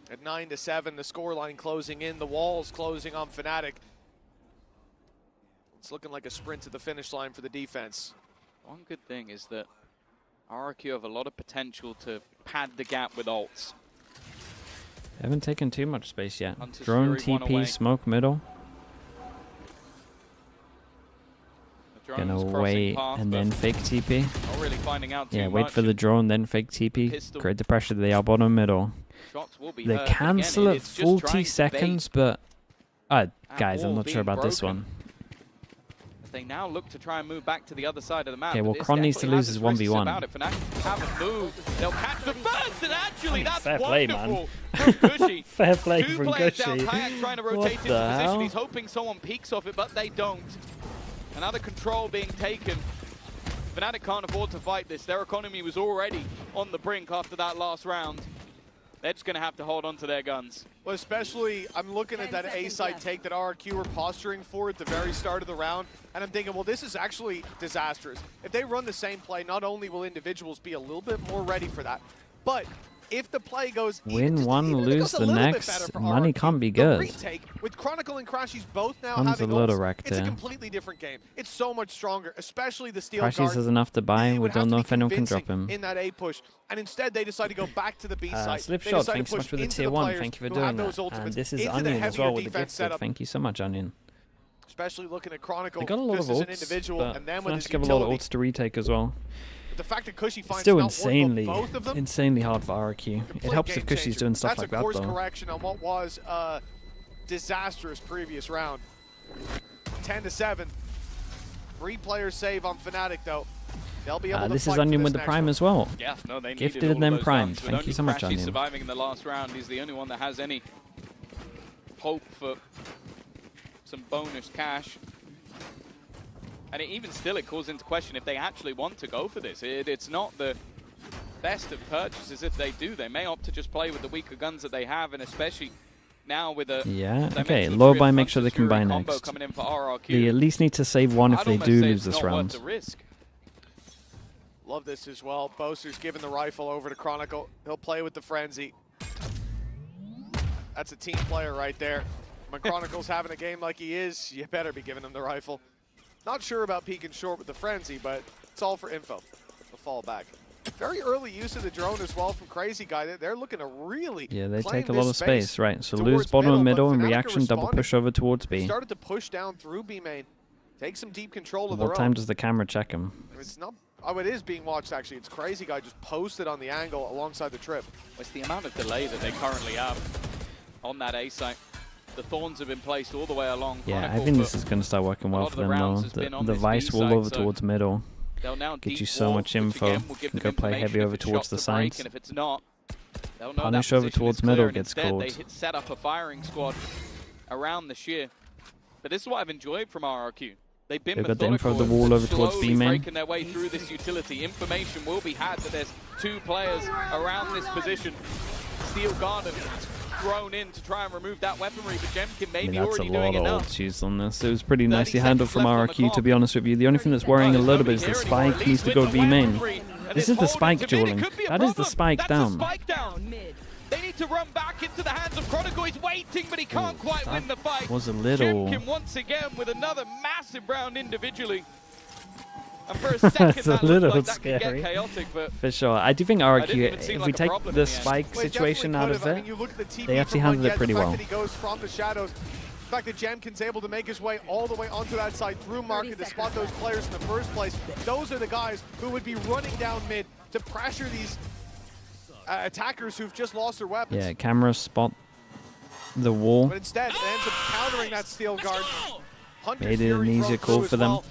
S5: At 9-7, the scoreline closing in, the walls closing on Fnatic. It's looking like a sprint to the finish line for the defense.
S15: One good thing is that RRQ have a lot of potential to pad the gap with ults.
S1: They haven't taken too much space yet.
S15: Hunter's
S1: Drone
S15: Fury, one away.
S1: TP, smoke middle.
S15: The drone
S1: Gonna
S15: was crossing
S1: wait
S15: path,
S1: and
S15: but
S1: then fake TP.
S15: not really finding out too
S1: Yeah, wait
S15: much.
S1: for the drone, then fake TP.
S15: Pistol.
S1: Create the pressure. They are bottom middle.
S15: Shots will be
S1: They
S15: heard, but again,
S1: cancel at
S15: it's just
S1: 40
S15: trying to
S1: seconds,
S15: bait
S1: but guys,
S15: wall
S1: I'm not sure
S15: being
S1: about this
S15: broken.
S1: one.
S15: As they now look to try and move back to the other side of the map.
S1: Okay,
S15: but
S1: well,
S15: this
S1: Cron needs to
S15: definitely
S1: lose
S15: has
S1: his
S15: its risks
S1: 1v1.
S15: about it. Fnatic haven't moved. They'll catch the first, and actually, that's
S1: Fair play, man.
S15: wonderful from Gushy.
S1: Fair play
S15: Two
S1: from
S15: players
S1: Gushy.
S15: down, Kayak trying to
S1: What
S15: rotate into
S1: the
S15: position.
S1: hell?
S15: He's hoping someone peeks off it, but they don't. Another control being taken. Fnatic can't afford to fight this. Their economy was already on the brink after that last round. They're just going to have to hold on to their guns.
S5: Well, especially, I'm looking at that A-side take that RRQ were posturing for at the very start of the round, and I'm thinking, well, this is actually disastrous. If they run the same play, not only will individuals be a little bit more ready for that, but if the play goes
S1: Win one, lose the next. Money can't be good.
S5: retake with Chronicle and Crashies both now
S1: Comes
S5: having
S1: a little
S5: ults,
S1: wrecked
S5: it's a
S1: here.
S5: completely different game. It's so much stronger, especially the steel
S1: Crashies
S5: guard.
S1: has enough to buy. We
S5: would have
S1: don't
S5: to
S1: know
S5: be
S1: if anyone can
S5: convincing
S1: drop him.
S5: in that A push, and instead they decide to go back to the B side.
S1: Slip
S5: They
S1: shot,
S5: decide to
S1: thanks so much
S5: push
S1: for the
S5: into
S1: tier 1.
S5: players
S1: Thank you for
S5: who have
S1: doing
S5: those
S1: that.
S5: ultimates
S1: And this is
S5: into the
S1: Onion as
S5: heavier
S1: well with the
S5: defense
S1: gifted.
S5: setup.
S1: Thank you so much, Onion.
S5: Especially looking at Chronicle
S1: They got a lot
S5: just
S1: of
S5: as an
S1: ults,
S5: individual,
S1: but
S5: and then with
S1: Fnatic
S5: his
S1: have a lot of
S5: utility.
S1: ults to retake as well.
S5: The fact that Cushy finds
S1: Still
S5: not one, but
S1: insanely,
S5: both of them,
S1: insanely hard for RRQ. It
S5: complete
S1: helps if
S5: game
S1: Cushy's
S5: changer.
S1: doing stuff
S5: That's
S1: like
S5: a
S1: that
S5: course
S1: though.
S5: correction on what was a disastrous previous round. 10-7. 3 players save on Fnatic though. They'll be able to
S1: This
S5: fight
S1: is
S5: for
S1: Onion
S5: this
S1: with the
S5: next
S1: Prime
S5: one.
S1: as well.
S15: Yeah, no, they
S1: Gifted
S15: needed all
S1: and then
S15: of those
S1: primed.
S15: guns, with
S1: Thank you
S15: only
S1: so much,
S15: Crashy
S1: Onion.
S15: surviving in the last round. He's the only one that has any hope for some bonus cash. And even still, it calls into question if they actually want to go for this. It's not the best of purchases if they do. They may opt to just play with the weaker guns that they have, and especially now with a
S1: Yeah,
S15: as I
S1: okay.
S15: mentioned,
S1: Low
S15: Fury
S1: buy,
S15: and
S1: make sure they
S15: Hunter's
S1: can buy
S15: Fury combo
S1: next.
S15: coming in for RRQ.
S1: They at least need to save one if
S15: I'd
S1: they
S15: almost
S1: do
S15: say
S1: lose
S15: it's
S1: this
S15: not worth
S1: round.
S15: the risk.
S5: Love this as well. Boaster's giving the rifle over to Chronicle. He'll play with the Frenzy. That's a team player right there. When Chronicle's having a game like he is, you better be giving him the rifle. Not sure about peeking short with the Frenzy, but it's all for info. The fall back. Very early use of the drone as well from Crazy Guy. They're looking to really
S1: Yeah, they
S5: claim
S1: take a lot
S5: this
S1: of space, right? So lose
S5: towards
S1: bottom and middle,
S5: but
S1: in
S5: Fnatic are
S1: reaction, double
S5: responding.
S1: push over towards B.
S5: Started to push down through B main. Take some deep control of
S1: What
S5: their
S1: time
S5: own.
S1: does the camera check him?
S5: It's not. Oh, it is being watched actually. It's Crazy Guy just posted on the angle alongside the trip.
S15: It's the amount of delay that they currently have on that A site. The thorns have been placed all the way along.
S1: Yeah, I
S15: Chronicle
S1: think
S15: for
S1: this is going to start working
S15: a
S1: well
S15: lot
S1: for
S15: of
S1: them
S15: the
S1: though.
S15: rounds has been on
S1: The
S15: this
S1: Vice
S15: B
S1: will
S15: side,
S1: over
S15: so
S1: towards middle.
S15: they'll now
S1: Get you
S15: deep
S1: so
S15: wall,
S1: much
S15: which
S1: info.
S15: again will give
S1: Can
S15: them
S1: go play
S15: information
S1: heavy
S15: if
S1: over
S15: it's
S1: towards
S15: shot
S1: the
S15: to break,
S1: sides.
S15: and if it's not, they'll know
S1: Punish
S15: that
S1: over
S15: position
S1: towards
S15: is clear,
S1: middle
S15: and
S1: gets
S15: instead
S1: called.
S15: They set up a firing squad around the sheer. But this is what I've enjoyed from RRQ. They've been
S1: They've got the info of the
S15: methodical
S1: wall
S15: and
S1: over towards
S15: slowly
S1: B main.
S15: breaking their way through this utility. Information will be had that there's 2 players around this position. Steel Garden thrown in to try and remove that weaponry, but Jemkin may
S1: I mean,
S15: be
S1: that's a
S15: already
S1: lot
S15: doing
S1: of
S15: enough.
S1: ults used on this. It was pretty nicely
S15: 30
S1: handled from
S15: seconds left on the
S1: RRQ, to be honest with you. The only thing that's worrying a little bit is the spike needs to go B main. This is the spike dueling. That is the spike down.
S15: Spike down. They need to run back into the hands of Chronicle. He's waiting, but he can't quite win the fight.
S1: Was a little.
S15: Jemkin once again with another massive round individually. And for a second,
S1: It's a
S15: that
S1: little
S15: looked like that could
S1: scary.
S15: get chaotic, but
S1: For sure. I do think
S15: didn't
S1: RRQ,
S15: even seem
S1: if
S15: like
S1: we
S15: a
S1: take
S15: problem
S1: the
S15: in the end.
S1: spike
S5: Well, it
S1: situation
S5: definitely
S1: out
S5: could
S1: of
S5: have. I
S1: it,
S5: mean, you look at the TV
S1: they actually
S5: from
S1: handled it
S5: Lunget,
S1: pretty
S5: the fact
S1: well.
S5: that he goes from the shadows. The fact that Jemkin's able to make his way all the way onto that side through market to spot those players in the first place. Those are the guys who would be running down mid to pressure these attackers who've just lost their weapons.
S1: Yeah, camera spot the wall.
S5: But instead, it ends up countering that steel guard. Hunter's
S1: Made it an
S5: Fury
S1: easier
S5: thrown
S1: call
S5: through as
S1: for them.
S5: well.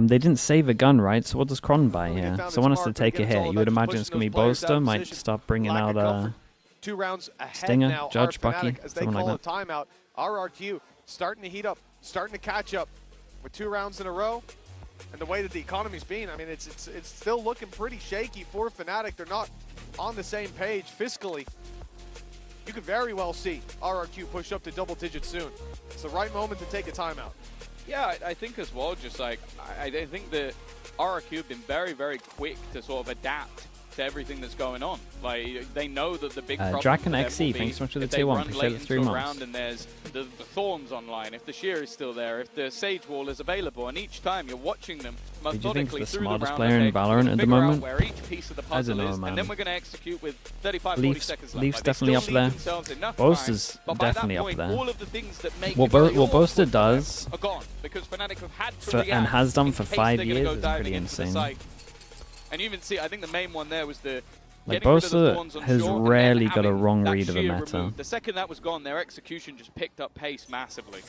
S1: They didn't save a gun, right? So what does Cron buy here?
S5: found
S1: Someone
S5: its
S1: has to
S5: mark, but
S1: take a
S5: again, it's all
S1: hit. You would
S5: about
S1: imagine it's going to be
S5: pushing those players
S1: Boaster.
S5: out of
S1: Might
S5: position.
S1: start bringing
S5: Lack
S1: out
S5: of comfort. 2 rounds ahead
S1: Stinger,
S5: now.
S1: Judge,
S5: are
S1: Bucky,
S5: Fnatic as they
S1: someone
S5: call
S1: like
S5: a timeout. RRQ starting to heat up, starting to catch up with 2 rounds in a row. And the way that the economy's been, I mean, it's still looking pretty shaky for Fnatic. They're not on the same page fiscally. You could very well see RRQ push up to double digits soon. It's the right moment to take a timeout.
S15: yeah, I think as well, just like, I think that RRQ have been very, very quick to sort of adapt to everything that's going on. Like, they know that the big problem
S1: Draken
S15: for them
S1: XE,
S15: will be
S1: thanks so much for the
S15: if they
S1: tier 1.
S15: run
S1: Appreciate
S15: late
S1: the 3
S15: into a
S1: months.
S15: round and there's the Thorns online, if the Sheer is still there, if the Sage Wall is available, and each time you're watching them
S1: Who do you think's
S15: methodically
S1: the
S15: through the
S1: smartest
S15: round,
S1: player in
S15: okay,
S1: Valorant
S15: we'll
S1: at the
S15: figure out
S1: moment?
S15: where each piece of the
S1: I
S15: puzzle
S1: don't know,
S15: is, and
S1: man.
S15: then we're going to execute with 35-40
S1: Leafs,
S15: seconds left.
S1: Leafs
S15: Like, they
S1: definitely
S15: still
S1: up
S15: leave
S1: there.
S15: themselves enough
S1: Boaster's
S15: time, but by that
S1: definitely up
S15: point,
S1: there.
S15: all of the things that make
S1: What
S15: it very
S1: Boaster
S15: awkward
S1: does
S15: are gone, because Fnatic have had to
S1: for,
S15: react
S1: and has done for
S15: in case
S1: 5
S15: they're gonna
S1: years
S15: go
S1: is
S15: diving
S1: pretty
S15: into the
S1: insane.
S15: site. And you even see, I think the main one there was the
S1: Like,
S15: getting rid of the
S1: Boaster
S15: Thorns on
S1: has
S15: short and then
S1: rarely got a
S15: having
S1: wrong
S15: that
S1: read of a
S15: sheer
S1: meta.
S15: removed. The second that was gone, their execution just picked up pace massively.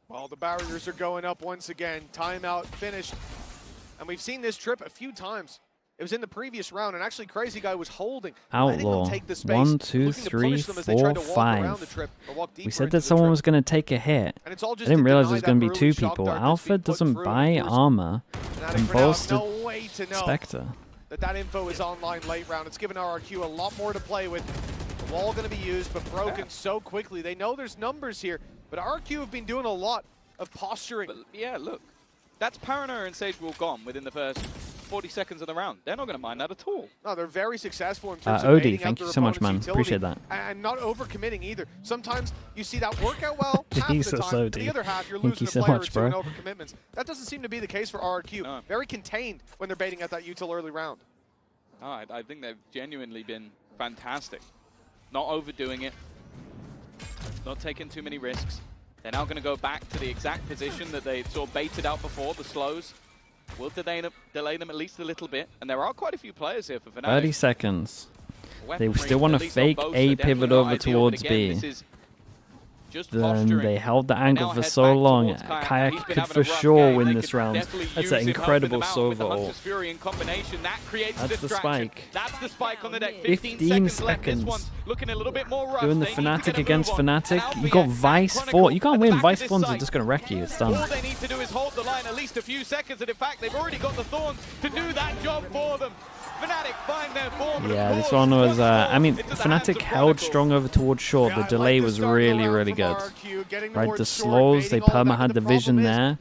S5: Well, the barriers are going up once again. Timeout finished. And we've seen this trip a few times. It was in the previous round, and actually Crazy Guy was holding.
S1: Outlaw. 1, 2, 3, 4, 5. We said that someone was going to take a hit. I didn't realize there was going to be 2 people. Alpha doesn't buy armor, and Boaster Spectre.
S5: That info is online late round. It's given RRQ a lot more to play with. The wall going to be used, but broken so quickly. They know there's numbers here, but RRQ have been doing a lot of posturing.
S15: But yeah, look. That's Paranoia and Sage Wall gone within the first 40 seconds of the round. They're not going to mind that at all.
S5: No, they're very successful in terms of
S1: Odie,
S5: baiting
S1: thank
S5: out
S1: you
S5: their
S1: so much, man.
S5: opponent's utility
S1: Appreciate that.
S5: And not overcommitting either. Sometimes you see that work out well half
S1: Jesus,
S5: the time, but
S1: Odie.
S5: the other half you're
S1: Thank
S5: losing
S1: you
S5: a
S1: so
S5: player
S1: much,
S5: or two in
S1: bro.
S5: overcommitments. That doesn't seem to be the case for RRQ.
S15: No.
S5: Very contained when they're baiting out that util early round.
S15: No, I think they've genuinely been fantastic. Not overdoing it. Not taking too many risks. They're now going to go back to the exact position that they sort of baited out before, the slows. Will delay them at least a little bit. And there are quite a few players here for Fnatic.
S1: 30 seconds. They
S15: Weaponry,
S1: still want
S15: at
S1: to
S15: least on
S1: fake
S15: Boaster,
S1: A
S15: definitely
S1: pivot
S15: not
S1: over
S15: ideal,
S1: towards
S15: but again,
S1: B.
S15: this is just
S1: Then
S15: posturing.
S1: they held the
S15: They
S1: angle
S15: now
S1: for
S15: head
S1: so
S15: back
S1: long.
S15: towards Kayak.
S1: Kayak
S15: He's been
S1: could
S15: having
S1: for
S15: a rough
S1: sure
S15: game.
S1: win
S15: They
S1: this
S15: could
S1: round.
S15: definitely
S1: That's
S15: use
S1: an
S15: him, helping
S1: incredible
S15: them out with the
S1: Sova
S15: Hunter's
S1: ult.
S15: Fury in combination. That creates
S1: That's the
S15: distraction.
S1: spike.
S15: That's the spike on the deck.
S1: 15
S15: seconds left. This
S1: seconds.
S15: one's looking a little bit more rough.
S1: Doing the
S15: They need to
S1: Fnatic
S15: get a
S1: against
S15: move on.
S1: Fnatic.
S15: And
S1: You got
S15: Alpha
S1: Vice
S15: Chronicle
S1: 4. You can't
S15: at the
S1: win.
S15: back of
S1: Vice
S15: this
S1: 4's are
S15: site.
S1: just going to wreck you. It's done.
S15: All they need to do is hold the line at least a few seconds, and in fact, they've already got the Thorns to do that job for them. Fnatic find their form.
S1: Yeah, this one was, I mean, Fnatic held strong over towards short. The delay was really, really good. Right, the slows, they perma had the vision there.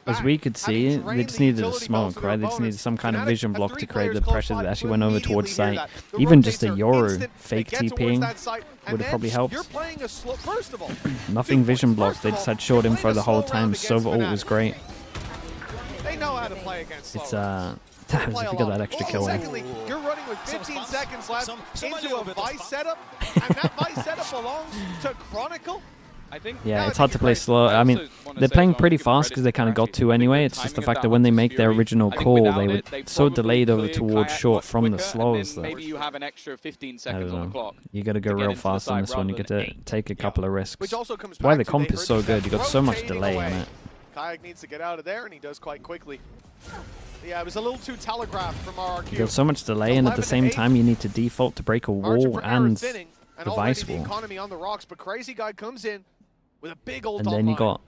S1: As we could see, they just needed a smoke, right? They just needed some kind of vision block to create the pressure that actually went over towards site. Even just a Yoru fake TPing would have probably helped. Nothing vision blocked, they just had short info the whole time. Sova ult was great.
S5: They know how to play against
S1: It's,
S5: Play
S1: if you got that extra kill in.
S5: Secondly, you're running with 15 seconds left into a Vice setup, and that Vice setup belongs to Chronicle.
S15: I think
S1: Yeah, it's hard to play slow. I mean, they're playing pretty fast because they kind of got to anyway. It's just the fact that when they make their original call, they were so delayed over towards short from the slows that
S15: maybe you have an extra 15
S1: I
S15: seconds
S1: don't
S15: on the
S1: know.
S15: clock.
S1: You got to go
S15: to get
S1: real
S15: into the
S1: fast on
S15: side
S1: this one. You
S15: rather
S1: get to
S15: than
S1: take a couple of risks.
S5: Which also comes
S1: That's why
S5: back
S1: the
S5: to
S1: comp
S5: they
S1: is so
S5: heard
S1: good. You got so much
S5: rotating
S1: delay on
S5: away.
S1: it.
S5: Kayak needs to get out of there, and he does quite quickly. Yeah, it was a little too telegraphed from RRQ.
S1: You got so much delay, and at the same time, you need to default to break a wall and the Vice
S5: the
S1: wall.
S5: economy on the rocks, but Crazy Guy comes in with a big ult
S1: And then you
S5: online.
S1: got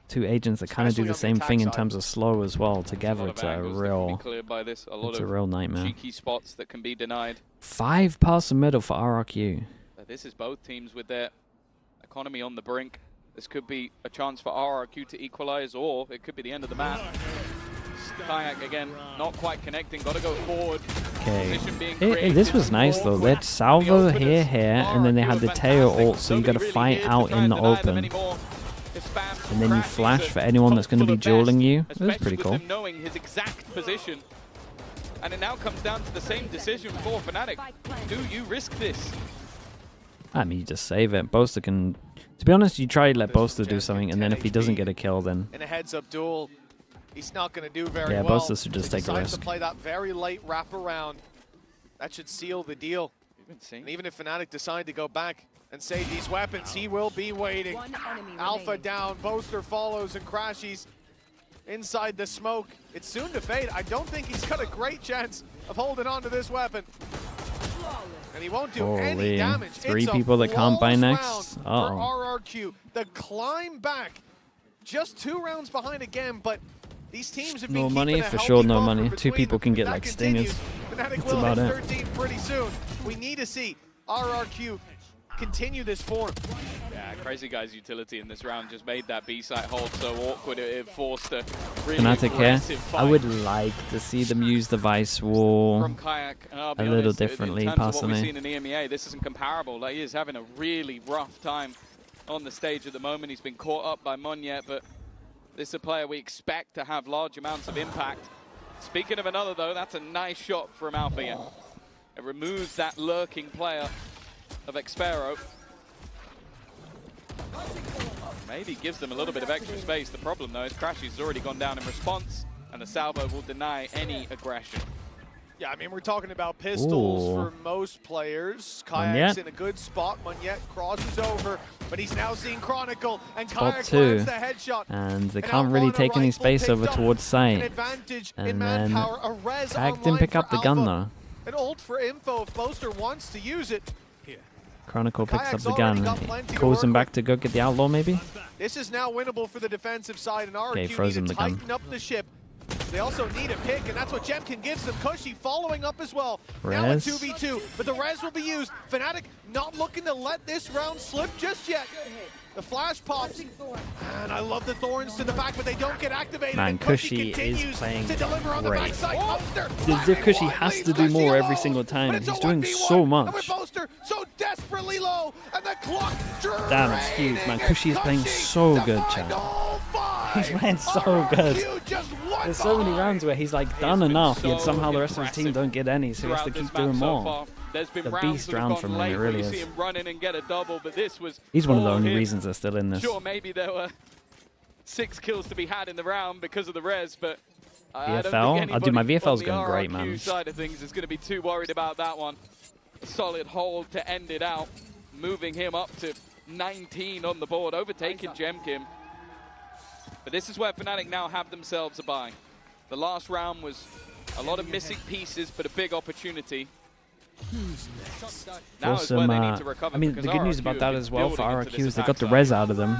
S1: 2 agents that kind of do the
S5: Especially on
S1: same
S5: the
S1: thing in
S5: attack
S1: terms of slow as well. Together, it's a
S15: Angles that can be
S1: real,
S15: cleared by this. A lot
S1: it's a
S15: of
S1: real nightmare.
S15: cheeky spots that can be denied.
S1: 5 past the middle for RRQ.
S15: This is both teams with their economy on the brink. This could be a chance for RRQ to equalize, or it could be the end of the map. Kayak again, not quite connecting. Got to go forward.
S1: Okay.
S15: Position being
S1: This
S15: created.
S1: was nice though. They had Salvo here, and then they had the Teo ult, so you got to fight out in the open. And then you flash for anyone that's going to be dueling you. It was pretty cool.
S15: Him knowing his exact position. And it now comes down to the same decision for Fnatic. Do you risk this?
S1: I mean, you just save it. Boaster can... To be honest, you try to let Boaster do something, and then if he doesn't get a kill, then...
S5: In a heads-up duel, he's not going to do very
S1: Yeah,
S5: well.
S1: Boaster should just
S5: He
S1: take a
S5: decides
S1: risk.
S5: to play that very late wraparound. That should seal the deal. And even if Fnatic decide to go back and save these weapons, he will be waiting. Alpha down, Boaster follows and crashes inside the smoke. It's soon to fade. I don't think he's got a great chance of holding on to this weapon. And he won't do any
S1: Holy,
S5: damage.
S1: 3
S5: It's a
S1: people that can't buy
S5: flawless
S1: next.
S5: round
S1: Uh-oh.
S5: for RRQ. The climb back, just 2 rounds behind again, but these teams have been
S1: No
S5: keeping
S1: money,
S5: a
S1: for
S5: healthy
S1: sure no
S5: buffer
S1: money. 2
S5: between
S1: people
S5: them.
S1: can get
S5: That
S1: like
S5: continues.
S1: stingers.
S5: Fnatic
S1: That's
S5: will
S1: about
S5: hit
S1: it.
S5: 13 pretty soon. We need to see RRQ continue this form.
S15: Yeah, Crazy Guy's utility in this round just made that B site hold so awkward. It forced a really
S1: Fnatic here.
S15: aggressive fight.
S1: I would like to see them use the Vice Wall
S15: From Kayak, and I'll be
S1: a little
S15: honest,
S1: differently,
S15: in terms of what
S1: personally.
S15: we've seen in EMEA, this isn't comparable. Like, he is having a really rough time on the stage at the moment. He's been caught up by Monyet, but this is a player we expect to have large amounts of impact. Speaking of another, though, that's a nice shot from Alpha here. It removes that lurking player of Xpero. Maybe gives them a little bit of extra space. The problem, though, is Crashy's already gone down in response, and the salvo will deny any aggression.
S5: Yeah, I mean, we're talking about pistols
S1: Ooh.
S5: for most players. Kayak's
S1: Monyet.
S5: in a good spot. Monyet crosses over, but he's now seeing Chronicle, and
S1: Spot
S5: Kayak
S1: 2.
S5: lands the headshot.
S1: And they can't really take any space over towards site.
S5: Advantage in
S1: And then
S5: manpower. A res
S1: Kayak
S5: online
S1: didn't pick
S5: for
S1: up the gun,
S5: Alpha.
S1: though.
S5: An ult for info if Boaster wants to use it.
S1: Chronicle picks up
S5: Kayak's
S1: the
S5: already
S1: gun.
S5: got plenty to
S1: Calls
S5: work
S1: him back to go get the Outlaw, maybe?
S5: This is now winnable for the defensive side, and RRQ
S1: throws him
S5: need
S1: the
S5: to
S1: gun.
S5: tighten up the ship. They also need a pick, and that's what Jemkin gives them. Cushy following up as well. Now a
S1: Res.
S5: 2v2, but the res will be used. Fnatic not looking to let this round slip just yet. The flash pops, and I love the thorns to the back, but they don't get activated.
S1: Man,
S5: and Cushy
S1: Cushy is
S5: continues
S1: playing
S5: to deliver on the
S1: great.
S5: backside. Boaster,
S1: As if Cushy has to do more every single time. He's doing so
S5: and with
S1: much.
S5: Boaster so desperately low, and the clock
S1: Damn, it's huge, man. Cushy is playing so good, chat. He's playing so good. There's so many rounds where he's like done enough, yet somehow the rest of his team don't get any, so he has to keep doing more.
S15: There's been
S1: The
S15: rounds
S1: beast
S15: that have
S1: round
S15: gone
S1: from him,
S15: late
S1: it
S15: where
S1: really
S15: you
S1: is.
S15: see him run in and get a double, but this was
S1: He's one of the
S15: all
S1: only
S15: him.
S1: reasons they're still in this.
S15: Sure, maybe there were 6 kills to be had in the round because of the res, but I don't
S1: VFL?
S15: think
S1: Oh, dude, my
S15: anybody
S1: VFL's
S15: on the
S1: going great,
S15: RRQ
S1: man.
S15: side of things is going to be too worried about that one. A solid hold to end it out, moving him up to 19 on the board, overtaking Jemkin. But this is where Fnatic now have themselves a bye. The last round was a lot of missing pieces, but a big opportunity. Now is where they need to recover.
S1: I mean, the
S15: because
S1: good news
S15: RRQ
S1: about
S15: have
S1: that
S15: been
S1: as well for
S15: building into
S1: RRQ
S15: this
S1: is they
S15: attack
S1: got the
S15: side.
S1: res out of them.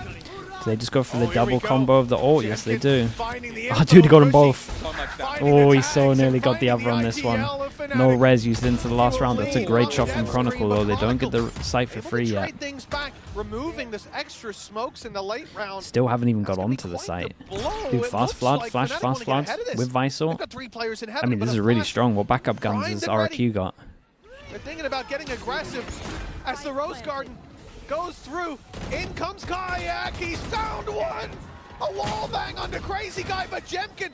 S1: So they just go for the
S5: here
S1: double
S5: we go.
S1: combo of the ult. Yes, they do.
S5: finding the
S1: Oh, dude, he got them both.
S5: Finding
S1: Oh,
S5: the
S1: he so
S5: tags
S1: nearly
S5: and
S1: got the
S5: finding
S1: other on this one.
S5: IDL of Fnatic.
S1: No res used into the last round. That's a great
S5: lead
S1: shot from
S5: on the
S1: Chronicle,
S5: death
S1: though. They don't
S5: screen,
S1: get the site for free yet.
S5: Trade things back, removing this extra smokes in the late round.
S1: Still haven't even got onto the site. Dude, fast flood, flash, fast flood with Visor.
S5: They've got 3 players in
S1: I
S5: heaven,
S1: mean,
S5: but
S1: this
S5: a
S1: is really
S5: flash
S1: strong. What backup guns
S5: primed
S1: has
S5: and ready.
S1: RRQ got?
S5: They're thinking about getting aggressive as the Rose Garden goes through. In comes Kayak. He's found one. A wall bang onto Crazy Guy, but Jemkin,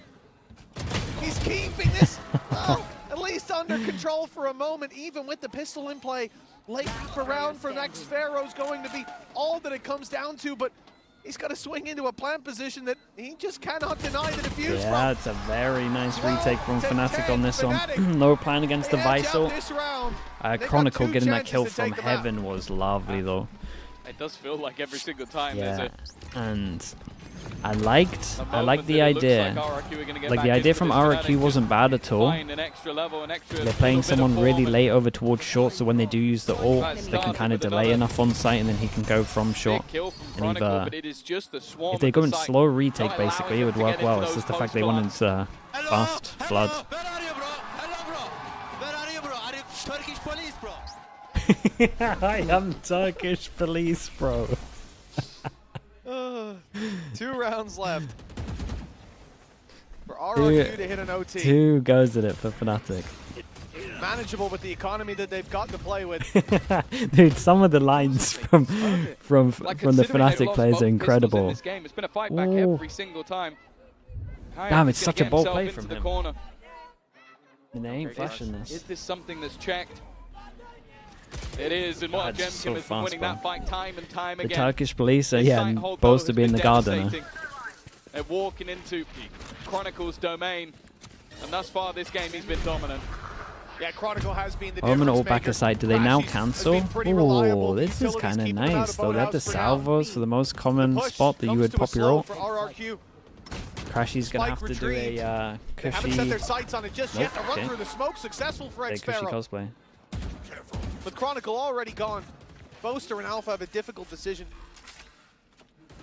S5: he's keeping this at least under control for a moment, even with the pistol in play. Late round for next Pharaoh's going to be all that it comes down to, but he's got to swing into a plant position that he just cannot deny the defuse from.
S1: Yeah, it's a very nice retake from
S5: to
S1: Fnatic
S5: 10
S1: on this one.
S5: Fnatic.
S1: No plan against the
S5: They edge out
S1: Visor.
S5: this round. They've got
S1: Chronicle
S5: 2
S1: getting that
S5: chances
S1: kill
S5: to
S1: from
S5: take them out.
S1: heaven was lovely, though.
S15: It does feel like every single time
S1: Yeah,
S15: there's
S1: and I liked
S15: moment
S1: the
S15: that it looks
S1: idea.
S15: like RRQ are gonna get
S1: Like
S15: back
S1: the idea
S15: into
S1: from
S15: this.
S1: RRQ
S15: Fnatic
S1: wasn't bad at all.
S15: find an extra level, an extra
S1: They're playing
S15: little bit of
S1: someone really
S15: form,
S1: late over towards short, so when they do use the ult, they can kind of delay enough on site, and then he can go from short.
S15: big kill from
S1: And
S15: Chronicle,
S1: either
S15: but it is just the swarm
S1: if they
S15: at
S1: go
S15: the
S1: in
S15: site.
S1: slow retake,
S15: Not allowing
S1: basically, it
S15: them
S1: would
S15: to
S1: work
S15: get
S1: well.
S15: into
S1: It's
S15: those
S1: just the fact they
S15: post
S1: went into fast flood.
S7: Where are you, bro? Where are you, bro? Are you Turkish police, bro?
S1: I am Turkish police, bro.
S5: 2 rounds left for RRQ to hit an OT.
S1: 2 goes at it for Fnatic.
S5: Manageable with the economy that they've got to play with.
S1: Dude, some of the lines from the
S15: Like,
S1: Fnatic
S15: considering they've
S1: players
S15: lost
S1: are
S15: both pistols in
S1: incredible.
S15: this game, it's been a fight back
S1: Ooh.
S15: every single time.
S1: Damn, it's
S15: Kayak is
S1: such a
S15: gonna
S1: bold
S15: get
S1: play
S15: himself
S1: from
S15: into the
S1: him.
S15: corner.
S1: I mean, they ain't flashing
S15: Is
S1: this.
S15: this something that's checked? It is, and what
S1: That's
S15: Jemkin
S1: so
S15: has been
S1: fast,
S15: winning
S1: bro.
S15: that fight time and time
S1: The
S15: again.
S1: Turkish police are,
S15: This
S1: yeah,
S15: site
S1: and
S15: hold, though,
S1: supposed to
S15: has
S1: be in
S15: been
S1: the garden.
S15: devastating. They're walking into Chronicle's domain, and thus far this game he's been dominant.
S5: Yeah, Chronicle has been the
S1: I'm gonna
S5: difference
S1: ult back
S5: maker.
S1: aside. Do they now
S5: Crashies has
S1: cancel?
S5: been pretty reliable.
S1: Oh, this is
S5: Utilities
S1: kind of
S5: keeping them out
S1: nice,
S5: of
S1: though. They're the
S5: boathouse for now.
S1: salvos for the most common
S5: Push
S1: spot that you
S5: comes
S1: would
S5: to a
S1: pop your
S5: slow
S1: ult.
S5: for RRQ.
S1: Crashy's gonna
S5: Spike
S1: have to do
S5: retrieved.
S1: a
S5: They haven't set their
S1: cushy.
S5: sights on it just
S1: Nope,
S5: yet. The run
S1: okay.
S5: through the smoke successful for
S1: Cushy
S5: Xpero.
S1: cosplay.
S5: With Chronicle already gone, Boaster and Alpha have a difficult decision.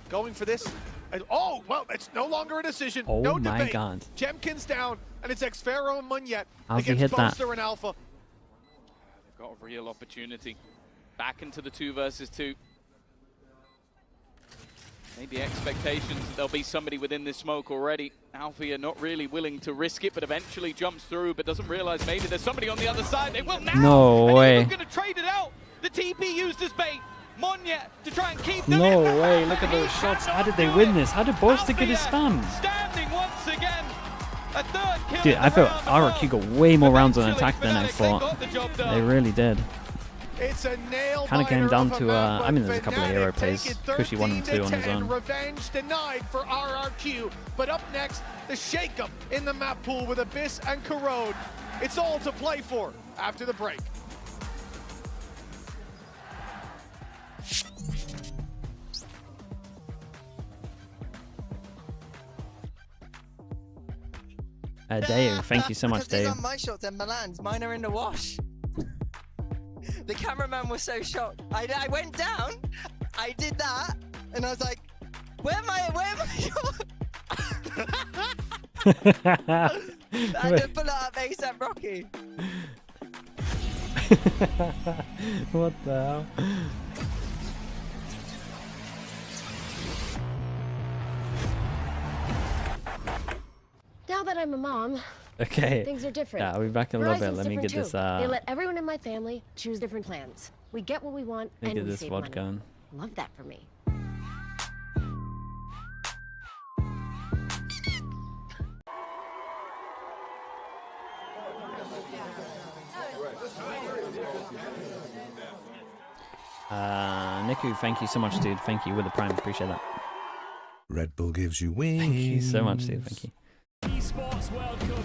S5: Going for this. And, oh, well, it's no longer a decision.
S1: Oh
S5: no
S1: my
S5: debate.
S1: God.
S5: Jemkin's down, and it's Xpero and Monyet
S1: How's he
S5: against
S1: hit that?
S5: Boaster and Alpha.
S15: They've got a real opportunity. back into the 2 versus 2. Maybe expectations that there'll be somebody within this smoke already. Alfie are not really willing to risk it, but eventually jumps through, but doesn't realize maybe there's somebody on the other side. They will now.
S1: No way.
S15: And going to trade it out. The TP used as bait. Monya to try and keep them.
S1: No way. Look at those shots. How did they win this? How did Borstig get his spam?
S15: Standing once again. A third kill.
S1: Dude, I felt RRQ got way more rounds on attack than I thought. They really did.
S16: It's a nail
S1: kind of came down to,
S16: map,
S1: I mean, there's a couple of hero plays. Cushy 1 and 2 on his own.
S16: Revenge denied for RRQ. But up next, the shake-up in the map pool with Abyss and Corrode. It's all to play for after the break.
S1: Dave, thank you so much, Dave.
S13: These aren't my shots, they're Milan's. Mine are in the wash. The cameraman was so shocked. I went down, I did that, and I was like, where am I shots? I had to pull it up ASAP Rocky.
S1: What the hell?
S11: Now that I'm a mom,
S1: Okay.
S11: things are different.
S1: Yeah, I'll be back in a little bit.
S11: Verizon's
S1: Let me get
S11: different
S1: this.
S11: too. They let everyone in my family choose different plans. We get what we want
S1: Let me
S11: and
S1: get
S11: we
S1: this
S11: save
S1: VOD
S11: money.
S1: going.
S11: Love that for me.
S1: Niku, thank you so much, dude. Thank you with the prime. Appreciate that.
S20: Red Bull gives you wings.
S1: Thank you so much, dude. Thank you.
S22: Esports World Cup,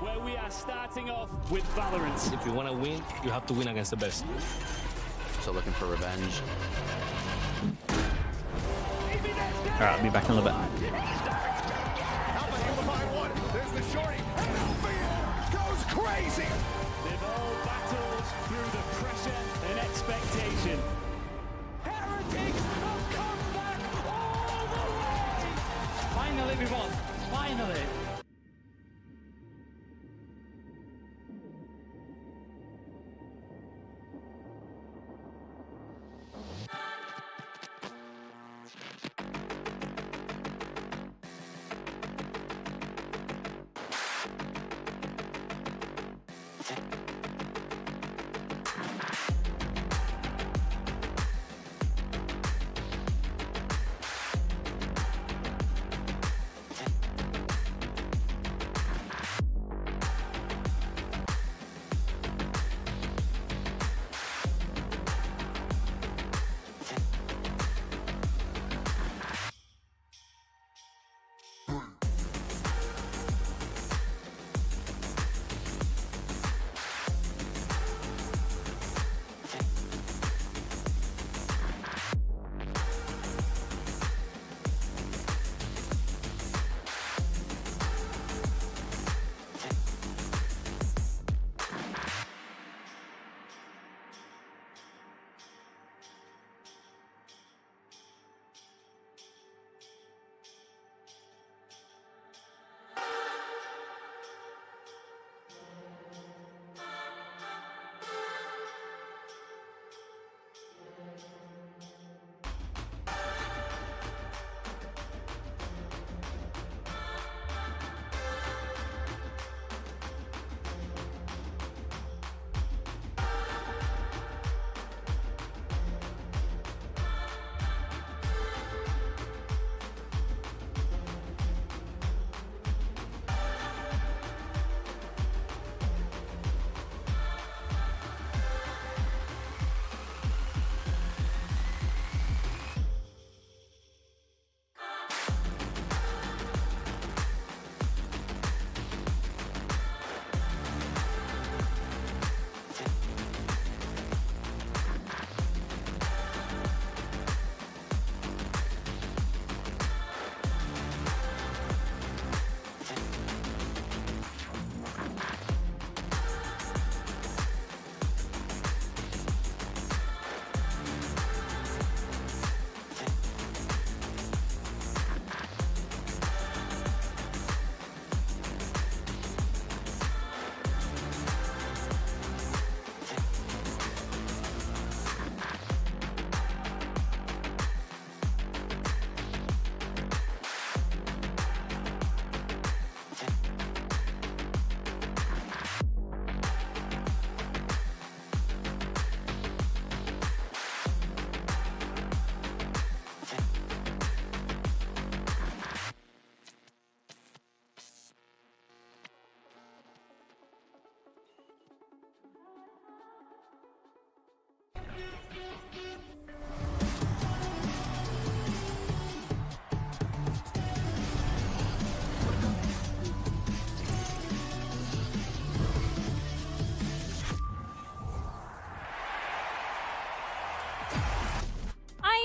S22: where we are starting off with Valorant. If you want to win, you have to win against the best.
S24: So looking for revenge.
S1: Alright, I'll be back in a little bit.
S16: There's the shorty. Goes crazy.
S21: They've all battled through the pressure and expectation.
S19: Heretics have come back all the way.
S21: Finally, we won. Finally.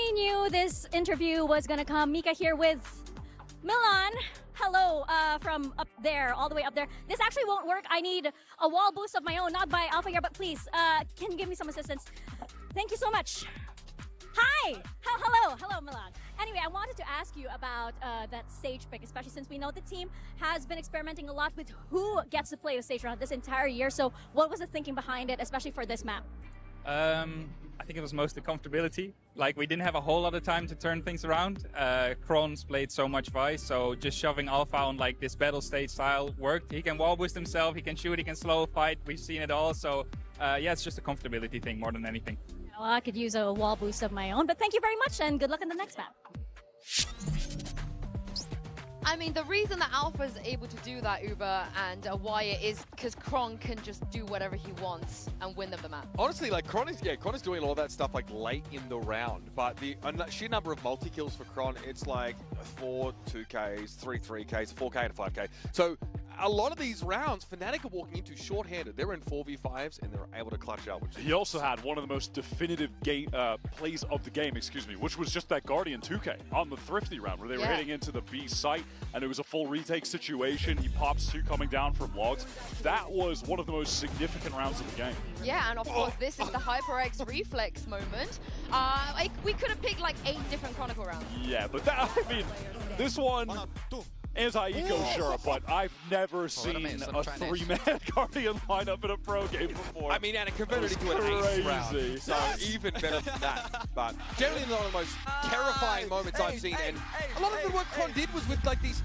S12: I knew this interview was gonna come. Mika here with Milan. Hello, from up there, all the way up there. This actually won't work. I need a wall boost of my own, not by Alpha here, but please, can you give me some assistance? Thank you so much. Hi! Hello, Milan. Anyway, I wanted to ask you about that stage pick, especially since we know the team has been experimenting a lot with who gets to play the stage round this entire year. So what was the thinking behind it, especially for this map?
S6: I think it was mostly comfortability. Like, we didn't have a whole lot of time to turn things around. Kron's played so much Whzy, so just shoving Alpha on like this battle stage style worked. He can wall boost himself, he can shoot, he can slow fight. We've seen it all. So yeah, it's just a comfortability thing more than anything.
S12: Well, I could use a wall boost of my own, but thank you very much and good luck in the next map.
S2: I mean, the reason that Alpha is able to do that, Uber and Wyatt, is because Chron can just do whatever he wants and win them the map.
S4: Honestly, like Chron is doing all that stuff like late in the round, but the sheer number of multi-kills for Chron, it's like 4 2Ks, 3 3Ks, 4K and 5K. So a lot of these rounds, Fnatic are walking into short-handed. They're in 4v5s and they're able to clutch out.
S3: He also had one of the most definitive plays of the game, which was just that Guardian 2K on the Thrifty round where they were hitting into the B site and it was a full retake situation. He pops 2 coming down from logs. That was one of the most significant rounds of the game.
S2: Yeah, and of course, this is the HyperX reflex moment. We could have picked like 8 different Chronicle rounds.
S3: Yeah, but that, I mean, this one, anti-eco, sure, but I've never seen a 3-man Guardian lineup in a pro game before.
S4: I mean, and it converted into an ace round, so even better than that. But generally one of the most terrifying moments I've seen, and a lot of the work Chron did was with like these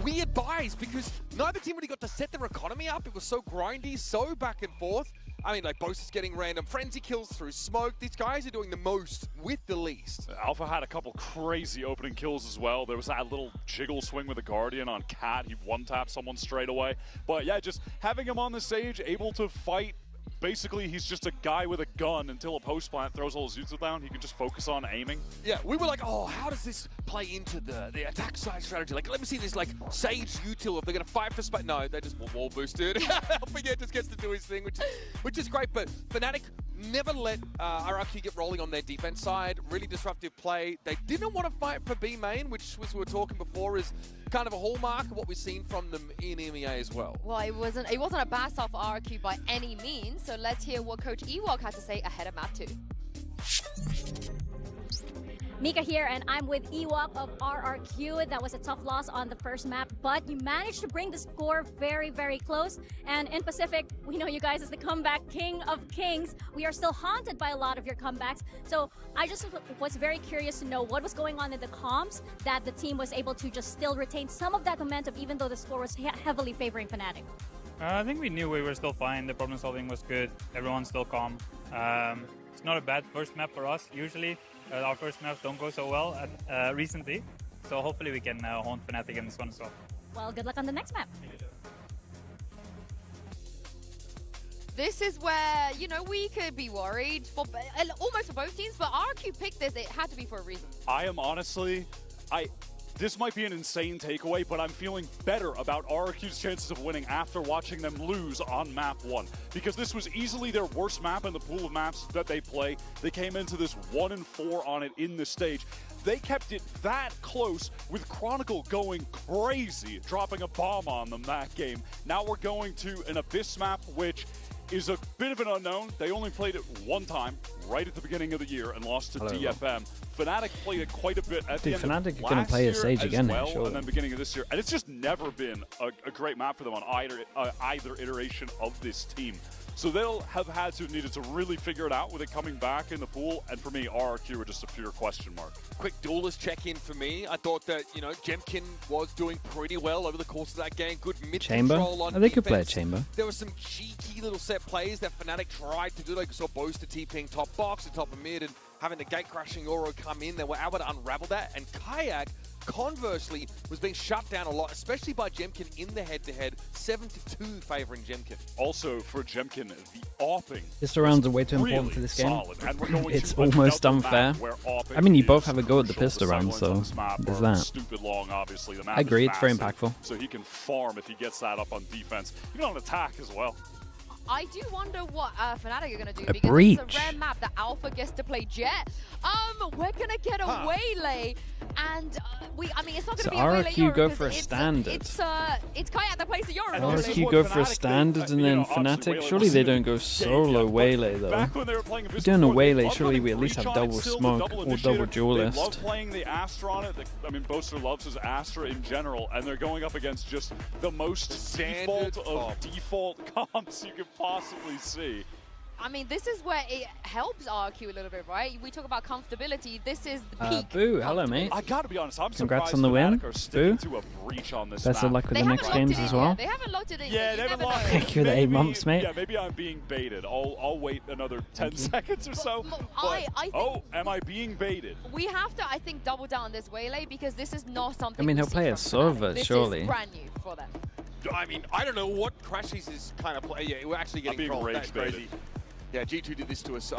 S4: weird buys, because neither team really got to set their economy up. It was so grindy, so back and forth. I mean, like, Boast is getting random frenzy kills through smoke. These guys are doing the most with the least.
S3: Alpha had a couple crazy opening kills as well. There was that little jiggle swing with the Guardian on Cat. He one-tapped someone straight away. But yeah, just having him on the stage, able to fight. Basically, he's just a guy with a gun until a post plant throws all his jutsu down. He can just focus on aiming.
S4: Yeah, we were like, oh, how does this play into the attack side strategy? Like, let me see this, like, Sage util. If they're going to fight for space. No, they just wall boosted. Alpha just gets to do his thing, which is great. But Fnatic never let RRQ get rolling on their defense side. Really disruptive play. They didn't want to fight for B main, which was, we were talking before, is kind of a hallmark of what we've seen from them in MEA as well.
S2: Well, it wasn't a bad start for RRQ by any means, so let's hear what Coach Ewok had to say ahead of map 2.
S12: Mika here, and I'm with Ewok of RRQ. That was a tough loss on the first map, but you managed to bring the score very, very close. And in Pacific, we know you guys as the comeback king of kings. We are still haunted by a lot of your comebacks. So I just was very curious to know what was going on in the comms that the team was able to just still retain some of that momentum, even though the score was heavily favoring Fnatic.
S6: I think we knew we were still fine. The problem solving was good. Everyone's still calm. It's not a bad first map for us. Usually, our first maps don't go so well recently. So hopefully we can haunt Fnatic in this one as well.
S12: Well, good luck on the next map.
S2: This is where, you know, we could be worried for almost for both teams, but RRQ picked this. It had to be for a reason.
S3: I am honestly, this might be an insane takeaway, but I'm feeling better about RRQ's chances of winning after watching them lose on map 1. Because this was easily their worst map in the pool of maps that they play. They came into this 1-4 on it in the stage. They kept it that close with Chronicle going crazy, dropping a bomb on them that game. Now we're going to an Abyss map, which is a bit of an unknown. They only played it one time, right at the beginning of the year, and lost to DFM. Fnatic played it quite a bit at the end
S1: Fnatic
S3: of
S1: are going to play a stage again,
S3: well,
S1: sure.
S3: and then beginning of this year. And it's just never been a great map for them on either iteration of this team. So they'll have needed to really figure it out with it coming back in the pool. And for me, RRQ were just a pure question mark.
S4: Quick duelist check-in for me. I thought that, you know, Jemkin was doing pretty well over the course of that game. Good mid-control on
S1: Chamber? They could play a
S4: defense.
S1: chamber.
S4: There were some cheeky little set plays that Fnatic tried to do. Like, saw Boast to TPing top box and top of mid, and having the gate-crashing Oro come in. They were able to unravel that. And Kayak, conversely, was being shut down a lot, especially by Jemkin in the head-to-head, 7-2 favoring Jemkin.
S3: Also, for Jemkin, the AWPing.
S1: Pistol rounds are way too important
S3: really
S1: for this game. It's
S3: to
S1: almost unfair. I mean, you both have a go at the
S3: crucial.
S1: pistol round, so there's that.
S3: Stupid long, obviously. The map
S1: I agree,
S3: is
S1: it's very
S3: massive,
S1: impactful.
S3: So he can farm if he gets that up on defense, even on attack as well.
S2: I do wonder what Fnatic are going to do,
S1: A
S2: because
S1: breach.
S2: it's a rare map map that Alpha gets to play Jet. We're gonna get a Waylay, and I mean, it's not gonna be a Waylay.
S1: RRQ go for a standard.
S2: It's Kayak that plays the Euro.
S1: RRQ go for a standard, and then Fnatic. Surely they don't go solo Waylay though. If you're doing a Waylay, surely we at least have double smoke or double duelist.
S3: They love playing the Astra on it. I mean, Boaster loves his Astra in general, and they're going up against just the most default of default comps you could possibly see.
S2: I mean, this is where it helps RRQ a little bit, right? We talk about comfortability. This is the peak.
S1: Boo, hello, mate.
S3: I gotta be honest, I'm
S1: Congrats
S3: surprised
S1: on the win.
S3: Fnatic are sticking
S1: Boo.
S3: to a breach on this
S1: Best of
S3: map.
S1: luck with the next games as well.
S2: They haven't locked it in.
S3: Yeah, they haven't locked
S1: Thank you for the 8 months, mate.
S3: Yeah, maybe I'm being baited. I'll wait another 10 seconds or so.
S2: I think
S3: am I being baited?
S2: We have to, I think, double down on this Waylay because this is not something.
S1: I mean,
S2: we
S1: he'll
S2: see
S1: play
S2: from
S1: a Sova,
S2: Fnatic.
S1: surely.
S2: This is brand new for them.
S4: I mean, I don't know what Crashies is kind of play. Yeah, we're actually getting trolled. That's crazy. Yeah, G2 did this to us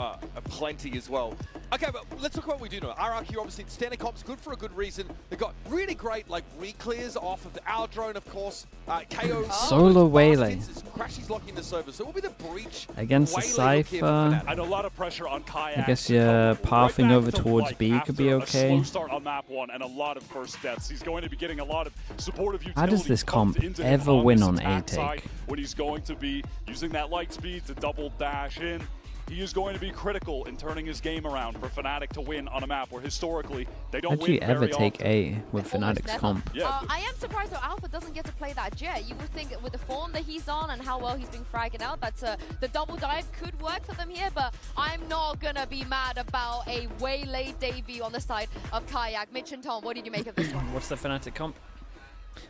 S4: plenty as well. Okay, but let's look at what we do know. RRQ, obviously, standard comp's good for a good reason. They've got really great, like, re-clears off of our drone, of course. KO.
S1: Solo Waylay.
S4: Crashies locking this over, so it will be the breach.
S1: Against the Cypher.
S3: And a lot of pressure on Kayak.
S1: I guess you're pathing over towards B could be okay.
S3: Slow start on map 1 and a lot of first deaths. He's going to be getting a lot of supportive utility.
S1: How does this comp ever win on A take?
S3: When he's going to be using that light speed to double dash in. He is going to be critical in turning his game around for Fnatic to win on a map where historically they don't
S1: How'd
S3: win
S1: you ever
S3: very
S1: take
S3: often.
S1: A with Fnatic's comp?
S3: Yeah.
S2: I am surprised though Alpha doesn't get to play that Jet. You would think with the form that he's on and how well he's been fragging out, that's the double dive could work for them here, but I'm not gonna be mad about a Waylay debut on the side of Kayak. Mitch and Tom, what did you make of this one?
S1: What's the Fnatic comp?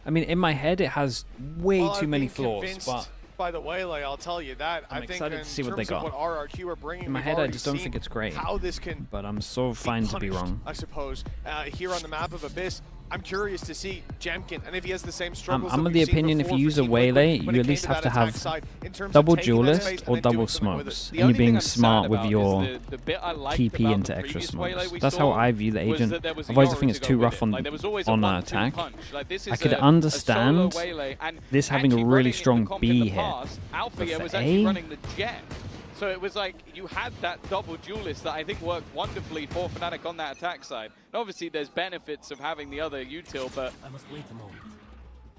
S1: I mean, in my head, it has way too many flaws, but
S16: by the Waylay, I'll tell you that.
S1: I'm
S16: I think
S1: excited
S16: in
S1: to see what they
S16: terms of
S1: got.
S16: what RRQ are bringing,
S1: in my
S16: we've
S1: head, I
S16: already
S1: just don't
S16: seen
S1: think it's great.
S16: how this can
S1: But I'm so fine to be wrong.
S16: I suppose. Here on the map of Abyss, I'm curious to see Jamkin, and if he has the same struggles.
S1: I'm of the opinion if you use a Waylay, you at least have to have double duelist or double smokes, and you're being smart with your TP into extra smokes. That's how I view the agent. Otherwise, I think it's too rough on attack. I could understand this having a really strong B hit, but for A,
S15: so it was like you had that double duelist that I think worked wonderfully for Fnatic on that attack side. And obviously, there's benefits of having the other util, but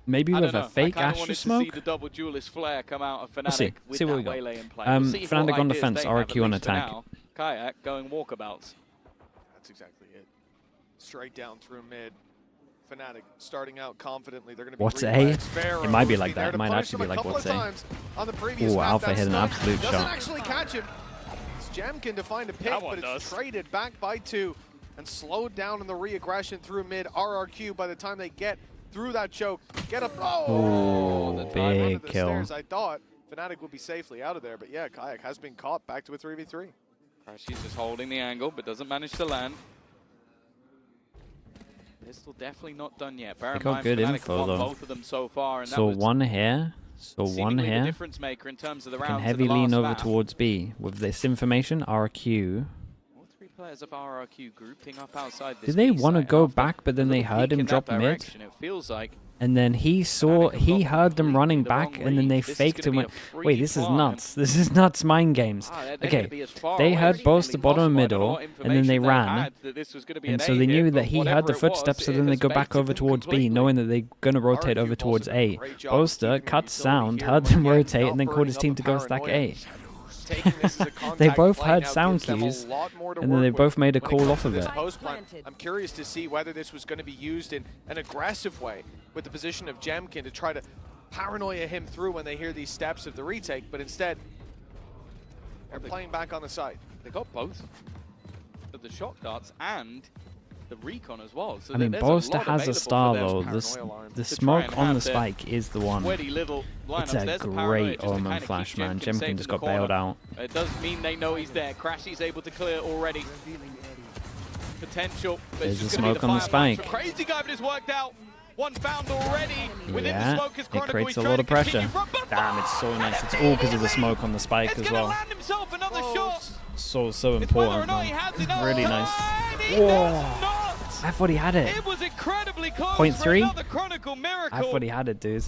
S1: maybe with a fake
S15: I
S1: Astra
S15: wanted
S1: smoke.
S15: to see the double duelist flare come out of Fnatic
S1: We'll see.
S15: with
S1: See what
S15: that
S1: we got.
S15: Waylay in play. We'll see
S1: Fnatic
S15: what
S1: on
S15: ideas
S1: defense,
S15: they have,
S1: RRQ on
S15: at least for
S1: attack.
S15: now. Kayak going walkabouts.
S16: That's exactly it. Straight down through mid. Fnatic starting out confidently. They're going to be
S1: What's A? It might be like that. It
S16: to
S1: might
S16: punish
S1: actually be
S16: him
S1: like
S16: a couple
S1: what's
S16: of
S1: A.
S16: times on the previous
S1: Ooh,
S16: map.
S1: Alpha
S16: That
S1: hit an
S16: stun
S1: absolute
S16: doesn't
S1: shot.
S16: actually catch him. It's Jamkin to find a pick,
S3: That one
S16: but it's
S3: does.
S16: traded back by 2 and slowed down in the re-aggression through mid. RRQ, by the time they get through that choke, get a
S1: Ooh,
S16: the dive
S1: big
S16: under the
S1: kill.
S16: stairs. I thought Fnatic would be safely out of there, but yeah, Kayak has been caught back to a 3v3.
S15: She's just holding the angle, but doesn't manage to land. Pistol definitely not done yet. Bear in
S1: got
S15: mind,
S1: good
S15: Fnatic
S1: info,
S15: won
S1: though.
S15: both of them so far, and
S1: So
S15: that was
S1: one here, so one
S15: seemingly the
S1: here.
S15: difference maker in terms of the
S1: Can
S15: rounds.
S1: heavy
S15: in the
S1: lean
S15: last
S1: over
S15: lap.
S1: towards B. With this information, RQ.
S15: All 3 players of RRQ grouping up outside this
S1: Did they
S15: B
S1: want to
S15: site
S1: go
S15: after
S1: back, but then
S15: a
S1: they
S15: little
S1: heard
S15: peek
S1: him
S15: in
S1: drop
S15: that
S1: mid?
S15: direction? It feels like
S1: And then he heard them running back, and then they faked and went, wait, this is nuts. This is nuts mind games. Okay, they heard both the bottom and middle, and then they ran. And so they knew that he heard the footsteps, so then they go back over towards B, knowing that they're going to rotate over towards A. Boaster cut sound, heard them rotate, and then called his team to go stack A. They both heard sound cues, and then they both made a call off of it.
S16: I'm curious to see whether this was going to be used in an aggressive way with the position of Jamkin to try to paranoia him through when they hear these steps of the retake, but instead they're playing back on the side.
S15: They got both of the shock darts and the recon as well. So
S1: I mean,
S15: there's
S1: Boaster
S15: lot
S1: has a
S15: available
S1: star
S15: for them.
S1: though. The smoke on the spike is the one.
S15: Sweaty little
S1: It's
S15: lineups.
S1: a
S15: There's paranoia
S1: great
S15: just to
S1: Omen
S15: kinda
S1: flash,
S15: keep
S1: man.
S15: Jemkin safe
S1: Jemkin
S15: in
S1: just
S15: the
S1: got bailed
S15: corner.
S1: out.
S15: It does mean they know he's there. Crashy's able to clear already. Potential, but
S1: There's
S15: it's
S1: the
S15: just going to
S1: smoke
S15: be
S1: on
S15: the
S1: the
S15: fire
S1: spike.
S15: Crazy guy, but it's worked out. One found already within the
S1: Yeah,
S15: smoke is
S1: it
S15: Chronicle.
S1: creates
S15: He's
S1: a
S15: trying
S1: lot
S15: to
S1: of pressure.
S15: continue from
S1: Damn, it's so nice. It's all because of the smoke on the spike as well.
S15: land himself another shot.
S1: So
S15: It's whether or
S1: important,
S15: not he
S1: man.
S15: has enough.
S1: Really nice.
S15: He
S1: Whoa.
S15: does not.
S1: I thought he had it.
S15: It was incredibly close
S1: Point
S15: for
S1: three?
S15: another Chronicle miracle.
S1: I thought he had it, dude.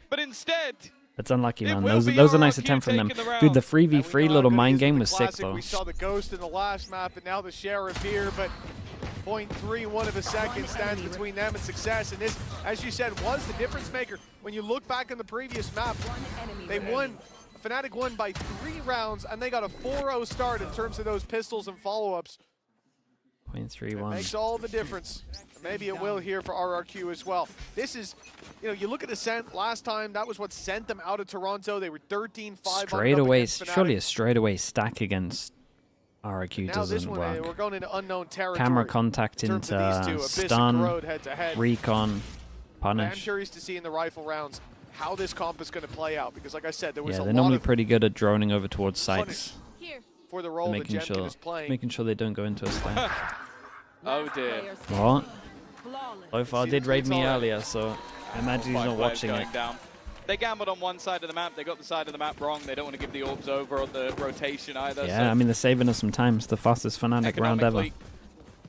S15: But instead,
S1: That's unlucky, man. Those are nice attempt from them. Dude, the 3v3 little mind game was sick, though.
S16: We saw the Ghost in the last map, and now the Sheriff here, but 0.31 of a second stands between them and success. And this, as you said, was the difference maker. When you look back on the previous map, they won. Fnatic won by 3 rounds, and they got a 4-0 start in terms of those pistols and follow-ups.
S1: 0.31.
S16: Makes all the difference. Maybe it will here for RRQ as well. This is, you know, you look at Ascent last time, that was what sent them out of Toronto. They were 13-5.
S1: Straightaway, surely a straightaway stack against RRQ doesn't work.
S16: We're going into unknown territory.
S1: Camera contact into stun, recon, punish.
S16: I'm curious to see in the rifle rounds how this comp is going to play out, because like I said, there was a lot
S1: they're normally
S16: of
S1: pretty good at droning over towards sites.
S16: For the role that Jemkin is playing.
S1: Making sure they don't go into a stack.
S15: Oh dear.
S1: What? So far did raid me earlier, so I imagine he's not watching it.
S15: Down. They gambled on one side of the map. They got the side of the map wrong. They don't want to give the orbs over on the rotation either.
S1: Yeah,
S15: so
S1: I mean, they're saving us some time. It's the fastest Fnatic round ever.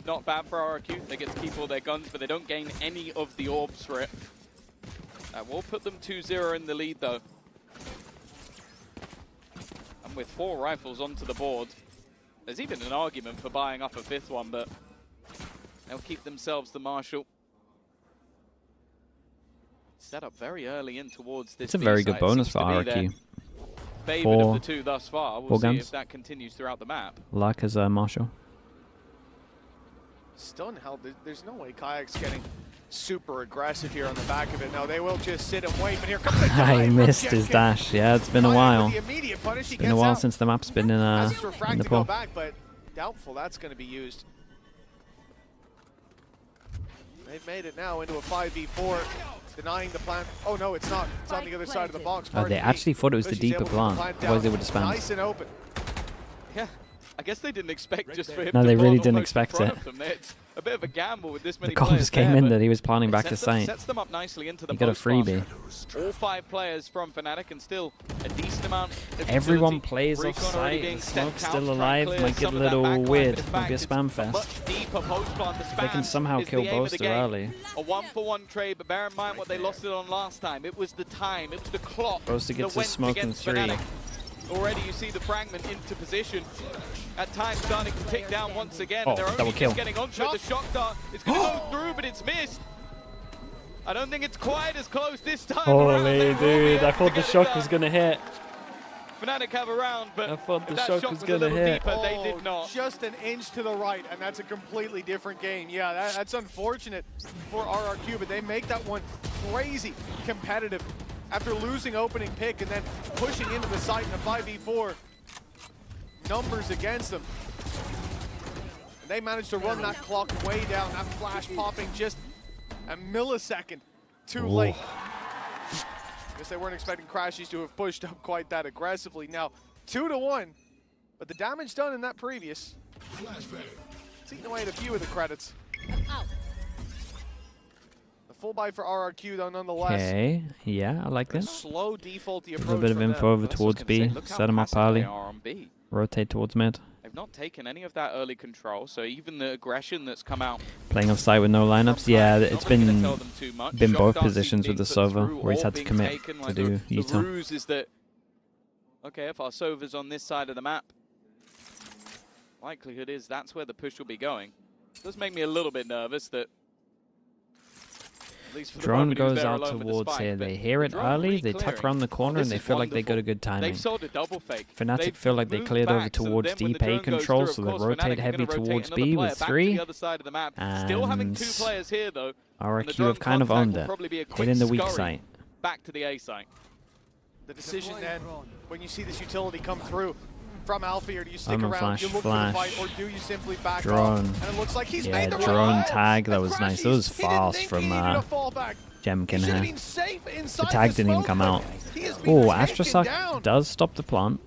S15: Not bad for RRQ. They get to keep all their guns, but they don't gain any of the orbs for it. We'll put them 2-0 in the lead, though. And with 4 rifles onto the board, there's even an argument for buying up a 5th one, but they'll keep themselves the Marshal. Set up very early in towards this.
S1: It's a very good bonus for RRQ.
S15: Favored of the 2 thus far. We'll see if that continues throughout the map.
S1: Luck as a Marshal.
S16: Stunned how there's no way Kayak's getting super aggressive here on the back of it. Now they will just sit and wait, but here comes the dive.
S1: He missed his dash. Yeah, it's been a while.
S16: It's
S1: been a while since the map's been in the pool.
S16: Back, but doubtful that's going to be used. They've made it now into a 5v4, denying the plant. Oh no, it's not. It's on the other side of the box.
S1: Oh, they actually thought it was the deeper plant. Otherwise they would have spammed.
S16: Nice and open.
S15: Yeah, I guess they didn't expect just for him.
S1: No,
S15: to
S1: they really
S15: plant
S1: didn't
S15: almost in
S1: expect
S15: front
S1: it.
S15: of them. It's a bit of a gamble with this many
S1: The comms came in that he was planning back to site.
S15: Sets them up nicely into the
S1: he got a freebie.
S15: All 5 players from Fnatic, and still a decent amount of
S1: Everyone plays off site. The smoke's still alive. Might get a little weird. Might be a spam fest. They can somehow kill Boaster early.
S15: A 1-for-1 trade, but bear in mind what they lost it on last time. It was the time, it was the clock.
S1: Boaster gets his smoke in 3.
S15: Already you see the fragment into position. At times starting to tick down once again.
S1: Oh,
S15: and they're only
S1: kill.
S15: just getting onto it. The shock dart. It's going to go through, but it's missed. I don't think it's quite as close this time.
S1: Holy dude, I thought the shock was going to hit.
S15: Fnatic have a round, but
S1: I thought the
S15: shock
S1: was going to hit.
S15: Deeper, they did not.
S16: Just an inch to the right, and that's a completely different game. Yeah, that's unfortunate for RRQ, but they make that one crazy competitive. After losing opening pick and then pushing into the site in a 5v4, numbers against them. And they managed to run that clock way down, that flash popping just a millisecond too late. I guess they weren't expecting Crashies to have pushed up quite that aggressively. Now, 2-1, but the damage done in that previous. It's eating away at a few of the credits. Full buy for RRQ though, nonetheless.
S1: Okay, yeah, I like this.
S16: Slow defaulty approach.
S1: A little bit of info over towards B. Set him up early. Rotate towards mid.
S15: They've not taken any of that early control, so even the aggression that's come out.
S1: Playing off site with no lineups. Yeah, it's been both positions with the Sova, where he's had to commit to do Utah.
S15: The ruse is that, okay, if our Sova's on this side of the map, likelihood is that's where the push will be going. It does make me a little bit nervous that
S1: Drone goes out towards here. They hear it early, they tuck around the corner, and they feel like they got a good timing. Fnatic feel like they cleared over towards deep A control, so they rotate heavy towards B with 3. And RRQ have kind of owned it, hitting the weak site.
S15: Back to the A site.
S16: The decision then, when you see this utility come through from Alpha here, do you stick
S1: I'm
S16: around, you look for the fight, or do you simply back off? And it looks like he's made the
S1: drone tag, that was nice. That was fast from Jemkin here. The tag didn't even come out. Oh, Astrosuck does stop the plant.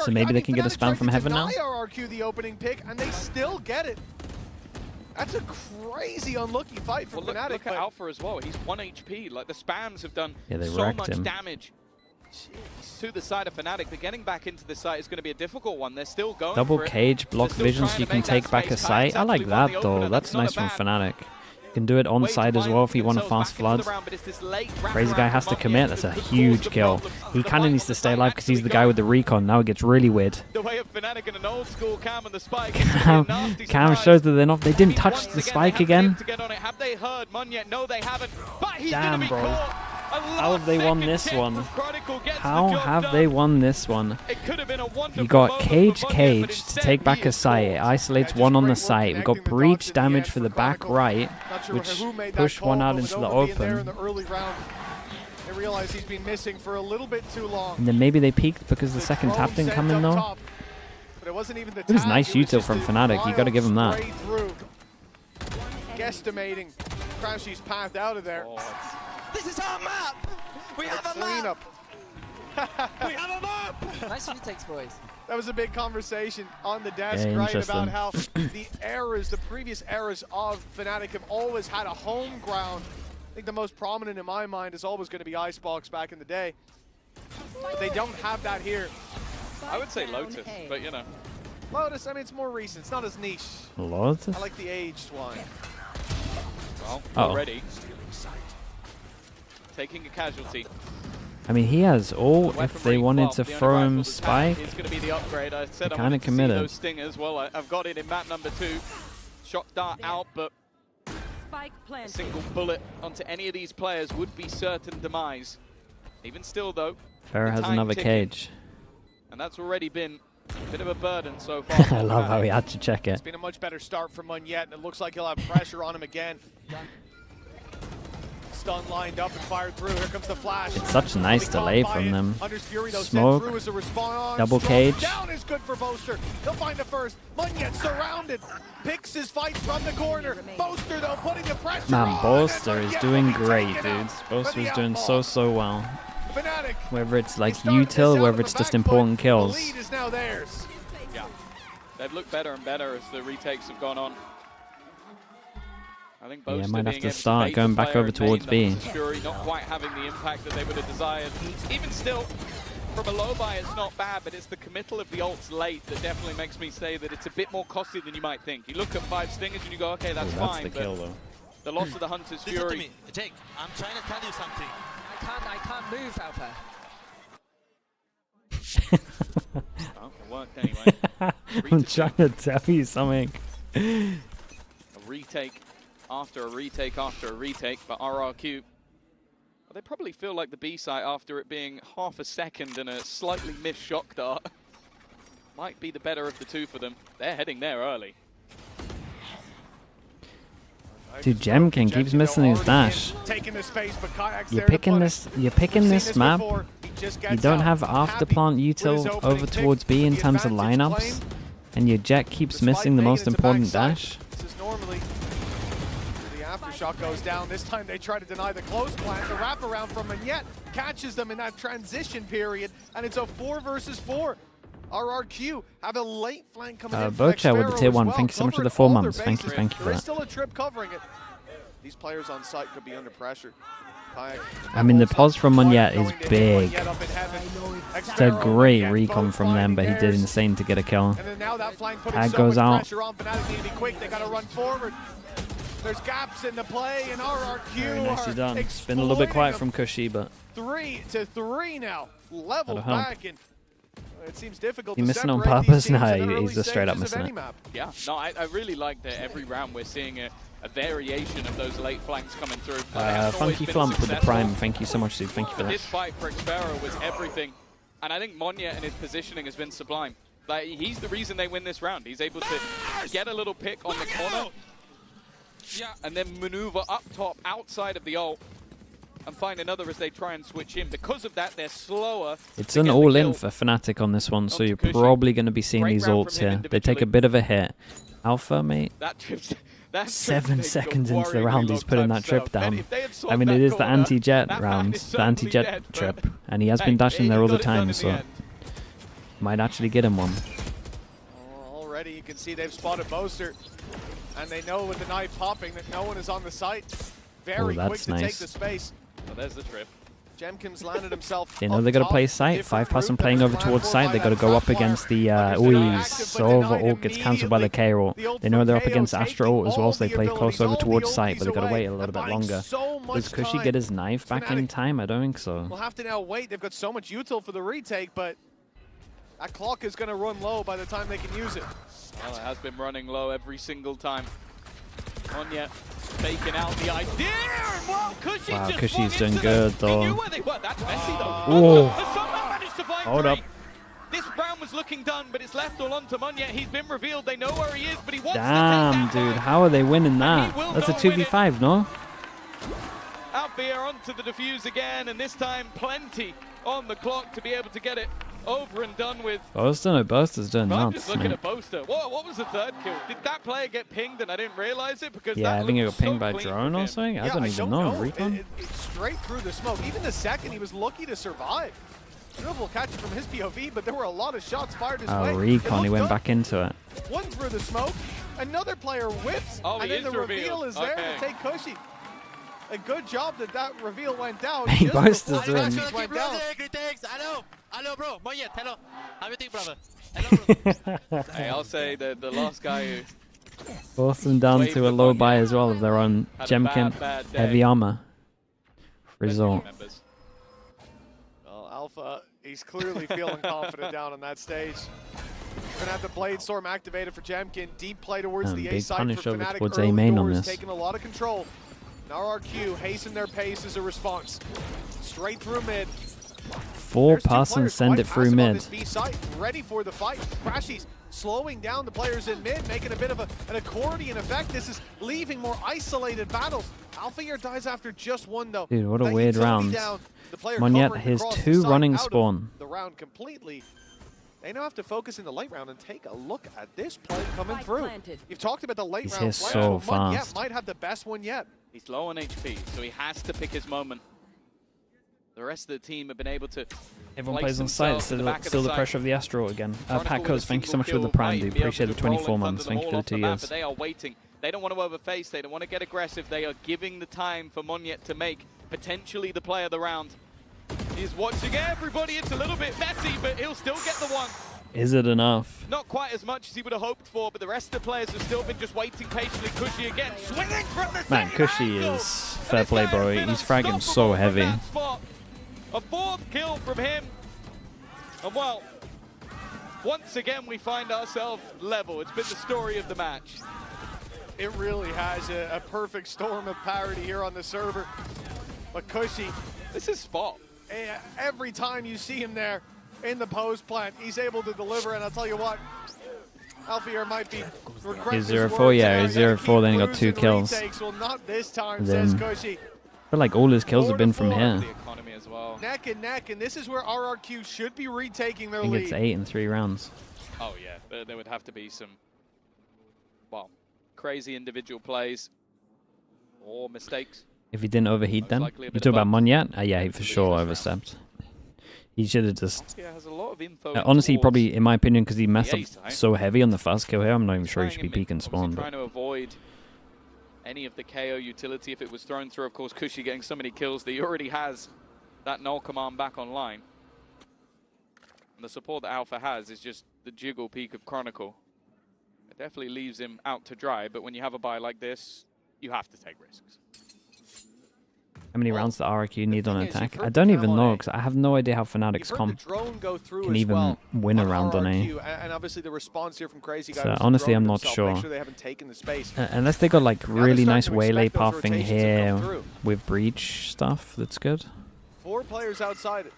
S1: So maybe they can get a spam from Heaven now?
S16: RRQ the opening pick, and they still get it. That's a crazy unlucky fight for Fnatic.
S15: Look at Alpha as well. He's 1 HP. Like, the spams have done
S1: they
S15: so much
S1: him.
S15: damage to the side of Fnatic, but getting back into the site is going to be a difficult one. They're still going
S1: Double
S15: for
S1: cage, block vision so you can take back a site. I like that though. That's nice from Fnatic. Can do it on side as well if you want a fast flood. Crazy guy has to commit. That's a huge kill. He kind of needs to stay alive because he's the guy with the recon. Now it gets really weird. Cam shows that they're not. They didn't touch the spike again. Damn, bro. How have they won this one? How have they won this one? You got Cage to take back a site. It isolates one on the site. We got breach damage for the back right, which pushed one out into the open.
S16: They realize he's been missing for a little bit too long.
S1: And then maybe they peeked because the second tap didn't come in though. It was nice util from Fnatic. You got to give him that.
S16: Guesstimating Crashy's path out of there.
S7: This is our map! We have a map! We have a map!
S13: Nice retakes, boys.
S16: That was a big conversation on the desk,
S1: Yeah,
S16: right, about how the previous eras of Fnatic have always had a home ground. I think the most prominent in my mind is always going to be Icebox back in the day. They don't have that here.
S15: I would say Lotus, but you know.
S16: Lotus, I mean, it's more recent. It's not as niche.
S1: Lotus?
S16: I like the aged one.
S15: Well, already taking a casualty.
S1: I mean, he has all. If they wanted to throw him spike,
S15: is going to be the upgrade. I said
S1: kind of committed.
S15: Those stingers. Well, I've got it in map number 2. Shock dart out, but a single bullet onto any of these players would be certain demise. Even still, though,
S1: Farah has another cage.
S15: And that's already been a bit of a burden so far.
S1: I love how he had to check it.
S16: It's been a much better start for Munyet, and it looks like he'll have pressure on him again. Stun lined up and fired through. Here comes the flash.
S1: It's such a nice delay from them.
S16: Fury, though,
S1: Smoke,
S16: through as a response.
S1: double cage.
S16: Down is good for Boaster. He'll find the first. Munyet surrounded. Picks his fight from the corner. Boaster, though, putting the pressure
S1: Man,
S16: on.
S1: Boaster is doing great, dudes. Boaster is doing so well.
S16: Fnatic.
S1: Whether it's like util, whether it's just important kills.
S16: The lead is now theirs.
S15: Yeah, they've looked better and better as the retakes have gone on. I think
S1: Yeah, might have to start going back over towards B.
S15: Fury not quite having the impact that they would have desired. Even still, from a low buy, it's not bad, but it's the committal of the ults late that definitely makes me say that it's a bit more costly than you might think. You look at 5 stingers and you go, okay, that's fine.
S1: That's the kill, though.
S15: The loss of the Hunter's Fury.
S7: Listen to me, Jake. I'm trying to tell you something.
S13: I can't move, Alpha.
S15: Oh, it worked anyway.
S1: I'm trying to tell you something.
S15: A retake after a retake after a retake, but RRQ, well, they probably feel like the B site after it being half a second and a slightly missed shock dart. Might be the better of the two for them. They're heading there early.
S1: Dude, Gemkin keeps missing his dash. You're picking this map. You don't have afterplant util over towards B in terms of lineups, and your Jet keeps missing the most important dash.
S16: This is normally the aftershock goes down. This time they try to deny the close plant. The wraparound from Munyet catches them in that transition period, and it's a 4 versus 4. RRQ have a late flank coming in.
S1: Bocha with the tier 1. Thank you so much for the 4 months. Thank you for
S16: There's
S1: that.
S16: still a trip covering it. These players on site could be under pressure.
S1: I mean, the pause from Munyet is big. It's a great recon from them, but he did insane to get a kill. Tag goes out.
S16: They gotta run forward. There's gaps in the play, and RRQ
S1: Very nicely done. It's been a little bit quiet from Cushy, but
S16: 3-3 now. Level back, and it seems difficult
S1: he
S16: to
S1: missing on
S16: separate
S1: purpose?
S16: these teams
S1: No,
S16: in the early
S1: he's just straight up
S16: stages of
S1: missing
S16: any
S1: it.
S16: map.
S15: Yeah, no, I really like that every round we're seeing a variation of those late flanks coming through.
S1: Funky Flump with the Prime. Thank you so much, dude. Thank you for that.
S15: This fight for Xpero was everything. And I think Munyet and his positioning has been sublime. Like, he's the reason they win this round. He's able to get a little pick on the corner and then maneuver up top outside of the ult and find another as they try and switch in. Because of that, they're slower.
S1: It's an all-in for Fnatic on this one, so you're probably going to be seeing these ults here. They take a bit of a hit. Alpha, mate.
S15: That
S1: 7 seconds into the round, he's putting that trip down. I mean, it is the anti-jet round, the anti-jet trip, and he has been dashing there all the time, so might actually get him one.
S16: Already you can see they've spotted Boaster, and they know with the knife popping that no one is on the site. Very quick to take the space.
S15: So there's the trip.
S16: Jemkin's landed himself.
S1: They know they got to play site. 5-person playing over towards site. They got to go up against the Sova ult gets cancelled by the K ult. They know they're up against Astra ult as well, so they play close over towards site, but they got to wait a little bit longer. Does Cushy get his knife back in time? I don't think so.
S16: We'll have to now wait. They've got so much util for the retake, but that clock is going to run low by the time they can use it.
S15: Well, it has been running low every single time. Onyet faking out the idea. Well,
S1: Wow, Cushy's doing good though.
S15: He knew where they were. That's messy though.
S1: Whoa.
S15: Has somehow managed to find
S1: Hold up.
S15: This round was looking done, but it's left all on to Onyet. He's been revealed. They know where he is, but he wants
S1: Damn,
S15: to take that
S1: dude. How are they winning that?
S15: will
S1: That's a
S15: not win it.
S1: 2v5, no?
S15: Alfia onto the defuse again, and this time plenty on the clock to be able to get it over and done with.
S1: Boaster's done
S15: I'm
S1: nuts,
S15: just looking
S1: mate.
S15: at Boaster. What was the third kill? Did that player get pinged and I didn't realize it? Because
S1: Yeah,
S15: that
S1: I think it
S15: looked
S1: got pinged
S15: so
S1: by
S15: clean
S1: drone
S15: from
S1: or
S15: him.
S1: something. I don't even know. Recon?
S16: It's straight through the smoke. Even the second, he was lucky to survive. Dribble will catch it from his POV, but there were a lot of shots fired his way.
S1: Recon, he
S16: It
S1: went
S16: looked
S1: back into it.
S16: good. One through the smoke, another player whips,
S15: Oh,
S16: and
S15: he
S16: then
S15: is
S16: the reveal
S15: revealed.
S16: is there
S15: Okay.
S16: to take Cushy. A good job that that reveal went down.
S1: He
S16: just
S1: Boaster's
S16: before
S1: doing-
S16: the went down.
S8: Hello, bro. Moyet, hello. How you think, brother?
S15: Hey, I'll say that the last guy who
S1: Force them down to a low buy as well if they're on
S15: Had a
S1: Jemkin.
S15: bad day.
S1: Heavy armor. Result.
S16: Well, Alpha, he's clearly feeling confident down on that stage. Gonna have the Blade Storm activated for Jemkin. Deep play towards the A
S1: Big
S16: side
S1: punish
S16: for
S1: over
S16: Fnatic.
S1: towards A
S16: Early
S1: main on
S16: doors,
S1: this.
S16: taking a lot of control. And RRQ hasten their pace as a response. Straight through mid.
S1: 4-person send it through mid.
S16: B site, ready for the fight. Crashies slowing down the players in mid, making a bit of an accordion effect. This is leaving more isolated battles. Alpha dies after just one though.
S1: Dude, what a
S16: That
S1: weird
S16: utility
S1: round.
S16: down, the player
S1: Monyet,
S16: covering
S1: his
S16: across the
S1: 2
S16: site,
S1: running
S16: out of
S1: spawn.
S16: the round completely. They now have to focus in the late round and take a look at this play coming through. You've talked about the late
S1: He's
S16: round
S1: hit
S16: flash.
S1: so
S16: Monyet
S1: fast.
S16: might have the best one yet.
S15: He's low on HP, so he has to pick his moment. The rest of the team have been able to
S1: Everyone
S15: place
S1: plays on site.
S15: themselves in the
S1: Still,
S15: back of
S1: still the
S15: site.
S1: pressure of the Astro again.
S15: Chronicle
S1: Pat
S15: with
S1: Coz,
S15: a
S1: thank you so
S15: single
S1: much for the
S15: kill
S1: prime,
S15: might
S1: dude.
S15: be able
S1: Appreciate
S15: to
S1: the 24
S15: roll in
S1: months.
S15: front
S1: Thank
S15: of
S1: you
S15: them
S1: for the
S15: all
S1: 2
S15: off the map,
S1: years.
S15: but they are waiting. They don't want to overface. They don't want to get aggressive. They are giving the time for Monyet to make potentially the play of the round. He's watching everybody. It's a little bit messy, but he'll still get the one.
S1: Is it enough?
S15: Not quite as much as he would have hoped for, but the rest of the players have still been just waiting patiently. Cushy again, swinging from the
S1: Man,
S15: same
S1: Cushy
S15: angle.
S1: is fair play, bro. He's fragging so heavy.
S15: Spot. A 4th kill from him. And well, once again we find ourselves level. It's been the story of the match.
S16: It really has a perfect storm of parity here on the server. But Cushy,
S15: this is Spot.
S16: Every time you see him there in the post plant, he's able to deliver. And I'll tell you what, Alfia might be regretting
S1: He's
S16: his
S1: 0-4,
S16: words
S1: yeah,
S16: and
S1: he's
S16: gotta
S1: 0-4,
S16: keep
S1: then he got 2
S16: losing
S1: kills.
S16: retakes. Well, not this time,
S1: Then-
S16: says Cushy.
S1: I feel like all his kills have been from here.
S15: As well.
S16: Neck and neck, and this is where RRQ should be retaking their
S1: I think
S16: lead.
S1: it's 8 in 3 rounds.
S15: Oh yeah, there would have to be some, well, crazy individual plays or mistakes.
S1: If he didn't overheat then.
S15: likely a
S1: You
S15: bit
S1: talk
S15: of
S1: about Monyet? Yeah, he for sure overstepped. He should have just...
S15: Yeah, has a lot of info
S1: honestly,
S15: towards
S1: probably, in my opinion, because he messed
S15: the
S1: up
S15: A side.
S1: so heavy on the first kill here, I'm not even sure he should be
S15: Trying
S1: peeking spawn.
S15: Trying
S1: But
S15: to avoid any of the KO utility if it was thrown through. Of course, Cushy getting so many kills that he already has that null command back online. And the support that Alpha has is just the jiggle peak of Chronicle. It definitely leaves him out to dry, but when you have a buy like this, you have to take risks.
S1: how many rounds does RRQ need on attack? I don't even know, because I have no idea how Fnatic's comp
S16: Drone go through
S1: can
S16: as
S1: even
S16: well
S1: win a
S16: on
S1: round on A.
S16: RRQ, and obviously the response here from Crazy Guy
S1: So
S16: was to
S1: honestly,
S16: drone
S1: I'm not
S16: themselves,
S1: sure.
S16: Make sure they haven't taken the space.
S1: Unless they got like
S16: Now they're
S1: really
S16: starting
S1: nice
S16: to
S1: waylay
S16: expect those
S1: pathing
S16: rotations to come
S1: here
S16: through.
S1: with breach stuff, that's good.
S16: 4 players outside it.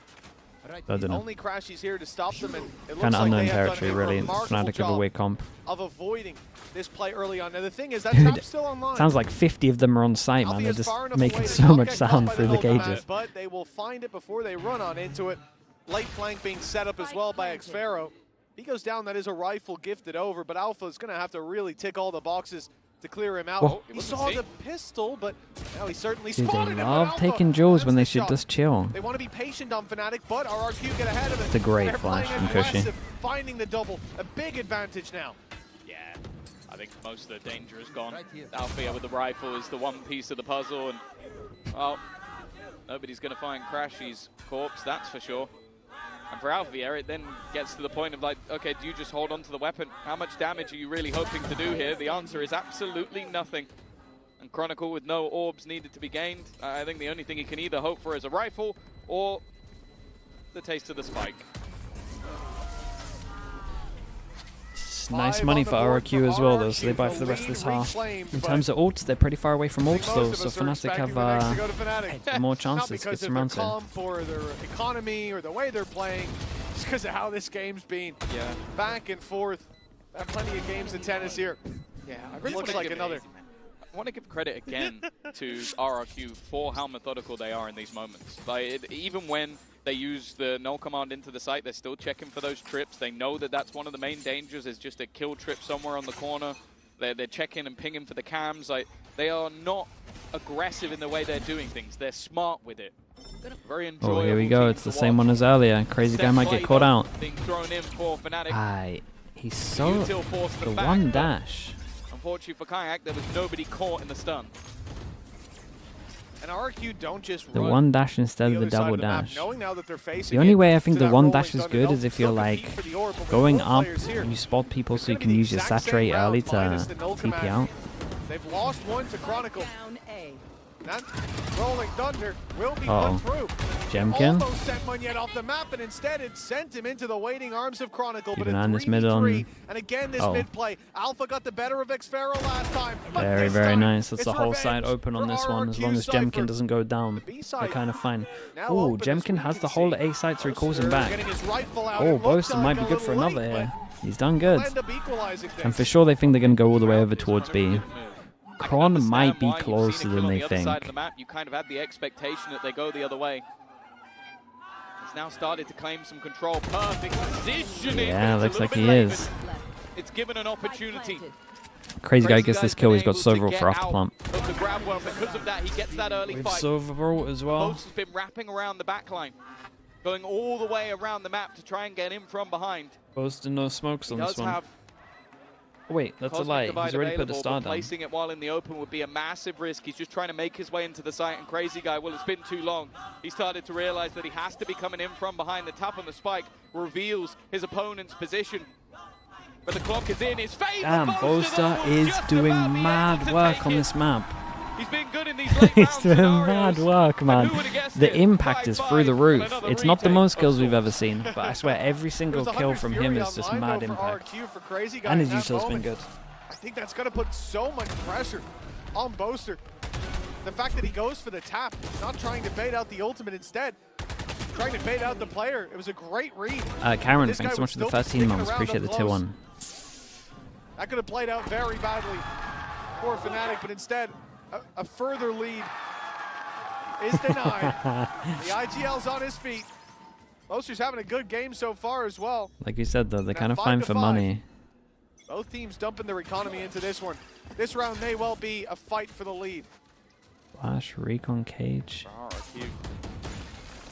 S1: I don't know.
S16: Only Crashies here to stop them, and it looks
S1: Kind of
S16: like
S1: unknown
S16: they have
S1: territory,
S16: done a
S1: really.
S16: remarkable
S1: Fnatic
S16: job
S1: overweight comp.
S16: of avoiding this play early on. Now the thing is that
S1: Dude,
S16: trap's still online.
S1: Sounds like 50 of them are on site, man. They're
S16: Alfia's
S1: just
S16: far enough
S1: making
S16: away to
S1: so
S16: not
S1: much
S16: get caught
S1: sound
S16: by
S1: through the
S16: Nomad,
S1: cages.
S16: But they will find it before they run on into it. Late flank being set up as well by Xfero. He goes down, that is a rifle gifted over, but Alpha is going to have to really tick all the boxes to clear him out.
S1: Whoa.
S16: He saw the pistol, but now he certainly
S1: Dude,
S16: spotted
S1: they
S16: him. but
S1: love
S16: Alpha
S1: taking Jules when they
S16: lands the
S1: should
S16: shot.
S1: just chill.
S16: They want to be patient on Fnatic, but RRQ get ahead of it.
S1: It's a great
S16: They're
S1: flash
S16: playing
S1: from Cushy.
S16: aggressive, finding the double. A big advantage now.
S15: Yeah, I think most of the danger is gone. Alfia with the rifle is the one piece of the puzzle, and well, Nobody's going to find Crashy's corpse, that's for sure. And for Alvier, it then gets to the point of like, okay, do you just hold on to the weapon? How much damage are you really hoping to do here? The answer is absolutely nothing. And Chronicle with no orbs needed to be gained. I think the only thing he can either hope for is a rifle or the taste of the spike.
S1: Nice money for RRQ as well, though, so they buy for the rest of this half. In terms of ults, they're pretty far away from ults, though, so Fnatic have more chances to get some rounds in.
S16: Not because of their comp or their economy or the way they're playing, it's because of how this game's been.
S15: Yeah.
S16: Back and forth. Have plenty of games in tennis here.
S15: Yeah, I really
S16: looks like another.
S15: I want to give credit again to RRQ for how methodical they are in these moments. Like, even when they use the null command into the site, they're still checking for those trips. They know that that's one of the main dangers, is just a kill trip somewhere on the corner. They're checking and pinging for the cams. Like, they are not aggressive in the way they're doing things. They're smart with it. Very enjoyable.
S1: Oh, here we go. It's the same one as earlier. Crazy guy might get caught out.
S15: Being thrown in for Fnatic.
S1: He's so... The one dash.
S15: Unfortunately for Kayak, there was nobody caught in the stun.
S16: And RRQ don't just
S1: The
S16: run
S1: one dash instead of the double
S16: of the map,
S1: dash.
S16: knowing now that they're facing
S1: The only
S16: it
S1: way I think
S16: to
S1: the
S16: that
S1: one
S16: rolling
S1: dash is
S16: thunder,
S1: good
S16: they'll
S1: is if you're
S16: still
S1: like
S16: compete for the orb, but with
S1: going
S16: both
S1: up,
S16: players here,
S1: you spot people so you
S16: it's
S1: can
S16: gonna be
S1: use your
S16: exact same
S1: saturate
S16: round
S1: early
S16: minus
S1: to
S16: the null
S1: TP
S16: command.
S1: out.
S16: They've lost one to Chronicle. That rolling thunder will be
S1: Uh-oh.
S16: put through.
S1: Jemkin.
S16: Almost sent Munyet off the map, and instead it sent him into the waiting arms of Chronicle.
S1: Keep
S16: But
S1: an
S16: a
S1: eye on this mid on.
S16: 3v3, and again this
S1: Oh.
S16: mid play. Alpha got the better of Xfero last time. But
S1: Very,
S16: this
S1: very
S16: time,
S1: nice. That's
S16: it's
S1: the whole
S16: revenge
S1: side open on
S16: for
S1: this one. As long as
S16: RRQ
S1: Jemkin
S16: Cypher.
S1: doesn't go down, they're kind of fine. Oh, Jemkin has the whole A site, so he calls him back.
S16: Getting his rifle out.
S1: Oh,
S16: It looks
S1: Boaster
S16: like
S1: might be
S16: a
S1: good for
S16: little
S1: another
S16: late,
S1: here. He's done good.
S16: but end up equalizing
S1: And
S16: things.
S1: for sure they think they're going to go all the way over towards B.
S15: I can
S1: Kron
S15: understand
S1: might be
S15: why you've seen
S1: closer
S15: a
S1: than
S15: kill on
S1: they
S15: the other
S1: think.
S15: side of the map. You kind of had the expectation that they go the other way. He's now started to claim some control. Perfect positioning.
S1: Yeah,
S15: but it's
S1: looks
S15: a
S1: like
S15: little
S1: he
S15: bit late,
S1: is.
S15: but It's given an opportunity.
S1: Crazy guy gets
S15: Guy's
S1: this kill.
S15: been
S1: He's got
S15: able to
S1: Sovereign
S15: get
S1: for after
S15: out
S1: pump.
S15: of the grab well. Because of that, he gets that early
S1: With
S15: fight.
S1: Sovereign as well.
S15: Boast has been wrapping around the backline, going all the way around the map to try and get in from behind.
S1: Boast and no smokes
S15: He
S1: on
S15: does
S1: this one.
S15: have
S1: Oh, wait, that's a
S15: Cosmic
S1: lie.
S15: Divide
S1: He's already put the
S15: available,
S1: star
S15: but
S1: down.
S15: placing it while in the open would be a massive risk. He's just trying to make his way into the site, and Crazy Guy, well, it's been too long. He started to realize that he has to be coming in from behind. The tap on the spike reveals his opponent's position. But the clock is in his favor.
S1: Damn, Boaster is doing mad work on this map.
S15: He's been good in these late
S1: He's
S15: round
S1: doing
S15: scenarios.
S1: mad work, man.
S15: who would've guessed
S1: The
S15: it?
S1: impact is through the
S15: 5-5
S1: roof.
S15: on another
S1: It's not the
S15: retake.
S1: most kills we've ever seen, but I swear every single
S16: There's
S1: kill
S16: 100
S1: from
S16: Fury
S1: him is just
S16: online,
S1: mad
S16: though, for
S1: impact.
S16: RRQ, for Crazy Guy
S1: And
S16: in
S1: his
S16: that
S1: util's been
S16: moment.
S1: good.
S16: I think that's going to put so much pressure on Boaster. The fact that he goes for the tap, not trying to bait out the ultimate instead, trying to bait out the player. It was a great read.
S1: Karen,
S16: This guy
S1: thanks so
S16: would
S1: much for the
S16: still be
S1: 13
S16: sticking
S1: months.
S16: around
S1: Appreciate the
S16: up
S1: tier
S16: close.
S1: 1.
S16: That could have played out very badly for Fnatic, but instead, a further lead is denied. The IGL's on his feet. Boaster's having a good game so far as well.
S1: Like you said, though, they're
S16: Now
S1: kind of
S16: 5
S1: fine
S16: to
S1: for
S16: 5.
S1: money.
S16: Both teams dumping their economy into this one. This round may well be a fight for the lead.
S1: Flash, Recon Cage.
S15: RRQ.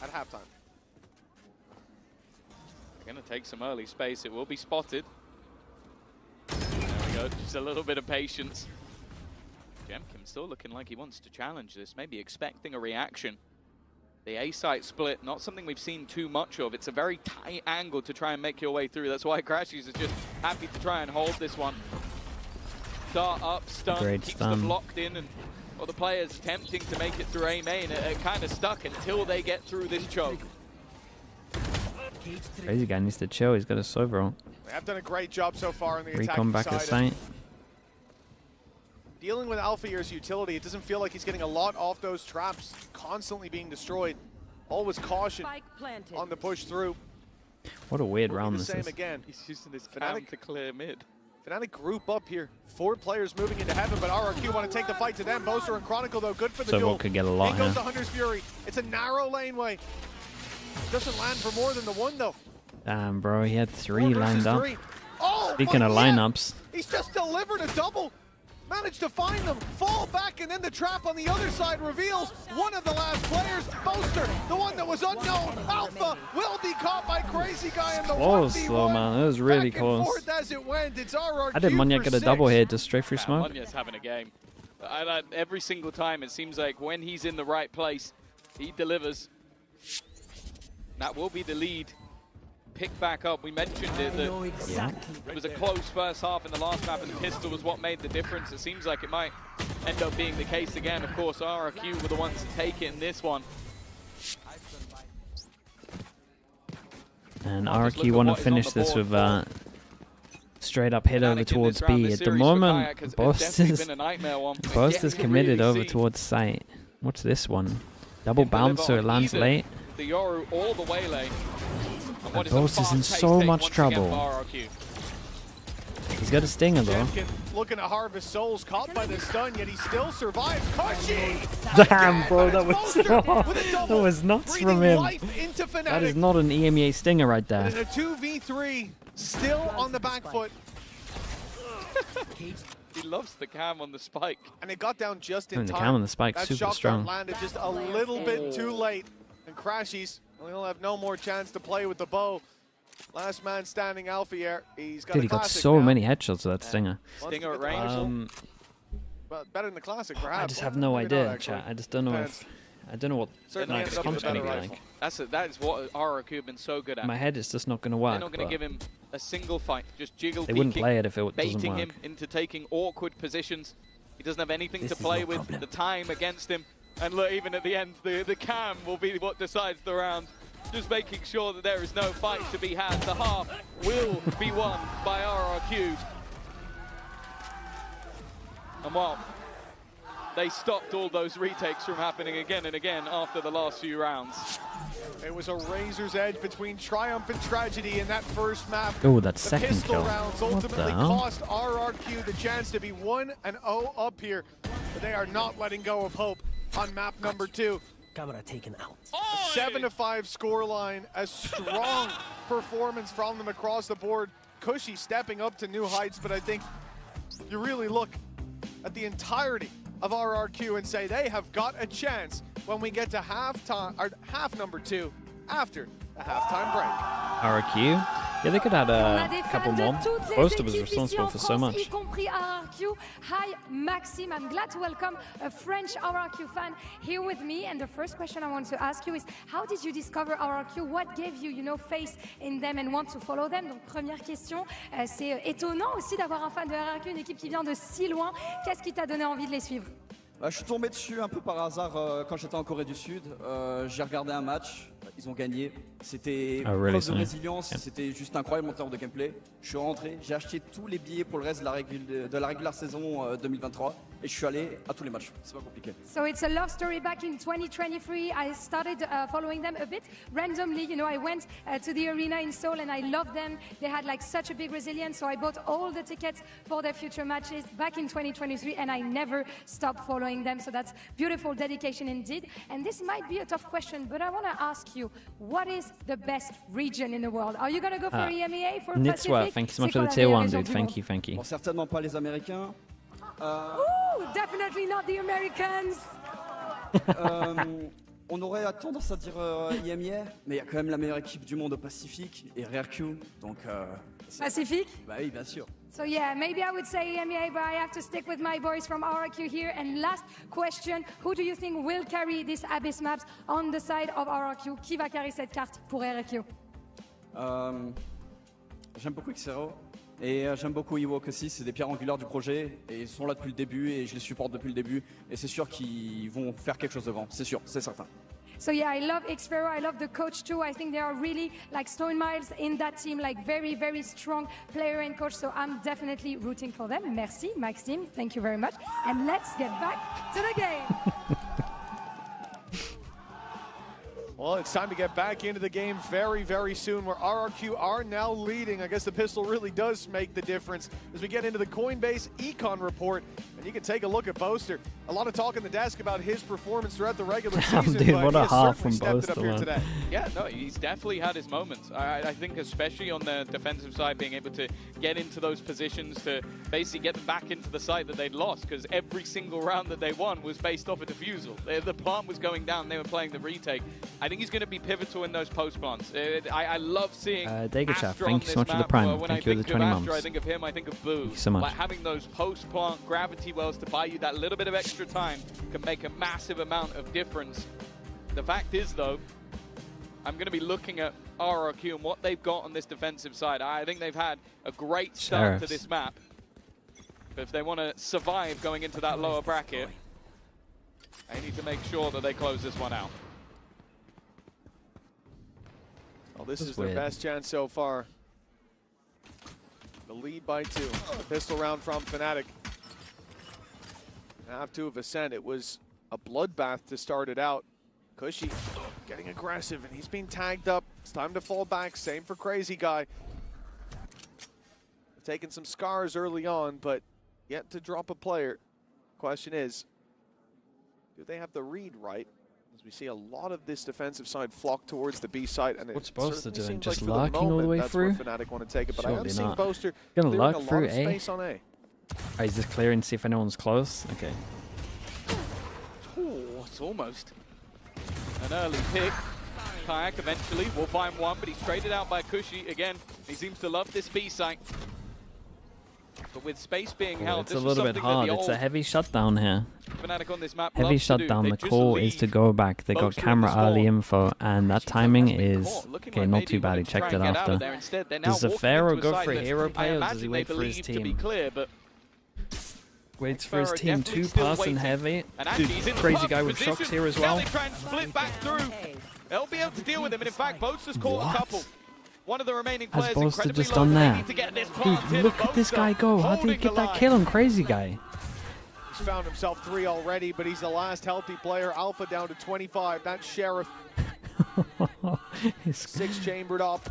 S16: At halftime.
S15: They're going to take some early space. It will be spotted. There we go. Just a little bit of patience. Jemkin still looking like he wants to challenge this, maybe expecting a reaction. The A-site split, not something we've seen too much of. It's a very tight angle to try and make your way through. That's why Crashies is just happy to try and hold this one. Start up, stun,
S1: Great
S15: keeps
S1: stun.
S15: them locked in, and well, the players attempting to make it through A main are kind of stuck until they get through this choke.
S1: Crazy guy needs to chill. He's got a Sovereign.
S16: They have done a great job so far on the
S1: Recon
S16: attacking
S1: back
S16: side.
S1: at site.
S16: Dealing with Alphaear's utility, it doesn't feel like he's getting a lot off those traps, constantly being destroyed. Always caution on the push through.
S1: What a weird
S16: Will be
S1: round
S16: the
S1: this
S16: same
S1: is.
S16: again.
S15: He's using his cam to clear mid.
S16: Fnatic group up here. 4 players moving into heaven, but RRQ want to take the fight to them. Boaster and Chronicle, though, good for the
S1: Sovereign
S16: duel.
S1: could get a lot
S16: In goes
S1: here.
S16: the Hunter's Fury. It's a narrow laneway. Doesn't land for more than the one, though.
S1: Damn, bro. He had 3
S16: 4 versus
S1: lined up.
S16: 3. Oh,
S1: Speaking of
S16: but yeah,
S1: lineups,
S16: he's just delivered a double. Managed to find them, fall back, and then the trap on the other side reveals one of the last players, Boaster, the one that was unknown. Alpha will be caught by Crazy Guy in the
S1: close
S16: 1v1.
S1: though, man. It was really
S16: Back and
S1: close.
S16: forth as it went. It's RRQ
S1: I did Munyet
S16: for
S1: get a
S16: 6.
S1: double here, just straight through
S15: Yeah,
S1: smoke.
S15: Munyet's having a game. Every single time, it seems like when he's in the right place, He delivers. That will be the lead. Pick back up. We mentioned it. That it was a close first half in the last map, and the pistol was what made the difference. It seems like it might end up being the case again. Of course, RRQ were the ones to take it in this one.
S1: And RRQ want to finish this with straight up hit over towards B. At the moment, Boast is committed over towards site. What's this one? Double bounce, so it lands late.
S15: The Yoru all the way late.
S1: And Boast is in so much trouble. He's got a stinger though.
S16: Looking to harvest souls, caught by the stun, yet he still survives. Cushy!
S1: Damn, bro, that was nuts from him. That is not an EMEA stinger right there.
S16: And a 2v3, still on the back foot.
S15: He loves the cam on the spike.
S16: And it got down just in time.
S1: The cam on the spike super strong.
S16: Landed just a little bit too late. And Crashies, he'll have no more chance to play with the bow. Last man standing Alpha here. He's got
S1: Dude, he got so many headshots with that stinger.
S15: Stinger at range.
S16: But better than the classic, perhaps.
S1: I just have no idea, chat. I just don't know if... I don't know what his comp's going to be like.
S15: That is what RRQ have been so good at.
S1: My head is just not going to work.
S15: They're not going to give him a single fight. Just jiggle
S1: They wouldn't play it if it doesn't
S15: baiting
S1: work.
S15: him into taking awkward positions. He doesn't have anything to play with. The time against him. And look, even at the end, the cam will be what decides the round. Just making sure that there is no fight to be had. The half will be won by RRQ. And well, they stopped all those retakes from happening again and again after the last few rounds.
S16: It was a razor's edge between Triumph and Tragedy in that first map.
S1: Oh, that second
S16: pistol
S1: kill.
S16: rounds
S1: What
S16: ultimately
S1: the hell?
S16: cost RRQ the chance to be 1-0 up here. But they are not letting go of hope on map number 2.
S7: Camera taken out.
S16: A 7-5 scoreline, a strong performance from them across the board. Cushy stepping up to new heights, but I think you really look at the entirety of RRQ and say they have got a chance when we get to halftime, or half number 2 after the halftime break.
S1: RRQ? Yeah, they could add a couple more. Boaster was responsible for so much.
S9: Y compris RRQ. Hi, Maxime. I'm glad to welcome a French RRQ fan here with me. And the first question I want to ask you is, how did you discover RRQ? What gave you, faith in them and want to follow them? Donc, première question. C'est étonnant aussi d'avoir un fan de RRQ, une équipe qui vient de si loin. Qu'est-ce qui t'a donné envie de les suivre?
S10: Je suis tombé dessus un peu par hasard quand j'étais en Corée du Sud. J'ai regardé un match, ils ont gagné. C'était preuve de résilience, c'était juste incroyable en termes de gameplay. Je suis rentré, j'ai acheté tous les billets pour le reste de la régulière saison 2023 et je suis allé à tous les matchs. C'est pas compliqué.
S9: So it's a love story back in 2023. I started following them a bit randomly. I went to the arena in Seoul and I loved them. They had like such a big resilience, so I bought all the tickets for their future matches back in 2023 and I never stopped following them. So that's beautiful dedication indeed. And this might be a tough question, but I want to ask you, what is the best region in the world? Are you going to go for EMEA, for Pacific?
S1: Thank you so much for the tier 1, dude. Thank you.
S10: Bon, certainement pas les Américains.
S9: Ooh, definitely not the Americans.
S10: On aurait tendance à dire IMIA, mais il y a quand même la meilleure équipe du monde au Pacifique et RRQ. Donc,
S9: Pacifique?
S10: Bah oui, bien sûr.
S9: So yeah, maybe I would say EMEA, but I have to stick with my boys from RRQ here. And last question, who do you think will carry this Abyss maps on the side of RRQ? Qui va carry cette carte pour RRQ?
S10: J'aime beaucoup Xero et j'aime beaucoup Ewok aussi, c'est des pierres angulaires du projet et ils sont là depuis le début et je les supporte depuis le début et c'est sûr qu'ils vont faire quelque chose devant, c'est sûr, c'est certain.
S9: So yeah, I love Xfero, I love the coach too. I think they are really like Stone Miles in that team, like very, very strong player and coach. So I'm definitely rooting for them. Merci, Maxime. Thank you very much. And let's get back to the game.
S16: Well, it's time to get back into the game very, very soon, where RRQ are now leading. I guess the pistol really does make the difference as we get into the Coinbase Econ report. And you can take a look at Boaster. A lot of talk in the desk about his performance throughout the regular season,
S1: dude,
S16: but
S1: what
S16: he
S1: a
S16: has
S1: half
S16: certainly
S1: from
S16: stepped it up
S1: Boaster,
S16: here
S1: man.
S16: today.
S15: Yeah, no, he's definitely had his moments. I think especially on the defensive side, being able to get into those positions to basically get them back into the site that they'd lost, because every single round that they won was based off a defusal. The plant was going down, they were playing the retake. I think he's going to be pivotal in those post plants. I love seeing
S1: Dagachaf,
S15: Astra
S1: thank
S15: on
S1: you
S15: this
S1: so much for the
S15: map.
S1: prime.
S15: When
S1: Thank
S15: I
S1: you for the
S15: think
S1: 20
S15: of
S1: months.
S15: Astra, I think of him, I think of Boo.
S1: Thank you so much.
S15: Like having those post plant gravity wells to buy you that little bit of extra time can make a massive amount of difference. The fact is, though, I'm going to be looking at RRQ and what they've got on this defensive side. I think they've had a great start to this map. But if they want to survive going into that lower bracket, they need to make sure that they close this one out.
S16: Well, this is their best chance so far. The lead by 2. The pistol round from Fnatic. Half 2 of Ascent. It was a bloodbath to start it out. Cushy getting aggressive, and he's being tagged up. It's time to fall back. Same for Crazy Guy. Taking some scars early on, but yet to drop a player. Question is, do they have the read right? As we see a lot of this defensive side flock towards the B site, and
S1: what's Boaster doing? Just
S16: like
S1: locking all the way
S16: that's
S1: through?
S16: Where Fnatic want to take it, but
S1: Surely
S16: I am seeing
S1: not.
S16: Boaster
S1: Gonna
S16: clearing
S1: lock
S16: a lot
S1: through
S16: of
S1: A.
S16: space on A.
S1: Oh, he's just clearing to see if anyone's close. Okay.
S15: Oh, it's almost an early pick. Kayak eventually will find one, but he's traded out by Cushy again. He seems to love this B site. But with space being held,
S1: It's a little bit hard. It's a heavy shutdown here.
S15: Fnatic on this map
S1: Heavy shutdown. The call is to go back. They got camera early info, and that timing is okay. Not too bad. He checked it after. Does the Pharaoh go for a hero play, or does he wait for his team? Waits for his team. 2-person heavy. Dude, Crazy Guy with shocks here as well.
S15: Now they try and split back through. They'll be able to deal with him, and in fact, Boaster's caught a couple. One of the remaining players
S1: Has Boaster
S15: incredibly
S1: just
S15: low.
S1: done
S15: They
S1: that?
S15: need to get this
S1: Dude,
S15: planted.
S1: look at this guy go. How did he get that kill on Crazy Guy?
S16: He's found himself 3 already, but he's the last healthy player. Alpha down to 25. That's Sheriff. 6 chambered up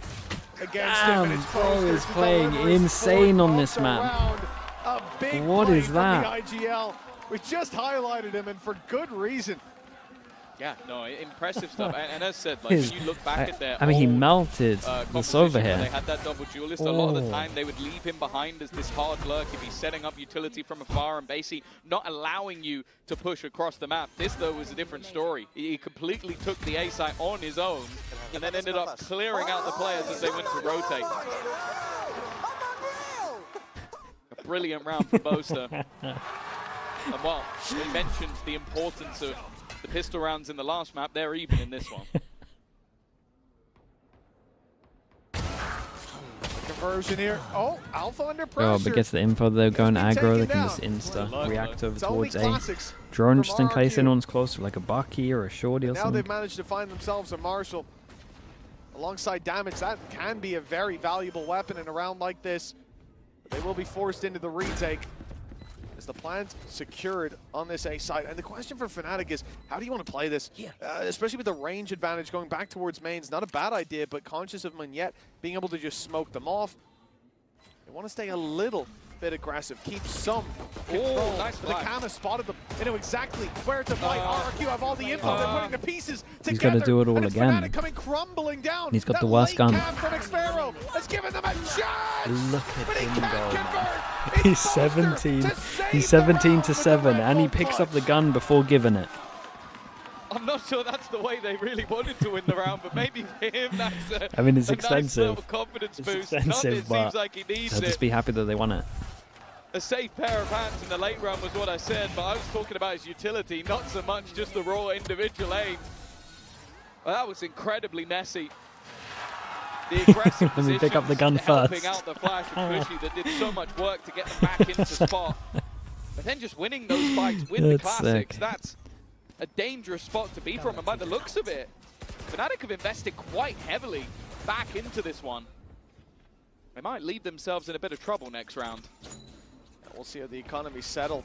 S16: against him. And it's
S1: Bro is
S16: Boaster
S1: playing
S16: delivering
S1: insane
S16: fourth
S1: on this
S16: of the
S1: map.
S16: round. A big
S1: What
S16: play
S1: is
S16: from
S1: that?
S16: the IGL. We just highlighted him, and for good reason.
S15: Yeah, no, impressive stuff. And as said, like, when you look back at their
S1: I mean, he
S15: old,
S1: melted this over
S15: composition where
S1: here.
S15: They had that double duelist. A lot of the time, they would leave him behind as this hard lurk if he's setting up utility from afar and basically not allowing you to push across the map. This, though, was a different story. He completely took the A site on his own and then ended up clearing out the players as they went to rotate. A brilliant round for Boaster. And while we mentioned the importance of the pistol rounds in the last map, they're even in this one.
S16: Conversion here. Oh, Alpha under pressure.
S1: Oh, but gets the info they're going aggro. They can just insta react over towards A. Drone just in case anyone's close, like a Bucky or a Shorty or
S16: Now
S1: something.
S16: they've managed to find themselves a Marshall. Alongside damage, that can be a very valuable weapon in a round like this. But they will be forced into the retake as the plant secured on this A site. And the question for Fnatic is, how do you want to play this? Especially with the range advantage going back towards mains. Not a bad idea, but conscious of Monyet being able to just smoke them off. They want to stay a little bit aggressive, keep some control.
S15: Nice
S16: but the Kama spotted them. They know exactly where to fight. RRQ have all the info. They're putting the pieces together.
S1: He's got to do it all again.
S16: Coming crumbling down.
S1: He's got
S16: That
S1: the worst
S16: late
S1: gun.
S16: cam from Xfero has given them a chance.
S1: Look at
S16: But he
S1: him
S16: can't
S1: go.
S16: convert.
S1: He's 17. He's 17 to 7, and he picks up the gun before giving it.
S15: I'm not sure that's the way they really wanted to win the round, but maybe for him that's
S1: I mean, it's
S15: a
S1: expensive.
S15: nice little confidence
S1: It's
S15: boost.
S1: expensive,
S15: It
S1: but
S15: seems like he needs
S1: I'll just
S15: it.
S1: be happy that they won it.
S15: A safe pair of hands in the late run was what I said, but I was talking about his utility, not so much just the raw individual aim. Well, that was incredibly messy. The aggressive
S1: Let me pick up the gun
S15: helping
S1: first.
S15: out the flash of Cushy that did so much work to get them back into spot. But then just winning those fights with the
S1: That's
S15: classics,
S1: sick.
S15: that's a dangerous spot to be from. And by the looks of it, Fnatic have invested quite heavily back into this one. They might leave themselves in a bit of trouble next round.
S16: We'll see how the economy settled.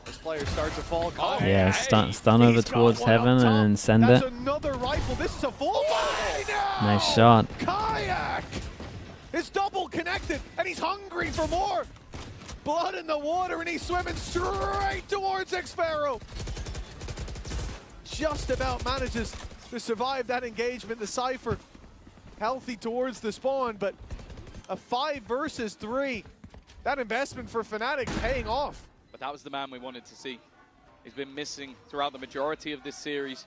S16: As players start to fall.
S1: Yeah, stun over towards heaven and send
S16: That's
S1: it.
S16: another rifle. This is a full body now.
S1: Nice shot.
S16: Kayak is double connected, and he's hungry for more. Blood in the water, and he's swimming straight towards Xfero. Just about manages to survive that engagement. The Cypher healthy towards the spawn, but a 5 versus 3. That investment for Fnatic paying off.
S15: But that was the man we wanted to see. He's been missing throughout the majority of this series.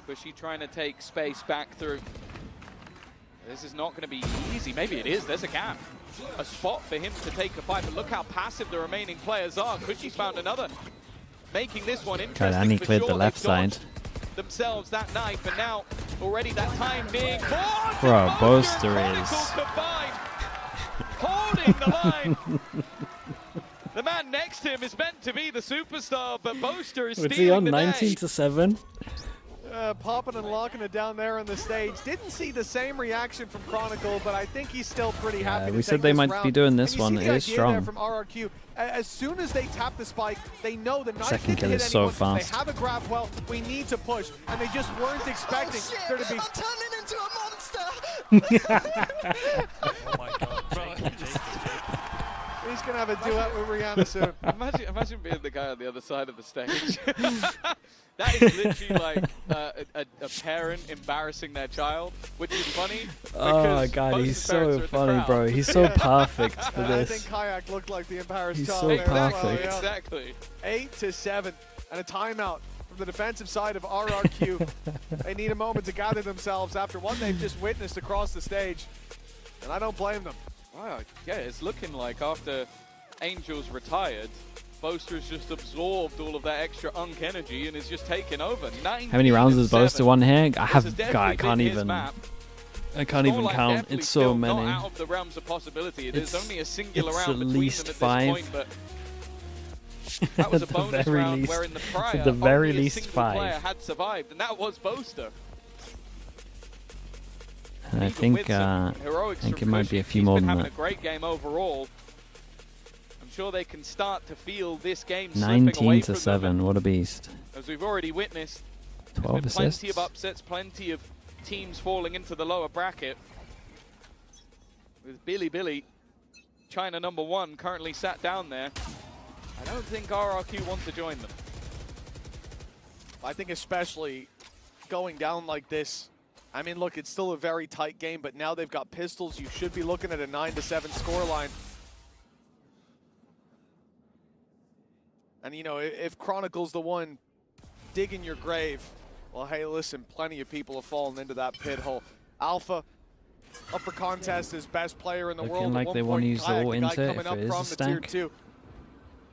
S15: Cushy trying to take space back through. This is not going to be easy. Maybe it is. There's a gap. A spot for him to take a fight. But look how passive the remaining players are. Cushy's found another. making this one
S1: God,
S15: interesting.
S1: and he
S15: for
S1: cleared
S15: sure.
S1: the left
S15: They've dodged
S1: side.
S15: themselves that knife, and now already that time being bought.
S1: Bro, Boaster is...
S15: Holding the line. The man next to him is meant to be the superstar, but Boaster is
S1: Was
S15: stealing
S1: he on
S15: the
S1: 19
S15: day.
S1: to 7?
S16: Popping and locking it down there on the stage. Didn't see the same reaction from Chronicle, but I think he's still pretty happy.
S1: We
S16: to
S1: said
S16: take
S1: they
S16: this
S1: might
S16: round.
S1: be doing this
S16: And you
S1: one.
S16: see
S1: It
S16: the
S1: is
S16: idea
S1: strong.
S16: there from RRQ. As soon as they tap the spike, they know the knife
S1: Second
S16: didn't
S1: kill
S16: hit
S1: is so
S16: anyone.
S1: fast.
S16: They have a grab. Well, we need to push, and they just weren't expecting there to be.
S19: I'm turning into a monster.
S21: Oh my god, bro.
S16: He's gonna have a duet with Rihanna soon.
S15: Imagine being the guy on the other side of the stage. That is literally like a parent embarrassing their child, which is funny.
S1: Oh god,
S15: most
S1: he's
S15: of the parents
S1: so
S15: are in the
S1: funny,
S15: crowd.
S1: bro. He's so perfect for
S16: I think
S1: this.
S16: Kayak looked like the embarrassed
S1: He's
S16: child.
S1: so
S16: there as well,
S1: perfect.
S16: yeah.
S15: Exactly.
S16: 8-7, and a timeout from the defensive side of RRQ. They need a moment to gather themselves after what they've just witnessed across the stage, and I don't blame them.
S15: Wow, yeah, it's looking like after Angels retired, Boaster's just absorbed all of that extra Unk energy and is just taking over.
S1: How many rounds has Boaster won here? I have,
S15: This has
S1: God, I
S15: definitely
S1: can't
S15: been his
S1: even.
S15: map.
S1: I can't even
S15: Scoreline
S1: count.
S15: definitely
S1: It's so
S15: still
S1: many.
S15: Not out of the realms of possibility. There's
S1: It's-
S15: only a singular
S1: it's
S15: round
S1: at
S15: between
S1: least
S15: them at
S1: 5.
S15: this point, but that was a
S1: At the
S15: bonus
S1: very
S15: round
S1: least-
S15: where in the
S1: at
S15: prior
S1: the very
S15: only a
S1: least
S15: single
S1: 5.
S15: player had survived, and that was Boaster.
S1: And I
S15: Even
S1: think
S15: with some heroics
S1: it
S15: from
S1: might be a
S15: Kush,
S1: few
S15: he's
S1: more
S15: been
S1: than
S15: having
S1: that.
S15: a great game overall. I'm sure they can start to feel this game
S1: 19 to
S15: from
S1: 7. What a beast.
S15: them. As we've already witnessed,
S1: 12
S15: there's been plenty
S1: assists.
S15: of upsets, plenty of teams falling into the lower bracket. With Billy, China #1, currently sat down there. I don't think RRQ want to join them.
S16: I think especially going down like this, I mean, look, it's still a very tight game, but now they've got pistols. You should be looking at a 9-7 scoreline. And, you know, if Chronicle's the one digging your grave, well, hey, listen, plenty of people have fallen into that pit hole. Alpha, up for contest as best player in the
S1: Looking
S16: world.
S1: like
S16: At
S1: they
S16: one
S1: want to
S16: point,
S1: use the
S16: Kayak,
S1: ult
S16: the guy
S1: into it
S16: coming
S1: if
S16: up
S1: it is
S16: from
S1: a
S16: the tier
S1: stack.
S16: 2.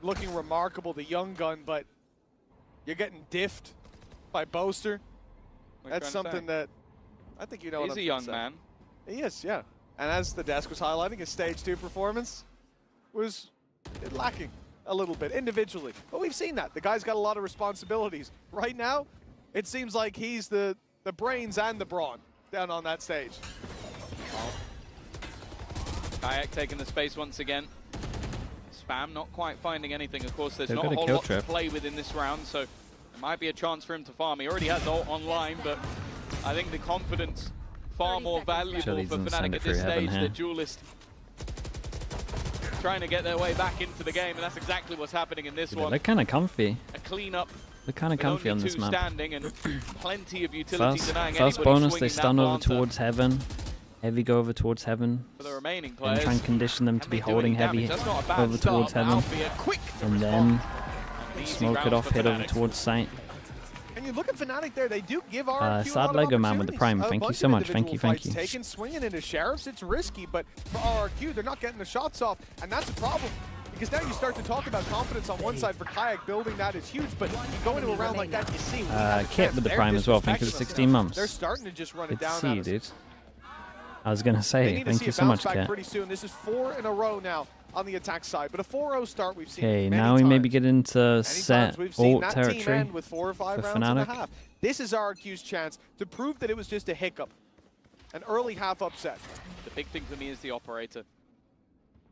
S16: Looking remarkable, the young gun, but you're getting diffed by Boaster.
S15: What are you
S16: That's
S15: trying to
S16: something
S15: say?
S16: that I think you know
S15: He's
S16: what
S15: a
S16: I'm
S15: young
S16: trying
S15: man.
S16: to say. He is, yeah. And as the desk was highlighting, his stage 2 performance was lacking a little bit individually. But we've seen that. The guy's got a lot of responsibilities. Right now, it seems like he's the brains and the brawn down on that stage.
S15: Kayak taking the space once again. Spam not quite finding anything. Of course, there's
S1: They've
S15: not
S1: got
S15: a
S1: a
S15: whole
S1: kill
S15: lot to
S1: trip.
S15: play with in this round, so there might be a chance for him to farm. He already has ult online, but I think the confidence far more valuable
S1: Chili's
S15: for
S1: and send
S15: Fnatic
S1: it
S15: at
S1: through
S15: this
S1: heaven
S15: stage.
S1: here.
S15: The duelist trying to get their way back into the game, and that's exactly what's happening in this
S1: They
S15: one.
S1: look kind of comfy.
S15: A clean-up.
S1: They're kind of
S15: with
S1: comfy on
S15: only
S1: this
S15: two
S1: map.
S15: standing and plenty of utility denying
S1: First
S15: anybody
S1: bonus, they
S15: swinging
S1: stun
S15: that
S1: over
S15: planter.
S1: towards heaven. Heavy go over towards heaven.
S15: For the remaining
S1: And
S15: players.
S1: try and condition them to be
S15: Can they do
S1: holding
S15: any
S1: heavy
S15: damage? That's not a bad
S1: over
S15: start,
S1: towards
S15: but
S1: heaven.
S15: Alfie, a quick
S1: And then
S15: An easy
S1: smoke
S15: round
S1: it off,
S15: for
S1: hit over
S15: Fnatic.
S1: towards sight.
S16: And you look at Fnatic there, they do give RRQ a lot
S1: Sad
S16: of
S1: Lego man with the
S16: opportunities.
S1: prime.
S16: A
S1: Thank you
S16: bunch
S1: so
S16: of
S1: much. Thank you,
S16: individual
S1: thank
S16: fights
S1: you.
S16: taken, swinging into Sheriffs, it's risky, but for RRQ, they're not getting the shots off, and that's a problem. Because now you start to talk about confidence on one side for Kayak, building that is huge, but you go into a round like that, you see. we have a
S1: Kit
S16: chance.
S1: with the
S16: They're
S1: prime as well. Thank you for
S16: disrespecting
S1: 16
S16: us.
S1: months.
S16: They're starting to just run it
S1: Good to
S16: down
S1: see
S16: at
S1: you,
S16: us.
S1: dude. I was going to
S16: They
S1: say,
S16: need to
S1: thank
S16: see
S1: you
S16: a
S1: so much,
S16: bounce back
S1: Kit.
S16: pretty soon. This is 4 in a row now on the attack side, but a 4-0 start we've seen
S1: Okay,
S16: many
S1: now we
S16: times.
S1: maybe get into
S16: Many
S1: set
S16: times we've seen
S1: ult
S16: that team
S1: territory
S16: end with 4 or 5
S1: for
S16: rounds and a
S1: Fnatic.
S16: half. This is RRQ's chance to prove that it was just a hiccup, an early half upset.
S15: The big thing for me is the operator.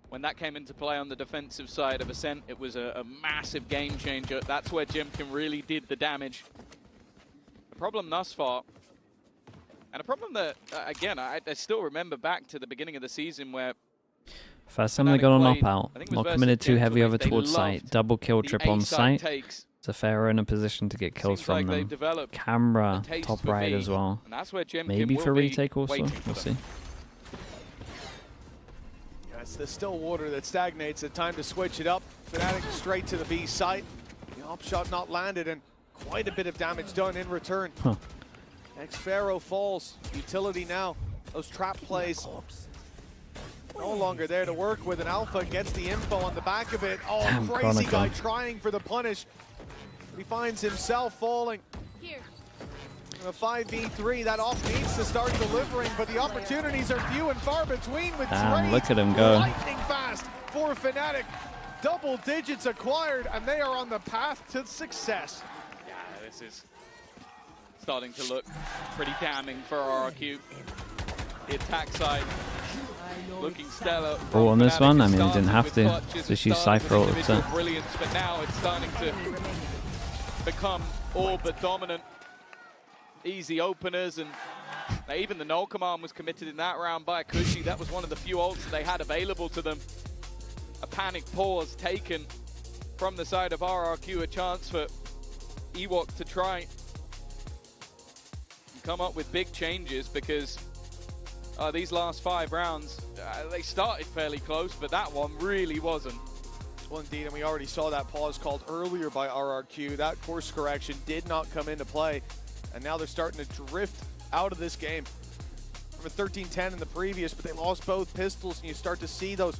S15: When that came into play on the defensive side of Ascent, it was a massive game changer. That's where Jemkin really did the damage. The problem thus far, and a problem that, again, I still remember back to the beginning of the season where
S1: First time they
S15: Fnatic
S1: got on
S15: played,
S1: up out.
S15: I think it was
S1: Not
S15: versus
S1: committed too
S15: Gentle
S1: heavy
S15: Mage.
S1: over
S15: They
S1: towards sight.
S15: loved
S1: Double kill
S15: the
S1: trip on
S15: A-side
S1: sight.
S15: takes.
S1: So Pharaoh in a position to get kills
S15: Seems
S1: from
S15: like they've
S1: them.
S15: developed
S1: Camera,
S15: a taste
S1: top
S15: for
S1: right
S15: V,
S1: as well.
S15: and that's where Jemkin
S1: Maybe
S15: will
S1: for
S15: be
S1: retake also.
S15: waiting for
S1: We'll
S15: them.
S1: see.
S16: Yeah, it's the still water that stagnates. It's time to switch it up. Fnatic straight to the B site. The op shot not landed, and quite a bit of damage done in return.
S1: Huh.
S16: Pharaoh falls. Utility now. Those trap plays no longer there to work with, and Alpha gets the info on the back of it. Oh,
S1: Damn,
S16: crazy
S1: Chronicle.
S16: guy trying for the punish. He finds himself falling. In a 5v3, that off needs to start delivering, but the opportunities are few and far between with
S1: Damn, look at him go.
S16: lightning fast for Fnatic. Double digits acquired, and they are on the path to success.
S15: Yeah, this is starting to look pretty damning for RRQ. The attack side looking stellar.
S1: Oh, on this
S15: Fnatic
S1: one, I
S15: is
S1: mean, he didn't
S15: starting
S1: have
S15: with
S1: to.
S15: clutches,
S1: Just
S15: it
S1: use
S15: started
S1: Cypher
S15: with
S1: ult.
S15: individual brilliance, but now it's starting to become all but dominant. Easy openers, and even the null command was committed in that round by Whzy. That was one of the few ults they had available to them. A panic pause taken from the side of RRQ, a chance for Ewok to try and come up with big changes, because these last 5 rounds, they started fairly close, but that one really wasn't.
S16: Well, indeed, and we already saw that pause called earlier by RRQ. That course correction did not come into play, and now they're starting to drift out of this game. From a 13-10 in the previous, but they lost both pistols, and you start to see those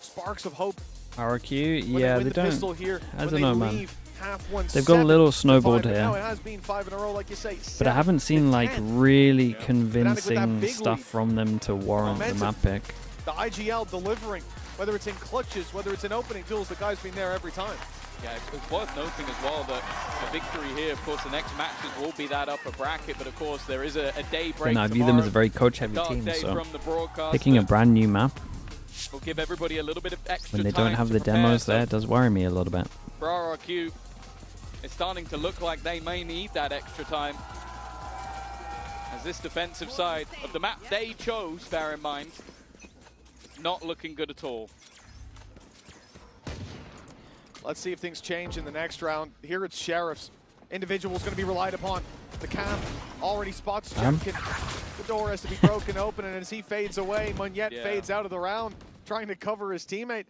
S16: sparks of hope.
S1: RRQ, yeah, they don't.
S16: Here,
S1: I don't know, man.
S16: Half
S1: They've got a little snowballed here.
S16: Now it has been 5 in a row, like you say.
S1: But I haven't seen like really convincing stuff from them to warrant the map pick.
S16: The IGL delivering, whether it's in clutches, whether it's in opening duels, the guy's been there every time.
S15: Yeah, it's worth noting as well that a victory here, of course, the next matches will be that upper bracket, but of course there is a day break.
S1: And I view them as a very coach-heavy team, so picking a brand new map
S15: will give everybody a little bit of extra
S1: when they
S15: time
S1: don't have
S15: to
S1: the
S15: prepare,
S1: demos
S15: so
S1: there does worry me a little bit.
S15: For RRQ, it's starting to look like they may need that extra time, as this defensive side of the map they chose, bear in mind, not looking good at all.
S16: Let's see if things change in the next round. Here it's Sheriffs. Individual's going to be relied upon. The cam already spots Jemkin. The door has to be broken open, and as he fades away, Monyet fades out of the round, trying to cover his teammate.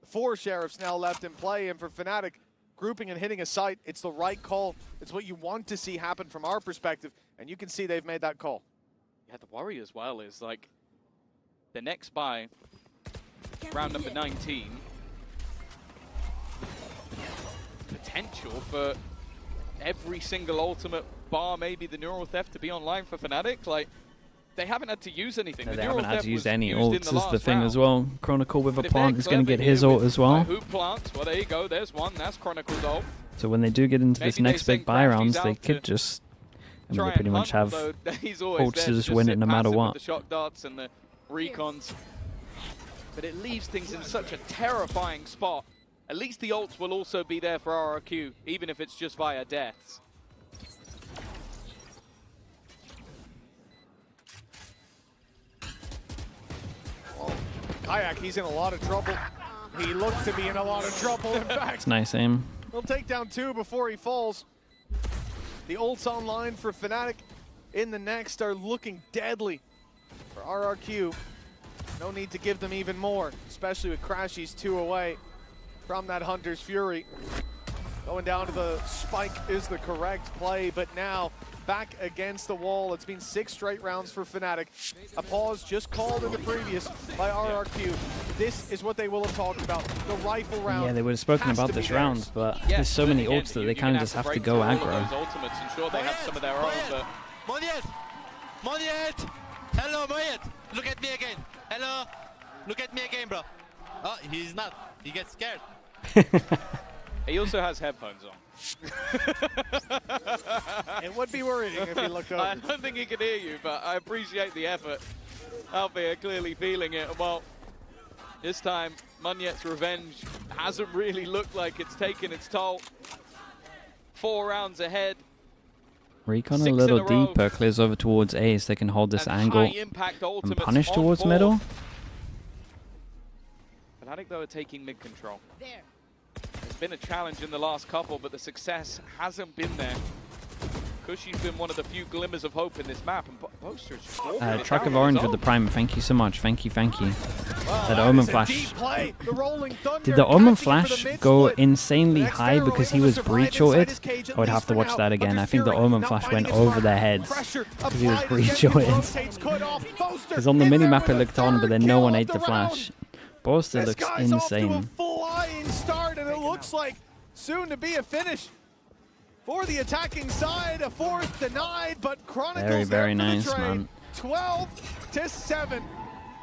S16: 4 Sheriffs now left in play, and for Fnatic, grouping and hitting a site, it's the right call. It's what you want to see happen from our perspective, and you can see they've made that call.
S15: Yeah, the worry as well is like the next buy, round number 19, potential for every single ultimate bar, maybe the neural theft, to be online for Fnatic. Like, they haven't had to use anything.
S1: No,
S15: the
S1: they haven't had to use any
S15: ults
S1: is the thing as well. Chronicle with a plant is going to get his ult as well.
S15: Who plants? Well, there you go. There's one. That's Chronicle's ult.
S1: So when they do get into this next big buy rounds, they could just, I mean, they pretty much have ults to just win it no matter what.
S15: The shot darts and the recons. But it leaves things in such a terrifying spot. At least the ults will also be there for RRQ, even if it's just via deaths.
S16: Well, Kayak, he's in a lot of trouble. He looks to be in a lot of trouble, in fact.
S1: It's nice aim.
S16: He'll take down 2 before he falls. The ults online for Fnatic in the next are looking deadly for RRQ. No need to give them even more, especially with Crashy's 2 away from that Hunter's Fury. Going down to the spike is the correct play, but now back against the wall. It's been 6 straight rounds for Fnatic. A pause just called in the previous by RRQ. This is what they will have talked about, the rifle round.
S1: Yeah, they would have spoken about this round, but there's so many ults that they kind of just have to go aggro.
S15: Ultimates, and sure they have some of their own, but...
S8: Monyet! Hello, Monyet! Look at me again! Hello! Look at me again, bro! Oh, he's not. He gets scared.
S15: He also has headphones on.
S16: It would be worrying if he looked over.
S15: I don't think he can hear you, but I appreciate the effort. Alfie clearly feeling it. Well, this time, Monyet's revenge hasn't really looked like it's taken its toll. 4 rounds ahead.
S1: Recon a little deeper, clears over towards A so they can hold this angle and punish towards
S15: board.
S1: middle.
S15: Fnatic, though, are taking mid control. There's been a challenge in the last couple, but the success hasn't been there. Whzy's been one of the few glimmers of hope in this map, and Poster's
S1: Track of Orange with the Prime, thank you so much, thank you. That Omen Flash. Did the Omen Flash go insanely high because he was breach ulted? I would have to watch that again. I think the Omen Flash went over their heads because he was breach ulted. Because on the minimap it looked on, but then no one ate the flash. Poster looks insane.
S16: Flying start, and it looks like soon to be a finish. for the attacking side. A fourth denied, but Chronicle's
S1: Very,
S16: there
S1: very
S16: for
S1: nice,
S16: the trade.
S1: man.
S16: 12-7.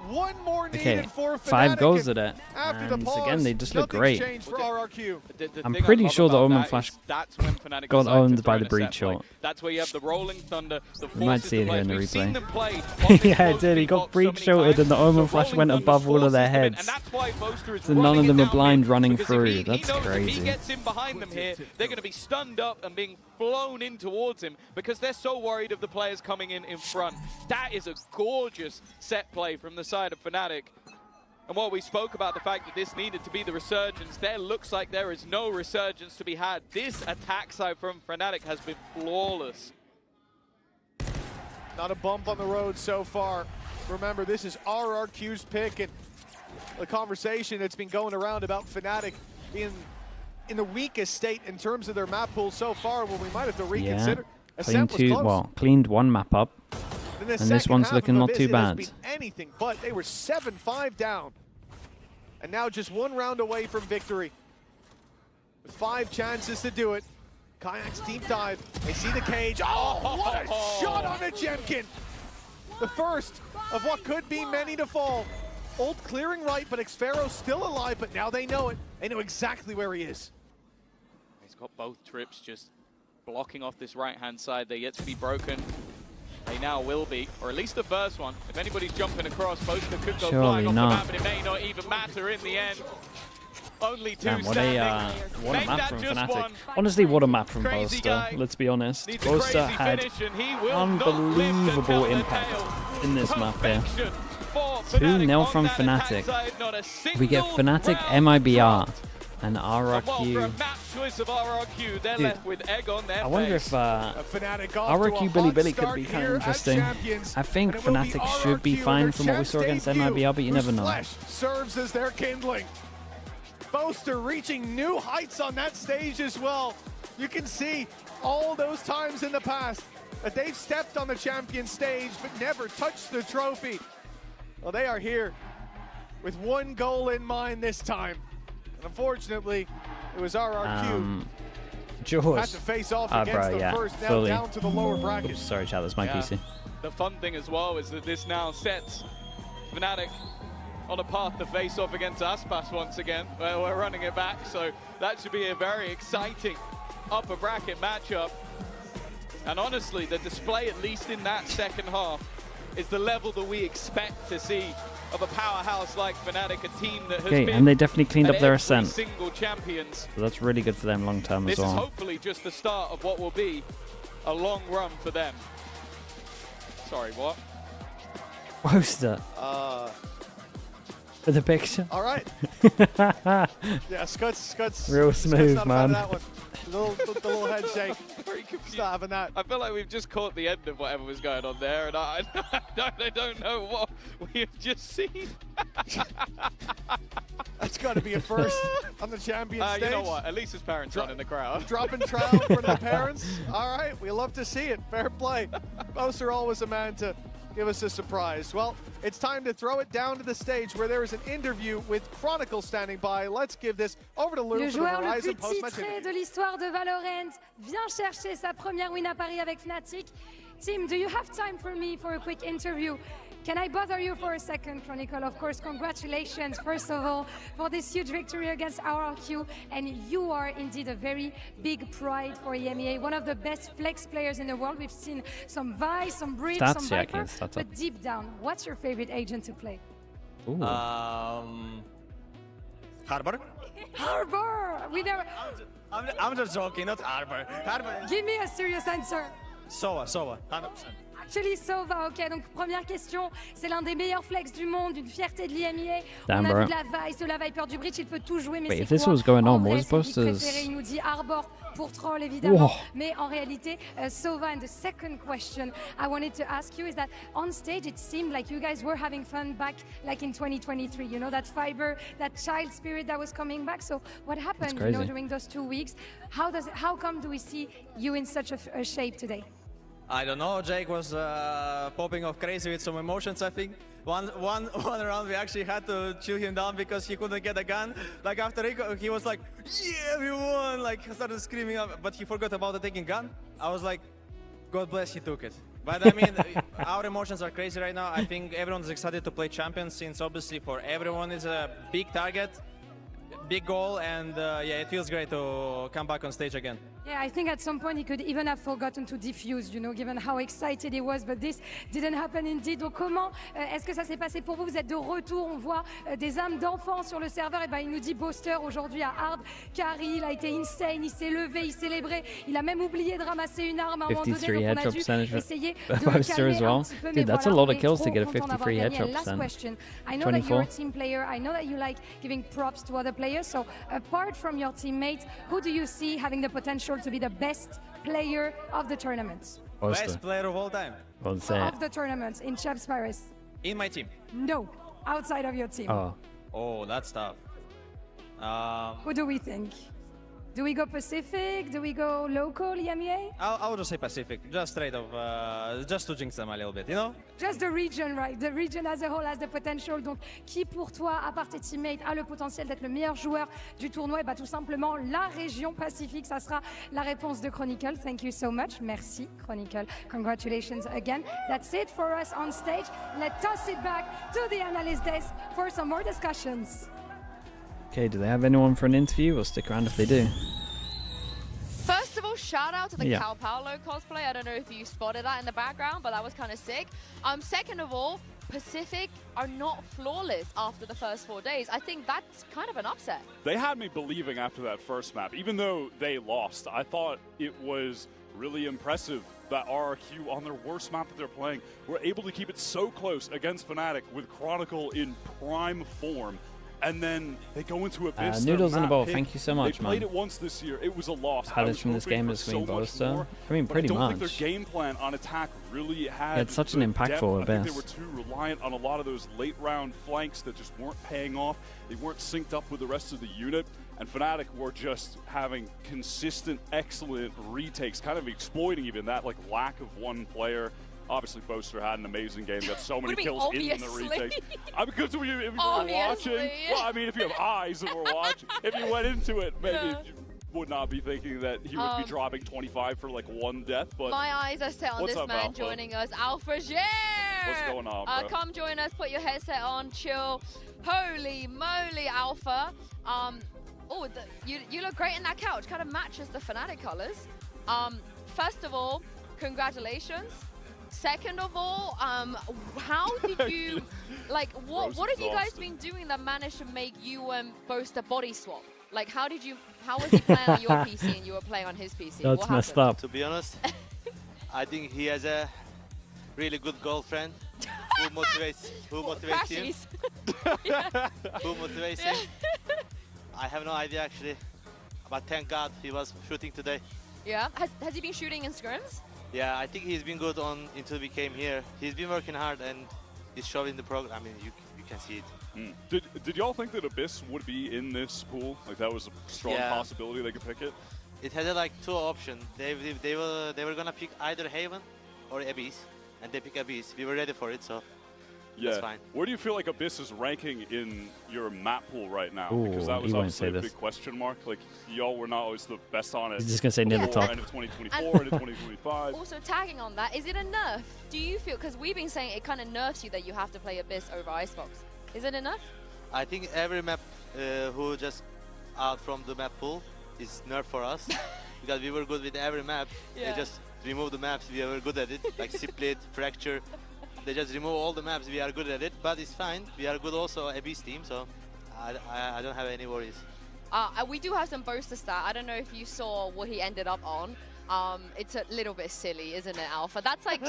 S16: One more
S1: Okay,
S16: needed for
S1: 5
S16: Fnatic,
S1: goals at it.
S16: After the
S1: And
S16: pause,
S1: again, they just look
S16: nothing's
S1: great.
S16: changed for RRQ.
S1: I'm pretty sure the Omen Flash
S15: that's when Fnatic
S1: got
S15: decide to
S1: owned by
S15: throw
S1: the
S15: in a
S1: breach
S15: set play.
S1: shot.
S15: That's where you have the rolling thunder, the
S1: We might
S15: forces
S1: see it
S15: to
S1: here in the
S15: play. We've seen
S1: replay.
S15: them play on this
S1: Yeah, it
S15: close
S1: did. He
S15: beat
S1: got
S15: box so
S1: breach
S15: many
S1: shotted
S15: times.
S1: and the Omen
S15: So
S1: Flash
S15: rolling
S1: went
S15: thunder
S1: above all of their
S15: forces them in,
S1: heads.
S15: and that's why Boaster is
S1: So none
S15: running
S1: of
S15: it
S1: them are
S15: down
S1: blind
S15: here,
S1: running
S15: because
S1: through.
S15: he
S1: That's
S15: knows if he
S1: crazy.
S15: gets in behind them here, they're going to be stunned up and being blown in towards him because they're so worried of the players coming in front. That is a gorgeous set play from the side of Fnatic. And while we spoke about the fact that this needed to be the resurgence, there looks like there is no resurgence to be had. This attack side from Fnatic has been flawless.
S16: Not a bump on the road so far. Remember, this is RRQ's pick, and the conversation that's been going around about Fnatic being in the weakest state in terms of their map pool so far, well, we might have to reconsider. Ascent was close.
S1: Cleaned one map up.
S16: And the
S1: And this one's
S16: second
S1: looking
S16: half
S1: not
S16: of
S1: too
S16: it has
S1: bad.
S16: been anything but. They were 7-5 down. And now just one round away from victory. With 5 chances to do it. Kayak's deep dive. They see the cage. Oh, what a shot on it, Jemkin! The first of what could be many to fall. Ult clearing right, but Xfero's still alive, but now they know it. They know exactly where he is.
S15: He's got both trips just blocking off this right-hand side. They're yet to be broken. They now will be, or at least the first one. If anybody's jumping across, Boaster could go flying off the map, but it may not even matter in the end. Only 2
S1: Damn,
S15: standing.
S1: what a
S15: Make
S1: map
S15: that
S1: from
S15: just
S1: Fnatic.
S15: one.
S1: Honestly, what a map from
S15: Crazy
S1: Boaster.
S15: guy.
S1: Let's be honest.
S15: Needs a
S1: Boaster
S15: crazy
S1: had
S15: finish, and he will not live to
S1: unbelievable
S15: tell the
S1: impact
S15: tale.
S1: in this map here.
S15: Perfection for
S1: 2-0
S15: Fnatic
S1: from
S15: on that attack
S1: Fnatic.
S15: side. Not a
S1: We get
S15: single
S1: Fnatic,
S15: round
S1: MIBR,
S15: dropped.
S1: and
S15: And well, for a
S1: RRQ.
S15: map choice of RRQ, they're
S1: Dude,
S15: left with egg on their
S1: I wonder
S15: face.
S1: if
S16: Fnatic off to a
S1: RRQ Billy
S16: hot
S1: Billy could
S16: start
S1: be kind
S16: here
S1: of
S16: at
S1: interesting.
S16: Champions.
S1: I think
S16: And it will be
S1: Fnatic should be
S16: RRQ
S1: fine
S16: in
S1: from
S16: their
S1: what we saw against
S16: champs debut,
S1: MIBR, but you
S16: whose
S1: never know.
S16: flesh serves as their kindling. Boaster reaching new heights on that stage as well. You can see all those times in the past that they've stepped on the champion stage but never touched the trophy. Well, they are here with one goal in mind this time. And unfortunately, it was RRQ.
S1: Jaws.
S16: Had to face off against
S1: bro,
S16: them first, now
S1: fully.
S16: down to the lower bracket.
S1: Oops, sorry, chat, that's my
S15: Yeah.
S1: PC.
S15: The fun thing as well is that this now sets Fnatic on a path to face off against Aspas once again. We're running it back, so that should be a very exciting upper bracket matchup. And honestly, the display, at least in that second half, is the level that we expect to see of a powerhouse like Fnatic, a team that has
S1: Okay,
S15: been
S1: and they definitely cleaned
S15: at
S1: up their
S15: every
S1: Ascent.
S15: single champions.
S1: So that's really good for them long term as
S15: This is
S1: well.
S15: hopefully just the start of what will be a long run for them. Sorry, what?
S1: Boaster. For the picture.
S16: All right. Yeah, Scuds.
S1: Real
S16: Scuds
S1: smooth,
S16: not a fan
S1: man.
S16: of that one. The little head shake.
S15: Very confused.
S16: Not having that.
S15: I feel like we've just caught the end of whatever was going on there, and I don't know what we have just seen.
S16: That's got to be a first on the champion stage.
S15: You know what? At least his parents aren't in the crowd.
S16: Dropping trowel for the parents. All right, we love to see it. Fair play. Boaster always a man to give us a surprise. Well, it's time to throw it down to the stage where there is an interview with Chronicle standing by. Let's give this over to Lou
S9: Le
S16: for the
S9: joueur le
S16: Horizon
S9: plus
S16: post-match
S9: titré
S16: interview.
S9: de l'histoire de Valorant vient chercher sa première win à Paris avec Fnatic. Tim, do you have time for me for a quick interview? Can I bother you for a second, Chronicle? Of course, congratulations, first of all, for this huge victory against RRQ. And you are indeed a very big pride for EMEA, one of the best flex players in the world. We've seen some Vi, some Bridge, some Viper. But deep down, what's your favorite agent to play?
S1: Ooh.
S7: Harbor?
S9: Harbor! We never...
S7: I'm just joking, not Harbor. Harbor.
S9: Give me a serious answer.
S7: Sova, 100%.
S9: Actually, Sova, ok. Donc, première question, c'est l'un des meilleurs flex du monde, une fierté de l'IMEA.
S1: Damn,
S9: On a
S1: bro.
S9: vu de la Vice, de la Viper, du Bridge, il peut tout jouer, mais
S1: Wait,
S9: c'est
S1: if this
S9: quoi
S1: was going
S9: en
S1: on,
S9: vrai,
S1: what was
S9: son pick
S1: Boaster's-
S9: préféré? Il nous dit Arbor pour troll, évidemment.
S1: Whoa.
S9: Mais en réalité, Sova, and the second question I wanted to ask you is that on stage, it seemed like you guys were having fun back like in 2023. You know, that fiber, that child spirit that was coming back. So what happened,
S1: crazy.
S9: during those 2 weeks? How come do we see you in such a shape today?
S14: I don't know, Jake was popping off crazy with some emotions, I think. One round we actually had to chill him down because he couldn't get a gun. Like after he was like, yeah, we won, like started screaming up, but he forgot about the taking gun. I was like, God bless, he took it. But I mean, our emotions are crazy right now. I think everyone's excited to play champions since obviously for everyone is a big target, big goal, and yeah, it feels great to come back on stage again.
S9: Yeah, I think at some point he could even have forgotten to defuse, you know, given how excited he was, but this didn't happen indeed. Donc comment est-ce que ça s'est passé pour vous? Vous êtes de retour, on voit des âmes d'enfants sur le serveur. Et ben il nous dit Boaster aujourd'hui à Hard Carry, il a été insane, il s'est levé, il célébrait, il a même oublié de ramasser une arme à un moment donné, donc on a dû essayer de le calmer un petit peu.
S1: Dude, that's a lot of kills to get a 53 headshot
S9: Last
S1: percent.
S9: question. I know that you're a team player, I know that you like giving props to other players, so apart from your teammates, who do you see having the potential to be the best player of the tournament?
S14: Best player of all time.
S1: Well, say it.
S9: Of the tournament in Chaps Paris?
S14: In my team.
S9: No, outside of your team.
S14: Oh, that's tough.
S9: Who do we think? Do we go Pacific? Do we go local, EMEA?
S14: I'll just say Pacific, just straight off, just to jinx them a little bit, you know?
S9: Just the region, right? The region as a whole has the potential. Donc, qui pour toi, à part tes teammates, a le potentiel d'être le meilleur joueur du tournoi? Et bah, tout simplement, la région Pacifique, ça sera la réponse de Chronicle. Thank you so much. Merci, Chronicle. Congratulations again. That's it for us on stage. Let's toss it back to the analyst desk for some more discussions.
S1: Okay, do they have anyone for an interview? We'll stick around if they do.
S2: First of all, shout out to the
S1: Yeah.
S2: Cal Paolo cosplay. I don't know if you spotted that in the background, but that was kind of sick. Second of all, Pacific are not flawless after the first 4 days. I think that's kind of an upset.
S3: They had me believing after that first map, even though they lost. I thought it was really impressive that RRQ, on their worst map that they're playing, were able to keep it so close against Fnatic with Chronicle in prime form. And then they go into Abyss.
S1: Noodles in a bowl, thank you so much,
S3: They played
S1: man.
S3: it once this year. It was a loss.
S1: Highlights from this game is Queen Boaster. I mean, pretty
S3: I don't
S1: much.
S3: think their game plan on attack really had.
S1: Yeah, it's such an
S3: the
S1: impactful
S3: depth. I think
S1: Abyss.
S3: they were too reliant on a lot of those late round flanks that just weren't paying off. They weren't synced up with the rest of the unit. And Fnatic were just having consistent, excellent retakes, kind of exploiting even that like lack of one player. Obviously, Boaster had an amazing game. Got so many kills in the retake. Because if you were watching, well, I mean, if you have eyes and were watching, if you went into it, maybe you would not be thinking that he would be dropping 25 for like one death. But
S2: my eyes are set on this man
S3: Alpha?
S2: joining us, Alpha Jer.
S3: What's going on, bro?
S2: Come join us. Put your headset on. Chill. Holy moly, Alpha. You look great in that couch. Kind of matches the Fnatic colors. First of all, congratulations. Second of all, how did you, like, what have you guys been doing that managed to make you boast a body swap? Like, how was he playing on your PC and you were playing on his PC?
S1: That's messed up.
S8: To be honest, I think he has a really good girlfriend who motivates him. Who motivates him. I have no idea actually, but thank God he was shooting today.
S2: Yeah, has he been shooting in scrims?
S8: Yeah, I think he's been good on until we came here. He's been working hard and he's showing the program. I mean, you can see it.
S3: Did y'all think that Abyss would be in this pool? Like that was a strong possibility they could pick it?
S8: It had like two options. They were gonna pick either Haven or Abyss, and they pick Abyss. We were ready for it, so that's fine.
S3: Where do you feel like Abyss is ranking in your map pool right now?
S1: Ooh,
S3: because that was
S1: he won't
S3: obviously
S1: say
S3: a
S1: this.
S3: big question mark. Like y'all were not always the best on it.
S1: He's just gonna say near the top.
S3: End of 2024, into 2025.
S2: Also, tagging on that, is it a nerf? Do you feel, because we've been saying it kind of nerfs you that you have to play Abyss over Icebox. Is it enough?
S8: I think every map who just out from the map pool is nerf for us because we were good with every map. They just remove the maps. We were good at it, like Split, Fracture. They just remove all the maps. We are good at it, but it's fine. We are good also Abyss team, so I don't have any worries.
S2: We do have some Boaster stat. I don't know if you saw what he ended up on. It's a little bit silly, isn't it, Alpha? That's like,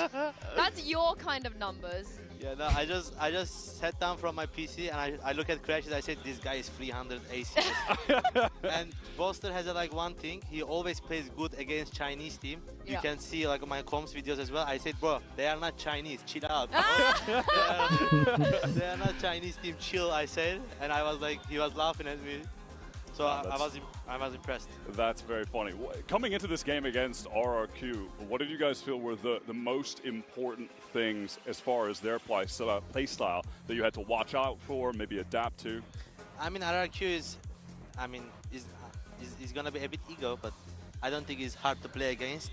S2: that's your kind of numbers.
S8: Yeah, no, I just sat down from my PC and I look at crashes. I said this guy is 300 AC. And Boaster has like one thing. He always plays good against Chinese team. You can see like my comms videos as well. I said, bro, they are not Chinese. Chill out. They are not Chinese team. Chill. I said, and I was like, he was laughing at me. So I was impressed.
S3: That's very funny. Coming into this game against RRQ, what did you guys feel were the most important things as far as their play style that you had to watch out for, maybe adapt to?
S8: I mean, RRQ is gonna be a bit ego, but I don't think it's hard to play against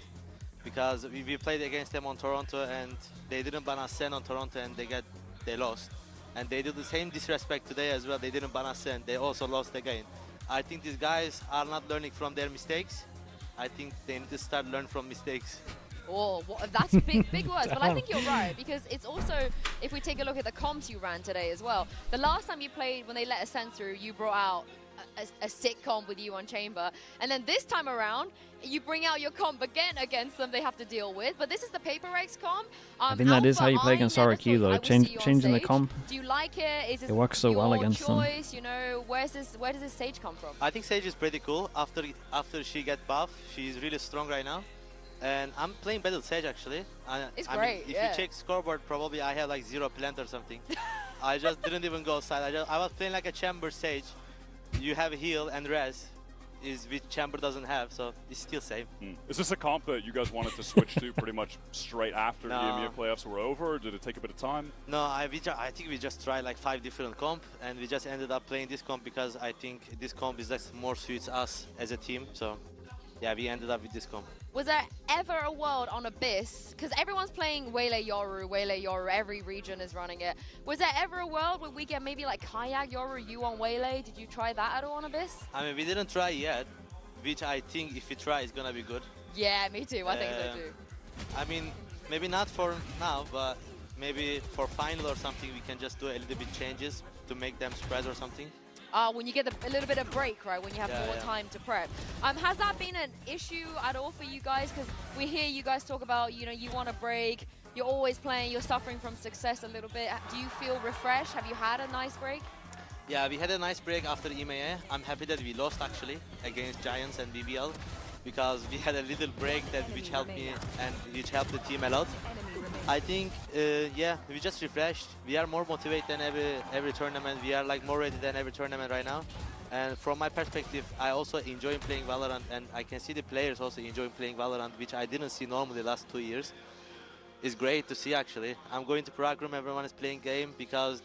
S8: because we played against them on Toronto and they didn't ban Ascent on Toronto and they lost. And they did the same disrespect today as well. They didn't ban Ascent. They also lost again. I think these guys are not learning from their mistakes. I think they need to start learning from mistakes.
S2: Oh, that's big words, but I think you're right, because it's also, if we take a look at the comps you ran today as well, the last time you played, when they let Ascent through, you brought out a sick comp with you on Chamber, and then this time around, you bring out your comp again against them they have to deal with, but this is the Paper Rex comp.
S1: I think that is how you play against RRQ though, changing the comp.
S2: Do you like it? Is
S1: it works so well against
S2: choice?
S1: them.
S2: You know, where does this Sage come from?
S8: I think Sage is pretty cool. After she get buff, she's really strong right now. And I'm playing better Sage actually.
S2: It's
S8: I
S2: great,
S8: mean, if you check scoreboard, probably I have like 0 plant or something. I just didn't even go side. I was playing like a Chamber Sage. You have heal and res, which Chamber doesn't have, so it's still same.
S3: Is this a comp that you guys wanted to switch to pretty much straight after the EMEA playoffs were over, or did it take a bit of time?
S8: No, I think we just tried like 5 different comp, and we just ended up playing this comp because I think this comp is like more suits us as a team. So yeah, we ended up with this comp.
S2: Was there ever a world on Abyss, because everyone's playing Whzy Yoru, every region is running it. Was there ever a world where we get maybe like Kayak Yoru, you on Whzy? Did you try that at all on Abyss?
S8: I mean, we didn't try yet, which I think if we try, it's gonna be good.
S2: Yeah, me too. I think so too.
S8: I mean, maybe not for now, but maybe for final or something, we can just do a little bit changes to make them spread or something.
S2: When you get a little bit of break, right? When you have more time to prep. Has that been an issue at all for you guys? Because we hear you guys talk about, you know, you want to break. You're always playing. You're suffering from success a little bit. Do you feel refreshed? Have you had a nice break?
S8: Yeah, we had a nice break after EMEA. I'm happy that we lost actually against Giants and BBL because we had a little break which helped me and which helped the team a lot. I think, yeah, we just refreshed. We are more motivated than every tournament. We are like more ready than every tournament right now. And from my perspective, I also enjoy playing Valorant, and I can see the players also enjoying playing Valorant, which I didn't see normally the last 2 years. It's great to see actually. I'm going to Prague room, everyone is playing game because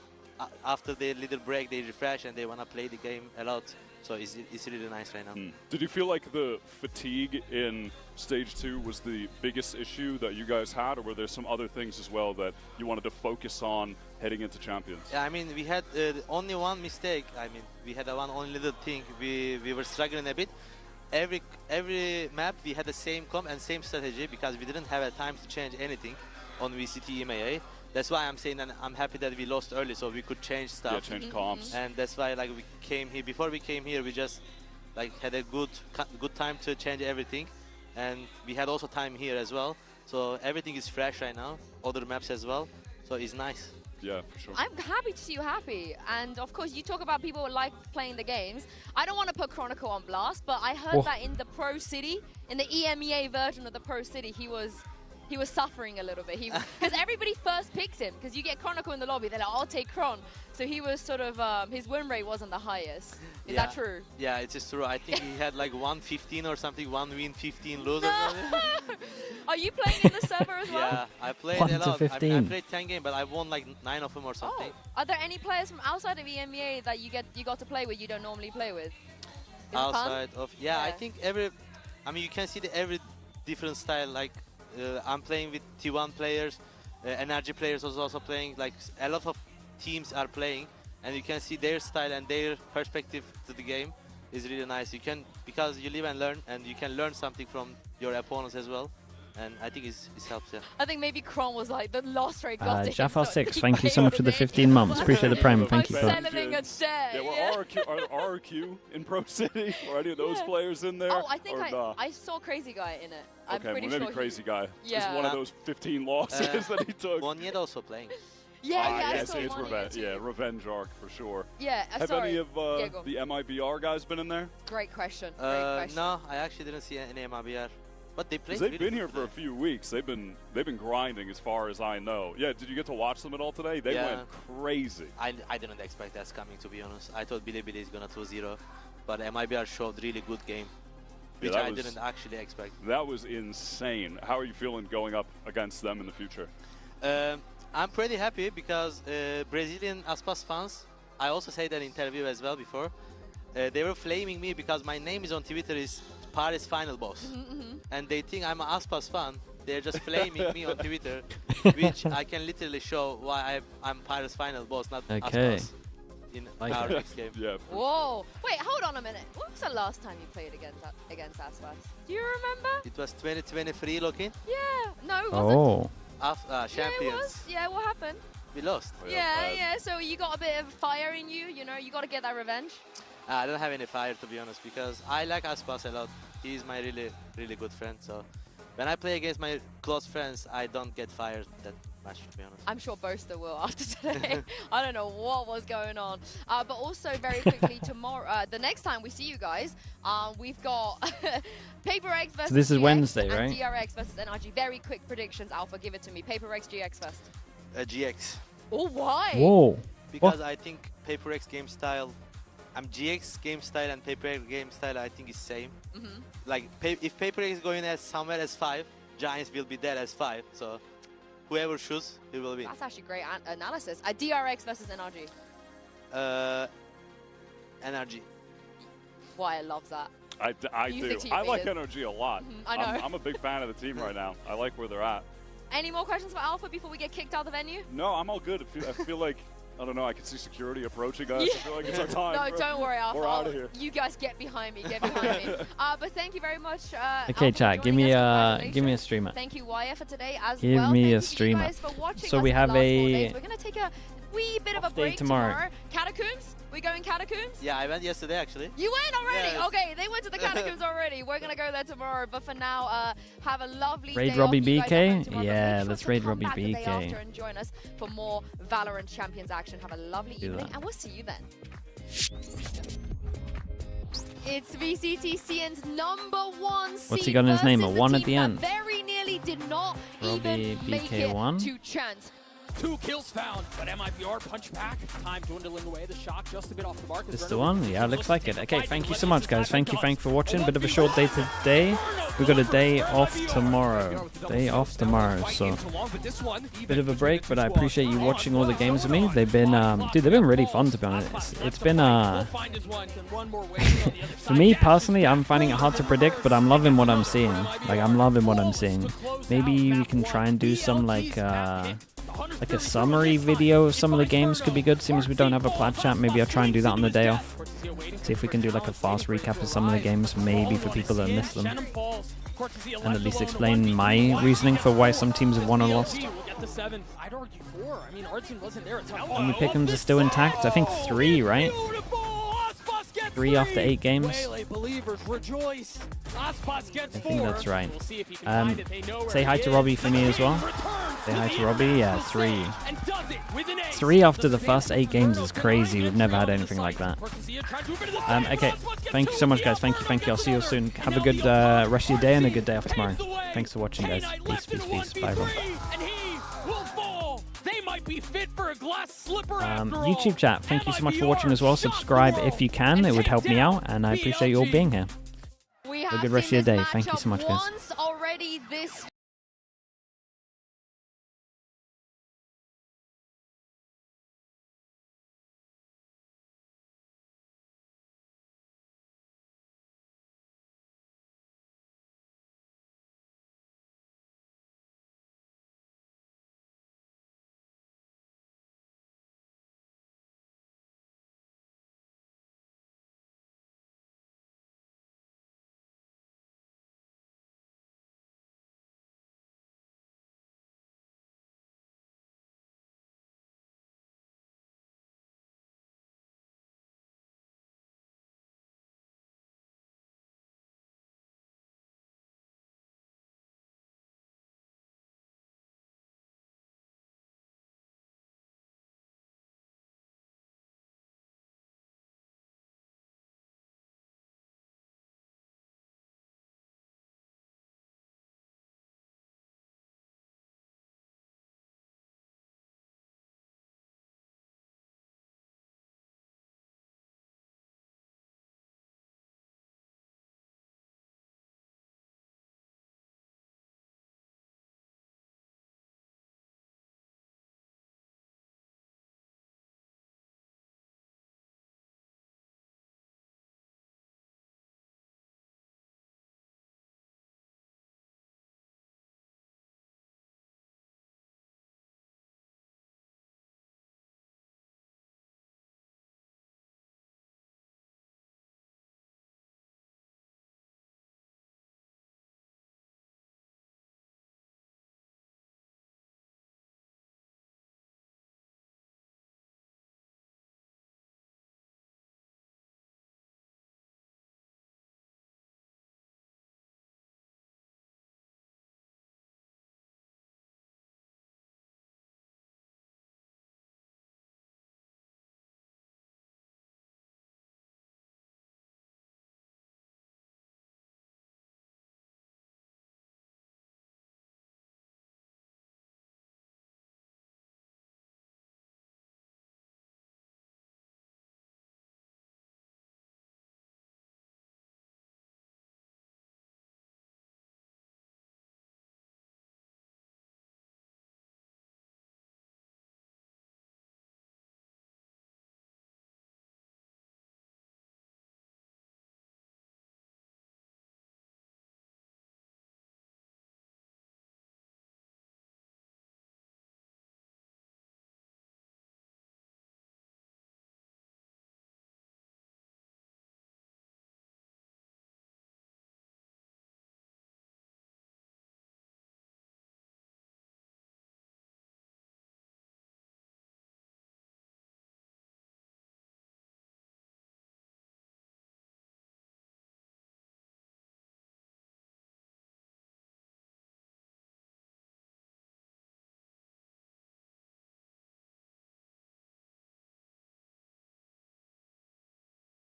S8: after their little break, they refresh and they want to play the game a lot. So it's really nice right now.
S3: Did you feel like the fatigue in Stage 2 was the biggest issue that you guys had, or were there some other things as well that you wanted to focus on heading into Champions?
S8: Yeah, I mean, we had only one mistake. I mean, we had one only little thing. We were struggling a bit. Every map, we had the same comp and same strategy because we didn't have a time to change anything on VCT EMEA. That's why I'm saying that I'm happy that we lost early, so we could change stuff.
S3: Yeah, change comps.
S8: And that's why, like, we came here. Before we came here, we just like had a good time to change everything, and we had also time here as well. So everything is fresh right now. Other maps as well. So it's nice.
S3: Yeah, for sure.
S2: I'm happy to see you happy. And of course, you talk about people who like playing the games. I don't want to put Chronicle on blast, but I heard that in the Pro City, in the EMEA version of the Pro City, he was suffering a little bit. Because everybody first picks him, because you get Chronicle in the lobby, they're like, I'll take Chron. So he was sort of, his win rate wasn't the highest. Is that true?
S8: Yeah, it is true. I think he had like 115 or something, 1 win, 15 lose.
S2: Are you playing in the server as well?
S8: Yeah, I played a lot. I played 10 games, but I won like 9 of them or something.
S2: Are there any players from outside of EMEA that you got to play with you don't normally play with?
S8: Outside of, I think you can see every different style. Like I'm playing with T1 players, Energy players was also playing. Like a lot of teams are playing, and you can see their style and their perspective to the game is really nice. You can, because you live and learn, and you can learn something from your opponents as well. And I think it helps, yeah.
S2: I think maybe Chron was like, the loss rate got to him.
S1: Jafar6, thank you so much for the 15 months. Appreciate the prime. Thank you for that.
S3: Yeah, were RRQ in Pro City? Or any of those players in there?
S2: Oh, I think I saw Crazy Guy in it. I'm pretty
S3: maybe
S2: sure
S3: Crazy Guy is one of those 15 losses that he took.
S8: Whzy also playing.
S2: I
S3: see it's Revenge. Yeah, Revenge Arc for sure.
S2: Yeah,
S3: Have any of the MIBR guys been in there?
S2: Great question.
S8: No, I actually didn't see any MIBR. But they played.
S3: They've been here for a few weeks. They've been grinding, as far as I know. Yeah, did you get to watch them at all today? They went crazy.
S8: I didn't expect that coming, to be honest. I thought Bilibili is gonna 2-0, but MIBR showed really good game, which I didn't actually expect.
S3: That was insane. How are you feeling going up against them in the future?
S8: I'm pretty happy because Brazilian Aspas fans, I also said that in interview as well before, they were flaming me because my name is on Twitter is Paris Final Boss. And they think I'm an Aspas fan. They're just flaming me on Twitter, which I can literally show why I'm Paris Final Boss, not Aspas. In our next game.
S3: Yeah.
S2: Whoa! Wait, hold on a minute. When was the last time you played against Aspas? Do you remember?
S8: It was 2023 looking.
S2: Yeah. No, it wasn't.
S8: Champions.
S2: Yeah, it was. Yeah, what happened?
S8: We lost.
S2: Yeah. So you got a bit of fire in you. You know, you got to get that revenge.
S8: I don't have any fire, to be honest, because I like Aspas a lot. He's my really good friend. So when I play against my close friends, I don't get fired that much, to be honest.
S2: I'm sure Boaster will after today. I don't know what was going on. But also very quickly tomorrow, the next time we see you guys, we've got Paper X versus
S1: So this is
S2: GX
S1: Wednesday,
S2: and
S1: right?
S2: DRX versus NRG. Very quick predictions, Alpha. Give it to me. Paper X, GX first.
S8: GX.
S2: Oh, why?
S1: Whoa.
S8: Because I think Paper X game style, GX game style and Paper X game style, I think is same. Like if Paper X is going as somewhere as 5, Giants will be there as 5. So whoever shoots, he will win.
S2: That's actually great analysis. DRX versus NRG.
S8: NRG.
S2: Why I love that.
S3: I do. I like NRG a lot.
S2: I know.
S3: I'm a big fan of the team right now. I like where they're at.
S2: Any more questions for Alpha before we get kicked out of the venue?
S3: No, I'm all good. I feel like, I don't know, I can see security approaching us. I feel like it's our time.
S2: No, don't worry, Alpha.
S3: We're out of here.
S2: You guys get behind me. Get behind me. But thank you very much.
S1: Okay,
S2: Alpha,
S1: chat. Give me a streamer.
S2: Thank you, YF, for today as
S1: Give
S2: well.
S1: me
S2: Thank
S1: a
S2: you
S1: streamer.
S2: guys for watching
S1: So
S2: us
S1: we
S2: the
S1: have
S2: last 4
S1: a
S2: days. We're gonna take a wee bit of a break tomorrow. Catacombs? We going Catacombs?
S8: Yeah, I went yesterday actually.
S2: You went already?
S8: Yeah.
S2: Okay, they went to the Catacombs already. We're gonna go there tomorrow. But for now, have a lovely
S1: Raid
S2: day
S1: Robbie
S2: off. You guys are home
S1: BK?
S2: tomorrow, but
S1: Yeah,
S2: make sure
S1: let's
S2: to
S1: raid
S2: come
S1: Robbie
S2: back the day
S1: BK.
S2: after and join us for more Valorant Champions action. Have a lovely
S1: Do
S2: evening,
S1: that.
S2: and we'll see you then. It's VCT CN's #1 seed.
S1: What's he got in his name? A
S2: versus
S1: 1
S2: the
S1: at the
S2: team that
S1: end.
S2: Very nearly did not
S1: Robbie
S2: even make
S1: BK
S2: it
S1: 1.
S2: to chance.
S22: 2 kills found, but MIBR punch back. Time dwindling away. The shot just a bit off the mark.
S1: This the one? Yeah, looks like it. Okay, thank you so much, guys. Thank you for watching. Bit of a short day today. We've got a day off tomorrow. So bit of a break, but I appreciate you watching all the games with me. They've been, dude, they've been really fun, to be honest. It's been, for me personally, I'm finding it hard to predict, but I'm loving what I'm seeing. Like, I'm loving what I'm seeing. Maybe we can try and do some, like a summary video of some of the games could be good. Seeing as we don't have a plat chat, maybe I'll try and do that on the day off. See if we can do like a fast recap of some of the games, maybe for people that missed them. And at least explain my reasoning for why some teams have won or lost. How many pick'ems are still intact? I think 3, right? 3 after 8 games. I think that's right. Say hi to Robbie for me as well. Say hi to Robbie. Yeah, 3. 3 after the first 8 games is crazy. We've never had anything like that. Okay, thank you so much, guys. Thank you. I'll see you soon. Have a good rest of your day and a good day off tomorrow. Thanks for watching, guys. Peace. Bye, everyone. YouTube chat, thank you so much for watching as well. Subscribe if you can, it would help me out, and I appreciate you all being here. Have a good rest of your day. Thank you so much, guys.